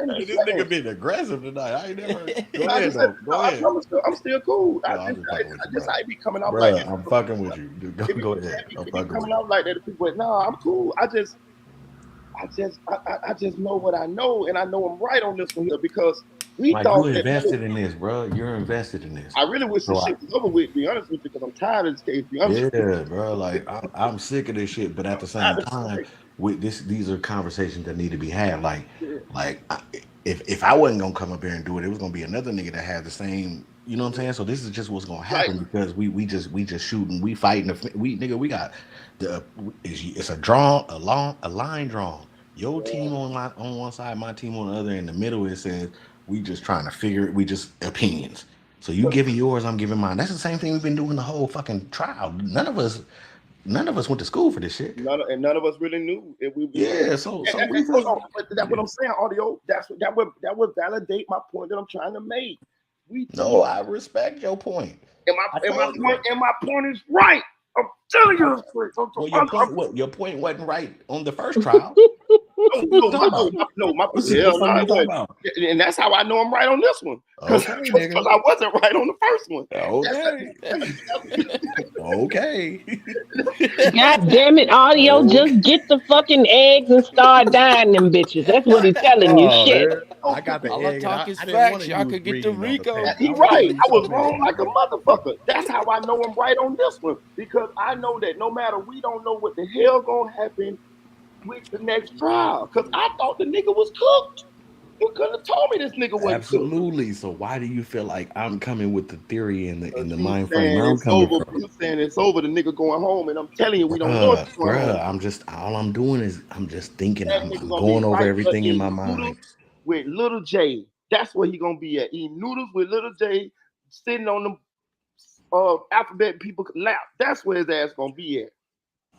A: ain't
J: Hey,
A: even
J: this nigga
A: saying.
J: been aggressive tonight. I ain't never. Go
A: No, I
J: ahead
A: just said
J: though.
A: no,
J: Go ahead.
A: I'm still cool.
J: No, I'm just fucking with
A: I
J: you,
A: just
J: bro.
A: I be coming off like
J: Bro,
A: that.
J: I'm fucking with you. Dude, go ahead. I'm
A: It be
J: fucking with
A: coming off like that to people. But no, I'm cool. I just know what I know, and I know I'm right on this one here because we
J: like you
A: thought that
J: invested in this, bro. You're invested in this.
A: I really wish
J: So
A: this shit was over with. To be honest with you, because I'm tired of this case. To be honest with
J: yeah, bro. Like I'm sick of this shit, but
A: you,
J: at
A: I'm
J: the same
A: tired of this
J: time,
A: case.
J: with these are conversations that need to be had.
A: Yeah,
J: Like if I wasn't gonna come up here and do it, it was gonna be another nigga that had the same. You know what I'm saying? So this is just what's gonna
A: right.
J: happen because we just shooting, we fighting. We nigga, we got the it's a draw, a line drawn. Your
A: Yeah,
J: team on one side, my team on the other. In the middle, it says we just trying to figure it. We just opinions. So you
A: but
J: giving yours, I'm giving mine. That's the same thing we've been doing the whole fucking trial. None of us went to school for this shit.
A: none of us really knew if we was.
J: Yeah, so we
A: Hold
J: just
A: on, but that's what I'm saying. Audio. That would validate my point that I'm trying to make. We thought.
J: no. I respect your point. I told you.
A: And my point is right. I'm telling
J: I,
A: you it's right.
J: well, your point what? Your point wasn't right on the first trial.
A: no,
J: What you
A: no,
J: talking about? What
A: hell
J: fuck
A: no,
J: you
A: it
J: talking
A: wasn't.
J: about?
A: And that's how I know I'm right on this one. Because
J: Okay, nigga.
A: I wasn't right on the first one.
J: Okay. Okay.
E: God damn it, audio,
J: Okay.
E: just get the fucking eggs and start dying them bitches. That's what he's telling you.
J: Oh
E: Shit.
J: man, I got the
K: All I
J: egg, and
K: talk is
J: I didn't want
K: facts.
J: to
K: Y'all
J: use
K: could get the
J: green on the
K: Rico.
J: paper. I
A: He
J: wanted to
A: right.
J: use
A: I was
J: something else,
A: wrong like a
J: nigga.
A: motherfucker. That's how I know I'm right on this one. Because I know that no matter we don't know what the hell gonna happen with the next trial. Because I thought the nigga was cooked. You couldn't have told me this nigga wasn't cooked.
J: Absolutely. So why do you feel like I'm coming with the theory and the
A: You
J: mind frame
A: saying
J: I'm
A: it's
J: coming
A: over.
J: from?
A: You saying it's over. The nigga going home, and I'm telling you, we don't know if
J: Bruh,
A: he's going home.
J: I'm just all I'm doing is I'm just thinking.
A: That
J: I'm
A: nigga
J: I'm
A: gonna be
J: going over
A: right there
J: everything in my
A: eating
J: mind.
A: noodles with little J. That's where he gonna be at. Eating noodles with little J, sitting on them alphabet people lap. That's where his ass gonna be at.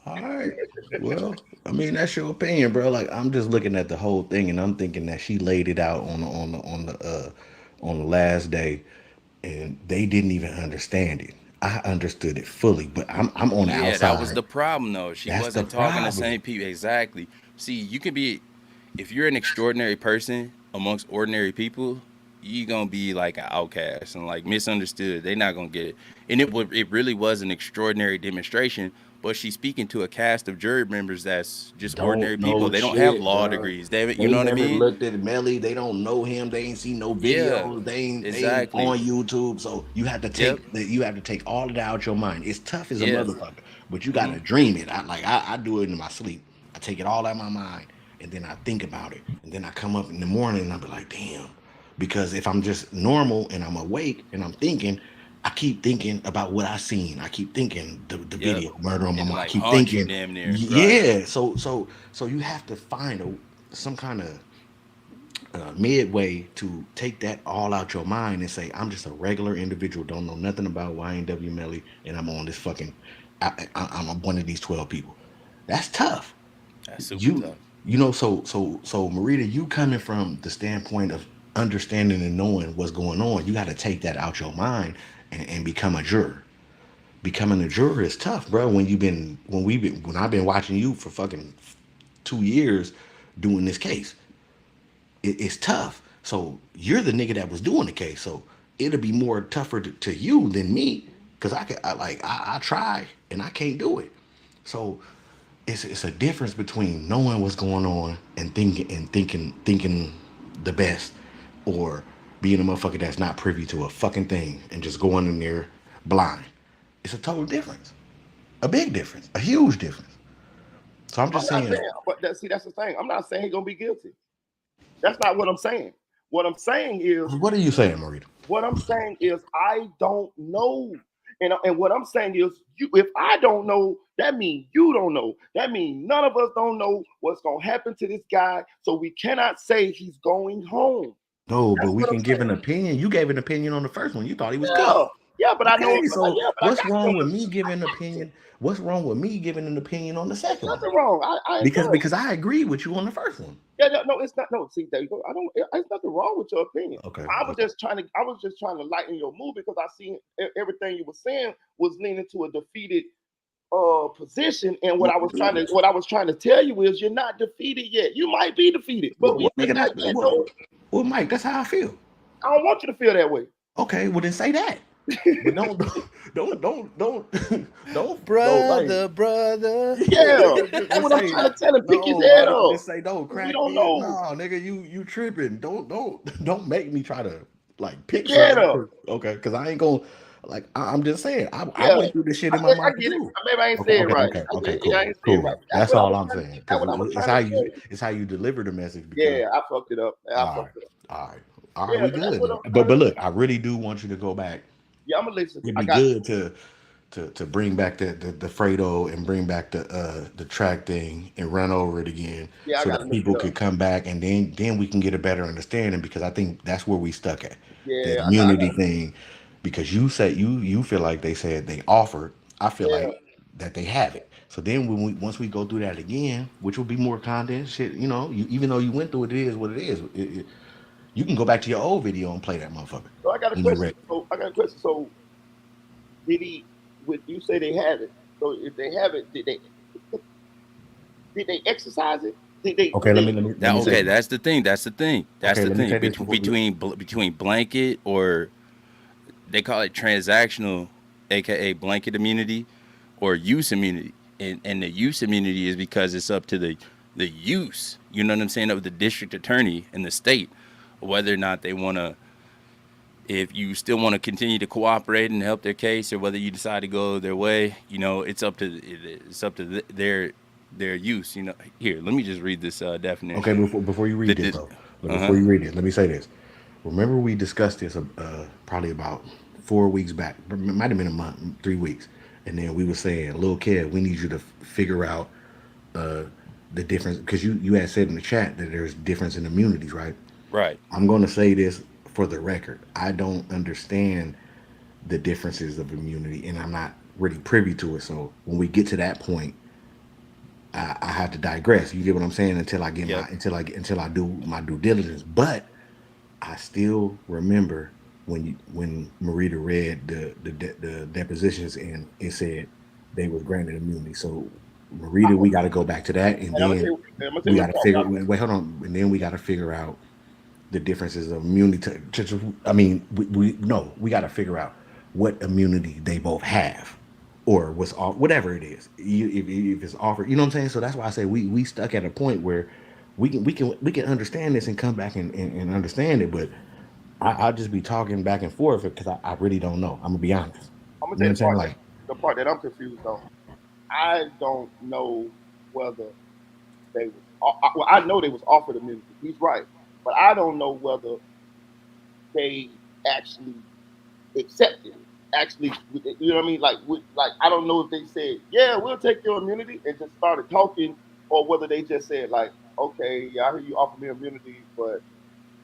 J: All right. Well, I mean that's your opinion, bro. Like I'm just looking at the whole thing and I'm thinking that she laid it out on the last day and they didn't even understand it. I understood it fully, but I'm on the
K: Yeah, that was
J: outside.
K: the problem though. She
J: That's the
K: wasn't talking to the
J: problem.
K: same people. Exactly. See, you can be, if you're an extraordinary person amongst ordinary people, you're gonna be like an outcast and like misunderstood. They're not gonna get it. And it really was an extraordinary demonstration. But she's speaking to a cast of jury members that's just ordinary
J: Don't
K: people.
J: know
K: They don't have
J: shit,
K: law
J: bro.
K: degrees. They, you
J: They
K: know what I
J: never
K: mean?
J: looked at Melly. They don't know him. They ain't seen no
K: Yeah,
J: videos. They ain't
K: exactly.
J: on YouTube. So
K: Yep.
J: you have to take all of that out your mind. It's tough as a
K: Yeah.
J: motherfucker, but you
K: Hmm.
J: gotta dream it. I do it in my sleep. I take it all out of my mind and then I think about it. And then I come up in the morning and I be like, damn. Because if I'm just normal and I'm awake and I'm thinking, I keep thinking about what I seen. I keep thinking the
K: Yep.
J: video, murder on my
K: And it
J: mind. I
K: like
J: keep
K: haunts you
J: thinking,
K: damn near. Right.
J: yeah. So you have to find some kind of midway to take that all out your mind and say, I'm just a regular individual, don't know nothing about YNW Melly, and I'm on this fucking, I'm one of these 12 people. That's tough.
K: That's super
J: You,
K: tough.
J: so Marita, you coming from the standpoint of understanding and knowing what's going on, you got to take that out your mind and become a juror. Becoming a juror is tough, bro. When I've been watching you for fucking 2 years doing this case, it's tough. So you're the nigga that was doing the case. So it'll be more tougher to you than me because I try and I can't do it. So it's a difference between knowing what's going on and thinking the best, or being a motherfucker that's not privy to a fucking thing and just going in there blind. It's a total difference, a big difference, a huge difference. So I'm
A: I'm
J: just
A: not
J: saying,
A: saying, but that's the thing. I'm not saying he's gonna be guilty. That's not what I'm saying. What I'm saying is,
J: what are you saying, Marita?
A: I don't know. And what I'm saying is, if I don't know, that means you don't know. That means none of us don't know what's gonna happen to this guy. So we cannot say he's going home.
J: No, but
A: That's
J: we
A: what I'm
J: can give
A: saying.
J: an opinion. You gave an opinion on the first one. You thought he was
A: Yeah,
J: cooked.
A: yeah, but I know.
J: Okay, so
A: Yeah, but I
J: what's
A: got
J: wrong with
A: something.
J: me giving an opinion? What's wrong with me giving an opinion on the
A: There's
J: second one?
A: nothing wrong. I enjoy it.
J: Because I agree with you on the first one.
A: Yeah, no, it's not. No, see, there you go. I don't. There's nothing wrong with your opinion.
J: Okay,
A: I was
J: okay.
A: just trying to. I was just trying to lighten your mood because I seen everything you were saying was leaning to a defeated position. And
J: Well,
A: what I was trying to tell you is you're not defeated yet. You might be defeated, but we
J: nigga,
A: just not yet. No,
J: well, Mike, that's how I feel.
A: I don't want you to feel that way.
J: Okay, well then say that. But don't like.
K: Brother.
A: Yeah, that's
J: Just
A: what I'm
J: say
A: trying to tell him. Pick his
J: no.
A: head up.
J: Just say no.
A: We
J: Crack
A: don't
J: me. No,
A: know.
J: nigga, you tripping. Don't make me try to like
A: Pick
J: pick
A: your head
J: something.
A: up.
J: Okay, because I ain't gonna like. I'm just saying. I
A: Yeah,
J: went through this shit in my
A: I
J: mind
A: get it.
J: too.
A: Maybe I ain't
J: Okay,
A: saying
J: okay,
A: right.
J: okay,
A: I
J: okay,
A: I
J: cool,
A: ain't saying right.
J: cool. That's all I'm saying.
A: That's
J: Because
A: what I was
J: it's
A: trying to tell you.
J: it's how you deliver the message. Because
A: Yeah, I fucked it up. I
J: all right,
A: fucked it up.
J: all right,
A: Yeah,
J: we
A: but that's
J: good.
A: what
J: Then.
A: I'm
J: But
A: trying to.
J: look, I really do want you to go back.
A: Yeah, I'm gonna listen.
J: It'd
A: I
J: be
A: got.
J: good to bring back the Fredo and bring back the track thing and run over it again
A: Yeah, I
J: so
A: gotta
J: that
A: look it
J: people
A: up.
J: could come back and then we can get a better understanding because I think that's where we stuck at that
A: Yeah, I
J: immunity
A: got.
J: thing because you said you feel like they said they offered. I feel
A: Yeah,
J: like that they have it. So then once we go through that again, which will be more content, shit, even though you went through it, it is what it is. You can go back to your old video and play that motherfucker
A: so I got a
J: when you're
A: question.
J: ready.
A: So I got a question. So did he? Would you say they have it? So if they have it, did they exercise it? Did they?
J: Okay,
A: Did they?
J: let me say
K: Okay,
J: this.
K: that's the thing. That's the thing. That's
J: Okay,
K: the
J: let me
K: thing.
J: say this before.
K: Between blanket, or they call it transactional, aka blanket immunity, or use immunity. And the use immunity is because it's up to the use, you know what I'm saying, of the district attorney in the state, whether or not they want to, if you still want to continue to cooperate and help their case, or whether you decide to go their way. It's up to their use. Here, let me just read this definition.
J: Okay, before you
K: The,
J: read this
K: the,
J: though, But
K: Uh
J: before
K: huh.
J: you read it, let me say this. Remember, we discussed this probably about 4 weeks back. It might have been a month, 3 weeks, and then we were saying, "Little kid, we need you to figure out uh, the difference," because you had said in the chat that there's difference in immunities, right?
K: Right.
J: I'm going to say this for the record. I don't understand the differences of immunity, and I'm not really privy to it. So when we get to that point, I have to digress. You get what I'm saying? Until I get
K: Yep.
J: my until I do my due diligence. But I still remember when Marita read the depositions and it said they was granted immunity. So Marita, we got to go back to that, and
A: And
J: then
A: I'm gonna tell
J: we
A: you
J: got
A: what
J: to
A: Paul
J: figure.
A: got.
J: Wait, hold on, and then we got to figure out the differences of immunity. I mean, we no, we got to figure out what immunity they both have, or what's off, whatever it is. If it's offered, you know what I'm saying. So that's why I say we stuck at a point where we can understand this and come back and understand it, but I'll just be talking back and forth because I really don't know. I'm gonna be honest.
A: I'm gonna
J: You know
A: tell
J: what
A: you
J: I'm saying? Like,
A: the part that I'm confused on. I don't know whether they was. Well, I know they was offered immunity. He's right, but I don't know whether they actually accepted it. Actually, you know what I mean? Like I don't know if they said, "Yeah, we'll take your immunity," and just started talking, or whether they just said, like, "Okay, yeah, I hear you offer me immunity," but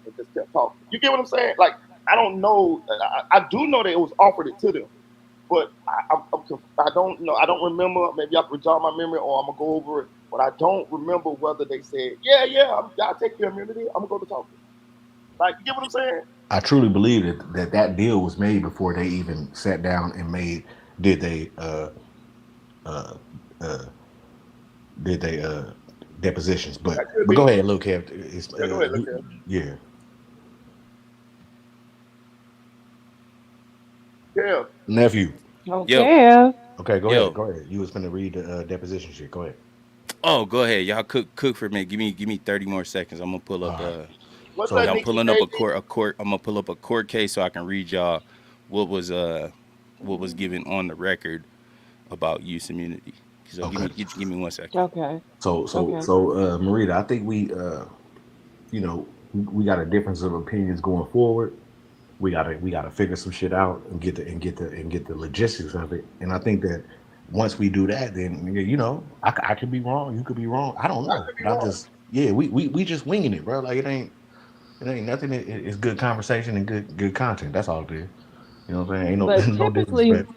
A: and just kept talking. You get what I'm saying? Like, I don't know. I do know that it was offered it to them, but I don't know. I don't remember. Maybe I can jog my memory, or I'm gonna go over it. But I don't remember whether they said, "Yeah, yeah, I'll take your immunity. I'm gonna go to talking." Like, you get what I'm saying?
J: I truly believe that deal was made before they even sat down and did they uh uh did they depositions. But
A: That could
J: go
A: be.
J: ahead, look, Kev. It's
A: Yeah, go ahead, look at it.
J: yeah.
A: Yeah.
J: Nephew.
K: Yo.
E: Okay.
J: Okay, go ahead.
K: Yo.
J: Go ahead. You was finna read the deposition shit. Go ahead.
K: Oh, go ahead. Y'all cook for me. Give me 30 more seconds. I'm gonna pull
J: All
K: up
J: right.
A: What's
J: So
A: that,
K: yeah, I'm
A: Nikki
K: pulling up
A: Davis?
K: a court. I'm gonna pull up a court case so I can read y'all what was uh what was given on the record about use immunity. So
J: okay.
K: give me 1 second.
E: Okay. Okay.
J: Marita, I think you know, we got a difference of opinions going forward. We gotta figure some shit out and get the logistics of it. And I think that once we do that, then I could be wrong, you could be wrong. I don't
A: I
J: know,
A: could be
J: but I'm
A: wrong.
J: just we just winging it, bro. Like it ain't nothing. It's good conversation and good content. That's all it is. You know what I'm saying? Ain't no
E: But
J: no
E: typically,
J: disrespect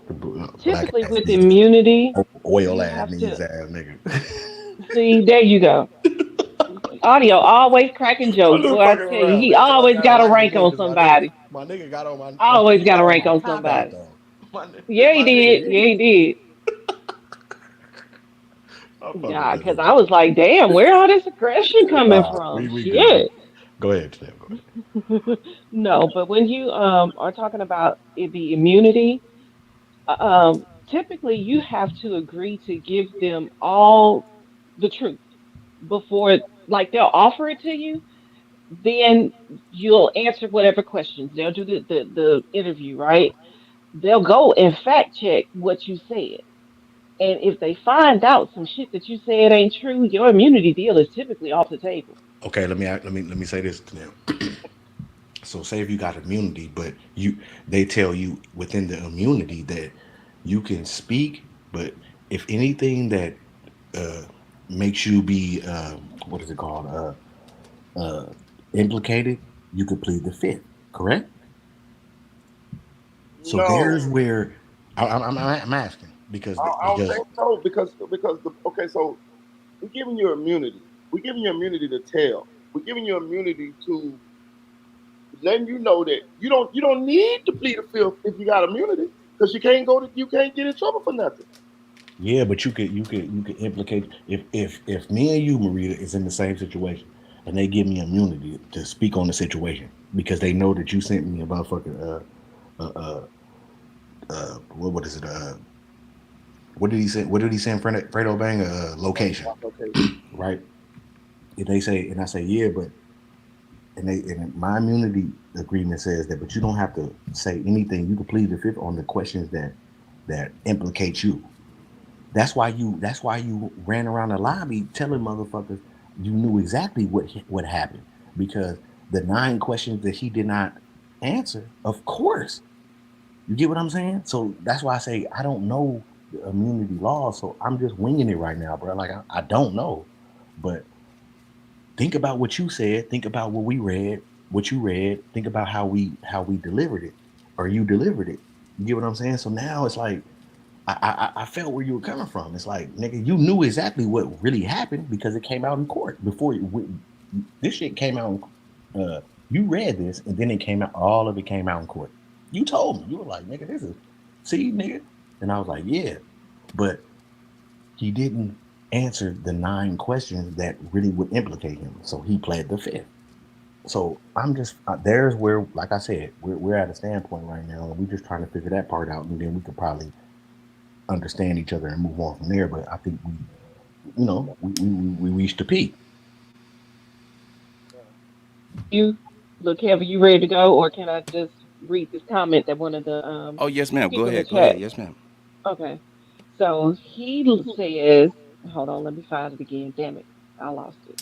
J: to black
E: typically
J: ass
E: with
J: niggas,
E: immunity,
J: oil
E: you
J: ass
E: have
J: knees
E: to
J: ass nigga.
E: see. There you go. Audio always cracking
J: I'm
E: jokes.
J: just
E: Boy, I
J: fucking
E: tell you,
J: around,
E: he
J: man. Till I
E: always
J: got a
E: got a
J: rank on
E: rank on
J: Memphis, my nigga.
E: somebody.
J: My nigga got on
E: Always
J: he
E: got a
J: got on
E: rank
J: my
E: on
J: top hat
E: somebody.
J: though.
E: Yeah, he
J: My
E: did.
J: nigga,
E: Yeah, he did.
J: I'm fucking
E: Yeah,
J: with
E: because
J: him.
E: I was like, damn, where all this aggression coming
J: Nah,
E: from?
J: we good.
E: Shit.
J: Go ahead, Steph. Go ahead.
E: No, but when you are talking about the immunity, typically you have to agree to give them all the truth before, like they'll offer it to you, then you'll answer whatever questions. They'll do the interview, right? They'll go and fact check what you said. And if they find out some shit that you said ain't true, your immunity deal is typically off the table.
J: Okay, let me say this to them. So say if you got immunity, but they tell you within the immunity that you can speak, but if anything that uh makes you be what is it called? Uh implicated, you could plead the fifth, correct? So
A: No,
J: there's where I'm asking because
A: I don't think so because okay, so we're giving you immunity. We're giving you immunity to tell. We're giving you immunity to letting you know that you don't need to plead the fifth if you got immunity because you can't get in trouble for nothing.
J: yeah, but you could implicate if me and you, Marita, is in the same situation and they give me immunity to speak on the situation because they know that you sent me a motherfucking what is it what did he send Fredo Bang a location,
A: Okay.
J: right? And they say and I say yeah, but and my immunity agreement says that, but you don't have to say anything. You can plead the fifth on the questions that implicate you. That's why you ran around the lobby telling motherfuckers you knew exactly what happened. because the 9 questions that he did not answer, of course. You get what I'm saying? So that's why I say I don't know the immunity laws, so I'm just winging it right now, bro. Like I don't know. But think about what you said, think about what we read, what you read, think about how we delivered it, or you delivered it. You get what I'm saying? So now it's like I felt where you were coming from. It's like, nigga, you knew exactly what really happened because it came out in court before this shit came out. You read this, and then it came out. All of it came out in court. You told me. You were like, nigga, this is see, nigga, and I was like, yeah, but he didn't answer the 9 questions that really would implicate him. So he pled the fifth. So I'm just there's where, like I said, we're at a standpoint right now, and we're just trying to figure that part out, and then we could probably understand each other and move on from there. But I think we reached the peak.
E: You look, Kevin, you ready to go, or can I just read this comment that one of the
K: Oh, yes, ma'am. Go
E: people in the
K: ahead. Go ahead.
E: chat?
K: Yes, ma'am.
E: Okay. So says, hold on, let me find it again. Damn it, I lost it.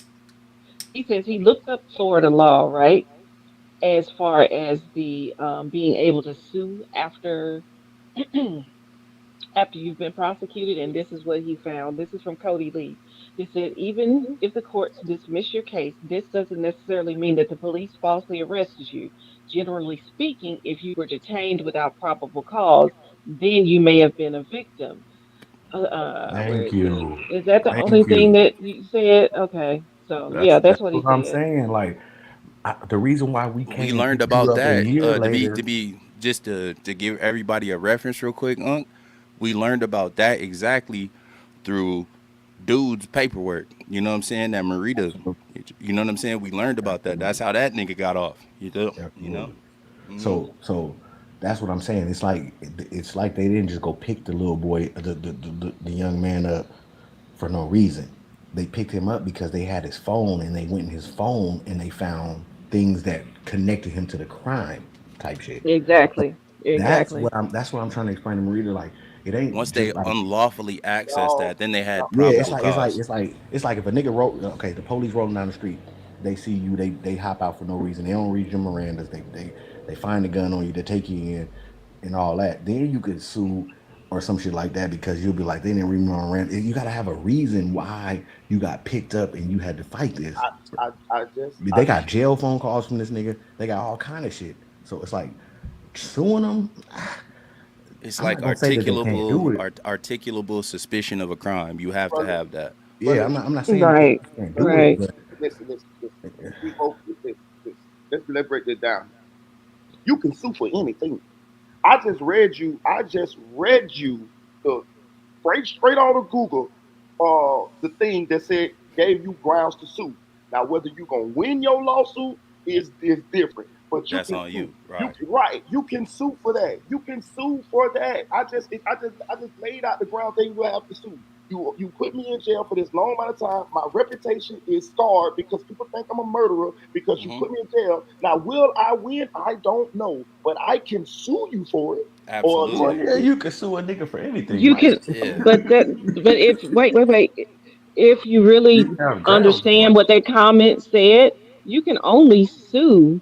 E: He says he looked up Florida law, right? As far as the being able to sue after after you've been prosecuted, and this is what he found. This is from Cody Lee. He said, even if the courts dismiss your case, this doesn't necessarily mean that the police falsely arrested you. Generally speaking, if you were detained without probable cause, then you may have been a victim. Where
J: Thank
E: is it?
J: you.
E: Is that the only
J: Thank
E: thing
J: you.
E: that you said? Okay, so yeah,
J: That's
E: that's what he
J: what I'm
E: said.
J: saying. Like the reason why we
K: We
J: can't
K: learned
J: pick you
K: about
J: up a
K: that
J: year
K: to be
J: later.
K: just to give everybody a reference real quick, Unc. We learned about that exactly through dude's paperwork. You know what I'm saying? That Marita. You know what I'm saying? We learned about that. That's how that nigga got off. You know.
J: Absolutely.
K: Hmm.
J: So that's what I'm saying. It's like they didn't just go pick the little boy, the young man up for no reason. They picked him up because they had his phone, and they went in his phone and they found things that connected him to the crime type shit.
E: Exactly,
J: That's
E: exactly.
J: what I'm trying to explain to Marita. Like it ain't
K: Once they
J: just like
K: unlawfully accessed
C: Y'all,
K: that, then they
C: y'all,
K: had
J: yeah,
K: probable cause.
J: it's like if a nigga roll okay, the police rolling down the street, they see you, they hop out for no reason. They don't read your Mirandas, they find a gun on you, they take you in and all that. Then you could sue or some shit like that because you'll be like, they didn't read my Miranda. You gotta have a reason why you got picked up and you had to fight this.
C: I
J: They got jail phone calls from this nigga. They got all kind of shit. So it's like suing them.
K: It's
J: I'm
K: like
J: not gonna say that they can't do it.
K: articulable suspicion of a crime. You have to
C: brother,
K: have that.
J: Yeah,
C: brother,
J: I'm not saying
E: Right,
J: you can't do it,
E: right.
J: but
C: listen. We both let's break this down. You can sue for anything. I just read you the straight out of Google, the thing that said gave you grounds to sue. Now, whether you're gonna win your lawsuit is different, but you
K: That's
C: can
K: on
C: sue.
K: you, right?
C: Right. You can sue for that. You can sue for that. I just laid out the ground thing you have to sue. You put me in jail for this long amount of time. My reputation is scarred because people think I'm a murderer because you
K: Hmm.
C: put me in jail. Now, will I win? I don't know, but I can sue you for it. Or
J: well,
K: Absolutely.
J: yeah, you can sue a nigga for anything,
E: You
J: right?
E: can,
K: Yeah.
E: but if wait, if you
J: You
E: really
J: have grounds for
E: understand
J: it.
E: what that comment said, you can only sue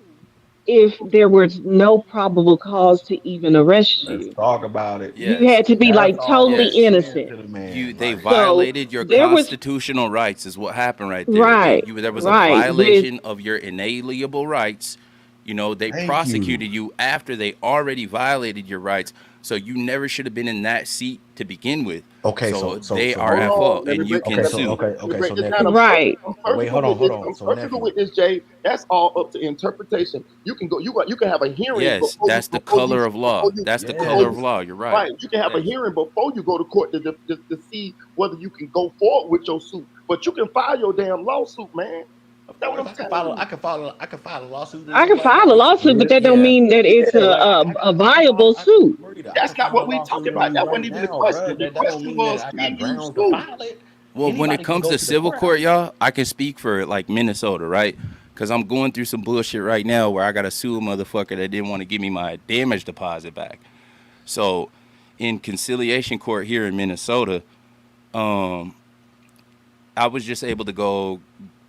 E: if there was no probable cause to even arrest
J: Let's
E: you.
J: talk about it.
E: You
K: Yes.
E: had to be
J: That's
E: like
J: all I'm
E: totally
K: Yes.
J: saying
E: innocent.
J: to the
K: You
J: man.
K: they
J: Like,
E: So
K: violated your
E: there was
K: constitutional rights is what happened right there.
E: right,
K: There was a
E: right with
K: violation of your inalienable rights. They
J: thank you.
K: prosecuted you after they already violated your rights. So you never should have been in that seat to begin with.
J: Okay,
K: So they
J: so
K: are
C: hold
K: at
J: now,
K: fault
C: on.
K: and you can
J: okay, so
K: sue.
C: Let me
J: okay,
C: break
J: so
C: this down.
J: nephew.
E: right.
C: I'm
J: Wait,
C: surgical with
J: hold
C: this.
J: on.
C: I'm
J: So
C: surgical
J: nephew,
C: with this, Jay. That's all up to interpretation. You can go. You can have a hearing
K: Yes, that's the color of law. That's the
C: before
K: color
C: you
K: of law. You're right.
C: right. You can have a
K: Yes.
C: hearing before you go to court to see whether you can go forward with your suit. But you can file your damn lawsuit, man.
J: of
C: That's what
J: course
C: I'm telling you.
J: I can file a lawsuit
E: I can
J: right now.
E: file a lawsuit, but that don't
K: Yeah.
E: mean that it's
C: Yeah,
E: a viable suit.
J: Marita, I can
C: that's not
J: file a
C: what we talking
J: lawsuit on
C: about.
J: you
C: That wasn't
J: right
C: even the
J: now, bro.
C: question. The
J: That don't
C: question
J: mean that
C: was,
J: I got
C: can you
J: grounds to
C: sue?
J: file it.
K: Well, when it
J: Anybody can
K: comes
J: go
K: to
J: to the
K: civil court,
J: courthouse.
K: y'all, I can speak for like Minnesota, right? Because I'm going through some bullshit right now where I got to sue a motherfucker that didn't want to give me my damage deposit back. So, in conciliation court here in Minnesota, um, I was just able to go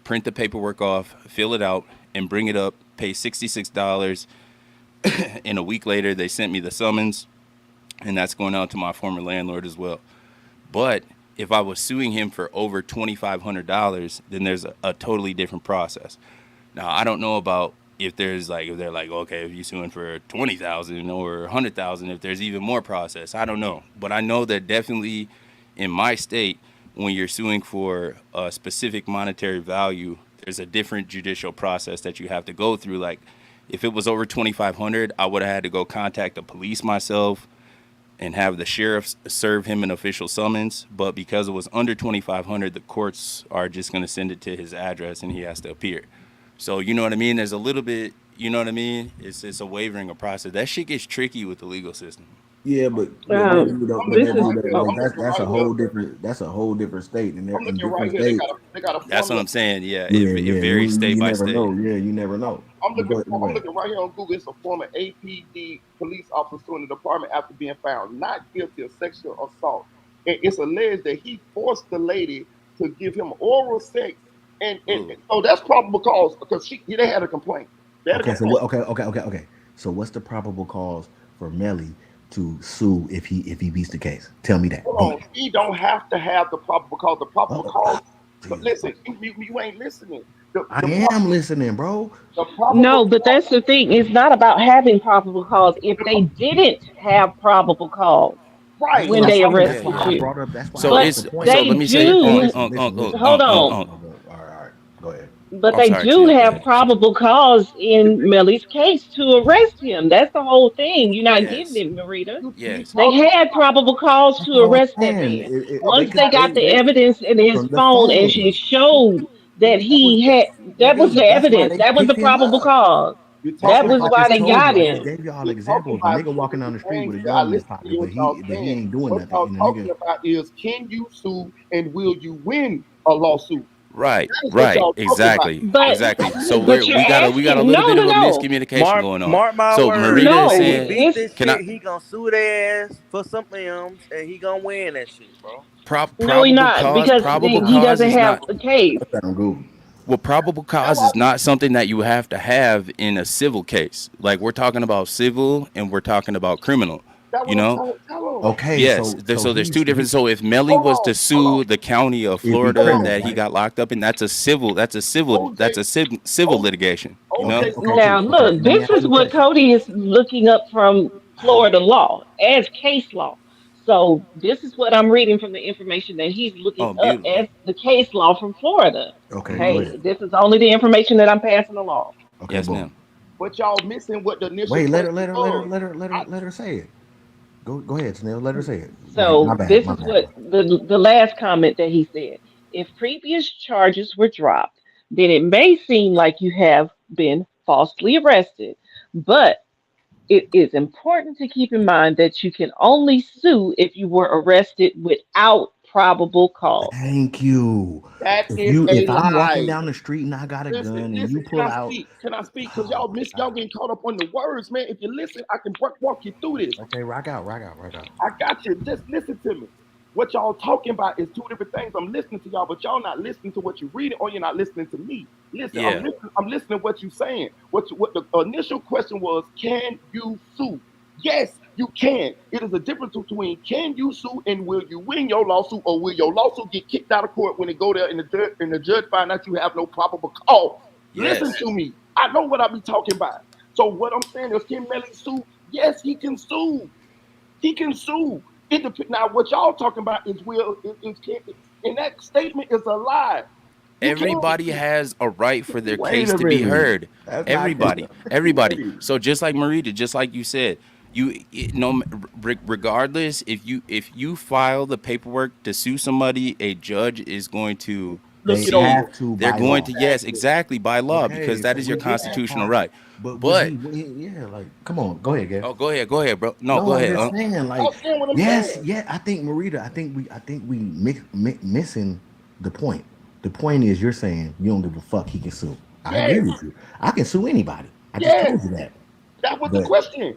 K: print the paperwork off, fill it out, and bring it up, pay $66. And a week later, they sent me the summons, and that's going out to my former landlord as well. But if I was suing him for over $2,500, then there's a totally different process. Now, I don't know about if there's like, if they're like, okay, if you're suing for 20,000 or 100,000, if there's even more process, I don't know. But I know that definitely in my state, when you're suing for a specific monetary value, there's a different judicial process that you have to go through. Like, if it was over 2,500, I would have had to go contact the police myself and have the sheriff serve him an official summons. But because it was under 2,500, the courts are just going to send it to his address and he has to appear. So, you know what I mean? There's a little bit, you know what I mean? It's a wavering of process. That shit gets tricky with the legal system.
J: Yeah, but
E: Um, this is
J: that's a whole different state, and
A: I'm
J: in
A: looking right
J: different
A: here.
J: states.
A: They got a
K: That's what
A: formula.
K: I'm saying. Yeah,
J: Yeah,
K: it varies state
J: you
K: by
J: never
K: state.
J: know. Yeah, you never know.
A: I'm
J: But
A: looking.
J: go
A: I'm
J: ahead.
A: looking right here on Google. It's a former APD police officer suing the department after being found not guilty of sexual assault. And it's alleged that he forced the lady to give him oral sex, and
K: Ooh.
A: so that's probable cause because they had a complaint. They had a
J: Okay, so
A: complaint.
J: what? Okay. So what's the probable cause for Melly to sue if he beats the case? Tell me that. Go
A: Hold on,
J: ahead.
A: he don't have to have the probable cause. The probable cause. But
J: Jesus
A: listen,
J: Christ.
A: you ain't listening. The
J: I
A: the,
J: am listening, bro.
A: the probable
E: no, but that's the thing. It's not about having probable cause. If they didn't have probable cause
A: right.
E: when
J: That's
E: they
J: what I'm saying.
K: Yeah,
J: That's
E: arrested
J: why I
K: yeah.
E: you,
J: brought up. That's why I
K: So
E: but
J: brought up the
K: it's
J: point.
K: so
E: they
K: let me say,
J: Listen,
E: do.
J: listen, listen, listen.
E: Hold
J: Listen.
E: on.
J: All right. Go ahead.
E: But
K: I'm
E: they
K: sorry,
E: do
K: Chanel. Go
E: have
K: ahead.
E: probable cause in Millie's case to arrest him. That's the whole thing. You're not getting
K: Yes,
E: it, Marita.
A: You
K: yes.
E: They
A: talking
E: had probable cause
J: That's
E: to
J: all I'm
E: arrest that
J: saying.
E: man.
J: They
E: Once
J: could
E: they got the evidence in his
J: from the
E: phone and she
J: phone.
E: showed that
J: That was
E: he had, that was the
J: that's why
E: evidence.
J: they
E: That was the
J: picked him
E: probable
J: up.
E: cause.
A: you
J: That's
E: That
A: talking
J: what
E: was
J: I
A: about
E: why
J: just
E: they
J: told
E: got
J: you. I just
E: him.
J: gave y'all an
A: you're talking
J: example of a
A: about
J: nigga walking down the street with a
A: I
J: gun in his
A: listen to
J: pocket,
A: you what y'all
J: but he
A: saying.
J: ain't doing
A: What
J: nothing.
A: y'all
J: And the
A: talking
J: nigga,
A: about is can you sue and will you win a lawsuit?
K: Right,
A: That is what
K: right,
A: y'all talking about.
K: exactly,
A: I
E: But
K: exactly.
A: listen,
K: So
E: but you're
K: we got a
E: asking
K: little
E: no
K: bit
E: no
K: of a
E: no
K: miscommunication
H: Mark
K: going on.
H: mark my
K: So
H: words.
K: Marita is
H: If he
E: no.
K: saying,
H: beat
E: It's
H: this
K: can I
H: shit, he gonna sue their ass for some M's, and he gonna win that shit, bro.
E: no he not because
K: probable
E: he
K: cause
E: doesn't
K: is
E: have
K: not
E: a case.
J: that's on Google.
K: well, probable cause is not something that you have to have in a civil case. Like we're talking about civil and we're talking about criminal.
A: that's
K: You
A: what I'm
K: know,
A: trying to tell him.
J: Okay,
K: yes.
J: so
K: So there's two
J: he
K: different. So if Melly
A: Hold
K: was
A: on,
K: to
A: hold on,
K: sue the county of
J: it'd be
K: Florida
A: hold
J: criminal,
K: that he
J: right?
K: got locked up in, that's a civil.
A: on.
K: Civil
A: OJ,
K: litigation. You know.
A: OJ,
J: Okay,
A: OJ,
E: Now,
J: cool. Okay,
E: look,
J: let me
E: this
J: ask
E: is
J: you a
E: what
J: question.
E: Cody is looking up from Florida law as case law. So, this is what I'm reading from the information that he's looking
K: Oh,
E: up
K: beautiful.
E: as the case law from Florida.
J: Okay, go
K: Hmm.
E: Okay,
J: ahead.
E: this is only the information that I'm passing along.
J: Okay,
K: Yes,
J: boom.
K: ma'am.
A: but y'all missing what the initial
J: Wait,
A: question was. I,
J: let her say it. Go ahead, Snell. Let her say it. Like,
E: So, this
J: my
E: is
J: bad.
E: what the last comment that he said. If previous charges were dropped, then it may seem like you have been falsely arrested, but it is important to keep in mind that you can only sue if you were arrested without probable cause.
J: Thank you.
A: that is a
J: If I'm walking
A: lie.
J: down the street and I got a
A: Listen,
J: gun and
A: listen.
J: you
A: Can
J: pull
A: I
J: out,
A: speak? Can I speak? Because
J: oh my
A: y'all
J: god.
A: getting caught up on the words, man. If you listen, I can walk you through this.
J: Okay, rock out.
A: I got you. Just listen to me. What y'all talking about is two different things. I'm listening to y'all, but y'all not listening to what you're reading, or you're not listening to me. Listen, I'm
K: Yeah.
A: listening. I'm listening to what you're saying. What the initial question was? Can you sue? Yes, you can. It is a difference between can you sue and will you win your lawsuit, or will your lawsuit get kicked out of court when it go there and the judge find out you have no probable cause. Listen
K: Yes.
A: to me. I know what I be talking about. So what I'm saying is, can Melly sue? Yes, he can sue. He can sue. Now, what y'all talking about is and that statement is a lie. You can't.
K: Everybody has a right for their
J: Wait
K: case
J: a
K: to be
J: minute.
K: heard.
J: That's not
K: Everybody.
J: wait.
K: So just like Marita, just like you said, no, regardless if you file the paperwork to sue somebody, a judge is going to
A: Look
J: They
A: it
K: see.
A: over.
J: have to
K: They're
J: by
K: going
J: law.
K: to, yes,
A: Exactly.
K: exactly, by law, because
J: Okay,
K: that
J: so
K: is your
J: we get that
K: constitutional
J: part.
K: right.
J: But
K: But
J: yeah, like, come on, go ahead, Gav.
K: oh, go ahead, bro. No,
J: No,
K: go
J: I'm
K: ahead.
J: just saying, like,
A: Y'all saying what I'm
J: yes,
A: saying?
J: yeah. I think Marita, I think we missing the point. The point is, you're saying you don't give a fuck. He can sue. I agree
A: Yes.
J: with you. I can sue anybody. I just
A: Yes.
J: told you that.
A: That was the
J: But
A: question.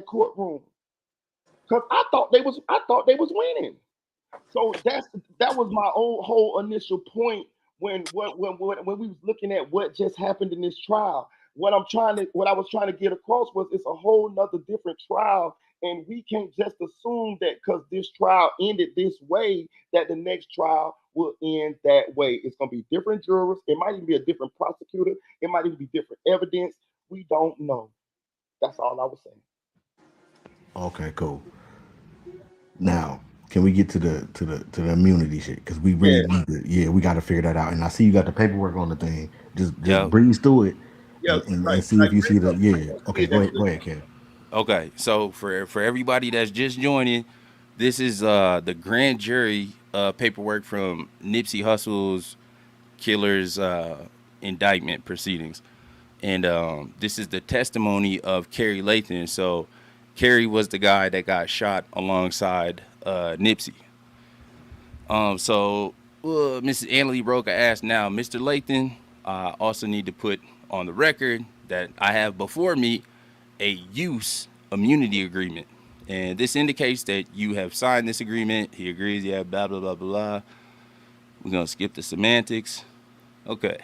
A: that courtroom. Because I thought they was winning. So that was my own whole initial point when we was looking at what just happened in this trial. What I was trying to get across was it's a whole nother different trial, and we can't just assume that because this trial ended this way, that the next trial will end that way. It's gonna be different jurors. It might even be a different prosecutor. It might even be different evidence. We don't know. That's all I was saying.
J: Okay, cool. Now, can we get to the immunity shit? Because we really
A: Yeah,
J: need to. Yeah, we got to figure that out. And I see you got the paperwork on the thing. Just
K: Yep.
J: breeze through it,
A: yeah,
J: and see if you see the. Yeah.
A: yeah,
J: Okay. Go
A: that's
J: ahead.
A: good.
J: Go ahead, Kev.
K: Okay. So for everybody that's just joining, this is the grand jury paperwork from Nipsey Hussle's killer's indictment proceedings. And this is the testimony of Kerry Lathan. So Kerry was the guy that got shot alongside Nipsey. Mrs. Annalie Roca asked now, Mr. Lathan, I also need to put on the record that I have before me a use immunity agreement. And this indicates that you have signed this agreement. He agrees, yeah, blah, blah, blah, blah. We're going to skip the semantics. Okay.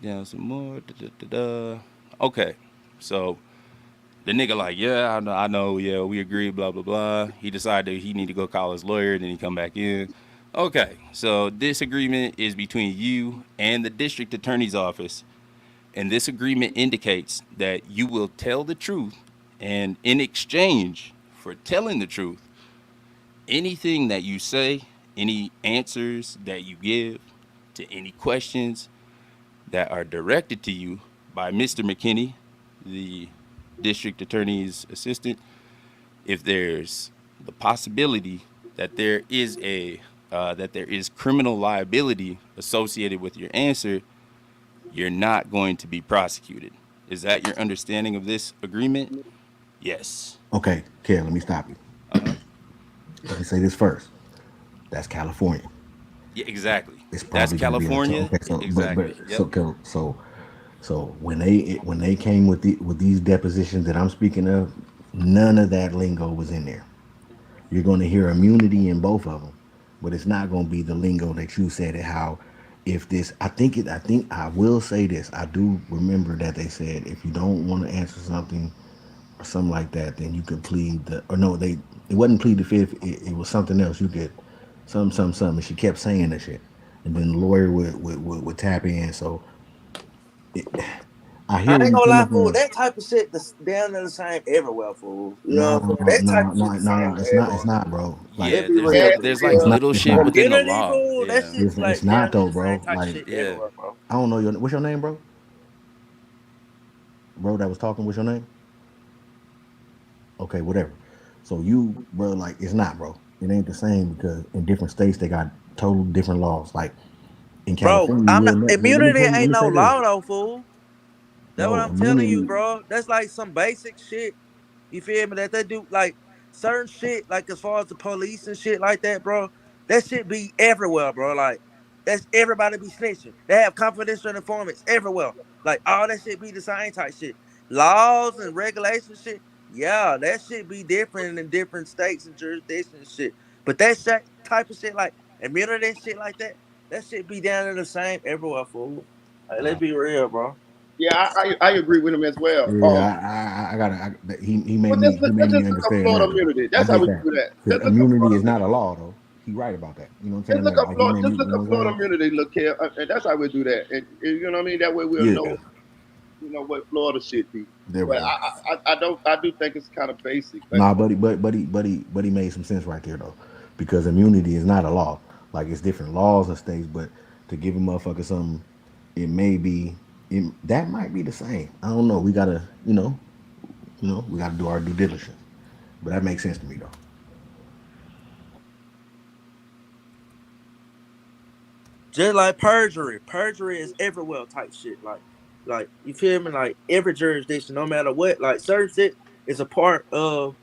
K: Down some more. Da, da, da, da. Okay. So the nigga like, yeah, I know, yeah, we agree, blah, blah, blah. He decided he need to go call his lawyer, then he come back in. Okay, so this agreement is between you and the district attorney's office, and this agreement indicates that you will tell the truth, and in exchange for telling the truth, anything that you say, any answers that you give to any questions that are directed to you by Mr. McKinney, the district attorney's assistant, if there's the possibility that there is criminal liability associated with your answer, you're not going to be prosecuted. Is that your understanding of this agreement? Yes.
J: Okay, Kev. Let me stop you. Let me say this first. That's California.
K: Yeah, exactly.
J: It's
K: That's
J: probably going to be a
K: California.
J: okay. So,
K: Exactly. Yep.
J: So when they came with these depositions that I'm speaking of, none of that lingo was in there. You're going to hear immunity in both of them, but it's not going to be the lingo that you said it. How if this, I think I will say this. I do remember that they said if you don't want to answer something or something like that, then you could plead the or no, they it wasn't plead the fifth. It was something else. You could some. And she kept saying that shit, and then the lawyer would tap in. So it, I
H: I
J: hear where
H: ain't
J: you
H: gonna lie,
J: coming
H: fool.
J: from.
H: That type of shit that's down there the same everywhere, fool. You know
J: No,
H: what I'm saying?
J: no,
H: That type
J: no,
H: of shit
J: no,
H: the
J: no,
H: same
J: no. It's
H: everywhere.
J: not, bro. Like
K: Yeah,
H: Let's be
K: there's
H: real,
K: like
H: fool.
K: there's
H: Yeah.
K: like
J: it's not,
K: little
J: it's
K: shit
J: not,
K: within the
H: Immunity,
K: law.
H: fool. That
K: Yeah.
H: shit
J: it's
H: like
J: not
H: down there
J: though,
H: the same
J: bro.
H: type of
J: Like
H: shit
K: Yeah.
H: everywhere, bro.
J: I don't know what's your name, bro. Bro, that was talking. What's your name? Okay, whatever. So you, bro, like it's not, bro. It ain't the same because in different states they got total different laws. Like in
H: Bro,
J: California,
H: I'm
J: you'll
H: not
J: never.
H: immunity
J: Let
H: ain't
J: me
H: no
J: say this.
H: law though, fool. That's what
J: No,
H: I'm telling you,
J: immunity.
H: bro. That's like some basic shit. You feel me? That they do like certain shit, like as far as the police and shit like that, bro. That shit be everywhere, bro. Like that's everybody be snitching. They have confidential informants everywhere. Like all that shit be the same type shit. Laws and regulations shit. Yeah, that shit be different in different states and jurisdictions and shit. But that shit type of shit like immunity and shit like that, that shit be down in the same everywhere, fool. Like, let's be real, bro.
A: Yeah, I agree with him as well.
J: Yeah, I gotta. He made me. He made
A: Let's
J: me
A: just look up
J: understand
A: Florida
J: that though.
A: immunity.
J: I
A: That's how
J: get
A: we
J: that
A: do that.
J: because
A: Just look up
J: immunity
A: Florida
J: is not a
A: immunity.
J: law though. He right about that. You know what I'm saying? Like he made me.
A: Just
J: You
A: look up
J: know what
A: Florida
J: I'm
A: immunity. Look here, and that's how we do that. And you know what I mean. That way we'll
J: saying? Yeah.
A: know, what Florida should be.
J: There we
A: But
J: go.
A: I do think it's kind of basic. But
J: Nah, but he made some sense right there though, because immunity is not a law. Like it's different laws and states, but to give a motherfucker something, it may be. That might be the same. I don't know. We gotta, we gotta do our due diligence. But that makes sense to me though.
H: Just like perjury. Perjury is everywhere type shit. Like you feel me? Like every jurisdiction, no matter what, like certain shit is a part of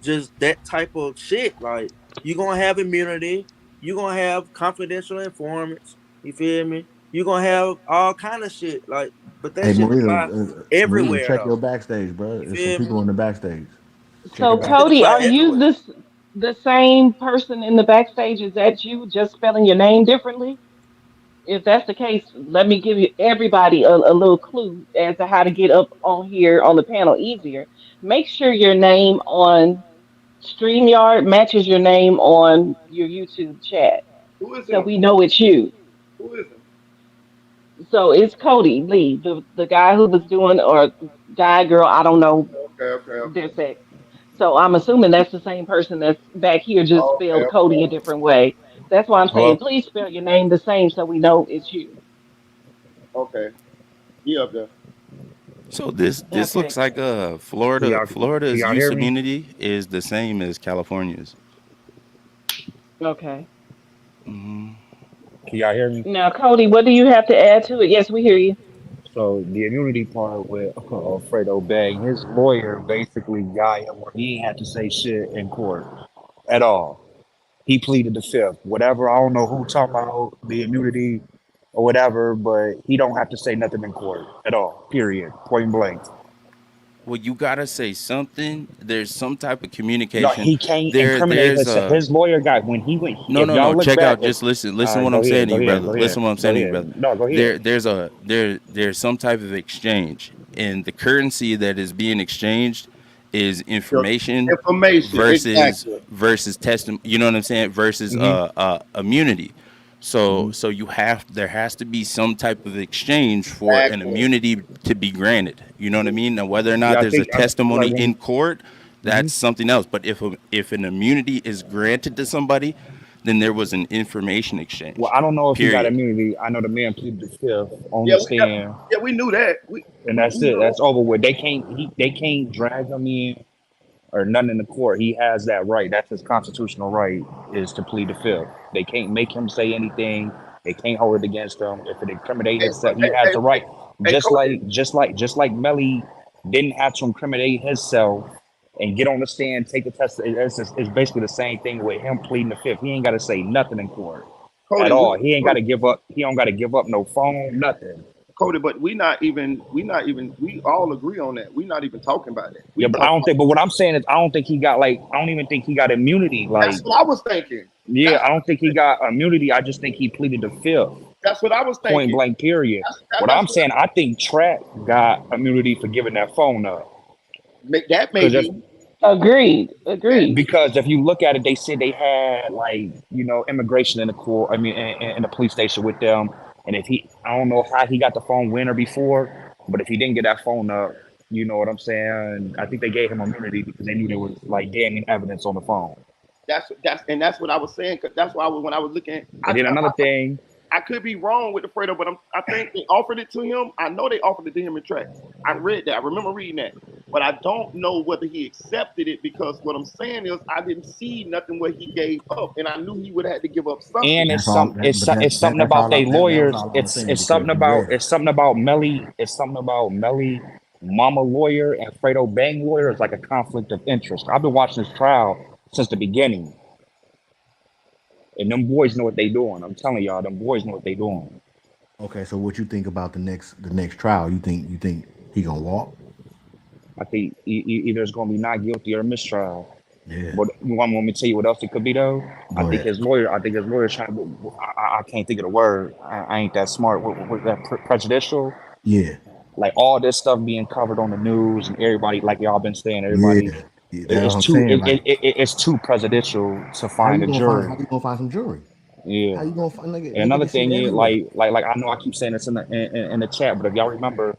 H: just that type of shit. Like you gonna have immunity, you gonna have confidential informants, you feel me? You gonna have all kind of shit. Like, but that
J: Hey,
H: shit
J: Maria,
H: apply everywhere
J: check your
H: though.
J: backstage, bro.
H: You
J: There's some
H: feel me?
J: people in the backstage. Check your
E: So,
H: That shit
J: backstage.
E: Cody,
H: apply
E: are you
H: everywhere.
E: the same person in the backstage? Is that you just spelling your name differently? if that's the case, let me give you everybody a little clue as to how to get up on here on the panel easier. Make sure your name on StreamYard matches your name on your YouTube chat,
A: Who is
E: so
A: him?
E: we know it's you.
A: Who is him?
E: So it's Cody Lee, the guy who was doing, or guy, girl, I don't know
A: Okay, okay,
E: their
A: okay.
E: sex. So I'm assuming that's the same person that's back here, just
A: Okay,
E: spelled Cody a
A: okay.
E: different way. That's why I'm saying,
H: Hello?
E: please spell your name the same so we know it's you.
A: Okay. He up there.
K: So this looks
E: Okay.
K: like
H: Can
K: Florida.
H: y'all, can
K: Florida's
H: y'all
K: use
H: hear me?
K: immunity is the same as California's.
E: Okay.
K: Hmm.
H: Can y'all hear me?
E: Now, Cody, what do you have to add to it? Yes, we hear you.
H: So the immunity part with Alfredo Bang, his lawyer basically got him where he ain't had to say shit in court at all. He pleaded the fifth. Whatever, I don't know who talking about the immunity or whatever, but he don't have to say nothing in court at all. Period. Point blank.
K: Well, you gotta say something. There's some type of
H: No,
K: communication.
H: he can't
K: There,
H: incriminate
K: there's
H: his
K: a
H: lawyer guy when he went.
K: no,
H: If
K: no,
H: y'all
K: no.
H: look
K: Check
H: back,
K: out. Just listen. Listen what I'm
H: go
K: saying
H: ahead,
K: to
H: go
K: you,
H: ahead,
K: brother.
H: go ahead,
K: Listen what I'm
H: go
K: saying to you, brother.
H: ahead. No, go ahead.
K: There's some type of exchange, and the currency that is being exchanged is
A: Your
K: information
A: information,
K: versus
A: exactly.
K: testimony. You know what I'm saying? Versus
H: Hmm.
K: immunity. So
H: Hmm.
K: there has to be some type of exchange for an
A: Exactly.
K: immunity to be granted. You know what I mean? Now whether or not
H: Yeah, I
K: there's a
H: think like
K: testimony
H: when.
K: in court,
H: Hmm.
K: that's something else. But if an immunity is granted to somebody, then there was an information
H: Well,
K: exchange.
H: I don't know if he got
K: Period.
H: immunity. I know the man pleaded the fifth on
A: Yeah,
H: the
A: we got,
H: stand,
A: yeah, we knew that.
H: and
A: We
H: that's
A: knew
H: it.
A: that.
H: That's over with. They can't drag him in or nothing in the court. He has that right. That's his constitutional right is to plead the fifth. They can't make him say anything. They can't hold it against him. If it incriminate
A: Hey,
H: himself, he
A: hey,
H: has
A: hey,
H: the
A: hey,
H: right.
A: hey, Cody.
H: Just like Melly didn't have to incriminate himself and get on the stand, take the test. It's basically the same thing with him pleading the fifth. He ain't got to say nothing in court at
A: Cody,
H: all. He ain't got to give up. He don't got to give up no phone, nothing.
A: Cody, but we all agree on that. We're not even talking about that.
H: Yeah,
A: We
H: but I
A: talking
H: don't
A: about
H: think. But what I'm saying is, I don't think he got like. I don't even think he got immunity.
A: that's
H: Like,
A: what I was thinking.
H: yeah,
A: That's
H: I don't think he got immunity. I just think he pleaded the fifth,
A: that's what I was
H: point
A: thinking.
H: blank. Period. What
A: That's
H: I'm
A: what
H: saying, I think Trap got immunity for giving that phone up.
A: that may
H: Because if
A: be
E: Agreed.
A: that.
E: Agreed.
H: because if you look at it, they said they had like immigration in the court. I mean, in the police station with them. And if he, I don't know how he got the phone when or before, but if he didn't get that phone up, you know what I'm saying? I think they gave him immunity because they knew there was like damning evidence on the phone.
A: That's what I was saying. 'Cause that's why when I was looking,
H: And then another thing,
A: I could be wrong with the Fredo, but I think they offered it to him. I know they offered it to him in track. I read that. I remember reading that, but I don't know whether he accepted it because what I'm saying is I didn't see nothing where he gave up, and I knew he would have had to give up something.
H: and
J: That's all.
H: it's something
J: That's
H: about
J: all.
H: they
J: That was
H: lawyers.
J: all I was saying
H: It's
J: because
H: something
J: you read it.
H: about Melly. It's something about Melly, Mama lawyer and Fredo Bang lawyer. It's like a conflict of interest. I've been watching this trial since the beginning, and them boys know what they doing. I'm telling y'all, them boys know what they doing.
J: Okay, so what you think about the next trial? You think he gonna walk?
H: I think either it's gonna be not guilty or mistrial.
J: Yeah.
H: But you want me to tell you what else it could be though?
J: Go ahead.
H: I think his lawyer trying to. I can't think of the word. I ain't that smart. What that prejudicial?
J: Yeah.
H: Like all this stuff being covered on the news and everybody, like y'all been saying,
J: Yeah.
H: everybody,
J: Yeah, that's what I'm saying. Like,
H: it's too presidential to
J: how
H: find
J: you
H: a
J: gonna find?
H: jury.
J: How you gonna find some jury?
H: Yeah.
J: How you gonna find?
H: And
J: Nigga,
H: another
J: this shit
H: thing is,
J: everywhere.
H: I know I keep saying this in the chat, but if y'all remember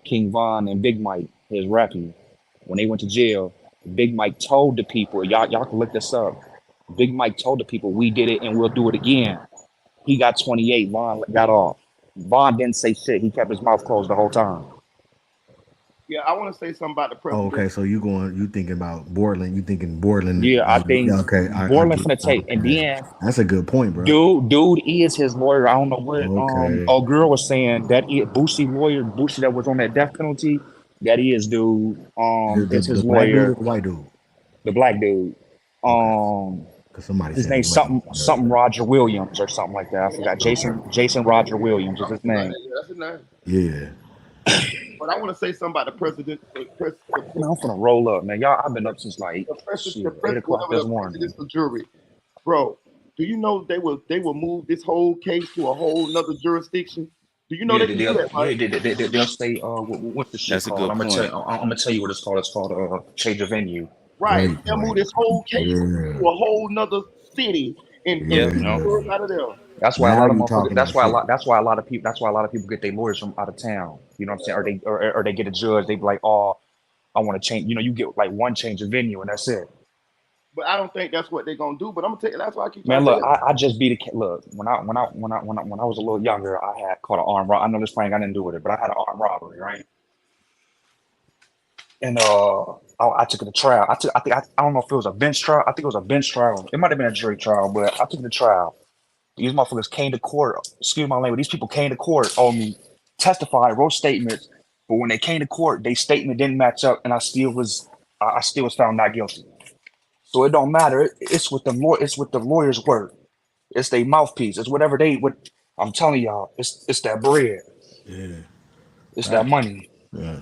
H: King Von and Big Mike, his rapping, when they went to jail, Big Mike told the people, y'all can look this up. Big Mike told the people, we did it and we'll do it again. He got 28. Von got off. Von didn't say shit. He kept his mouth closed the whole time.
A: Yeah, I want to say something about the
J: Oh,
A: president.
J: okay. So you thinking about Borland? You thinking Borland?
H: Yeah, I think
J: Yeah, okay. I
H: Borland
J: get.
H: finna take, and
J: Okay.
H: then
J: That's a good point, bro.
H: dude is his lawyer. I don't know what
J: Okay.
H: old girl was saying that Boosie lawyer, Boosie that was on that death penalty, that is dude.
J: The, the
H: Is
J: the
H: his
J: black dude or
H: lawyer,
J: the white dude?
H: the black dude.
J: Okay.
H: Um
J: Because somebody
H: his
J: said the
H: name's
J: white dude
H: something
J: earlier.
H: Roger Williams or something like that. I forgot.
J: Okay.
H: Jason Roger Williams is his
A: Something like
H: name.
A: that. Yeah, that's his name.
J: Yeah.
A: But I want to say something about the president,
H: Man, I'm finna roll up, man. Y'all, I've been up since like shoot, 8 o'clock
A: whatever
H: this
A: the
H: morning.
A: presidential jury, bro. Do you know they will move this whole case to a whole nother jurisdiction? Do you know
L: Yeah,
A: they can do that, right?
L: they'll say, what's the shit
K: That's a
L: called?
K: good
L: I'm gonna
K: point.
L: tell you what it's called. It's called change of venue.
A: Right.
J: Great
A: They'll move
J: point.
A: this whole case
J: Yeah.
A: to a whole nother city and
L: Yep.
A: get
L: You
A: the
L: know,
A: work out of there.
L: that's why a
J: Now
L: lot of
J: you
L: motherfuckers.
J: talking that shit.
L: That's why a lot of people get their lawyers from out of town. You know what I'm saying? Or they get a judge. They be like, oh, I want to change. You know, you get like one change of venue and that's it.
A: But I don't think that's what they're gonna do. But I'm gonna tell you, that's why I keep trying
L: Man,
A: to
L: look,
A: tell
L: I just beat a look when I was a little younger. I had caught an armed robbery. I know this thing I didn't do with it, but I had an armed robbery, right? And I took it to trial. I don't know if it was a bench trial. I think it was a bench trial. It might have been a jury trial, but I took it to trial. These motherfuckers came to court. Excuse my language. These people came to court on me, testified, wrote statements. But when they came to court, their statement didn't match up, and I still was found not guilty. So it don't matter. It's what the law. It's what the lawyers work. It's their mouthpiece. It's whatever they. What I'm telling y'all. It's that bread.
J: Yeah.
L: It's that
J: Facts.
L: money.
J: Yeah.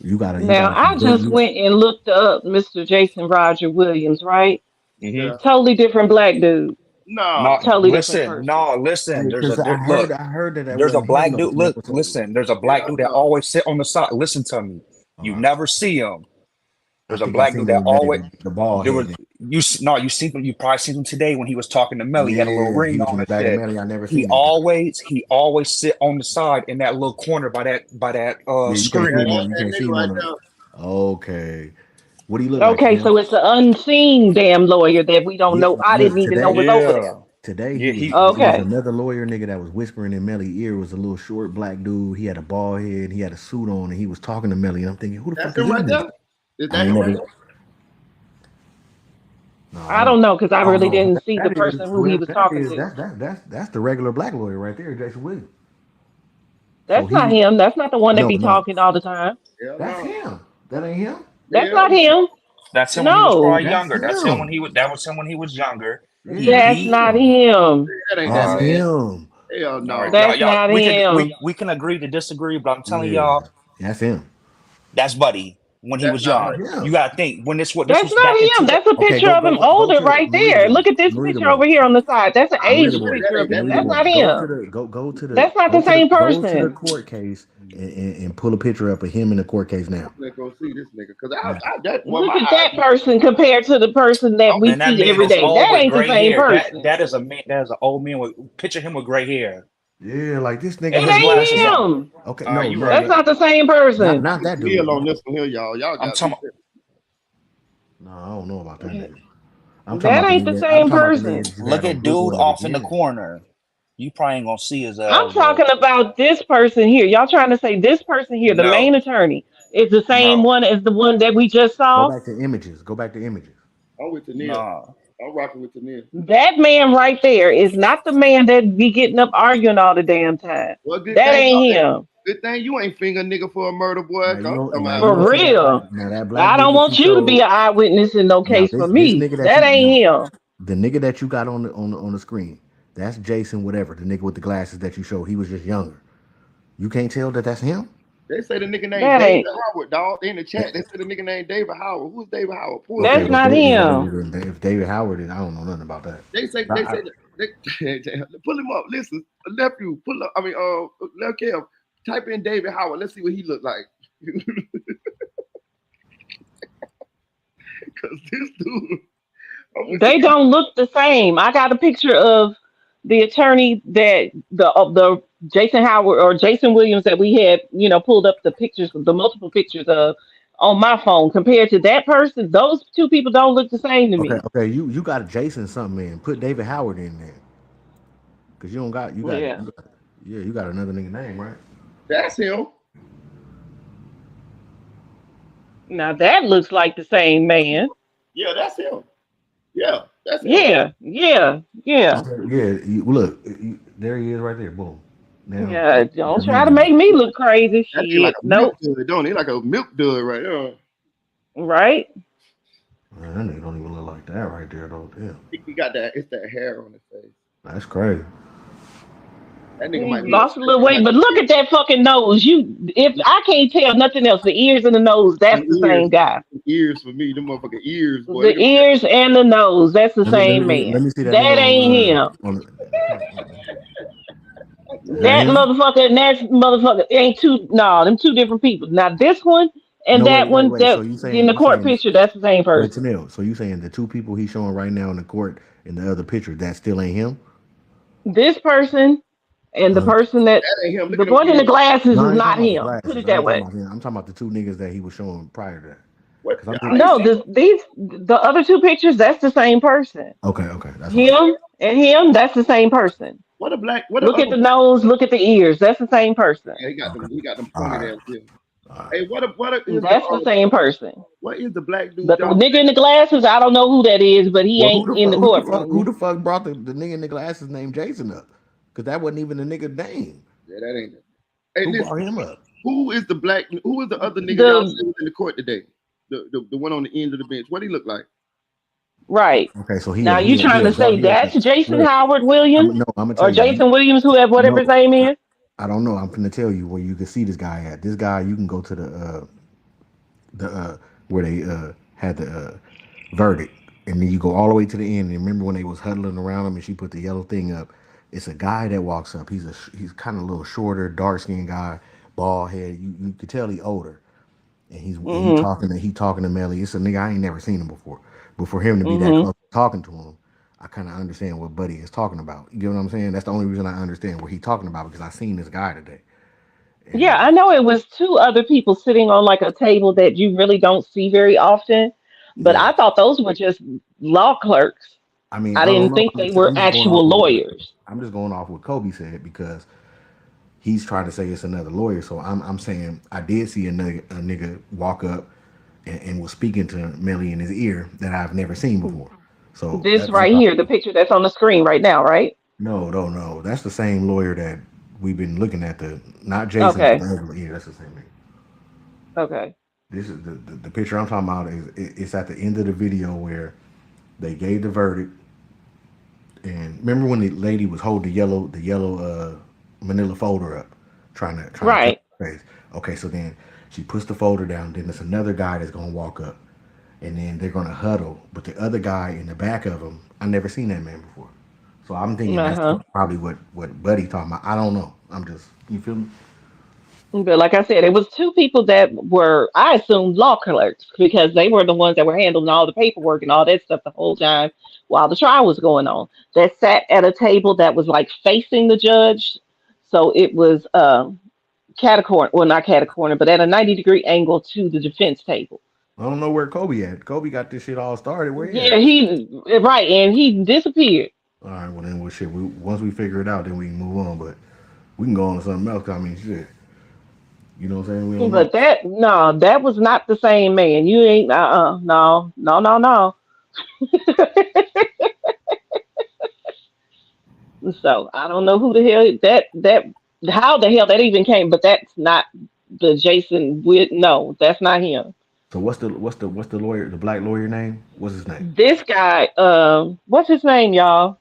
J: You
E: Now
J: gotta
E: I
J: convert
E: just
J: you.
E: went and looked up Mr. Jason Roger Williams, right?
L: Hmm.
A: you.
E: Totally different black dude.
L: No,
A: No,
E: Totally different
L: listen.
E: person.
L: No, listen.
J: Hey, cause
L: Look.
J: I heard that
L: There's a
J: wasn't him
L: black
J: though.
L: dude.
J: Snake.
L: Look,
J: What's up?
L: listen. There's a black
A: hell
L: dude that
A: no.
L: always sit on the side. Listen to me. You
J: Uh,
L: never see him.
J: I
L: There's a
J: think I
L: black
J: seen
L: dude that
J: that
L: always.
J: man, the bald
L: There
J: head.
L: was no. You seen him. You probably seen him today when he was talking to Melly. He had a little
J: Yeah, he
L: ring
J: was
L: on
J: in the
L: and
J: back of
L: shit.
J: Melly. I never
L: He
J: seen that.
L: always sit on the side in that little corner by that
J: Yeah, you can't
A: Yeah,
J: see him
L: screen.
J: on.
A: that's
J: You
A: that
J: can't see
A: nigga
J: him
A: right
J: on.
A: there.
J: Okay. What do you look like,
E: Okay,
J: Slim?
E: so it's an unseen damn lawyer that we don't
J: Yeah.
E: know. I
J: Look
E: didn't even know
J: today.
E: was over there.
L: Yeah,
J: Today
L: yeah.
J: he was.
L: He
J: It was
E: Okay.
J: another lawyer nigga that was whispering in Melly ear. It was a little short black dude. He had a bald head. He had a suit on, and he was talking to Melly. And I'm thinking, who the
A: That's
J: fuck is
A: him
J: this
A: right
J: nigga?
A: there. Is
J: I
A: that
J: ain't
A: him right
J: never.
A: there?
J: No,
E: I don't know because I
J: I don't
E: really
J: know who
E: didn't see the
J: that
E: person
J: is.
E: who he
J: Whoever
E: was
J: that
E: talking
J: is,
E: to.
J: that's the regular black lawyer right there, Jason Williams. So
E: That's
J: he
E: not
J: was
E: him. That's not the one that be
J: no.
E: talking all the time.
A: Hell
J: That's
A: no.
J: him. That ain't him.
E: That's
A: Hell
E: not
A: no.
E: him.
L: that's him when he was
E: No,
L: probably
J: That's
L: younger. That's him when
J: him.
L: he was. That was him when he was younger.
J: Yeah,
L: He
J: that's
E: that's
L: he.
E: not
J: him.
E: him.
A: That ain't that
J: That's
L: All right.
A: man.
J: him.
A: Hell
L: All right,
A: no.
L: y'all,
E: That's
L: y'all,
E: not
L: we can
E: him.
L: we can agree to disagree, but I'm telling
J: Yeah,
L: y'all,
J: that's him.
L: that's Buddy when he
A: That's
L: was
A: not
J: That's
L: young.
A: him.
L: You
J: him.
L: gotta think when this
E: That's
L: was
E: not
L: back in
E: him.
L: two.
E: That's a
J: Okay,
E: picture of him
J: go
E: older
J: to the
E: right there.
J: Marita
E: Look
J: one.
E: at this
J: Marita
E: picture
J: one.
E: over here on the side. That's an
J: Marita
E: aged
A: Yeah,
J: one.
A: that
E: picture
A: ain't
E: of
A: that
E: him.
J: Marita
E: That's
A: man.
J: one.
E: not him. That's not the same
J: Go to the
E: person.
J: court case and pull a picture up of him in the court case now.
A: Let's go see this nigga. Cause
J: Now,
A: that well my
E: Look at
A: eyes.
E: that person compared to the person that we
L: And that
E: see
L: man
E: every
L: is
E: day.
L: old
E: That
L: with
E: ain't the
L: gray
E: same
L: hair.
E: person.
L: That is a man. That is an old man with picture him with gray hair
J: yeah, like this nigga
L: and
E: That
L: his
J: had.
L: glasses
E: ain't
L: on.
E: him.
J: Okay,
L: All right, you
J: no,
E: That's
L: right.
E: not the same
J: not
E: person.
J: that
A: Neil
J: dude.
A: on this one here, y'all. Y'all
L: I'm
A: got be
L: talking.
A: careful.
J: No, I don't know about that nigga. I'm talking
E: That
J: about the
E: ain't the
J: nigga. I'm
E: same
J: talking about the nigga
E: person.
J: that just
L: Look
J: had on
L: at
J: blue
L: dude
J: blood at
L: off
J: the
L: in the
J: end.
L: corner. You probably ain't gonna see his
E: I'm
L: ass, but
E: talking about this person here. Y'all trying to say this person here, the
L: no,
E: main attorney, is the same
L: no,
E: one as the one that we just
J: Go
E: saw?
J: back to images. Go back to images.
A: I'm with Neil.
L: no.
A: I'm rocking with Neil.
E: That man right there is not the man that be getting up arguing all the damn time.
A: Well, good
E: That
A: thing
E: ain't him.
A: good thing you ain't finger nigga for a murder, boy.
J: Now you
A: I'm
J: don't.
A: talking
J: Now
A: about
J: you
E: For
J: don't see that.
E: real.
J: Now that black
E: I
J: dude
E: don't
J: that you
E: want you to be
J: showed.
E: an eyewitness in no
J: Now
E: case for
J: this
E: me.
J: nigga that
E: That
J: you
E: ain't
J: now
E: him.
J: the nigga that you got on the screen. That's Jason, whatever. The nigga with the glasses that you showed. He was just younger. You can't tell that that's him.
A: they say the nigga named
E: That
A: David
E: ain't.
A: Howard, dog. In the
J: That,
A: chat, they said the nigga named David Howard. Who's David Howard? Pull up
J: okay,
E: That's
A: David.
J: if,
E: not him.
J: if David Howard, then I don't know nothing about that.
A: They say they, pull him up. Listen, nephew, pull up. I mean, left Kev, type in David Howard. Let's see what he look like. Cause this dude, I'm gonna
E: They don't look the same. I got a picture of the attorney that the Jason Howard or Jason Williams that we had, pulled up the pictures, the multiple pictures of on my phone compared to that person. Those two people don't look the same to me.
J: Okay. You got a Jason something in. Put David Howard in there. Cause you don't got
E: Yeah.
J: yeah, you got another nigga name, right?
A: that's him.
E: Now that looks like the same man.
A: Yeah, that's him. Yeah, that's him.
E: Yeah, yeah, yeah.
J: Okay, yeah, look, there he is right there. Boom. Now,
E: Yeah, don't try to make me look crazy.
A: That nigga like
E: Shit.
A: a milk
E: Nope.
A: dud, don't he? Like a milk dud right there.
E: Right?
J: man, that nigga don't even look like that right there, though. Damn,
A: He got that. It's that hair on his face.
J: that's crazy.
A: That nigga
E: He
A: might be a
E: lost a little weight,
A: like
E: but look at that fucking nose. If I can't tell nothing else, the ears and the nose, that's
A: them
E: the same guy.
A: ears for me. Them motherfucking ears, boy.
E: The
A: Look at
E: ears and the nose, that's the
J: Let me let
E: same
J: me
E: man.
J: let me see that
E: That
J: nigga
E: ain't him.
J: Is that
E: That
J: him?
E: motherfucker ain't two. No, them two different people. Now this one and
J: No,
E: that one,
J: wait. So
E: that in the
J: you
E: court
J: saying
E: picture, that's the same
J: wait,
E: person.
J: Tanel. So you saying the two people he's showing right now in the court in the other picture that still ain't him?
E: This person and the
J: Uh,
E: person that
A: that ain't him. Look
E: the
A: at them
E: one in the
A: ears.
E: glasses
J: no,
E: is
J: I ain't
E: not
J: talking about the
E: him. Put
J: glasses.
E: it
J: I
E: that
J: ain't talking
E: way.
J: about him. I'm talking about the two niggas that he was showing prior to that.
A: What?
J: Because I'm
A: I
J: thinking,
A: ain't
E: No,
A: seen.
E: the other two pictures, that's the same person.
J: okay, that's what I thought.
E: Him and him, that's the same person.
A: What a black. What a
E: Look
A: other.
E: at the nose, look at the ears. That's the same person.
A: Yeah, he got them.
J: Okay,
A: He got them
J: all
A: pointed
J: right,
A: at him.
J: all right.
A: Hey, is the
E: That's the same person.
A: what is the black dude
E: But the
A: job?
E: nigga in the glasses, I don't know who that is, but he
J: Well,
E: ain't in the
J: who
E: courtroom.
J: the fuck brought the nigga in the glasses named Jason up? Because that wasn't even the nigga name.
A: Yeah, that ain't it. Hey,
J: Who
A: listen.
J: brought him up?
A: Who is the black? Who is the other nigga y'all
E: The
A: said was in the court today? The one on the end of the bench. What he look like?
E: right.
J: Okay, so
E: Now you trying to say that's Jason
J: look.
E: Howard Williams
J: I'm gonna tell
E: or
J: you.
E: Jason Williams, whoever whatever
J: No,
E: his name is?
J: I don't know. I'm gonna tell you where you can see this guy at. This guy, you can go to the where they had the verdict, and then you go all the way to the end. And remember when they was huddling around him, and she put the yellow thing up. It's a guy that walks up. He's kind of a little shorter, dark skinned guy, bald head. You could tell he older, and
E: Mm-hmm.
J: he talking to Melly. It's a nigga I ain't never seen him before. But for him to be that
E: Mm-hmm.
J: close talking to him, I kind of understand what Buddy is talking about. You know what I'm saying? That's the only reason I understand what he's talking about because I seen this guy today. And
E: Yeah, I know it was two other people sitting on like a table that you really don't see very often, but
J: yeah,
E: I thought those were just law clerks.
J: I mean,
E: I
J: I don't
E: didn't
J: know.
E: think they were
J: I'm just going off
E: actual
J: of
E: lawyers.
J: I'm just going off what Kobe said because he's trying to say it's another lawyer. So I'm saying I did see a nigga walk up and was speaking to Melly in his ear that I've never seen before. So
E: This right here, the picture that's on the screen right now, right?
J: no. That's the same lawyer that we've been looking at. The not Jason, but
E: Okay.
J: the other. Yeah, that's the same nigga.
E: Okay.
J: This is the picture I'm talking about. It's at the end of the video where they gave the verdict. And remember when the lady was holding the yellow manila folder up, trying to cover
E: Right.
J: her face. Okay, so then she puts the folder down. Then there's another guy that's gonna walk up, and then they're gonna huddle. But the other guy in the back of him, I never seen that man before. So I'm thinking that's
E: Uh-huh.
J: probably what Buddy talking about. I don't know. I'm just you feel me?
E: But like I said, it was two people that were, I assumed, law clerks because they were the ones that were handling all the paperwork and all that stuff the whole time while the trial was going on. That sat at a table that was like facing the judge. So it was catacorn, well, not catacorner, but at a 90-degree angle to the defense table.
J: I don't know where Kobe at. Kobe got this shit all started. Where he
E: Yeah,
J: at?
E: right, and he disappeared.
J: All right, well then, well shit. Once we figure it out, then we can move on. But we can go on to something else. 'Cause I mean, shit. You know what I'm saying? We don't know.
E: But that, no, that was not the same man. You ain't, no, no, no, no. So I don't know who the hell that how the hell that even came, but that's not the Jason with no, that's not him.
J: So what's the lawyer, the black lawyer name? What's his name?
E: This guy, what's his name, y'all?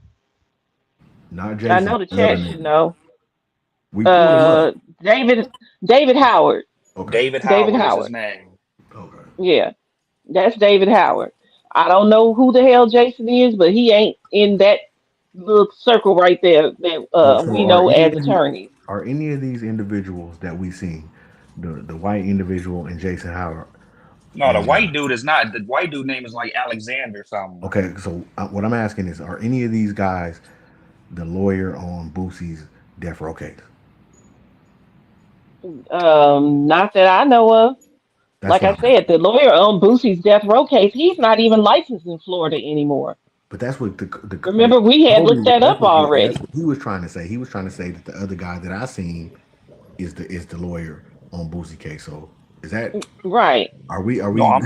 J: Not
E: I
J: Jason,
E: know the
J: the other
E: chat should
J: nigga.
E: know.
J: We pulled him up.
E: Uh, David David Howard.
J: Okay.
L: David
E: David
L: Howard is his
E: Howard.
L: name.
J: Okay.
E: Yeah, that's David Howard. I don't know who the hell Jason is, but he ain't in that little circle right there that
J: So
E: we know as attorneys.
J: are any of these individuals that we seen, the white individual and Jason Howard?
L: No, the white dude is not. The white dude name is like Alexander something.
J: Okay, so what I'm asking is, are any of these guys the lawyer on Boosie's death row case?
E: Not that I know of.
J: That's
E: Like
J: what
E: I
J: I'm asking.
E: said, the lawyer on Boosie's death row case, he's not even licensed in Florida anymore.
J: But that's what the
E: Remember, we had looked
J: Kobe,
E: that up
J: that's
E: already.
J: what he was trying to say. He was trying to say that the other guy that I seen is the lawyer on Boosie case. So is that
E: Right.
J: are
L: No,
J: we
L: I'm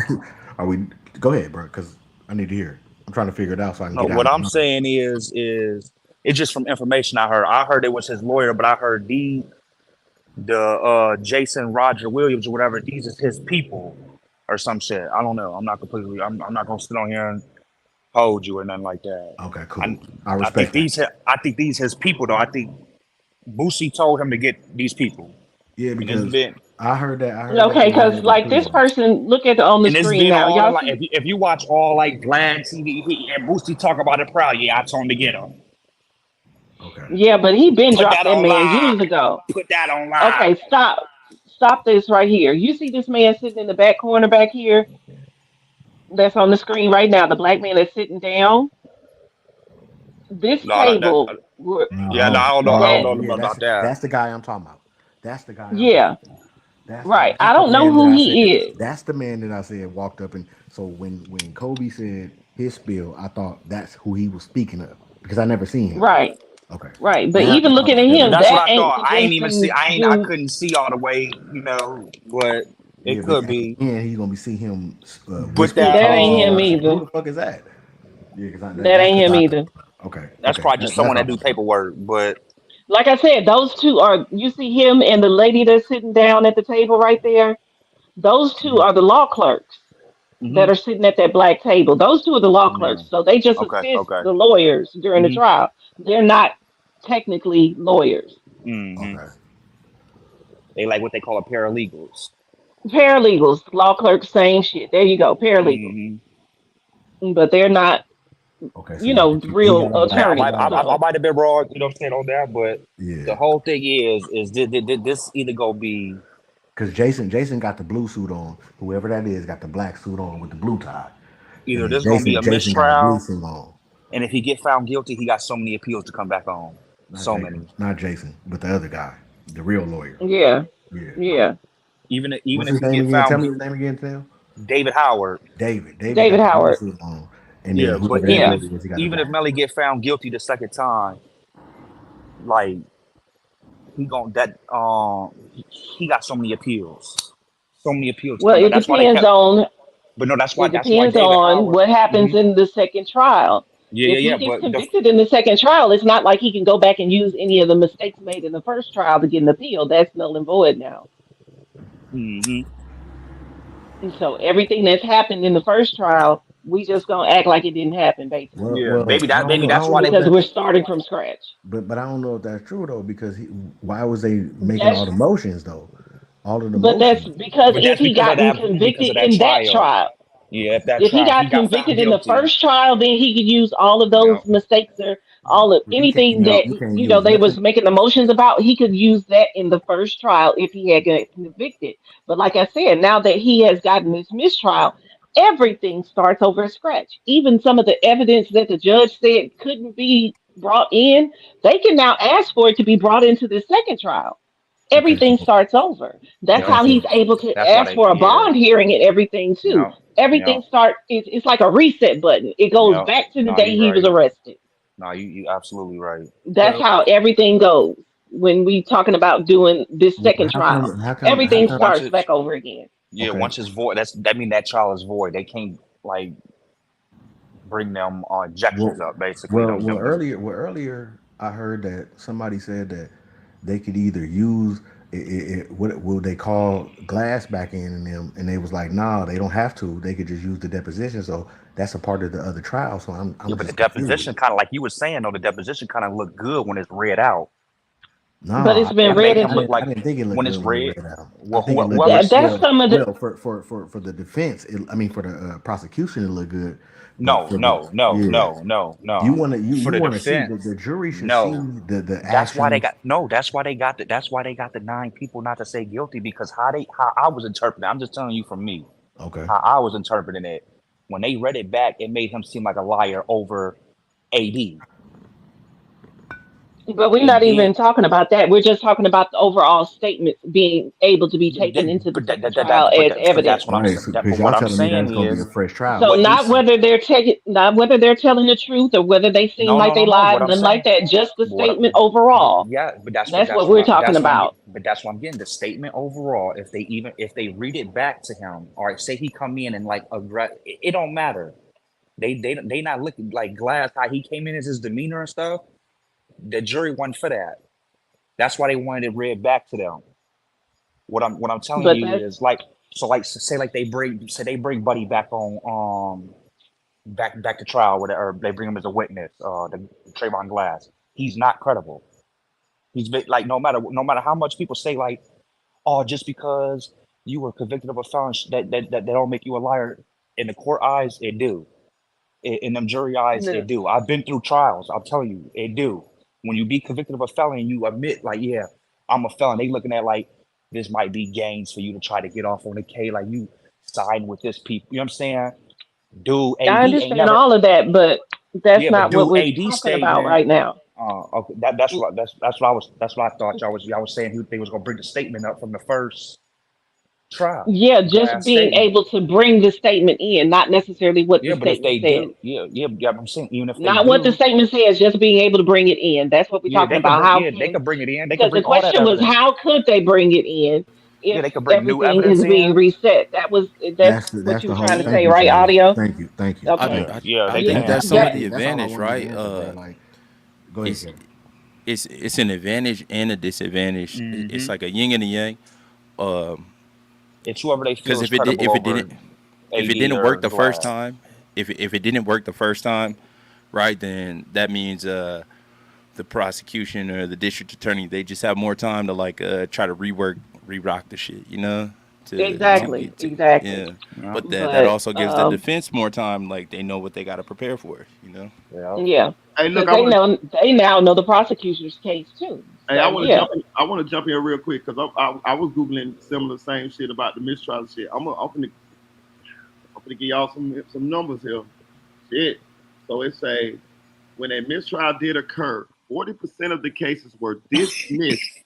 J: are we? Go ahead, bro, because I need to hear it. I'm trying to figure it out so I can
L: no.
J: get out
L: What
J: of
L: I'm
J: my mind.
L: saying is it's just from information I heard. I heard it was his lawyer, but I heard the Jason Roger Williams or whatever. These is his people or some shit. I don't know. I'm not completely. I'm not gonna sit on here and hold you or nothing like that.
J: Okay, cool.
L: I
J: I
L: I think
J: respect that.
L: these his people though. I think Boosie told him to get these people,
J: Yeah,
L: and it's
J: because
L: been
J: I heard that. I heard that
E: Okay,
J: they
E: because
J: wanted to
E: like this
J: plea.
E: person, look at on the
L: and it's
E: screen
L: been
E: now.
L: all in
E: Y'all
L: like
E: see?
L: if you watch all like Vlad TV and Boosie talk about it proud, yeah, I told him to get him.
J: Okay.
E: Yeah, but he been
L: Put
E: dropped
L: that
E: that
L: on
E: man
L: live.
E: years ago.
L: Put that on live.
E: Okay, stop this right here. You see this man sitting in the back corner back here? That's on the screen right now. The black man that's sitting down. This
L: No,
E: table,
L: yeah, no,
J: Oh,
L: I don't
E: that,
L: know
J: yeah,
L: about that.
J: that's the guy I'm talking about. That's the guy I'm talking
E: yeah,
J: about.
E: right. I
J: That's the
E: don't know
J: man that
E: who
J: I said.
E: he is.
J: That's the man that I said walked up and so when Kobe said his spill, I thought that's who he was speaking of because I never seen him.
E: Right,
J: Okay.
E: right. But
J: Now I
E: even
J: thought
E: looking at
J: that
E: him,
L: That's what
E: that
L: I
E: ain't
L: thought.
E: the
L: I ain't even see.
E: Jason
L: I
E: dude.
L: couldn't see all the way, but
J: yeah,
L: it
J: but
L: could
J: at the
L: be.
J: end he's gonna be seeing him
L: Put
J: whisper
L: that.
E: That ain't him
J: I said, who
E: either.
J: the fuck is that? Yeah, because
E: That
J: that's
E: ain't
J: because
E: him
J: I
E: either.
J: okay,
L: That's
J: okay.
L: probably just
J: That's
L: someone
J: all
L: that
J: I'm
L: do
J: saying.
L: paperwork. But
E: Like I said, those two are. You see him and the lady that's sitting down at the table right there. Those two are the law clerks that
L: hmm
E: are sitting at that black table. Those two are the law
L: yeah,
E: clerks. So they just
L: okay,
E: assist
L: okay.
E: the lawyers during the
L: hmm
E: trial. They're not technically lawyers.
L: hmm
J: Okay.
L: They like what they call a paralegals.
E: Paralegals, law clerks, same shit. There you go, paralegals.
L: hmm
E: But they're not,
J: Okay, so yeah, 'cause he
E: real
J: got on black.
L: Now,
J: He
E: attorneys.
J: got on.
L: I
E: So
L: might have been wrong, saying on that, but the
J: Yeah,
L: whole thing is this either gonna be
J: because Jason got the blue suit on. Whoever that is got the black suit on with the blue tie, and
L: either
J: then
L: this gonna be a
J: Jason got a blue
L: mistrial,
J: suit on.
L: and if he get found guilty, he got so many appeals to come back on.
J: Not
L: So
J: Jason,
L: many.
J: not Jason, but the other guy, the real lawyer.
E: yeah,
J: Yeah.
E: yeah.
L: Even
J: What's
L: if
J: his
L: he
J: name
L: get
J: again? Tell
L: found
J: me his name again, Tim.
L: David Howard.
J: David. David
E: David
J: got the blue
E: Howard.
J: suit on, and then
L: Yeah, but
J: whoever that
E: Yeah.
J: lady is, he got the
L: even if
J: black.
L: Melly get found guilty the second time, like he gon' that he got so many appeals to
E: Well,
L: come back.
E: it
L: That's why they
E: depends
L: kept.
E: on
L: But no,
E: it
L: that's why
E: depends
L: David
E: on
L: Howard.
E: what happens
L: hmm
E: in the second trial. If he
L: Yeah.
E: gets
L: But the
E: convicted in the second trial, it's not like he can go back and use any of the mistakes made in the first trial to get an appeal. That's null and void now.
L: hmm
E: And so everything that's happened in the first trial, we just gonna act like it didn't happen, basically,
L: yeah, maybe
J: I
L: that's
J: don't
L: why
J: know
L: they.
J: if
E: because
J: that,
E: we're starting from scratch.
J: but I don't know if that's true though because why was they making all
E: That's
J: the motions though? All of the
E: but that's
J: motions.
E: because
L: But
E: if
L: that's
E: he gotten convicted
L: because of that
E: in that
L: trial.
E: trial,
L: Yeah, if that
E: if he
L: trial, if he
E: got
L: got found
E: convicted in the
L: guilty.
E: first trial, then he could use all of
L: Yeah,
E: those mistakes or all of anything
L: yeah.
E: that
J: You can't use
E: they was
J: nothing.
E: making the motions about. He could use that in the first trial if he had got convicted. But like I said, now that he has gotten this mistrial, everything starts over at scratch. Even some of the evidence that the judge said couldn't be brought in, they can now ask for it to be brought into the second trial.
J: Okay,
E: Everything starts over. That's
J: okay,
E: how
J: so
E: he's able to
L: That's why
E: ask
L: they.
E: for a
L: Yeah,
E: bond hearing and everything too.
L: yeah, yeah.
E: Everything starts. It's like a reset button. It goes
L: Yeah.
E: back to the
L: No,
E: day
L: you
E: he was
L: right.
E: arrested.
L: No, you absolutely right.
E: That's
G: So
E: how everything goes when we talking about doing this second
J: how
E: trial.
J: come? How come? How
E: Everything
J: come?
L: Once
E: starts
L: it's
E: back over again.
L: yeah,
J: Okay.
L: once it's void, that mean that trial is void. They can't like bring them objections
J: Well,
L: up. Basically, them.
J: earlier I heard that somebody said that they could either use what would they call glass back in them, and they was like, nah, they don't have to. They could just use the deposition. So that's a part of the other trial. So
L: Yeah,
J: I'm
L: but the
J: just confused.
L: deposition kind of like you were saying though. The deposition kind of look good when it's read out.
J: No,
E: But it's been
L: It
E: read
L: make him
E: into.
L: look like
J: I didn't think it looked
L: when it's
J: good when it
L: read.
J: read out. I
L: Well,
J: think it looked good.
E: That's some of the.
J: Well, for the defense, I mean for the prosecution, it looked good. But
L: no,
J: for the
L: no, no,
J: yeah,
L: no, no,
J: you
L: no.
J: want to
L: For
J: you
L: the
J: want to see
L: defense,
J: the jury should see
L: no.
J: the
L: That's why they
J: actions.
L: got no. That's why they got the 9 people not to say guilty because how I was interpreting. I'm just telling you from me
J: Okay.
L: how I was interpreting it. When they read it back, it made him seem like a liar over AD.
E: But we're
L: And
E: not even
L: then,
E: talking about that. We're just talking about the overall statements being able to be taken into the second trial as
L: but that's
E: evidence.
L: what I'm
J: Right,
L: saying.
J: because
L: But
J: y'all
L: what I'm
J: telling me
L: saying
J: that's gonna be a
L: is
J: fresh trial.
E: So
L: what
E: not
L: he's
E: whether they're taking, not whether they're telling the truth or whether they seem
L: no,
E: like
L: no,
E: they
L: no, no. What
E: lied,
L: I'm
E: nothing
L: saying,
E: like that. Just the
L: what,
E: statement
L: but
E: overall.
L: yeah, but
E: That's what we're talking about.
L: but that's what I'm getting. The statement overall, if they read it back to him, or say he come in and like it don't matter. They not looking like glass how he came in as his demeanor and stuff. The jury wasn't for that. That's why they wanted it read back to them. What I'm telling
E: But
L: you
E: that's
L: is like so like say like they bring Buddy back on back to trial or they bring him as a witness, the Trayvon Glass. He's not credible. He's been like no matter how much people say like, oh, just because you were convicted of a felony that don't make you a liar. In the court eyes, it do. In them jury eyes,
E: No.
L: it do. I've been through trials. I'll tell you, it do. When you be convicted of a felony and you admit, like, yeah, I'm a felon, they looking at like this might be gains for you to try to get off on the K, like you siding with this people. You know what I'm saying? Dude,
E: I
L: AD ain't
E: understand
L: never.
E: all of that, but that's
L: Yeah, but
E: not what
L: dude,
E: we're
L: AD
E: talking about
L: statement.
E: right now.
L: Okay, that's what I thought y'all was saying. They was gonna bring the statement up from the first trial,
E: Yeah, just
L: last
E: being
L: statement.
E: able to bring the statement in, not necessarily what the
L: Yeah, but if
E: statement
L: they
E: said.
L: do, yeah, I'm saying even if they
E: Not what the
L: do,
E: statement says, just being able to bring it in. That's what we're
L: yeah,
E: talking about.
L: they could bring it in. They could
E: Because the
L: bring all that
E: question was,
L: evidence.
E: how could they bring it in
L: Yeah,
E: if
L: they could bring new
E: everything
L: evidence
E: is being
L: in.
E: reset? That's what
J: That's
E: you
J: the
E: were
J: whole.
E: trying to
L: Yeah,
J: Thank
E: say,
J: you,
E: right,
J: Shay.
E: audio?
J: Thank you,
K: I,
E: Okay.
J: thank you.
K: I
L: yeah,
K: I
L: they
J: And
L: can
K: think
J: that,
K: that's
L: have.
K: some
E: Yeah,
K: of the
J: that's all I
K: advantage,
J: wanted to
K: right?
J: answer, bro. Like, go ahead,
K: It's
J: Kevin.
K: it's an advantage and a disadvantage. It's
L: Hmm.
K: like a yin and a yang. Um,
L: It's whoever they feel
K: because
L: is credible over
K: if it
L: AD
K: didn't
L: or
K: work the first
L: Glad.
K: time, if it didn't work the first time, right, then that means the prosecution or the district attorney, they just have more time to like try to re-rock the shit, you know, to
E: exactly,
K: get to
E: exactly.
K: yeah.
L: Yeah,
K: But that
E: But
K: also gives the defense more time, like they know what they got to prepare for, you know.
L: yeah.
E: yeah,
A: Hey, look,
E: because they now know the prosecutor's case too.
A: I
E: So
A: want to
E: yeah,
A: jump in. I want to jump in real quick because I was googling similar same shit about the mistrial shit. I'm gonna give y'all some numbers here. Shit. So it say when a mistrial did occur, 40% of the cases were dismissed.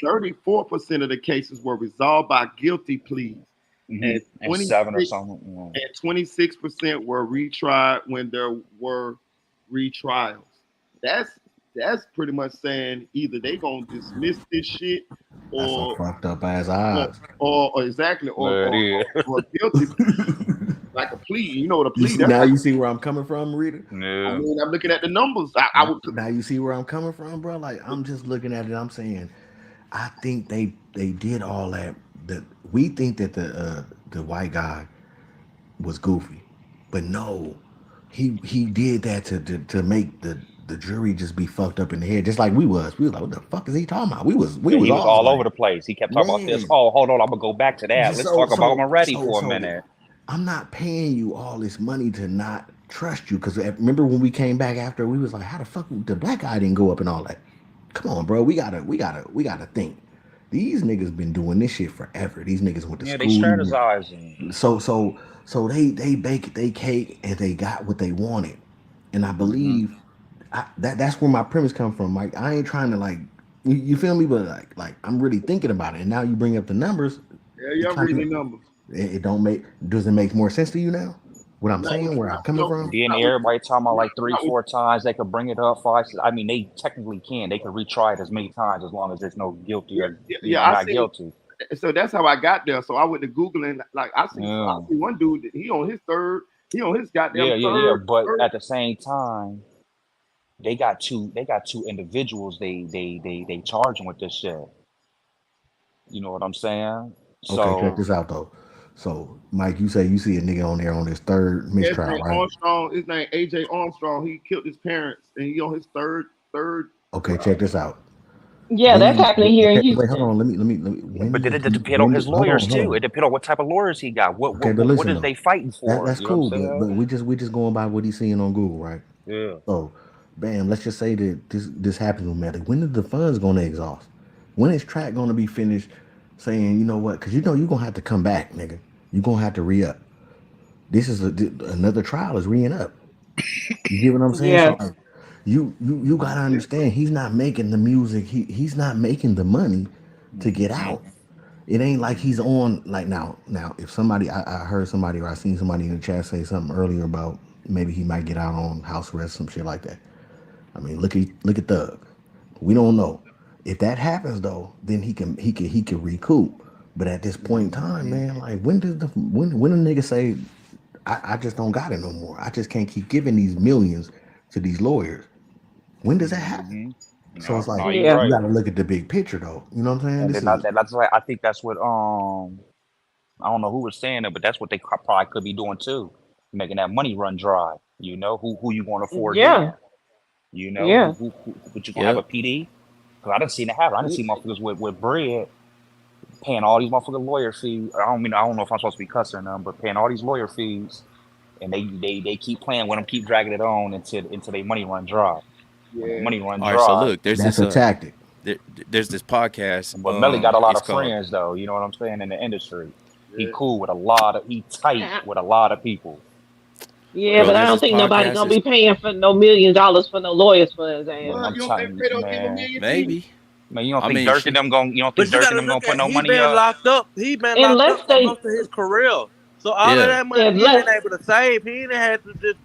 A: 34% of the cases were resolved by guilty pleas,
L: Hmm.
A: and
L: And 7 or
A: 26
L: something. Yeah.
A: and 26% were retried when there were retrials. That's that's pretty much saying either they gonna dismiss this shit
J: That's some
A: or
J: fucked up ass
A: or,
J: odds.
A: or exactly
L: Yeah, it is.
A: or guilty plea, like a plea. You know what a
J: You
A: plea?
J: see
A: That's
J: now,
A: like
J: you see where I'm coming from, Rita.
A: I
L: Yeah.
A: mean, I'm looking at the numbers. I would
J: Now you see where I'm coming from, bro. Like I'm just looking at it. I'm saying, I think they did all that. That we think that the white guy was goofy, but no, he did that to make the jury just be fucked up in the head, just like we was. We was like, what the fuck is he talking about? We
L: Yeah,
J: was
L: he was
J: all
L: all over
J: like,
L: the place. He kept talking about this.
J: man.
L: Oh, hold on, I'm gonna go back to that. Let's
J: So
L: talk about
J: so
L: Moretti
J: so
L: for a
J: so
L: minute.
J: I'm not paying you all this money to not trust you. Because remember when we came back after, we was like, how the fuck the black guy didn't go up and all that? Come on, bro. We gotta think. These niggas been doing this shit forever. These niggas went to
L: Yeah, they
J: school.
L: strategizing.
J: So they baked they cake and they got what they wanted. And I
L: Hmm.
J: believe that's where my premise come from. Like I ain't trying to like you feel me, but like I'm really thinking about it. And now you bring up the numbers.
A: yeah,
J: It
A: I'm
J: kind
A: reading
J: of
A: the numbers.
J: it don't make does it make more sense to you now? What I'm
A: Not with
J: saying, where
A: not,
J: I'm coming
A: no,
J: from?
L: Then
A: not with
L: everybody talking about like three,
A: not with
L: four times. They could bring it up five. I mean, they technically can. They could retry it as many times as long as there's no guilty
A: yeah,
L: or
A: yeah, yeah. I
L: not
A: seen
L: guilty.
A: so that's how I got there. So I went to Google and like I
L: Yeah.
A: see one dude that he on his goddamn
L: Yeah.
A: third
L: But
A: third.
L: at the same time, they got two individuals. They charging with this shit. You know what I'm saying?
J: Okay, check
L: So
J: this out though. So, Mike, you say you see a nigga on there on his third
A: Yeah, his
J: mistrial,
A: name
J: right?
A: Armstrong. His name AJ Armstrong. He killed his parents and he on his third
J: Okay, check
A: trial.
J: this out.
E: yeah,
J: When
E: that's happening here in
J: okay, wait, hold
E: Houston.
J: on. Let me.
L: yeah,
J: When
L: but then
J: did
L: it depend on his
J: hold
L: lawyers
J: on, hold
L: too.
J: on.
L: It depend on what type of lawyers he got. What
J: Okay,
L: what
J: but
L: what, what
J: listen
L: is
J: though.
L: they fighting for?
J: That's
L: You know what I'm
J: cool, but
L: saying?
J: we just going by what he's seeing on Google, right?
L: Yeah.
J: So, bam, let's just say that this happens with Melly. When is the funds gonna exhaust? When is track gonna be finished saying, you know what? Because you know you're gonna have to come back, nigga. You're gonna have to re up. This is another trial is re up. You get what I'm saying? So
E: Yeah,
J: like, you gotta
A: Yeah.
J: understand he's not making the music. He's not making the money to get
L: Hmm.
J: out. It ain't like he's on like now. If somebody I heard somebody or I seen somebody in the chat say something earlier about maybe he might get out on house arrest, some shit like that. I mean, look at Thug. We don't know. If that happens though, then he can recoup. But at this point in time,
L: Hmm.
J: man, like when a nigga say I just don't got it no more. I just can't keep giving these millions to these lawyers. When does that happen?
L: Hmm.
J: So
L: No,
J: it's like
L: no, you're
E: yeah,
J: you
L: right.
J: got to look at the big picture, though. You know what I'm saying?
L: And
J: This
L: then
J: is
L: that's why I think that's what I don't know who was saying it, but that's what they probably could be doing too, making that money run dry. You know who you going to afford then?
E: yeah,
L: You know
E: yeah.
L: but you gonna have a
K: Yep.
L: PD? Cause I didn't see it happen. I didn't see motherfuckers with bread paying all these motherfucking lawyer fees. I don't know if I'm supposed to be cussing them, but paying all these lawyer fees, and they keep playing with them, keep dragging it on until they money run dry. When that
A: Yeah.
L: money run
K: All right, so
L: dry,
K: look, there's
J: That's
K: this
J: a tactic.
K: there's this podcast.
L: but Melly got a lot
K: It's
L: of
K: called
L: friends though. You know what I'm saying in the industry. He
A: Yeah.
L: cool with he tight
E: Yeah,
L: with a lot of people.
E: yeah,
K: bro.
E: but I
K: There's
E: don't
K: this
E: think nobody
K: podcast.
E: gonna
K: Is
E: be paying for no $1 million for no lawyers for his ass.
L: Man,
A: What?
L: I'm
A: You don't think
L: telling
A: Fredo
L: you,
A: give a
L: man.
A: million to you?
K: maybe.
L: Man, you don't
K: I
L: think
K: mean,
L: Dirk and
K: shit.
L: them gon' you don't
H: But
L: think
H: you
L: Dirk
H: got
L: and
H: to
L: them gonna
H: look
L: put
H: at
L: no
H: he
L: money
H: been
L: up?
H: locked up. He been locked
E: Unless
H: up for
E: they,
H: most of his career. So all of
K: Yeah.
H: that money he
E: unless
H: been able to save. He ain't had to just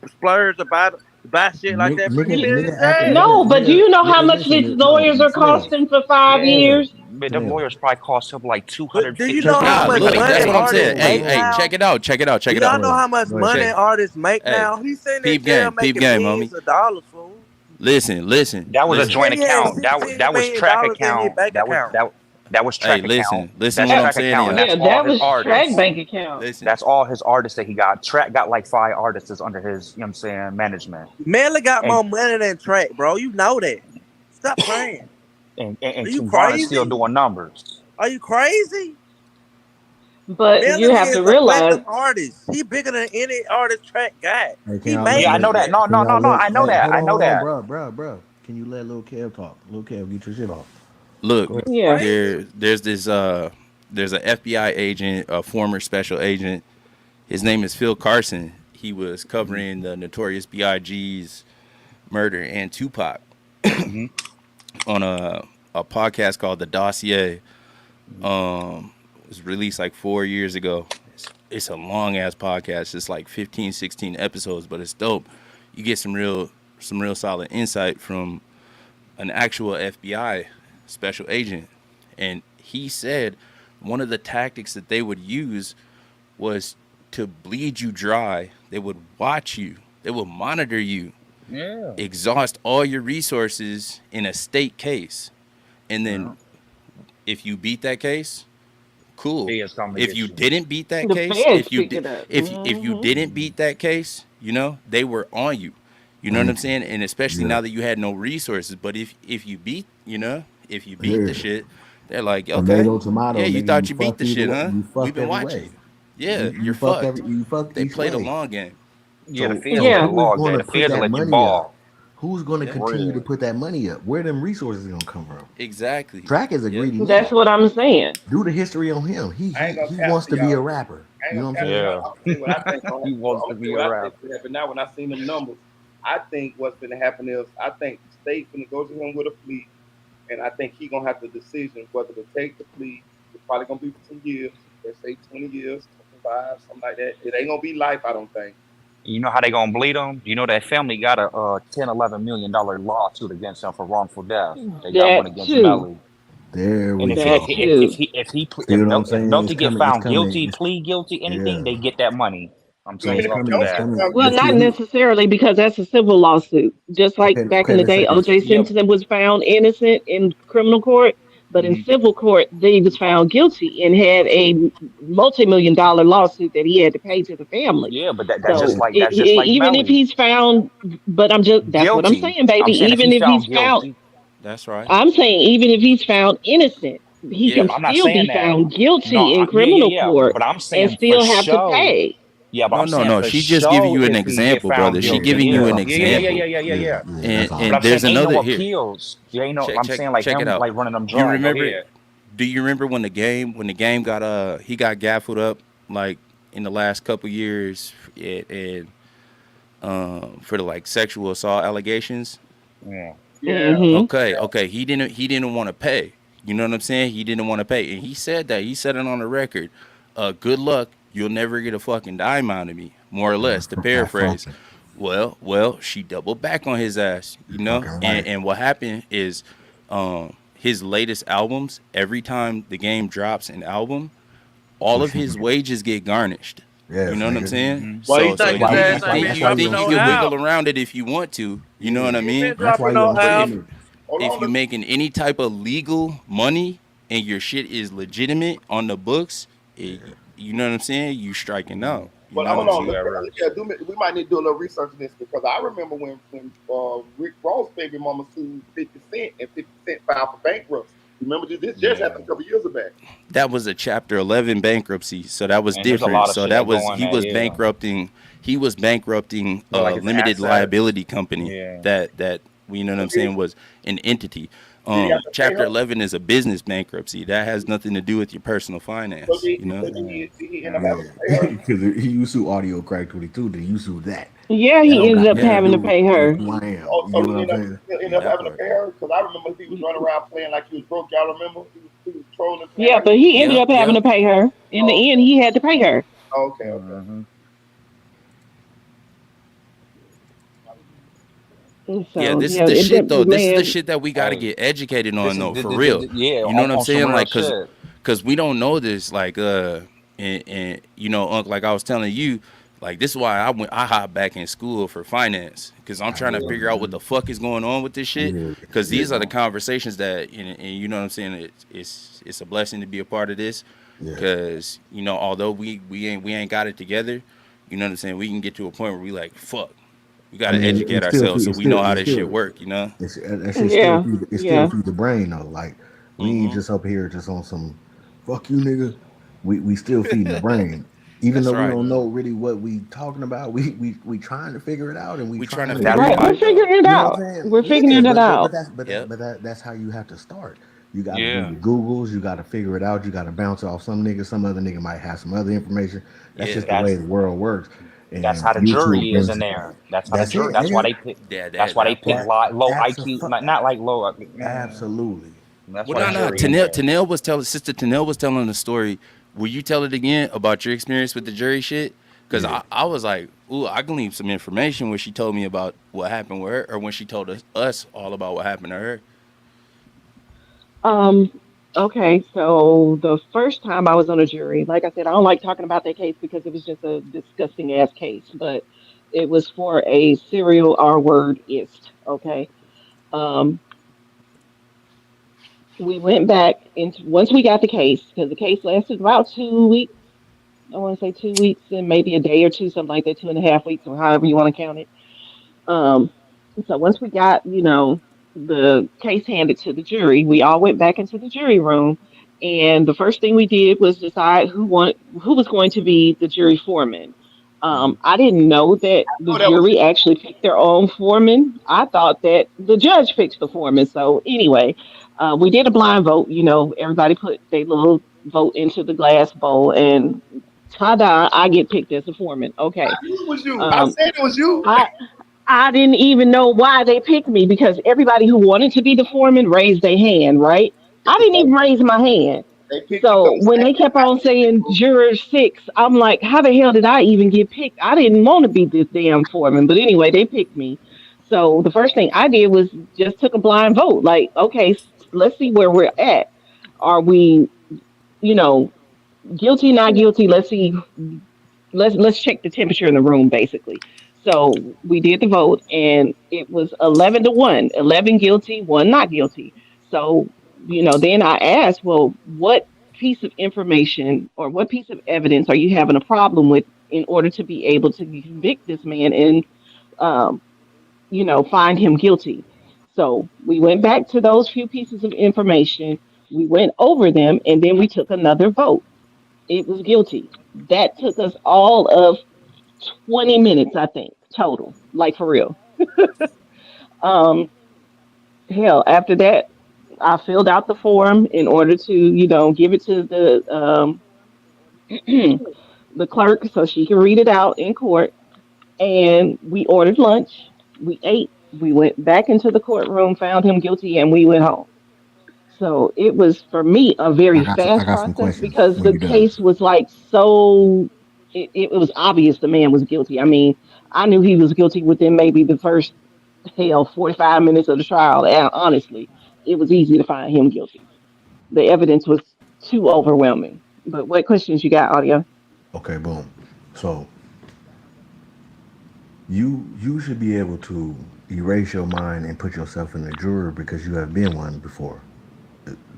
H: splurge about buy shit like that. But he been in jail.
E: no, but do you know how much
J: Listen,
E: these lawyers are
J: Mistrial.
E: costing for five
L: Yeah,
E: years?
L: but them lawyers probably cost him like
H: But do you
L: 250
H: know
J: Check it
H: how
J: out.
K: Nah,
H: much
L: a
K: look,
H: money
K: that's what I'm
L: day.
K: saying.
H: artists
K: Hey,
H: make
K: hey,
H: now?
K: check it out. Check it out.
H: Do
K: Check it
H: y'all
K: out.
H: know how much
J: Go ahead.
H: money
K: Check.
H: artists make
K: Hey,
H: now? He's sitting in
K: peep
H: jail
K: game, peep
H: making
K: game,
H: millions
K: homie.
H: of dollars, fool.
K: Listen, listen,
L: That was a
H: He
K: listen.
H: said
L: joint
H: he had
L: account.
H: $16
L: That was
H: million
L: track
H: in his
L: account.
H: bank account.
L: That was
K: Hey,
L: track account.
K: listen
L: That's
K: what I'm
L: track
K: saying to
L: account, and
K: y'all.
L: that's
E: Yeah,
L: all
E: that
L: his
E: was track
L: artists.
E: bank account.
K: Listen.
L: That's all his artists that he got. Track got like 5 artists that's under his, you know what I'm saying, management.
H: Melly got
L: And
H: more money than Track, bro. You know that. Stop playing. Are you
L: King Von is still
H: crazy?
L: doing numbers.
H: Are you crazy?
E: But you
H: Melody
E: have
H: is
E: to
H: a
E: realize,
H: platinum artist. He bigger than any artist Track got.
J: Hey, can
H: He
J: y'all let
L: Yeah,
H: made
L: I
J: let
L: know that.
H: shit.
L: No,
J: can
L: no, no,
J: y'all
L: no.
J: let
L: I know
J: hey,
L: that.
J: hold
L: I
J: on,
L: know
J: hold on,
L: that.
J: bro. Can you let Lil Kev talk? Lil Kev, get your shit off.
K: Look,
J: Go ahead.
H: Yeah.
K: there's this there's an FBI agent, a former special agent. His name is Phil Carson. He was covering the Notorious B.I.G.'s murder and Tupac
L: Hmm.
K: on a podcast called The Dossier. It was released like 4 years ago. It's a long ass podcast. It's like 15, 16 episodes, but it's dope. You get some real solid insight from an actual FBI special agent. And he said one of the tactics that they would use was to bleed you dry. They would watch you, they would monitor you,
L: Yeah.
K: exhaust all your resources in a state case. And then if you beat that case, cool.
L: He is coming to
K: If
L: get
K: you
L: you.
K: didn't beat that
E: the
K: case,
E: feds pick it up.
K: if you didn't beat that case, you know, they were on you. You know what I'm
J: Thank you.
K: saying? And especially
J: Yeah.
K: now that you had no resources. But if you beat, you know, if you beat
J: Yeah.
K: the shit, they're like, okay,
J: Tomato, tomato,
K: yeah, you
J: nigga.
K: thought
J: You
K: you beat
J: fucked
K: the
J: either
K: shit,
J: way.
K: huh?
J: You
K: We've
J: fucked
K: been
J: every
K: watching
J: way.
K: you. Yeah,
J: You
K: you're
J: fucked
K: fucked.
J: you fucked
K: They
J: each
K: played a
J: way.
K: long game.
L: Yeah, the
K: So
L: feds
J: So
L: on the
E: Yeah.
J: who is
L: log,
J: going
L: man.
J: to
L: The
J: put
L: feds will
J: that
L: let you
J: money up?
L: ball.
J: Who's going to
K: yeah,
J: continue to
L: Real.
J: put that money up? Where them resources gonna come from?
K: exactly.
J: Track is a
K: Yeah.
J: greedy
E: That's
J: nigga.
E: what I'm saying.
J: Do the history on him. He
A: I ain't
J: he
A: gonna
J: he
A: cap
J: wants
A: to
J: to be a
A: y'all.
J: rapper.
A: I ain't
J: You know
A: gonna
J: what I'm
A: cap to
J: saying?
A: y'all.
L: Yeah.
A: I'm saying what I think gonna
L: He
A: happen.
L: wants
A: I'm
L: to be
A: saying
L: a
A: what I think
L: rapper.
A: gonna happen now when I seen them numbers. I think what's gonna happen is I think the state gonna go to him with a plea, and I think he gonna have the decision whether to take the plea. It's probably gonna be for some years. Let's say 20 years, 25, something like that. It ain't gonna be life, I don't think.
L: You know how they gonna bleed him? You know that family got a $10-11 million lawsuit against him for wrongful death. They got one
E: That
L: against
E: too.
L: Melly.
J: There
L: And
J: we
L: if he if
E: That
J: go.
L: he if, if
E: too.
L: he if he
J: See what I'm
L: if
J: saying? It's
L: Melty get
J: coming. It's
L: found
J: coming.
L: guilty,
J: It's
L: plea guilty, anything,
J: yeah.
L: they get that money. I'm
A: You want
L: telling
A: me
J: It's
L: you
A: to
L: off
A: be
L: the
J: coming. It's
A: Joseph?
L: bat.
J: coming.
E: Well,
J: But see,
E: not necessarily because that's a civil lawsuit. Just like back in the
J: let's say
E: day,
J: this.
E: O.J.
L: Yeah,
E: Simpson was found innocent in criminal court, but in
L: mhm.
E: civil court, he was found guilty and had a multi-million-dollar lawsuit that he had to pay to the family.
L: Yeah, but
J: Okay.
L: that's just like
E: Even if
L: Melly.
E: he's found, but that's what I'm
L: Guilty.
E: saying, baby.
L: I'm saying if
E: Even
L: he
E: if he's
L: found
E: found,
L: guilty,
K: That's right.
E: I'm saying even if he's found innocent, he
L: yeah,
E: can
K: Yeah.
L: but I'm not
E: still be
L: saying that.
E: found
L: No,
E: guilty in criminal
L: yeah.
E: court
L: But I'm
E: and
L: saying for
E: still have to
L: show.
E: pay.
L: Yeah, but
K: No,
L: I'm
K: no,
L: saying
K: no.
L: for
K: She just giving
L: show
K: you an
L: if he get
K: example,
L: found
K: brother. She
J: Yeah.
L: guilty.
K: giving you
J: That's
K: an
L: Yeah,
J: all.
L: yeah, yeah, yeah,
K: example.
L: yeah, yeah, yeah,
J: Yeah.
L: yeah.
J: Yeah. That's
K: And
J: all.
L: But I'm
K: and
L: saying
K: there's
L: ain't
K: another
L: no
K: here.
L: appeals. There ain't no.
K: Check
L: I'm
K: check
L: saying like
K: check it
L: him
K: out.
L: like running them
K: You
L: dry. Go
K: remember?
L: ahead.
K: Do you remember when the game got he got gaffled up like in the last couple years and for the like sexual assault allegations?
L: Yeah.
A: Yeah.
K: Okay. He didn't want to pay. You know what I'm saying? He didn't want to pay, and he said that. He said it on the record. Good luck. You'll never get a fucking dime out of me, more or less, to
J: That
K: paraphrase.
J: fucking.
K: Well, she doubled back on his ass, you
J: You're
K: know.
J: fucking
K: And
J: right.
K: and what happened is, his latest albums. Every time the game drops an album, all
J: So
K: of
J: she
K: his
J: can.
K: wages get garnished. You
J: Yes,
K: know what I'm
J: nigga.
K: saying?
L: Hmm.
H: Well, you
K: So
J: That's
H: think his
J: why.
K: you
H: ass
J: That's why.
H: ain't
K: think
H: been
J: That's why
K: you
J: you
H: dropping
K: think
J: don't
K: you
H: no
K: can
J: see him.
K: wiggle
H: album?
K: around it if you want to. You know
J: Yeah.
K: what I
H: He been
K: mean?
J: That's why
H: dropping
J: you
H: no
J: don't see
K: But
H: album.
J: him.
A: Hold
K: if
A: on.
K: you making any type of legal money and your shit is legitimate on the books, you know what I'm saying? You striking out. You
A: But
K: know what
A: hold
K: I'm
A: on,
L: few
K: saying?
L: errors.
A: we might need to do a little research on this because I remember when Rick Ross' baby mama sued 50 Cent and 50 Cent filed for bankruptcy. Remember this just
L: Yeah,
A: happened a couple years back.
K: That was a Chapter 11 bankruptcy, so that was
L: and there's a
K: different.
L: lot of
K: So
L: shit
K: that
L: that
K: was
L: go on
K: he
L: that.
K: was
L: Yeah,
K: bankrupting
L: yeah,
K: a
L: like it's
K: limited
L: assets.
K: liability company
L: Yeah,
K: that you know what
A: So
K: I'm saying was an entity.
A: did he have to pay
K: Chapter
A: her?
K: 11 is a business bankruptcy that has nothing to do with your personal
A: So
K: finance.
A: did,
K: You know.
A: so
L: yeah.
A: did he end up
L: Mm.
A: having
J: Yeah,
A: to pay her?
J: because he used to audio crack 22. Then you sue that.
E: Yeah,
J: That
E: he
J: don't
E: ended
J: got
E: up
J: nothing
K: Yeah,
J: to
E: having
J: do
E: to pay
J: with
E: her.
J: who I am.
A: Oh,
J: You
A: so
J: get what I'm saying?
A: he ended up
K: that
A: having to
K: part.
A: pay her? Because I remember he was running around playing like he was broke. Y'all remember? He was trolling, playing
E: Yeah,
A: like.
E: but he ended
K: Yep,
E: up having to
K: yep.
E: pay her. In
A: Oh,
E: the end, he had to pay her.
A: okay.
L: Mhm.
E: And
K: Yeah,
E: so
K: this is
E: yeah,
K: the shit
E: the
K: though. This is the
E: man.
K: shit that we got to
L: Hey,
K: get educated
L: this
K: on
L: is
K: though, for real.
L: yeah,
K: You know what I'm
L: on some
K: saying?
L: real
K: Like,
L: shit.
K: cause we don't know this. Like, and you know, Unc, like I was telling you, like this is why I hopped back in school for finance, cause I'm
J: I
K: trying to
J: know,
K: figure out what
J: man.
K: the fuck is going on with this shit.
J: Yeah,
K: Cause
J: yeah,
K: these are the conversations that, and you know what I'm saying. It's a blessing to be a part of this,
J: yeah.
K: cause you know, although we ain't got it together, you know what I'm saying. We can get to a point where we like, fuck, we got
J: I
K: to
J: mean,
K: educate ourselves so
J: it's
K: we know
J: still,
K: how
J: it's
K: this shit
J: still,
K: work. You know.
J: that shit still
E: Yeah,
J: feed, it still
E: yeah.
J: feed the brain though. Like we ain't
K: Mm-hmm.
J: just up here just on some fuck you nigga. We still feeding the brain. Even
K: That's
J: though we
K: right.
J: don't know
L: Mhm.
J: really what we talking about, we trying to figure it out and we
K: We trying to
J: trying
L: That's
K: figure
J: to
K: it
E: Right, we're
K: out
L: my
K: though.
E: figuring it
J: you know what
E: out.
J: I'm saying?
E: We're
J: Yeah,
E: figuring it out.
K: Yep.
J: that's how you have to start. You got to do
L: yeah.
J: your Googles. You got to figure it out. You got to bounce off some nigga. Some other nigga might have some other information. That's just
K: Yeah.
J: the way
L: That's
J: the world works.
L: that's
J: And
L: how the
J: YouTube
L: jury is
J: brings
L: in
J: it.
L: there. That's how the
J: That's
L: jury.
J: it,
L: That's why
J: nigga.
L: they pick.
K: That
L: That's
K: that
L: why they
K: that
L: pick
J: That
K: part.
L: low IQ.
J: absolutely,
L: Not like low. Man,
J: absolutely.
L: that's
K: Well,
L: why the
K: no, no.
L: jury in
K: Tanel,
L: there.
K: Tanel was telling Sister Tanel was telling the story. Will you tell it again about your experience with the jury shit? Because
J: Yeah.
K: I was like, ooh, I gleaned some information when she told me about what happened with her, or when she told us all about what happened to her.
E: Um, okay, so the first time I was on a jury, like I said, I don't like talking about that case because it was just a disgusting ass case, but it was for a serial R word ist. Okay. Um, we went back into once we got the case, because the case lasted about 2 weeks. I want to say 2 weeks and maybe a day or two, something like that, 2.5 weeks, or however you want to count it. Um, so once we got, the case handed to the jury, we all went back into the jury room, and the first thing we did was decide who was going to be the jury foreman.
J: Mhm.
E: I didn't know that the
A: Oh, that was
E: jury actually picked their own foreman. I thought that the judge picks the foreman. So anyway, we did a blind vote. Everybody put their little vote into the glass bowl, and ta-da! I get picked as the foreman.
A: I
E: Okay.
A: knew it was you. I
E: Um,
A: said it was you.
E: I I didn't even know why they picked me because everybody who wanted to be the foreman raised their hand, right? I didn't even raise my hand.
A: They picked you
E: So
A: because
E: when they kept on saying juror six, I'm like, how the hell did I even get picked? I didn't want to be this damn foreman. But anyway, they picked me. So the first thing I did was just took a blind vote. Like, okay, let's see where we're at. Are we, you know, guilty, not guilty? Let's see, let's check the temperature in the room basically. So we did the vote and it was 11-1, 11 guilty, one not guilty. So then I asked, well, what piece of information or what piece of evidence are you having a problem with in order to be able to convict this man and um, find him guilty? So we went back to those few pieces of information, we went over them, and then we took another vote. It was guilty. That took us all of 20 minutes, I think, total, like for real. Um, Hell, after that, I filled out the form in order to, give it to the clerk so she can read it out in court. And we ordered lunch. We ate. We went back into the courtroom, found him guilty, and we went home. So it was for me a very
J: I
E: fast
J: got some
E: process
J: questions
E: because
J: when
E: the
J: you're done.
E: case was like so. It was obvious the man was guilty. I mean, I knew he was guilty within maybe the first 45 minutes of the trial. And honestly, it was easy to find him guilty. The evidence was too overwhelming. But what questions you got, Audio?
J: Okay, boom. So you should be able to erase your mind and put yourself in a juror because you have been one before.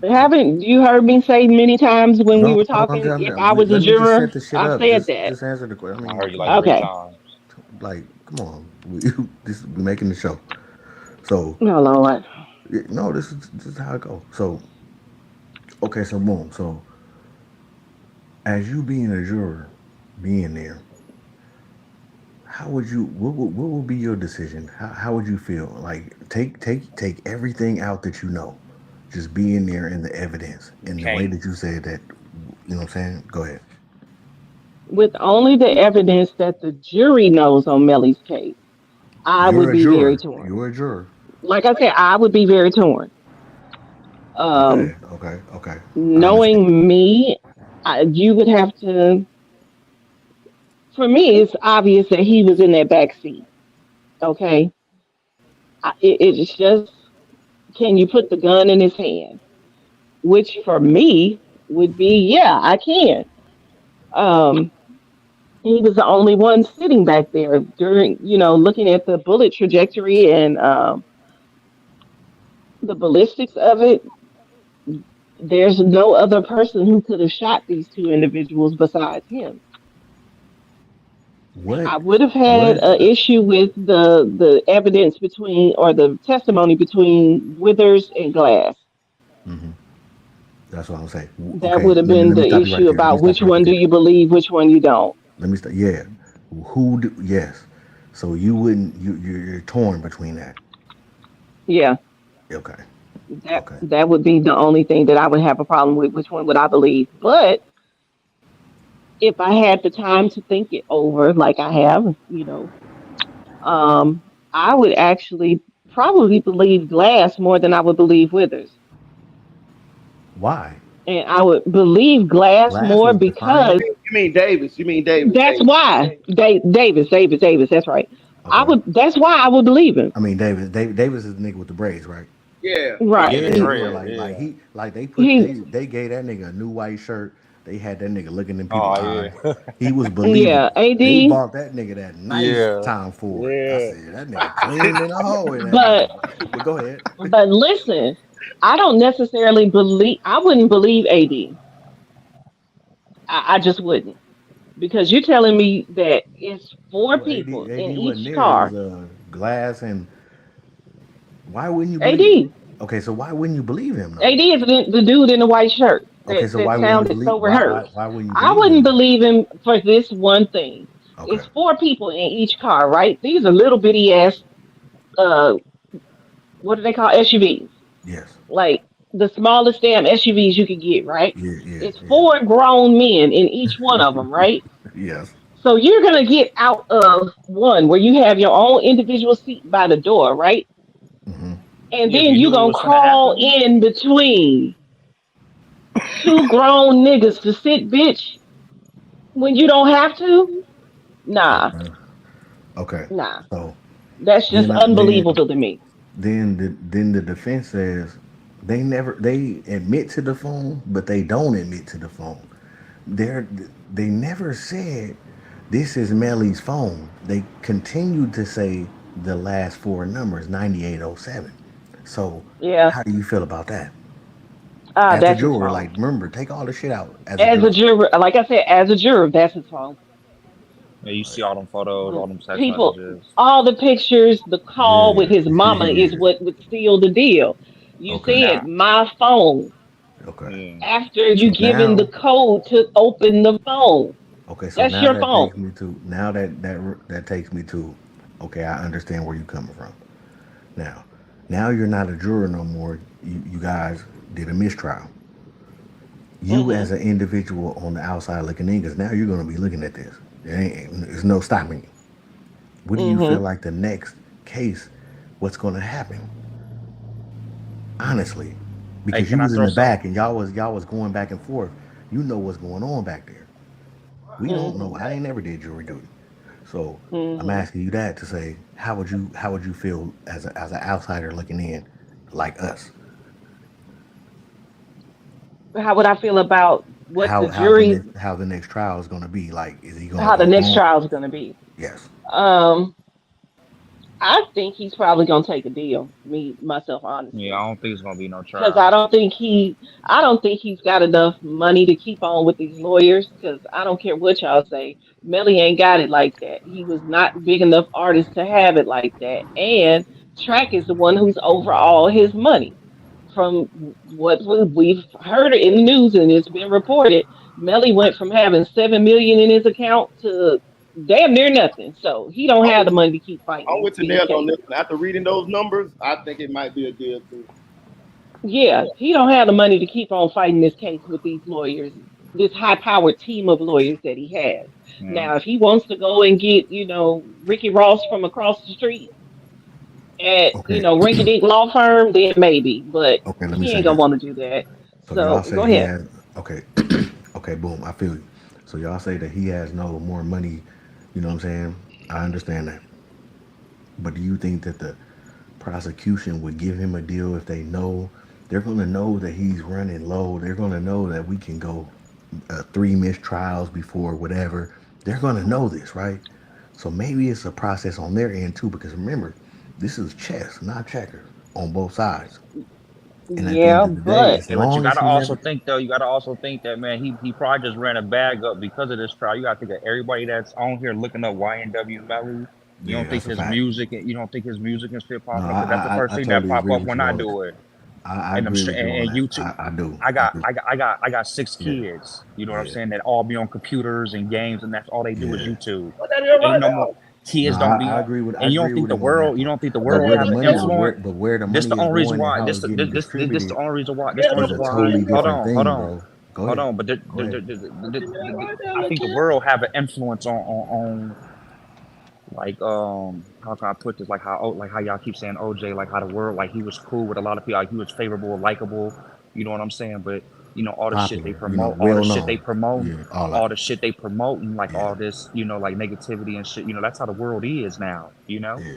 E: Haven't you heard me say many times when we
J: No,
E: were
J: no, I'm
E: talking?
J: just,
E: If I was a
J: let me just set
E: juror,
J: the shit
E: I've
J: up.
E: said that.
J: Just answer the question. I
L: I heard
J: mean,
L: you like
J: like,
L: 3
E: Okay.
L: times.
J: like, come on, this we making the show. So,
E: Oh Lord.
J: no, this is how it goes. So, okay, so boom. So, as you being a juror, being there, how would you? What would be your decision? How would you feel? Like, take everything out that you know, just being there in the evidence
L: You
J: and the way
L: can't.
J: that you said that. You know what I'm saying? Go ahead.
E: With only the evidence that the jury knows on Melly's case, I would
J: You're a
E: be very
J: juror.
E: torn.
J: You're a juror.
E: Like I said, I would be very torn. Um,
J: Okay, okay, okay. I understand.
E: Knowing me, you would have to. For me, it's obvious that he was in that back seat. Okay, it's just, can you put the gun in his hand? Which for me would be, yeah, I can. Um, he was the only one sitting back there during, looking at the bullet trajectory and the ballistics of it. There's no other person who could have shot these two individuals besides him.
J: What?
E: I would have had
J: What?
E: an issue with the evidence between, or the testimony between Withers and Glass.
J: Hmm. That's what I'm saying.
E: That
J: Okay,
E: would have been
J: let me
E: the
J: stop you right
E: issue
J: there. Let me
E: about
J: stop
E: which
J: you right
E: one do
J: there.
E: you believe, which one you don't.
J: Let me start. Yeah. Who? Do, yes. So you wouldn't. You're torn between that.
E: Yeah,
J: Okay.
E: that
J: Okay.
E: that would be the only thing that I would have a problem with. Which one would I believe? But if I had the time to think it over, like I have, um, I would actually probably believe Glass more than I would believe Withers.
J: Why?
E: And I would believe Glass
J: Glass
E: more
J: was defiant.
E: because
A: You mean Davis? You mean Davis?
E: that's why Davis. That's right. I
J: Okay.
E: would. That's why I would believe him.
J: I mean, Davis is the nigga with the braids, right?
A: Yeah, yeah,
E: Right.
L: Yeah,
J: Yeah,
E: He
J: yeah.
L: Dread.
J: Like
L: Yeah.
J: like
E: he.
J: they gave that nigga a new white shirt. They had that nigga looking in people's
L: Oh
J: eyes.
L: yeah.
J: He was
E: Yeah.
J: believable. They
E: Ad.
J: bought that nigga that nice
L: Yeah.
J: Tom Ford. I
L: Yeah.
J: said that nigga clean in a hole in that
E: But
J: motherfucker. But go ahead.
E: listen, I don't necessarily believe. I wouldn't believe Ad. I just wouldn't, because you're telling me that it's four
J: Well,
E: people in
J: AD wasn't
E: each
J: there. It was
E: car.
J: Glass and why wouldn't you believe?
E: Ad.
J: Okay, so why wouldn't you believe him though?
E: AD is the dude in the white shirt
J: Okay,
E: that,
J: so
E: that
J: why wouldn't you
E: sounded
J: believe?
E: so rehearsed.
J: Why wouldn't you
E: I
J: believe
E: wouldn't
J: him though?
E: believe him for this one thing.
J: Okay.
E: It's four people in each car, right? These are little bitty ass, uh, what do they call SUVs?
J: Yes.
E: Like the smallest damn SUVs you could get, right?
J: Yeah. Yeah.
E: It's four grown men in each one of them, right?
J: Yeah. Yes.
E: So you're gonna get out of one where you have your own individual seat by the door, right?
J: Hmm.
E: And
L: Yeah, if
E: then
L: you
E: you
L: knew it
E: gonna
L: was gonna
E: crawl
L: happen.
E: in between two grown niggas to sit, bitch, when you don't have to. Nah,
J: Okay. Okay.
E: nah.
J: So
E: That's just
J: then
E: unbelievable to me.
J: then the defense says they admit to the phone, but they don't admit to the phone. They're they never said this is Melly's phone. They continued to say the last four numbers 9807. So
E: Yeah.
J: how do you feel about that? As a
E: That's his
J: juror,
E: phone.
J: like remember, take all the shit out as a
E: As a
J: juror.
E: juror, like I said, as a juror, that's his phone.
L: Yeah, you see all them photos, all them text
E: People,
L: messages.
E: all the pictures, the call with
J: Yeah,
E: his mama is
J: yeah.
E: what would seal the deal. You
J: Okay,
E: said
L: Nah.
E: my phone
J: okay.
L: Yeah.
E: after you
J: So
E: giving the
J: now,
E: code to open the phone.
J: okay, so
E: That's
J: now
E: your
J: that
E: phone.
J: takes me to that takes me to, okay, I understand where you're coming from. Now, now you're not a juror no more. You guys did a mistrial. You
E: Hmm.
J: as an individual on the outside looking in, because now you're going to be looking at this. There's no stopping you. What do you feel
E: Hmm.
J: like the next case? What's going to happen? Honestly,
L: Hey,
J: because you
L: can I
J: was in
L: throw
J: the
L: some?
J: back and y'all was going back and forth. You know what's going on back there. We don't know.
E: Hmm.
J: I ain't never did jury duty, so I'm
E: Hmm.
J: asking you that to say how would you feel as an outsider looking in, like us?
E: How would I feel about what the jury,
J: How the next trial is going to be? Like, is he going to
E: how the
J: go
E: next
J: on?
E: trial is going to be?
J: Yes.
E: Um, I think he's probably gonna take a deal. Me myself,
L: Yeah,
E: honestly.
L: I don't think it's gonna be no
E: Because
L: trial.
E: I don't think he's got enough money to keep on with these lawyers. Because I don't care what y'all say, Melly ain't got it like that. He was not big enough artist to have it like that. And Track is the one who's over all his money. From what we've heard in the news and it's been reported, Melly went from having 7 million in his account to damn near nothing. So he don't
A: I'm
E: have
A: with,
E: the money to keep
A: I'm
E: fighting
A: with
E: these
A: Tanel on this
E: cases.
A: one. After reading those numbers, I think it might be a deal too.
E: Yeah, he don't have the money to keep on fighting this case with these lawyers, this high-powered team of lawyers that he has.
L: Yeah.
E: Now, if he wants to go and get, Ricky Ross from across the street at,
J: Okay.
E: Rinky Dink Law Firm, then maybe, but
J: Okay, let me
E: he
J: say
E: ain't gonna
J: this.
E: want to do that.
J: So
E: So
J: y'all say
E: go
J: he
E: ahead.
J: has okay, okay, boom, I feel you. So y'all say that he has no more money, you know what I'm saying? I understand that. But do you think that the prosecution would give him a deal if they know they're gonna know that he's running low? They're gonna know that we can go three missed trials before whatever. They're gonna know this, right? So maybe it's a process on their end too, because remember, this is chess, not checkers, on both sides. And at the end
E: Yeah,
J: of the day,
E: but
J: as
L: Yeah, but you
J: long as
L: gotta
J: he
L: also
J: never
L: think though. You gotta also think that man, he probably just ran a bag up because of this trial. You gotta think of everybody that's on here looking up YNW Melly. You
J: Yeah,
L: don't think
J: that's a
L: his
J: fact.
L: music, you don't think his music and shit
J: No,
L: popping up because that's the first
J: I
L: thing that
J: totally
L: pop
J: agree
L: up
J: with
L: when
J: you
L: I
J: on that.
L: do it.
J: I agree with you on
L: And
J: that.
L: YouTube.
J: I do.
L: I
J: I
L: got
J: do.
L: I got 6
J: Yeah,
L: kids. You know what I'm
J: yeah,
L: saying? That all be on computers and games, and that's all they do is
J: yeah.
L: YouTube.
A: Put that in
L: Ain't
A: right
L: no more
A: now.
J: No,
L: kids don't be
J: I
L: on.
J: agree with
L: And
J: him on that
L: you
J: part.
L: don't think the
J: But
L: world
J: where
L: has
J: the
L: an
J: money,
L: influence?
J: but where the
L: This
J: money
L: the
J: is
L: only reason
J: going and
L: why
J: how it's getting
L: this the
J: distributed
L: only reason why
J: is a totally different thing, bro. Go
L: hold
J: ahead.
L: on, but
J: Go ahead.
L: I think the world have an influence on like how can I put this, like how y'all keep saying OJ, like how the world, like he was cool with a lot of people, like he was favorable, likable, you know what I'm saying? But all the shit they
J: Popular,
L: promote,
J: well known. Yeah, all of
L: all
J: it.
L: the shit they promoting, like
J: Yeah,
L: all this, like negativity and shit, that's how the world is now.
J: yeah,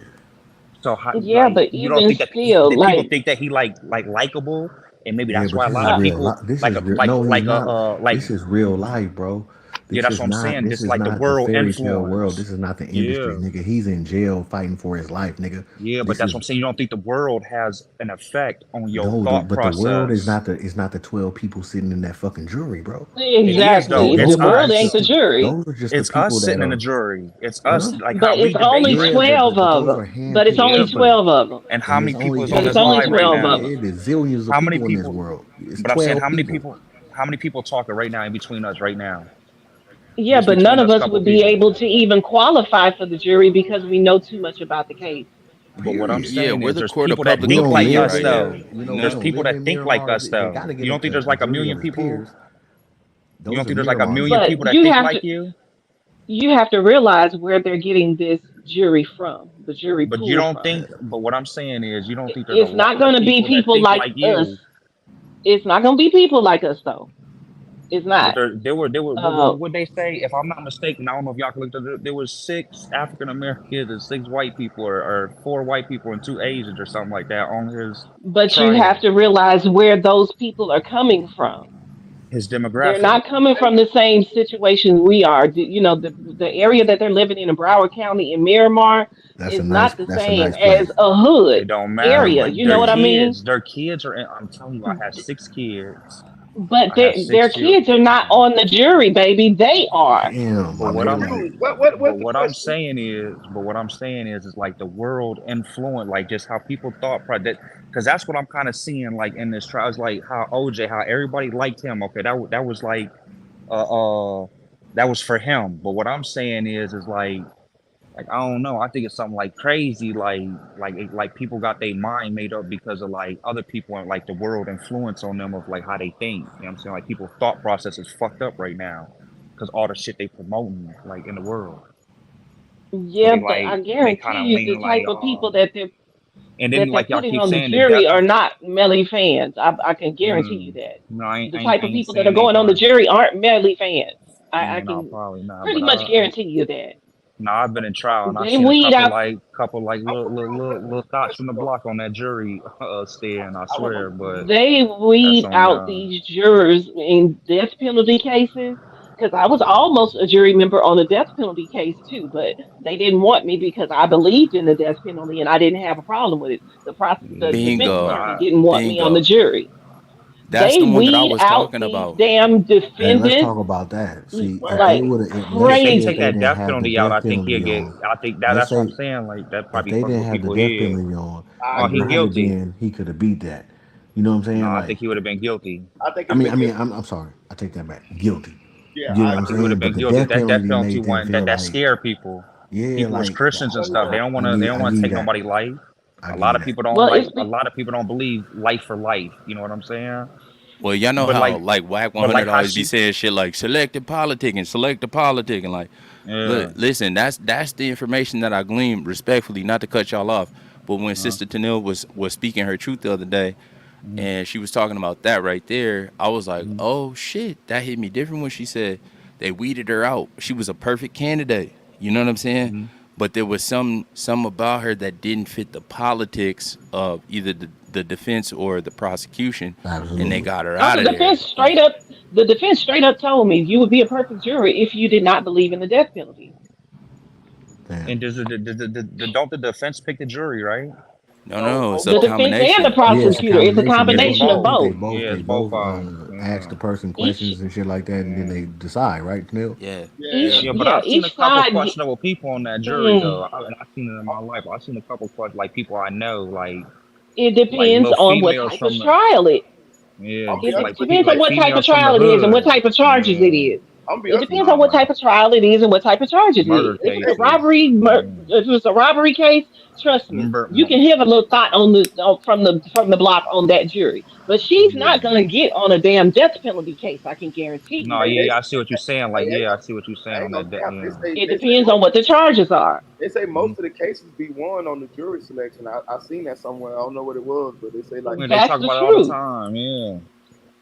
L: So how,
E: yeah,
L: like,
E: but
L: you don't
E: even
L: think
E: still,
L: that people
E: like,
L: think that he like likable, and maybe
J: yeah.
L: that's
J: But
L: why a
J: this
L: lot
J: is
L: of
E: uh,
J: real.
L: people
J: This is real. No, he's not.
L: like
J: This is real life, bro.
L: yeah,
J: This
L: that's
J: is
L: what I'm
J: not.
L: saying.
J: This
L: This
J: is
L: like the
J: not the
L: world
J: fairy tale world.
L: influence.
J: This is not the industry,
L: Yeah.
J: nigga. He's in jail fighting for his life, nigga.
L: Yeah, but
J: This
L: that's what
J: is
L: I'm saying. You don't think the world has an effect on your
J: no.
L: thought
J: But the world
L: process?
J: is not the 12 people sitting in that fucking jury, bro.
L: It is though.
E: exactly, the
L: It's
E: world
L: us.
E: ain't the jury,
J: Those are just the
L: It's us
J: people that
L: sitting in the
J: are
L: jury. It's
J: what?
L: us, like how
E: but
L: we
E: it's
L: debate
E: only
J: Yeah,
L: regular.
E: 12 of
J: those are
E: them. But it's
J: handpicked
E: only
L: Yeah,
J: people,
E: 12 of them.
L: and how
J: and
L: many
J: it's
L: people
J: only
L: is
J: and
L: on
E: But it's
L: this
E: only
L: live right
E: 12
J: yeah,
E: of
L: now?
E: them.
J: it is zillions of
L: How many
J: people in this
L: people?
J: world. It's
L: But I'm saying
J: 12 people.
L: how many people talking right now in between us right now?
E: Yeah,
L: Just
E: but none
L: between
E: of
L: us
E: us
L: couple
E: would be
L: people.
E: able to even qualify for the jury because we know too much about the case.
L: But what I'm
J: Period.
K: Yeah,
L: saying
K: we're
L: is
K: the
L: there's
K: court of
L: people that
K: public
J: We
L: think
J: don't
L: like
K: opinion
J: live
L: us
K: right
J: there.
K: now.
L: though.
K: You
J: We
L: There's
K: know.
J: don't
L: people
J: live
L: that
J: in
L: think like
J: Miramar.
L: us
J: They
L: though.
J: got to
L: You
J: get
L: don't think there's
J: a
L: like a
J: jury of
L: million
J: his
L: people?
J: peers.
L: You don't
J: Those are
L: think there's like a
J: Miramar
L: million
J: people.
E: But
L: people that think like you?
E: you have to realize where they're getting this jury from, the jury
L: But you
E: pool
L: don't
E: from.
L: think, but what I'm saying is, you don't think there's a
E: It's
L: lot
E: not
L: of
E: going to be
L: people that
E: people
L: think
E: like
L: like
E: us.
L: you.
E: It's not going to be people like us though. It's
L: But
E: not.
L: there were,
E: Uh,
L: what they say, if I'm not mistaken, I don't know if y'all can look at it, there was 6 African Americans and 6 white people, or 4 white people and 2 Asians or something like that on his
E: but you have
L: trial,
E: to realize where those people are coming from.
L: his
E: They're
L: demographic.
E: not coming from the same situation we are. The area that they're living in Broward County in Miramar
J: That's a
E: is
J: nice.
E: not the
J: That's a
E: same
J: nice
E: as
J: place.
E: a hood
L: It don't matter.
E: area.
L: Like
E: You know what I mean?
L: their kids are in, I'm telling you, I have 6 kids.
E: But
L: I have
E: their
L: 6
E: kids are not
L: children.
E: on the jury, baby. They are.
J: Damn,
L: But
J: my
L: what
J: nigga.
L: I'm
A: Dude,
L: but
A: what's the
L: what I'm
A: question?
L: saying is, is like the world influence, like just how people thought that, because that's what I'm kind of seeing like in this trial. It's like how OJ, how everybody liked him. Okay, that was like that was for him. But what I'm saying is like I don't know. I think it's something like crazy, like people got their mind made up because of like other people and like the world influence on them of like how they think. You know what I'm saying? Like people thought process is fucked up right now because all the shit they promoting like in the world. So
E: Yeah, but I
L: they
E: guarantee
L: kind of
E: you the
L: lean like
E: type of people that
L: and then
E: they're
L: like y'all
E: putting
L: keep
E: on the
L: saying the
E: jury
L: death.
E: are not Melly fans. I can guarantee you that.
L: No,
E: The type
L: I
E: of
L: ain't
E: people that are
L: saying they
E: going on the
L: are.
E: jury aren't Melly fans. I
L: Yeah, no,
E: can
L: probably not.
E: pretty
L: But
E: much guarantee you that.
L: no, I've been in trial and I've
E: They
L: seen a
E: weed out
L: couple like little thoughts from the block on that jury stand. I swear, but
E: they
L: that's
E: weed
L: on
E: out
L: y'all.
E: these jurors in death penalty cases. because I was almost a jury member on the death penalty case too, but they didn't want me because I believed in the death penalty and I didn't have a problem with it. The defense
K: Bingo.
E: attorney
L: Nah,
E: didn't want me on the
K: Bingo.
E: jury.
K: That's
E: They
K: the one that I
E: weed
K: was
E: out
K: talking
E: these
K: about.
E: damn
J: And let's
E: defendants
J: talk about that. See, if
A: Well,
J: they
E: like
J: would have, let's
L: if they
J: say if
L: take
E: crazy.
J: they
L: that
J: didn't
L: death
J: have the
L: penalty out,
J: death
L: I think he'll
J: penalty
L: get.
J: on,
L: I think
J: let's
L: that's what I'm
J: say
L: saying. Like that
J: if
L: probably
J: they
L: fuck
J: didn't
L: with
J: have the
L: people
J: death
L: here.
J: penalty on,
A: I
L: Oh,
J: and
L: he
A: agree.
J: might have
L: guilty.
J: been, he could have beat that. You know what I'm
L: No,
J: saying?
L: I
J: Like,
L: think he would have been guilty.
A: I think it'd have been good.
J: I'm sorry. I take that back. Guilty.
A: Yeah,
J: You get
A: I
J: what
L: I
J: I'm
L: think he
A: agree.
L: would
J: saying?
L: have
J: But
L: been
J: the
L: guilty.
J: death
L: That
J: penalty
L: penalty
J: made them
L: one
J: feel
L: that
J: like,
L: scare people.
J: yeah,
L: People was
J: like
L: Christians and
A: Oh
L: stuff.
A: yeah.
L: They don't
J: I
L: want
J: give
L: to
J: you
L: take
J: that.
L: nobody life.
J: I
L: A
J: give
L: lot
J: you
L: of
J: that.
L: people don't
E: Well,
L: like.
E: it's
L: A
E: be,
L: lot of people don't believe life for life. You know what I'm saying?
K: Well, y'all know
L: But
K: how
L: like,
K: like Whack
L: but like
K: 100
L: how
K: always be
L: she,
K: saying shit like select the politic and like
L: yeah.
K: listen, that's the information that I gleaned respectfully, not to cut y'all off. But when
L: Uh,
K: Sister Tanil was speaking her truth the other day,
L: mhm,
K: and she was talking about that right there, I was like,
L: mhm,
K: oh shit, that hit me different when she said they weeded her out. She was a perfect candidate. You know what I'm saying?
L: mhm.
K: But there was some about her that didn't fit the politics of either the defense or the prosecution, and they
J: Absolutely.
K: got her
E: no,
K: out of there.
E: the defense straight up told me you would be a perfect jury if you did not believe in the death penalty.
J: Damn.
L: And does don't the defense pick the jury, right?
K: No,
A: No,
K: no, it's a
E: The
A: both
E: defense and the
K: combination.
J: Yeah, it's a
E: prosecutor. It's a
J: combination.
L: Yeah, it's
E: combination of
L: both.
E: both.
L: Yeah,
J: They
L: it's both
J: both
L: of them.
J: ask
L: Yeah,
J: the person
E: Each
J: questions and shit like that, and then
L: yeah.
J: they decide, right, Neil?
K: Yeah,
A: yeah.
K: yeah.
E: each
L: Yeah, but
E: yeah,
L: I've seen a
E: each
L: couple
E: side
L: questionable people on that jury
E: mm,
L: though. And I've seen it in my life. I've seen a couple like people I know,
E: it
L: like
E: depends
L: little
E: on what
L: females
E: type of
L: from the
E: trial
L: yeah,
A: I'll be honest
E: it
A: with you.
E: depends
L: like
E: on what type of
L: females from the
E: trial it is and what
L: hood.
E: type of charges it
L: Yeah,
E: is.
A: I'm gonna be
E: It
A: honest with
E: depends
A: you.
E: on what
L: nah,
E: type of trial it is and what type of charges it is.
L: murder
E: If it's a
L: cases. Yeah.
E: if it's a robbery case, trust me,
L: Remember,
E: you can hear a little thought on from the block on that jury. But she's not
L: yeah.
E: gonna get on a damn death penalty case. I can guarantee you
L: No,
A: Hey,
E: that.
L: yeah,
A: they,
L: yeah, I see what you're saying. Like,
A: hey,
L: yeah, I see what you're
A: I
L: saying
A: ain't
L: on
A: gonna
L: that.
A: cap. They
L: Yeah.
A: say
E: It
A: they say
E: depends on what the charges are.
A: they say
L: Mm-hmm.
A: most of the cases be won on the jury selection. I seen that somewhere. I don't know what it was, but they say like
L: Yeah, they
E: That's
L: talk
E: the
L: about it all the
E: truth.
L: time. Yeah,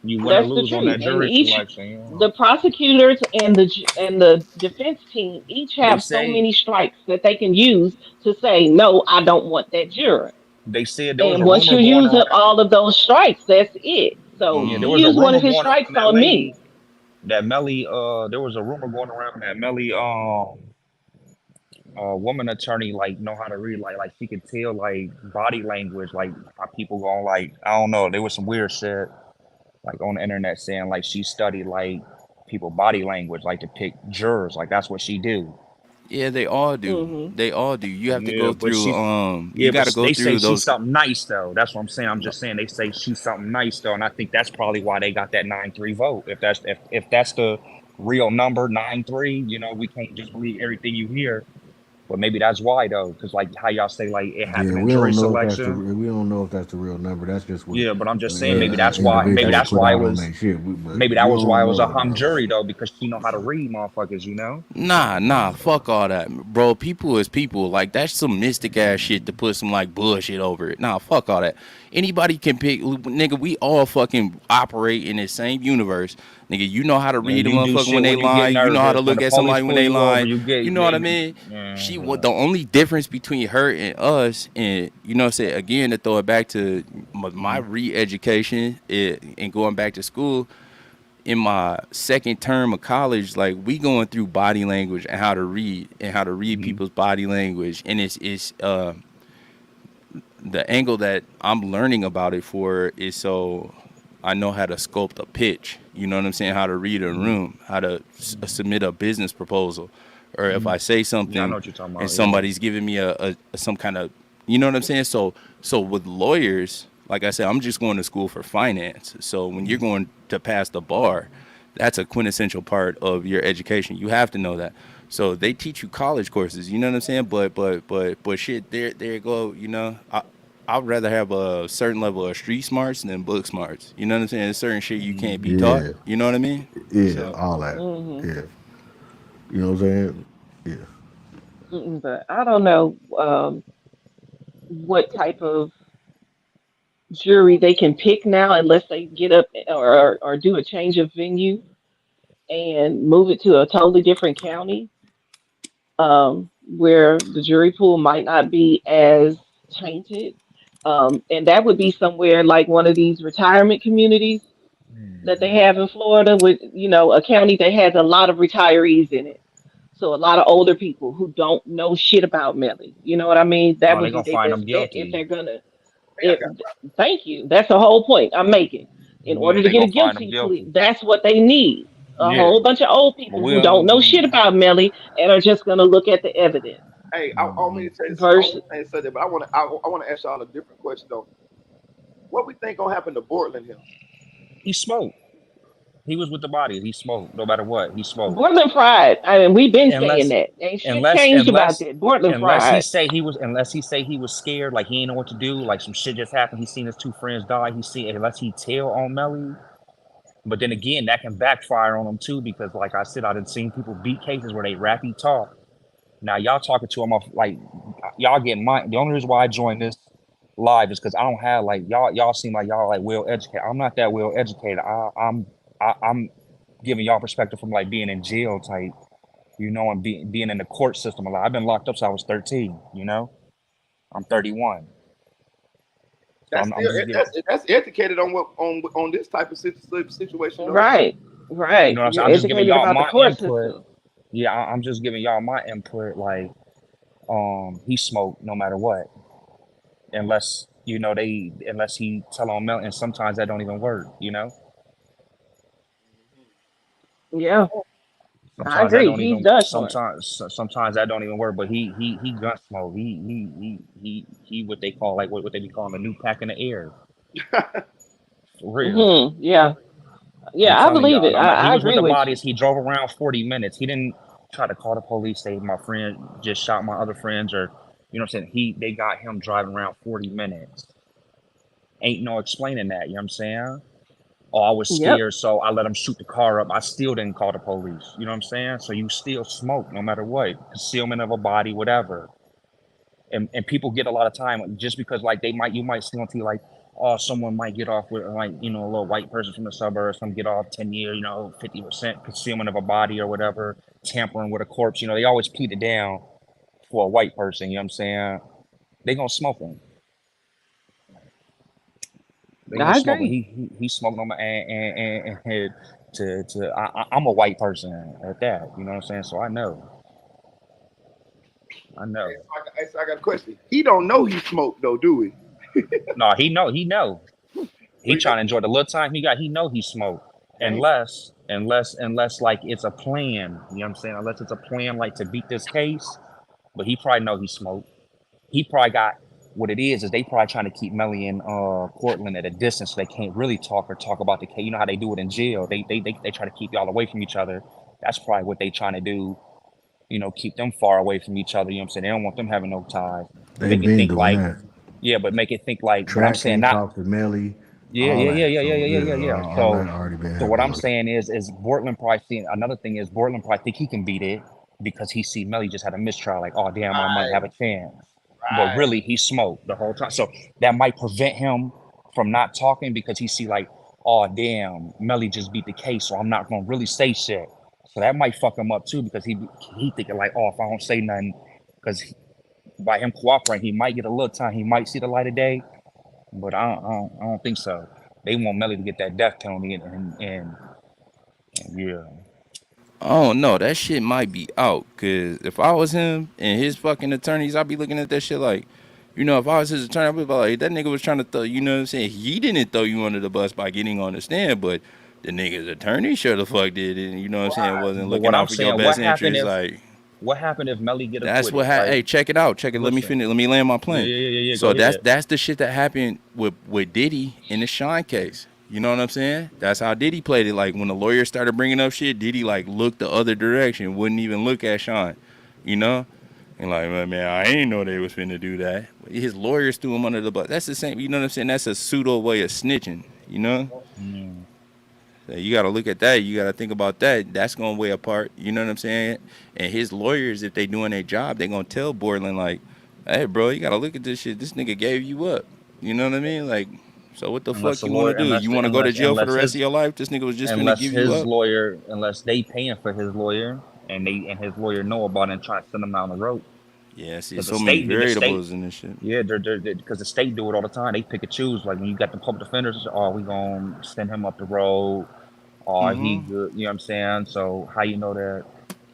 L: you win or
E: That's the
L: lose on
E: truth.
L: that
E: And
L: jury
E: each
L: selection. Yeah.
E: the prosecutors and and the defense team each
L: They
E: have so
L: say
E: many strikes that they can use to say no, I don't want that juror.
L: they said there was
E: And
L: a
E: once
L: rumor
E: you
L: going
E: use up
L: around.
E: all of those strikes, that's it. So
L: Yeah,
E: he
L: there
K: Mm-hmm.
L: was a
E: used one
L: rumor
E: of his
L: going around
E: strikes
L: that
E: on me.
L: lady, that Melly. There was a rumor going around that Melly, woman attorney, like know how to read, like she could tell like body language, like how people going, like I don't know. There was some weird shit like on the internet saying like she studied like people body language, like to pick jurors, like that's what she do.
K: Yeah, they all do.
E: Hmm.
K: They all do. You have to
L: Yeah,
K: go
L: but
K: through.
L: she,
K: You
L: yeah,
K: got
L: but
K: to go
L: they say
K: through
L: she's
K: those.
L: something nice though. That's what I'm saying. I'm just saying they say she's something nice though, and I think that's probably why they got that 9-3 vote. If that's the real number 9-3, we can't just believe everything you hear. But maybe that's why though, because like how y'all say like it
J: Yeah,
L: happened in jury selection.
J: we don't know if that's the real number. That's just what
L: Yeah, but I'm just saying
K: Yeah,
L: maybe
J: individuals
L: that's
K: that's
J: put
L: why it
J: out on
L: was
J: their shit. But
L: maybe that
J: we
L: was why
J: don't
L: it was
J: know
L: a
J: the
L: hung
J: real
L: jury
J: number.
L: though, because she know how to read motherfuckers.
K: nah. Fuck all that, bro. People is people. Like that's some mystic ass shit to put some like bullshit over it. Nah, fuck all that. Anybody can pick, nigga. We all fucking operate in the same universe, nigga. You know how to
L: And
K: read a
L: you do
K: motherfucker when
L: shit
K: they
L: when you get
K: lying. You know how to
L: nervous. When
K: look
L: the
K: at
L: police
K: somebody when
L: pull
K: they
L: you over,
K: lying.
L: you get
K: You know
L: yeah,
K: what I
L: you
K: mean? She
L: yeah.
K: what the only difference between her and us, and say again to throw it back to my
L: Mhm,
K: re-education and going back to school in my second term of college, like we going through body language and how to read
L: mhm,
K: people's body language, and it's the angle that I'm learning about it for is so I know how to sculpt a pitch. You know what I'm saying? How to read a
L: mhm,
K: room, how to submit a business proposal, or if
L: mhm.
K: I say
L: Yeah, I know
K: something
L: what you're talking
K: and
L: about. Yeah.
K: somebody's giving me a some kind of, you know what I'm saying? So with lawyers, like I said, I'm just going to school for finance. So when you're
L: Mhm,
K: going to pass the bar, that's a quintessential part of your education. You have to know that. So they teach you college courses, you know what I'm saying? But shit, there you go. I'd rather have a certain level of street smarts than book smarts. You know what I'm saying? There's certain shit you can't
L: mhm.
K: be taught.
J: Yeah,
K: You know what I mean?
J: yeah,
K: So
J: all that.
E: Hmm.
J: Yeah, you know what I'm saying? Yeah,
E: But I don't know what type of jury they can pick now unless they get up or do a change of venue and move it to a totally different county, where the jury pool might not be as tainted. And that would be somewhere like one of these retirement communities. that they
L: Mhm.
E: have in Florida with, a county that has a lot of retirees in it. So a lot of older people who don't know shit about Melly. You know what I mean? That
L: Oh,
E: would
L: they
E: be
L: gonna
E: their
L: find
E: best
L: them
E: bet if
L: guilty.
E: they're gonna.
A: Hey, I
E: If
A: got
E: Thank you. That's the whole point I'm making. In
L: Yeah,
E: order to
L: they
E: get a
L: gonna find them
E: guilty plea,
L: guilty.
E: that's what they need. A
L: Yeah,
E: whole bunch of old
L: but
E: people who don't know shit
L: we'll.
E: about Melly and are just gonna look at the evidence.
A: hey, I want me
L: Mhm.
A: to tell you, I want
E: Versus,
A: to say that, but I want to ask y'all a different question though. What we think gonna happen to Portland here?
L: He smoked. He was with the body. He smoked. No matter what, he smoked.
E: Borderland fried. I mean, we've been saying
L: Unless,
E: that. Ain't shit
L: unless,
E: changed about
L: unless,
E: that. Borderland fried.
L: unless he say he was scared, like he didn't know what to do, like some shit just happened. He seen his two friends die. He seen unless he tell on Melly. But then again, that can backfire on him too because, like I said, I done seen people beat cases where they rappy talk. Now y'all talking to him off like y'all getting my. The only reason why I joined this live is because I don't have like y'all. Y'all seem like y'all like well educated. I'm not that well educated. I'm giving y'all perspective from like being in jail type, and being in the court system a lot. I've been locked up since I was 13. I'm 31, so
A: That's
L: I'm
A: still
L: just giving.
A: that's educated on what on this type of situation though.
E: Right.
L: You
E: Right.
L: know what I'm
E: You're
L: saying? I'm just giving
E: educated
L: y'all
E: about the
L: my
E: court
L: input.
E: system.
L: Yeah, I'm just giving y'all my input. Like, he smoked no matter what, unless unless he tell on Mel, and sometimes that don't even work.
E: Yeah, I
L: Sometimes that
E: agree.
L: don't
E: He's
L: even.
E: done for.
L: Sometimes that don't even work. But he gun smoke. He what they call like what they be calling a new pack in the air. For real.
E: Yeah.
L: I'm
E: Yeah, I
L: telling
E: believe
L: y'all.
E: it.
L: And he
E: I
L: was with
E: agree
L: the
E: with you.
L: bodies. He drove around 40 minutes. He didn't try to call the police, say my friend just shot my other friends, or what I'm saying. They got him driving around 40 minutes. Ain't no explaining that. You know what I'm saying? Oh, I was
E: Yep.
L: scared, so I let him shoot the car up. I still didn't call the police. You know what I'm saying? So you still smoke no matter what. Concealment of a body, whatever. And people get a lot of time just because like you might see on TV like, oh, someone might get off with like, a little white person from the suburbs, some get off 10 years, 50% concealment of a body or whatever, tampering with a corpse. They always plead it down for a white person, you know what I'm saying? They gonna smoke him. They gonna
E: I
L: smoke him.
E: agree.
L: He smoked on my and I'm a white person at that, you know what I'm saying? So I know. I
A: Hey,
L: know.
A: so I got a question. He don't know he smoked though, do we?
L: No, he know.
A: So
L: He trying to enjoy the little time he got. He know he smoked.
A: dang.
L: Unless like it's a plan. You know what I'm saying? Unless it's a plan like to beat this case. But he probably know he smoked. He probably got what it is they probably trying to keep Melly and Cortland at a distance so they can't really talk or talk about the case. You know how they do it in jail. They try to keep y'all away from each other. That's probably what they trying to do. Keep them far away from each other. You know what I'm saying? They don't want them having no ties. But
J: They
L: make it
J: been
L: think
J: doing
L: like,
J: that.
L: yeah, but make it think like, but I'm
J: Track
L: saying
J: can't
L: not.
J: talk to Melly,
L: Yeah,
J: all
L: yeah, yeah,
J: that.
L: yeah, yeah,
J: So
L: yeah, yeah, yeah,
J: yeah,
L: yeah.
J: all that
L: So,
J: already been
L: so what I'm
J: happening.
L: saying is Bortland probably seeing another thing is Bortland probably think he can beat it because he see Melly just had a mistrial, like, oh damn, I might
A: Right,
L: have a chance. But
A: right.
L: really, he smoked the whole time. So that might prevent him from not talking because he see like, oh damn, Melly just beat the case, so I'm not gonna really say shit. So that might fuck him up too because he thinking like, oh, if I don't say nothing, because by him cooperating, he might get a little time, he might see the light of day, but I don't think so. They want Melly to get that death penalty, and yeah,
K: Oh no, that shit might be out. Cause if I was him and his fucking attorneys, I'd be looking at that shit like, if I was his attorney, I'd be like, that nigga was trying to throw, you know what I'm saying? He didn't throw you under the bus by getting on the stand, but the nigga's attorney sure the fuck did it. You know what I'm saying? Wasn't
L: but
K: looking
L: what I'm
K: out for your
L: saying,
K: best interest. Like,
L: what happened if Melly get
K: that's what
L: acquitted?
K: happened.
L: Like,
K: Hey, check it out. Check it. Let me
L: listen,
K: finish. Let me land my
L: yeah,
K: plane.
L: yeah, yeah, yeah, go
K: So that's
L: ahead.
K: that's the shit that happened with Diddy in the Shine case. You know what I'm saying? That's how Diddy played it. Like when the lawyers started bringing up shit, Diddy like looked the other direction, wouldn't even look at Shine. You know, and like man, I ain't know they was finna do that. His lawyers threw him under the bus. That's the same. You know what I'm saying? That's a pseudo way of snitching. You know.
L: Mm.
K: So you got to look at that. You got to think about that. That's going to weigh a part. You know what I'm saying? And his lawyers, if they doing their job, they going to tell Borland, like, hey, bro, you got to look at this shit. This nigga gave you up. You know what I mean? Like, so what the
L: Unless
K: fuck
L: the
K: you want to
L: lawyer,
K: do? You want to go to jail for the
L: unless
K: rest of your life? This nigga was just finna give you up.
L: unless they paying for his lawyer and his lawyer know about it and try to send him down the road.
K: Yeah, see,
L: Because
K: so many
L: the state,
K: variables in this shit.
L: yeah, because the state do it all the time. They pick and choose. Like when you got the public defenders, oh, we gonna send him up the road. Oh, he
K: Mm-hmm.
L: good. You know what I'm saying? So how you know that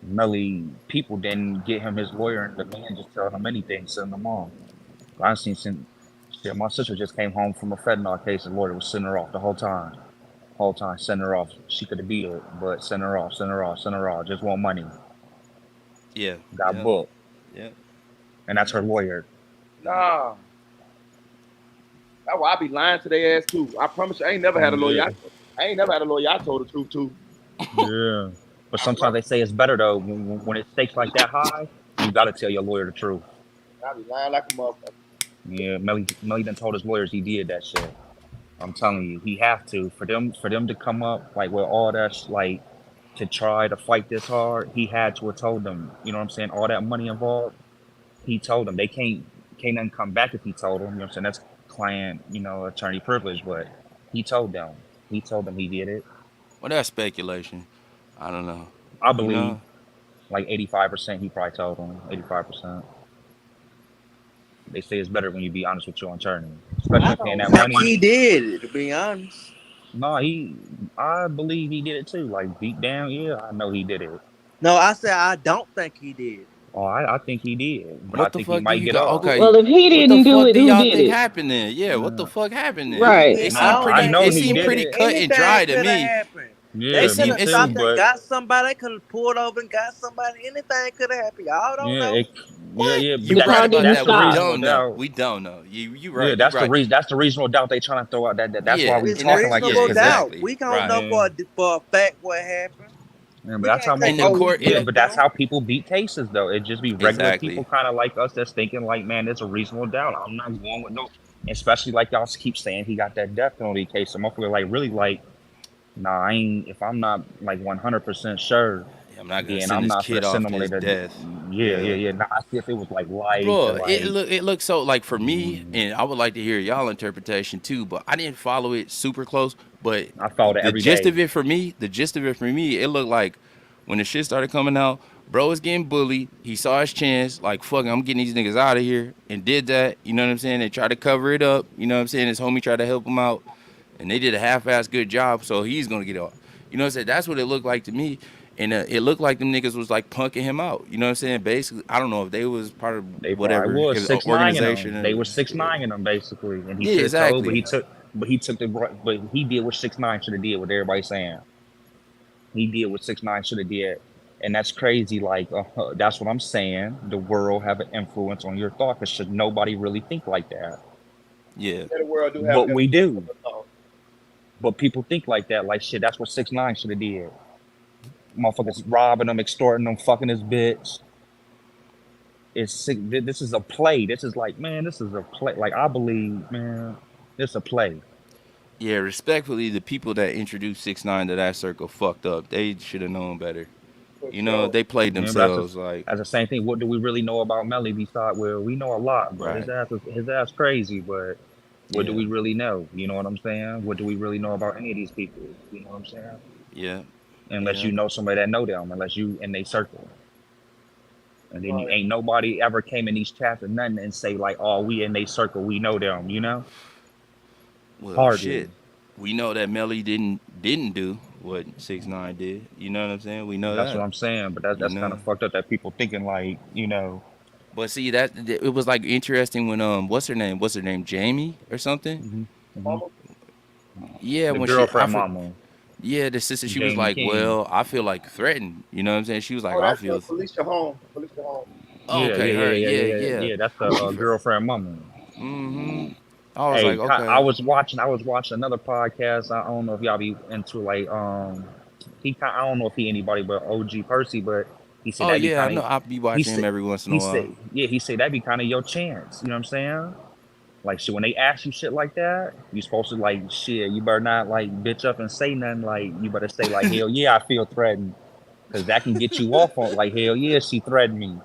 L: Melly people didn't get him his lawyer and the man just tell him anything, send him on. I seen some shit. My sister just came home from a fentanyl case. The lawyer was sending her off the whole time. Whole time, send her off. She could have beat it, but send her off, send her off, send her off. Just want money.
K: Yeah.
L: Got
K: Yeah.
L: booked,
K: Yeah.
L: and that's her lawyer.
A: Nah. That's why I be lying to their ass too. I promise you, I ain't never had a lawyer. I ain't never had a lawyer. I told the truth too.
L: Yeah. But sometimes they say it's better though when it's stakes like that high. You got to tell your lawyer the truth.
A: I be lying like a motherfucker.
L: Yeah, Melly done told his lawyers he did that shit. I'm telling you, he have to for them to come up like with all that like to try to fight this hard. He had to have told them. You know what I'm saying? All that money involved. He told them they can't nothing come back if he told them. You know what I'm saying? That's client, attorney privilege. But he told them. He told them he did it.
K: Well, that's speculation. I don't know.
L: I believe like 85%. He probably told them 85%. They say it's better when you be honest with your attorney, especially paying that money.
H: He did, to be honest.
L: No, I believe he did it too. Like beat down, yeah, I know he did it.
H: No, I said I don't think he did.
L: Oh, I think he did, but
K: What
L: I
K: the
L: think
K: fuck
L: he might
K: do you
L: get
K: got?
L: off.
K: Okay.
E: Well, if he didn't do it, who
K: y'all
E: did
K: think
E: it?
K: happened then? Yeah, what the fuck happened then?
E: Right.
K: It
L: Nah,
K: seemed pretty.
L: I know
K: It
L: he
K: seemed
L: did
K: pretty
L: it.
K: cut and dry to me.
H: Happened.
L: Yeah,
H: They
K: It
H: could
K: seemed.
H: have
K: It
H: stopped
K: seemed.
H: and got somebody. They could have pulled over and got somebody. Anything could have happened. Y'all don't
L: yeah,
H: know.
L: yeah.
K: You
L: But
K: right
E: car
K: about
E: didn't
K: that.
L: that's the
K: We
E: stop.
L: reasonable
K: don't know.
L: doubt.
K: We don't know. You
L: Yeah,
K: right.
L: that's
K: You
L: the
K: right.
L: reason. That's the reasonable doubt they trying to throw out. That's why
K: Yeah,
L: we
H: It's
K: and that,
L: talking like this.
H: reasonable
K: yeah,
L: Cause that,
H: doubt.
K: exactly.
H: We don't
K: Right.
H: know
L: yeah,
H: for a fact what happened.
L: yeah, but
H: We
L: that's how
H: can't say,
K: In the
L: motherfuckers.
H: oh, he
K: court,
H: did
L: Yeah,
K: it
H: it
L: but that's
H: though.
L: how people beat cases, though. It just be regular people,
K: exactly.
L: kind of like us, that's thinking like, man, there's a reasonable doubt. I'm not going with no. Especially like y'all keep saying he got that death penalty case. So motherfucker like really like, nah, I ain't. If I'm not like 100% sure,
K: I'm not gonna
L: then
K: send
L: I'm
K: this
L: not gonna
K: kid
L: send
K: off
L: them
K: to his
L: later.
K: death.
L: Yeah. Nah, I see if it was like life
K: Bro,
L: or like.
K: it looks so like for me, and I would like to hear y'all interpretation too. But I didn't follow it super close. But
L: I followed it
K: the
L: every
K: gist
L: day.
K: of it for me, it looked like when the shit started coming out, bro was getting bullied. He saw his chance, like fuck, I'm getting these niggas out of here, and did that. You know what I'm saying? They tried to cover it up. You know what I'm saying? His homie tried to help him out, and they did a half-ass good job. So he's gonna get off. You know what I'm saying? That's what it looked like to me. And it looked like them niggas was like punking him out. You know what I'm saying? Basically, I don't know if they was part of
L: They probably
K: whatever
L: was
K: his
L: 6'9" in them.
K: organization.
L: They were 6'9" in them basically, and he
K: Yeah,
L: should have told,
K: exactly.
L: but he did what 6'9" should have did. What everybody's saying, he did what 6'9" should have did, and that's crazy. Like that's what I'm saying. The world have an influence on your thought, because should nobody really think like that?
K: Yeah.
A: The world do have
L: But we do.
A: influence on us.
L: But people think like that. Like shit, that's what 6'9" should have did. Motherfuckers robbing them, extorting them, fucking his bitch. It's sick. This is a play. This is like, man, this is a play. Like I believe, man, this a play.
K: Yeah, respectfully, the people that introduced 6ix9ine to that circle fucked up. They should have known better. You know, they played
L: Yeah, but
K: themselves. Like,
L: that's the same thing. What do we really know about Melly? Besides, well, we know a lot, but
K: right.
L: his ass crazy. But what do
K: Yeah.
L: we really know? You know what I'm saying? What do we really know about any of these people? You know what I'm saying?
K: Yeah.
L: Unless
K: Yeah.
L: you know somebody that know them, unless you in they circle. And then
A: Right.
L: ain't nobody ever came in these chats or nothing and say like, oh, we in they circle, we know them, you know?
K: Well,
L: Hardly.
K: shit. We know that Melly didn't do what 6ix9ine did. You know what I'm saying? We know
L: That's
K: that.
L: what I'm saying. But that's
K: You
L: kind
K: know?
L: of fucked up that people thinking like, you know.
K: But see, that it was like interesting when what's her name? What's her name? Jamie or something?
A: Mama,
K: Yeah,
L: The
K: when
L: girlfriend mama,
K: yeah, the sister, she was
L: Jamie
K: like,
L: King.
K: well, I feel like threatened. You know what I'm saying? She was like,
A: oh,
K: I
A: that's
K: feel.
A: Felicia Home. Felicia Home.
K: Oh, okay, her. Yeah.
L: That's the
K: She feel.
L: girlfriend mama.
K: Mm-hmm. I was
L: Hey,
K: like, okay.
L: I was watching another podcast. I don't know if y'all be into like I don't know if he anybody but OG Percy, but he said
K: Oh
L: that'd be
K: yeah, I
L: kind
K: know.
L: of
K: I'll be
L: he
K: watching him
L: said
K: every once in a
L: he
K: while.
L: said yeah he said that'd be kind of your chance. You know what I'm saying? Like shit, when they ask you shit like that, you supposed to like shit. You better not like bitch up and say nothing. Like you better say like hell yeah, I feel threatened, because that can get you off on like hell yeah, she threatened me.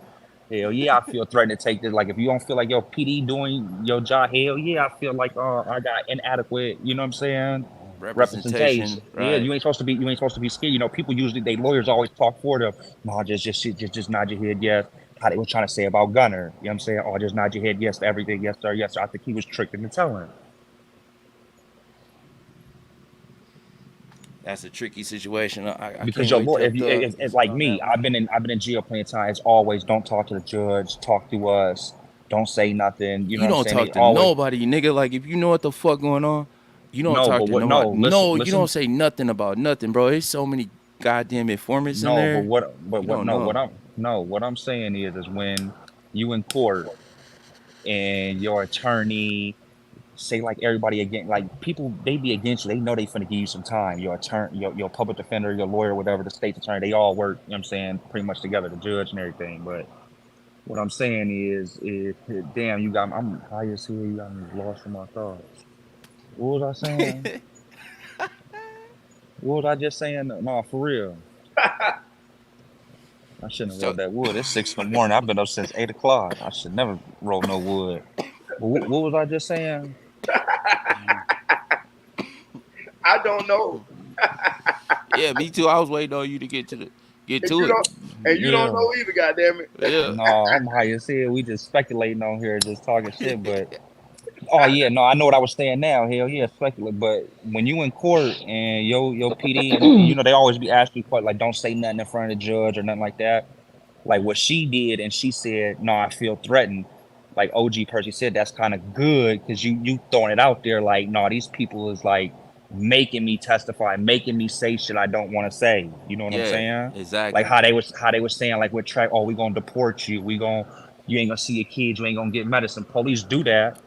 L: Hell yeah, I feel threatened to take this. Like if you don't feel like your PD doing your job, hell yeah, I feel like I got inadequate. You know what I'm saying? Representation.
K: Representation,
L: Yeah,
K: right?
L: you ain't supposed to be scared. You know, people usually they lawyers always talk for them. No, just nod your head, yes. how they were trying to say about Gunner. You know what I'm saying? Oh, just nod your head yes to everything, yes sir, yes sir. I think he was tricked into telling.
K: That's a tricky situation. I
L: Because
K: can't
L: your
K: wait
L: lawyer,
K: till
L: if you
K: Thug
L: it's
K: gets
L: like
K: on
L: me,
K: that one.
L: I've been in jail plenty of times. Always don't talk to the judge, talk to us, don't say nothing. You know
K: You
L: what I'm
K: don't
L: saying? They
K: talk to
L: always
K: nobody, nigga. Like if you know what the fuck going on, you don't
L: no,
K: talk
L: but
K: to
L: what?
K: nobody.
L: No, listen,
K: No, you
L: listen.
K: don't say nothing about nothing, bro. There's so many goddamn informants in
L: No, but
K: there.
L: what? But
K: You
L: what?
K: don't
L: No,
K: know.
L: what I'm no, what I'm saying is when you in court and your attorney say like everybody again, like people they be against you. They know they finna give you some time. Your attorney, your public defender, your lawyer, whatever, the state's attorney, they all work. You know what I'm saying? Pretty much together, the judge and everything. But what I'm saying is damn, you got I'm high as hell. You got me lost in my thoughts. What was I saying? What was I just saying? No, for real. I shouldn't have
K: So
L: rolled that wood. It's 6 in the morning. I've been up since 8 o'clock. I should never roll no wood. But what was I just saying?
A: I don't know.
K: yeah, me too. I was waiting on you to get
A: And
K: to
A: you
K: it.
A: don't and you don't
L: Yeah.
A: know either, goddamn it.
K: Yeah.
L: No, I'm high as hell. We just speculating on here, just talking shit. But oh yeah, no, I know what I was saying now. Hell yeah, speculate. But when you in court and your PD and you know they always be asking you quite like don't say nothing in front of the judge or nothing like that. Like what she did, and she said, "No, I feel threatened." Like OG Percy said, that's kind of good because you throwing it out there. Like, no, these people is like making me testify, making me say shit I don't want to say. You know what I'm
K: Yeah,
L: saying? Like
K: exactly.
L: how they was saying like with track, oh, we gonna deport you. You ain't gonna see your kids. You ain't gonna get medicine. Police do that.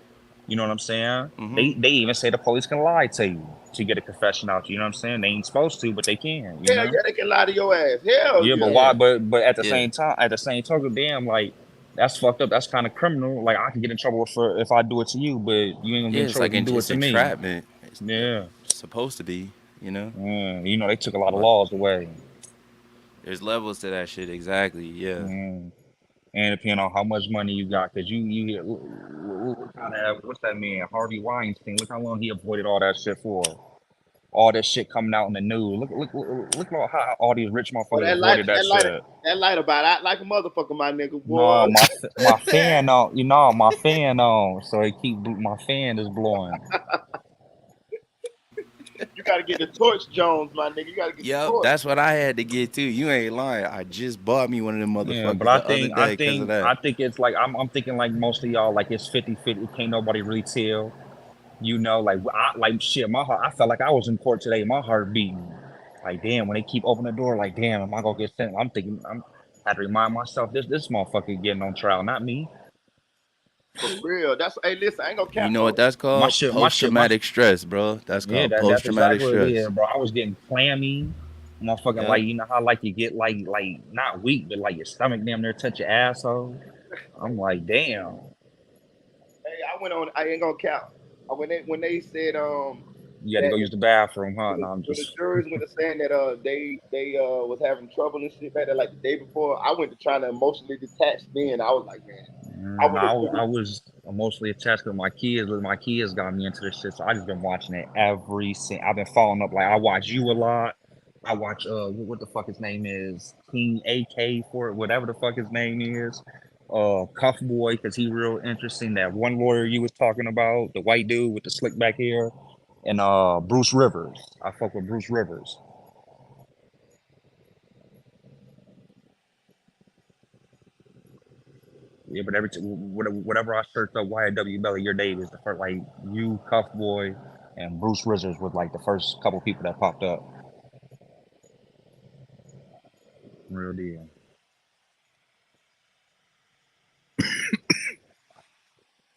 L: You know what I'm saying?
K: Mm-hmm.
L: They even say the police can lie to you to get a confession out. You know what I'm saying? They ain't supposed to, but they can. You
A: Hell
L: know?
A: yeah, they can lie to your ass. Hell
L: Yeah, but
A: yeah.
L: why?
K: Yeah.
L: But
K: Yeah.
L: at the same token, damn, like that's fucked up. That's kind of criminal. Like I can get in trouble for if I do it to you, but you ain't gonna get
K: Yeah,
L: in
K: it's
L: trouble
K: like
L: if you do it
K: it's
L: to me.
K: entrapment.
L: Yeah,
K: It's supposed to be, you know.
L: you know they took a lot of
K: But
L: laws away.
K: there's levels to that shit. Exactly. Yeah.
L: Mm. And depending on how much money you got, because you hear what kind of what's that man Harvey Weinstein? Look how long he avoided all that shit for. All that shit coming out in the news. Look at how all these rich
A: Oh,
L: motherfuckers avoided that shit.
A: that light about it like a motherfucker, my nigga, boy.
L: No, my fan on, you know, my fan on, so it my fan is blowing.
A: You gotta get the torch, Jones, my nigga. You gotta get the
K: Yep.
A: torch.
K: That's what I had to get too. You ain't lying. I just bought me one of them
L: Yeah, but
K: motherfuckers the other day because of that.
L: I think it's like I'm thinking like most of y'all like it's 50-50. Can't nobody really tell. You know, like shit. My heart. I felt like I was in court today. My heart beating. Like damn, when they keep opening the door, like damn, am I gonna get sent? I'm thinking I had to remind myself this motherfucker getting on trial, not me.
A: For real. That's hey, listen, I ain't gonna
K: You
A: cap
K: know what
A: though.
K: that's called?
L: My
K: Post
L: shit, my
K: traumatic stress, bro. That's
L: Yeah,
K: called
L: that's
K: post traumatic
L: exactly what it
K: stress.
L: is, bro. I was getting clammy, motherfucking
K: Yep.
L: like you know how like you get like not weak, but like your stomach damn near touch your asshole. I'm like, damn.
A: Hey, I went on. I ain't gonna cap. When they said
L: You got to
A: that
L: go use the bathroom, huh? No, I'm
A: when the
L: just
A: jurors went to saying that they was having trouble and shit back there like the day before, I went to trying to emotionally detach. Then I was like, man, I
L: no,
A: would have
L: I
A: really.
L: was emotionally attached with my kids. My kids got me into this shit, so I just been watching it every single. I've been following up. Like I watch you a lot. I watch what the fuck his name is, King AK for it, whatever the fuck his name is. Cuff Boy, because he real interesting. That one lawyer you was talking about, the white dude with the slick back hair, and Bruce Rivers. I fuck with Bruce Rivers. Yeah, but whatever I searched up YW Belly, your name is the first. Like you, Cuff Boy, and Bruce Rivers was like the first couple people that popped up. Real deal.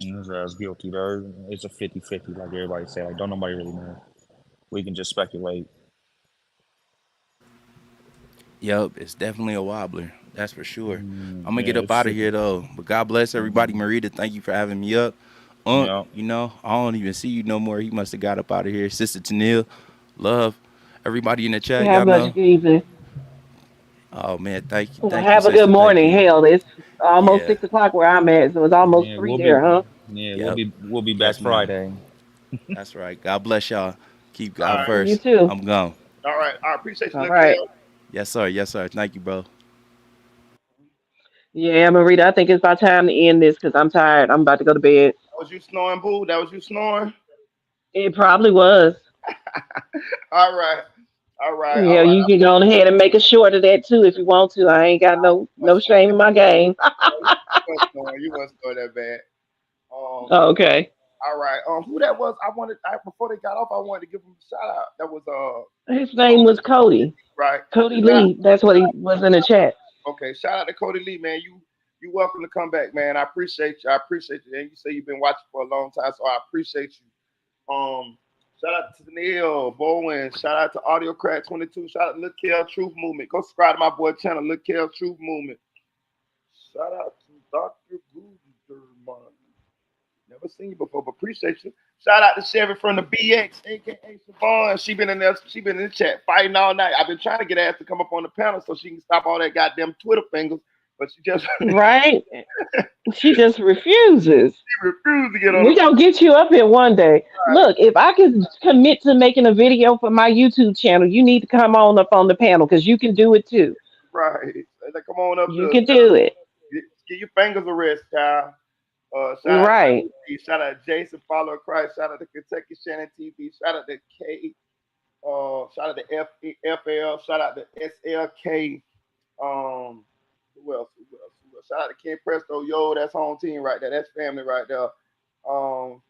L: His ass guilty though. It's a 50-50, like everybody say. Like don't nobody really know. We can just speculate.
K: Yep. It's definitely a wobbler. That's for sure. I'm gonna get
L: Yeah,
K: up
L: it's
K: out of
L: 50.
K: here though. But God bless everybody. Marita, thank you for having me up.
L: Yeah.
K: You know, I don't even see you no more. He must have got up out of here. Sister Tanil, love. Everybody in the chat,
E: God
K: y'all
E: bless you,
K: know.
E: Jesus.
K: Oh man,
E: Well,
K: thank you,
E: have a good
K: sister. Thank
E: morning.
K: you.
E: Hell, it's almost
K: Yeah.
E: 6 o'clock where I'm at, so it's almost
L: Yeah,
E: three there, huh?
K: Yep.
L: we'll be back
K: Yes, ma'am.
L: Friday.
K: That's right. God bless y'all. Keep
A: All
K: God
A: right,
E: You
K: first.
E: too.
K: I'm gone.
A: all right. I appreciate you,
E: All
A: little
E: right.
A: girl.
K: Yes, sir. Yes, sir. Thank you, bro.
E: Yeah, Marita, I think it's about time to end this because I'm tired. I'm about to go to bed.
A: That was you snoring, boo? That was you snoring?
E: It probably was.
A: All right. All right. All
E: Yeah,
A: right.
E: you can go on ahead and make a short of that too if you want to. I ain't got no shame in my game.
A: You wasn't snoring that bad.
E: Okay.
A: All right. Who that was? Before they got off, I wanted to give him a shout out. That was
E: His name was Cody.
A: right.
E: Cody
A: Shout
E: Lee. That's what he was in the chat.
A: Okay, shout out to Cody Lee, man. You welcome to come back, man. I appreciate you. I appreciate you. And you say you've been watching for a long time, so I appreciate you. Shout out to Neil Bowen. Shout out to Audio Crack 22. Shout out to Look Kel Truth Movement. Go subscribe to my boy channel, Look Kel Truth Movement. Shout out to Dr. Guderman. Never seen you before, but appreciate you. Shout out to Chevy from the BX, aka Siobhan. She been in there, she been in the chat fighting all night. I've been trying to get her ass to come up on the panel so she can stop all that goddamn Twitter fingers, but she just
E: Right? She just refuses.
A: she refused to get on
E: We
A: the
E: gonna get you up here one day. Look, if I can commit to making a video for my YouTube channel, you need to come on up on the panel because you can do it too.
A: right. Like, come on up
E: You
A: to
E: can do it.
A: get your fingers a rest, child. Shout out
E: Right.
A: shout out to Jason Follower Christ. Shout out to Kentucky Shannon TV. Shout out to K. Shout out to FL. Shout out to SLK. Who else? Who else? Who else? Shout out to Ken Presto. Yo, that's home team right there. That's family right there. Um,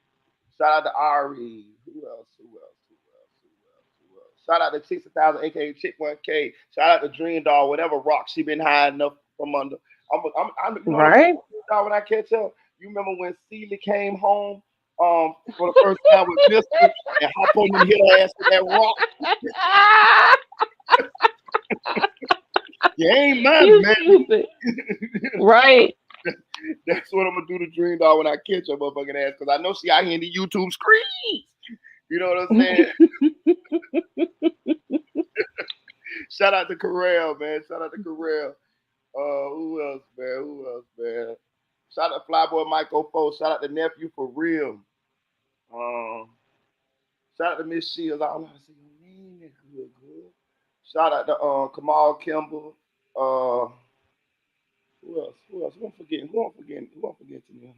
A: Shout out to Ari. Who else? Who else? Who else? Who else? Who else? Shout out to 60,000, aka Chick 1K. Shout out to Dream Doll. Whatever rock she been hiding up from under. You know what I'm
E: Right.
A: Dream Doll when I catch up. You remember when Celie came home for the first time with Mister and hop on and hit her ass with that rock? You ain't mine,
E: You
A: man.
E: stupid. Right.
A: That's what I'm gonna do to Dream Doll when I catch her motherfucking ass, because I know she out here in the YouTube screens. You know what I'm saying? Shout out to Carell, man. Shout out to Carell. Who else, man? Who else, man? Shout out to Flyboy Michael Foe. Shout out to Nephew for real. Um, Shout out to Miss Shields. I don't know how to say your name. That good, good. Shout out to Kamal Kimball. Who else? Who else? Who I'm forgetting? Who I'm forgetting? Who I'm forgetting? Now?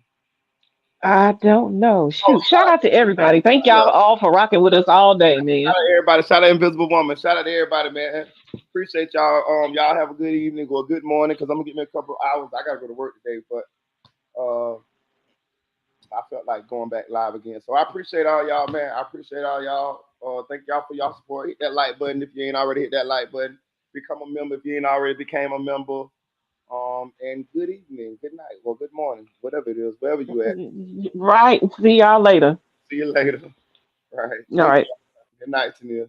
E: I don't know.
A: Oh,
E: Shoot. Shout out to everybody. Thank
A: yeah.
E: y'all all for rocking with us all day, man.
A: Shout out to everybody. Shout out to Invisible Woman. Shout out to everybody, man. Appreciate y'all. Y'all have a good evening or a good morning, because I'm gonna get me a couple of hours. I gotta go to work today, but I felt like going back live again. So I appreciate all y'all, man. I appreciate all y'all. Thank y'all for y'all support. Hit that like button if you ain't already hit that like button. Become a member if you ain't already became a member. And good evening, good night, or good morning, whatever it is, wherever you at.
E: Right. See y'all later.
A: See you later. All right.
E: All
A: Thank you.
E: right.
A: Good night, Tania.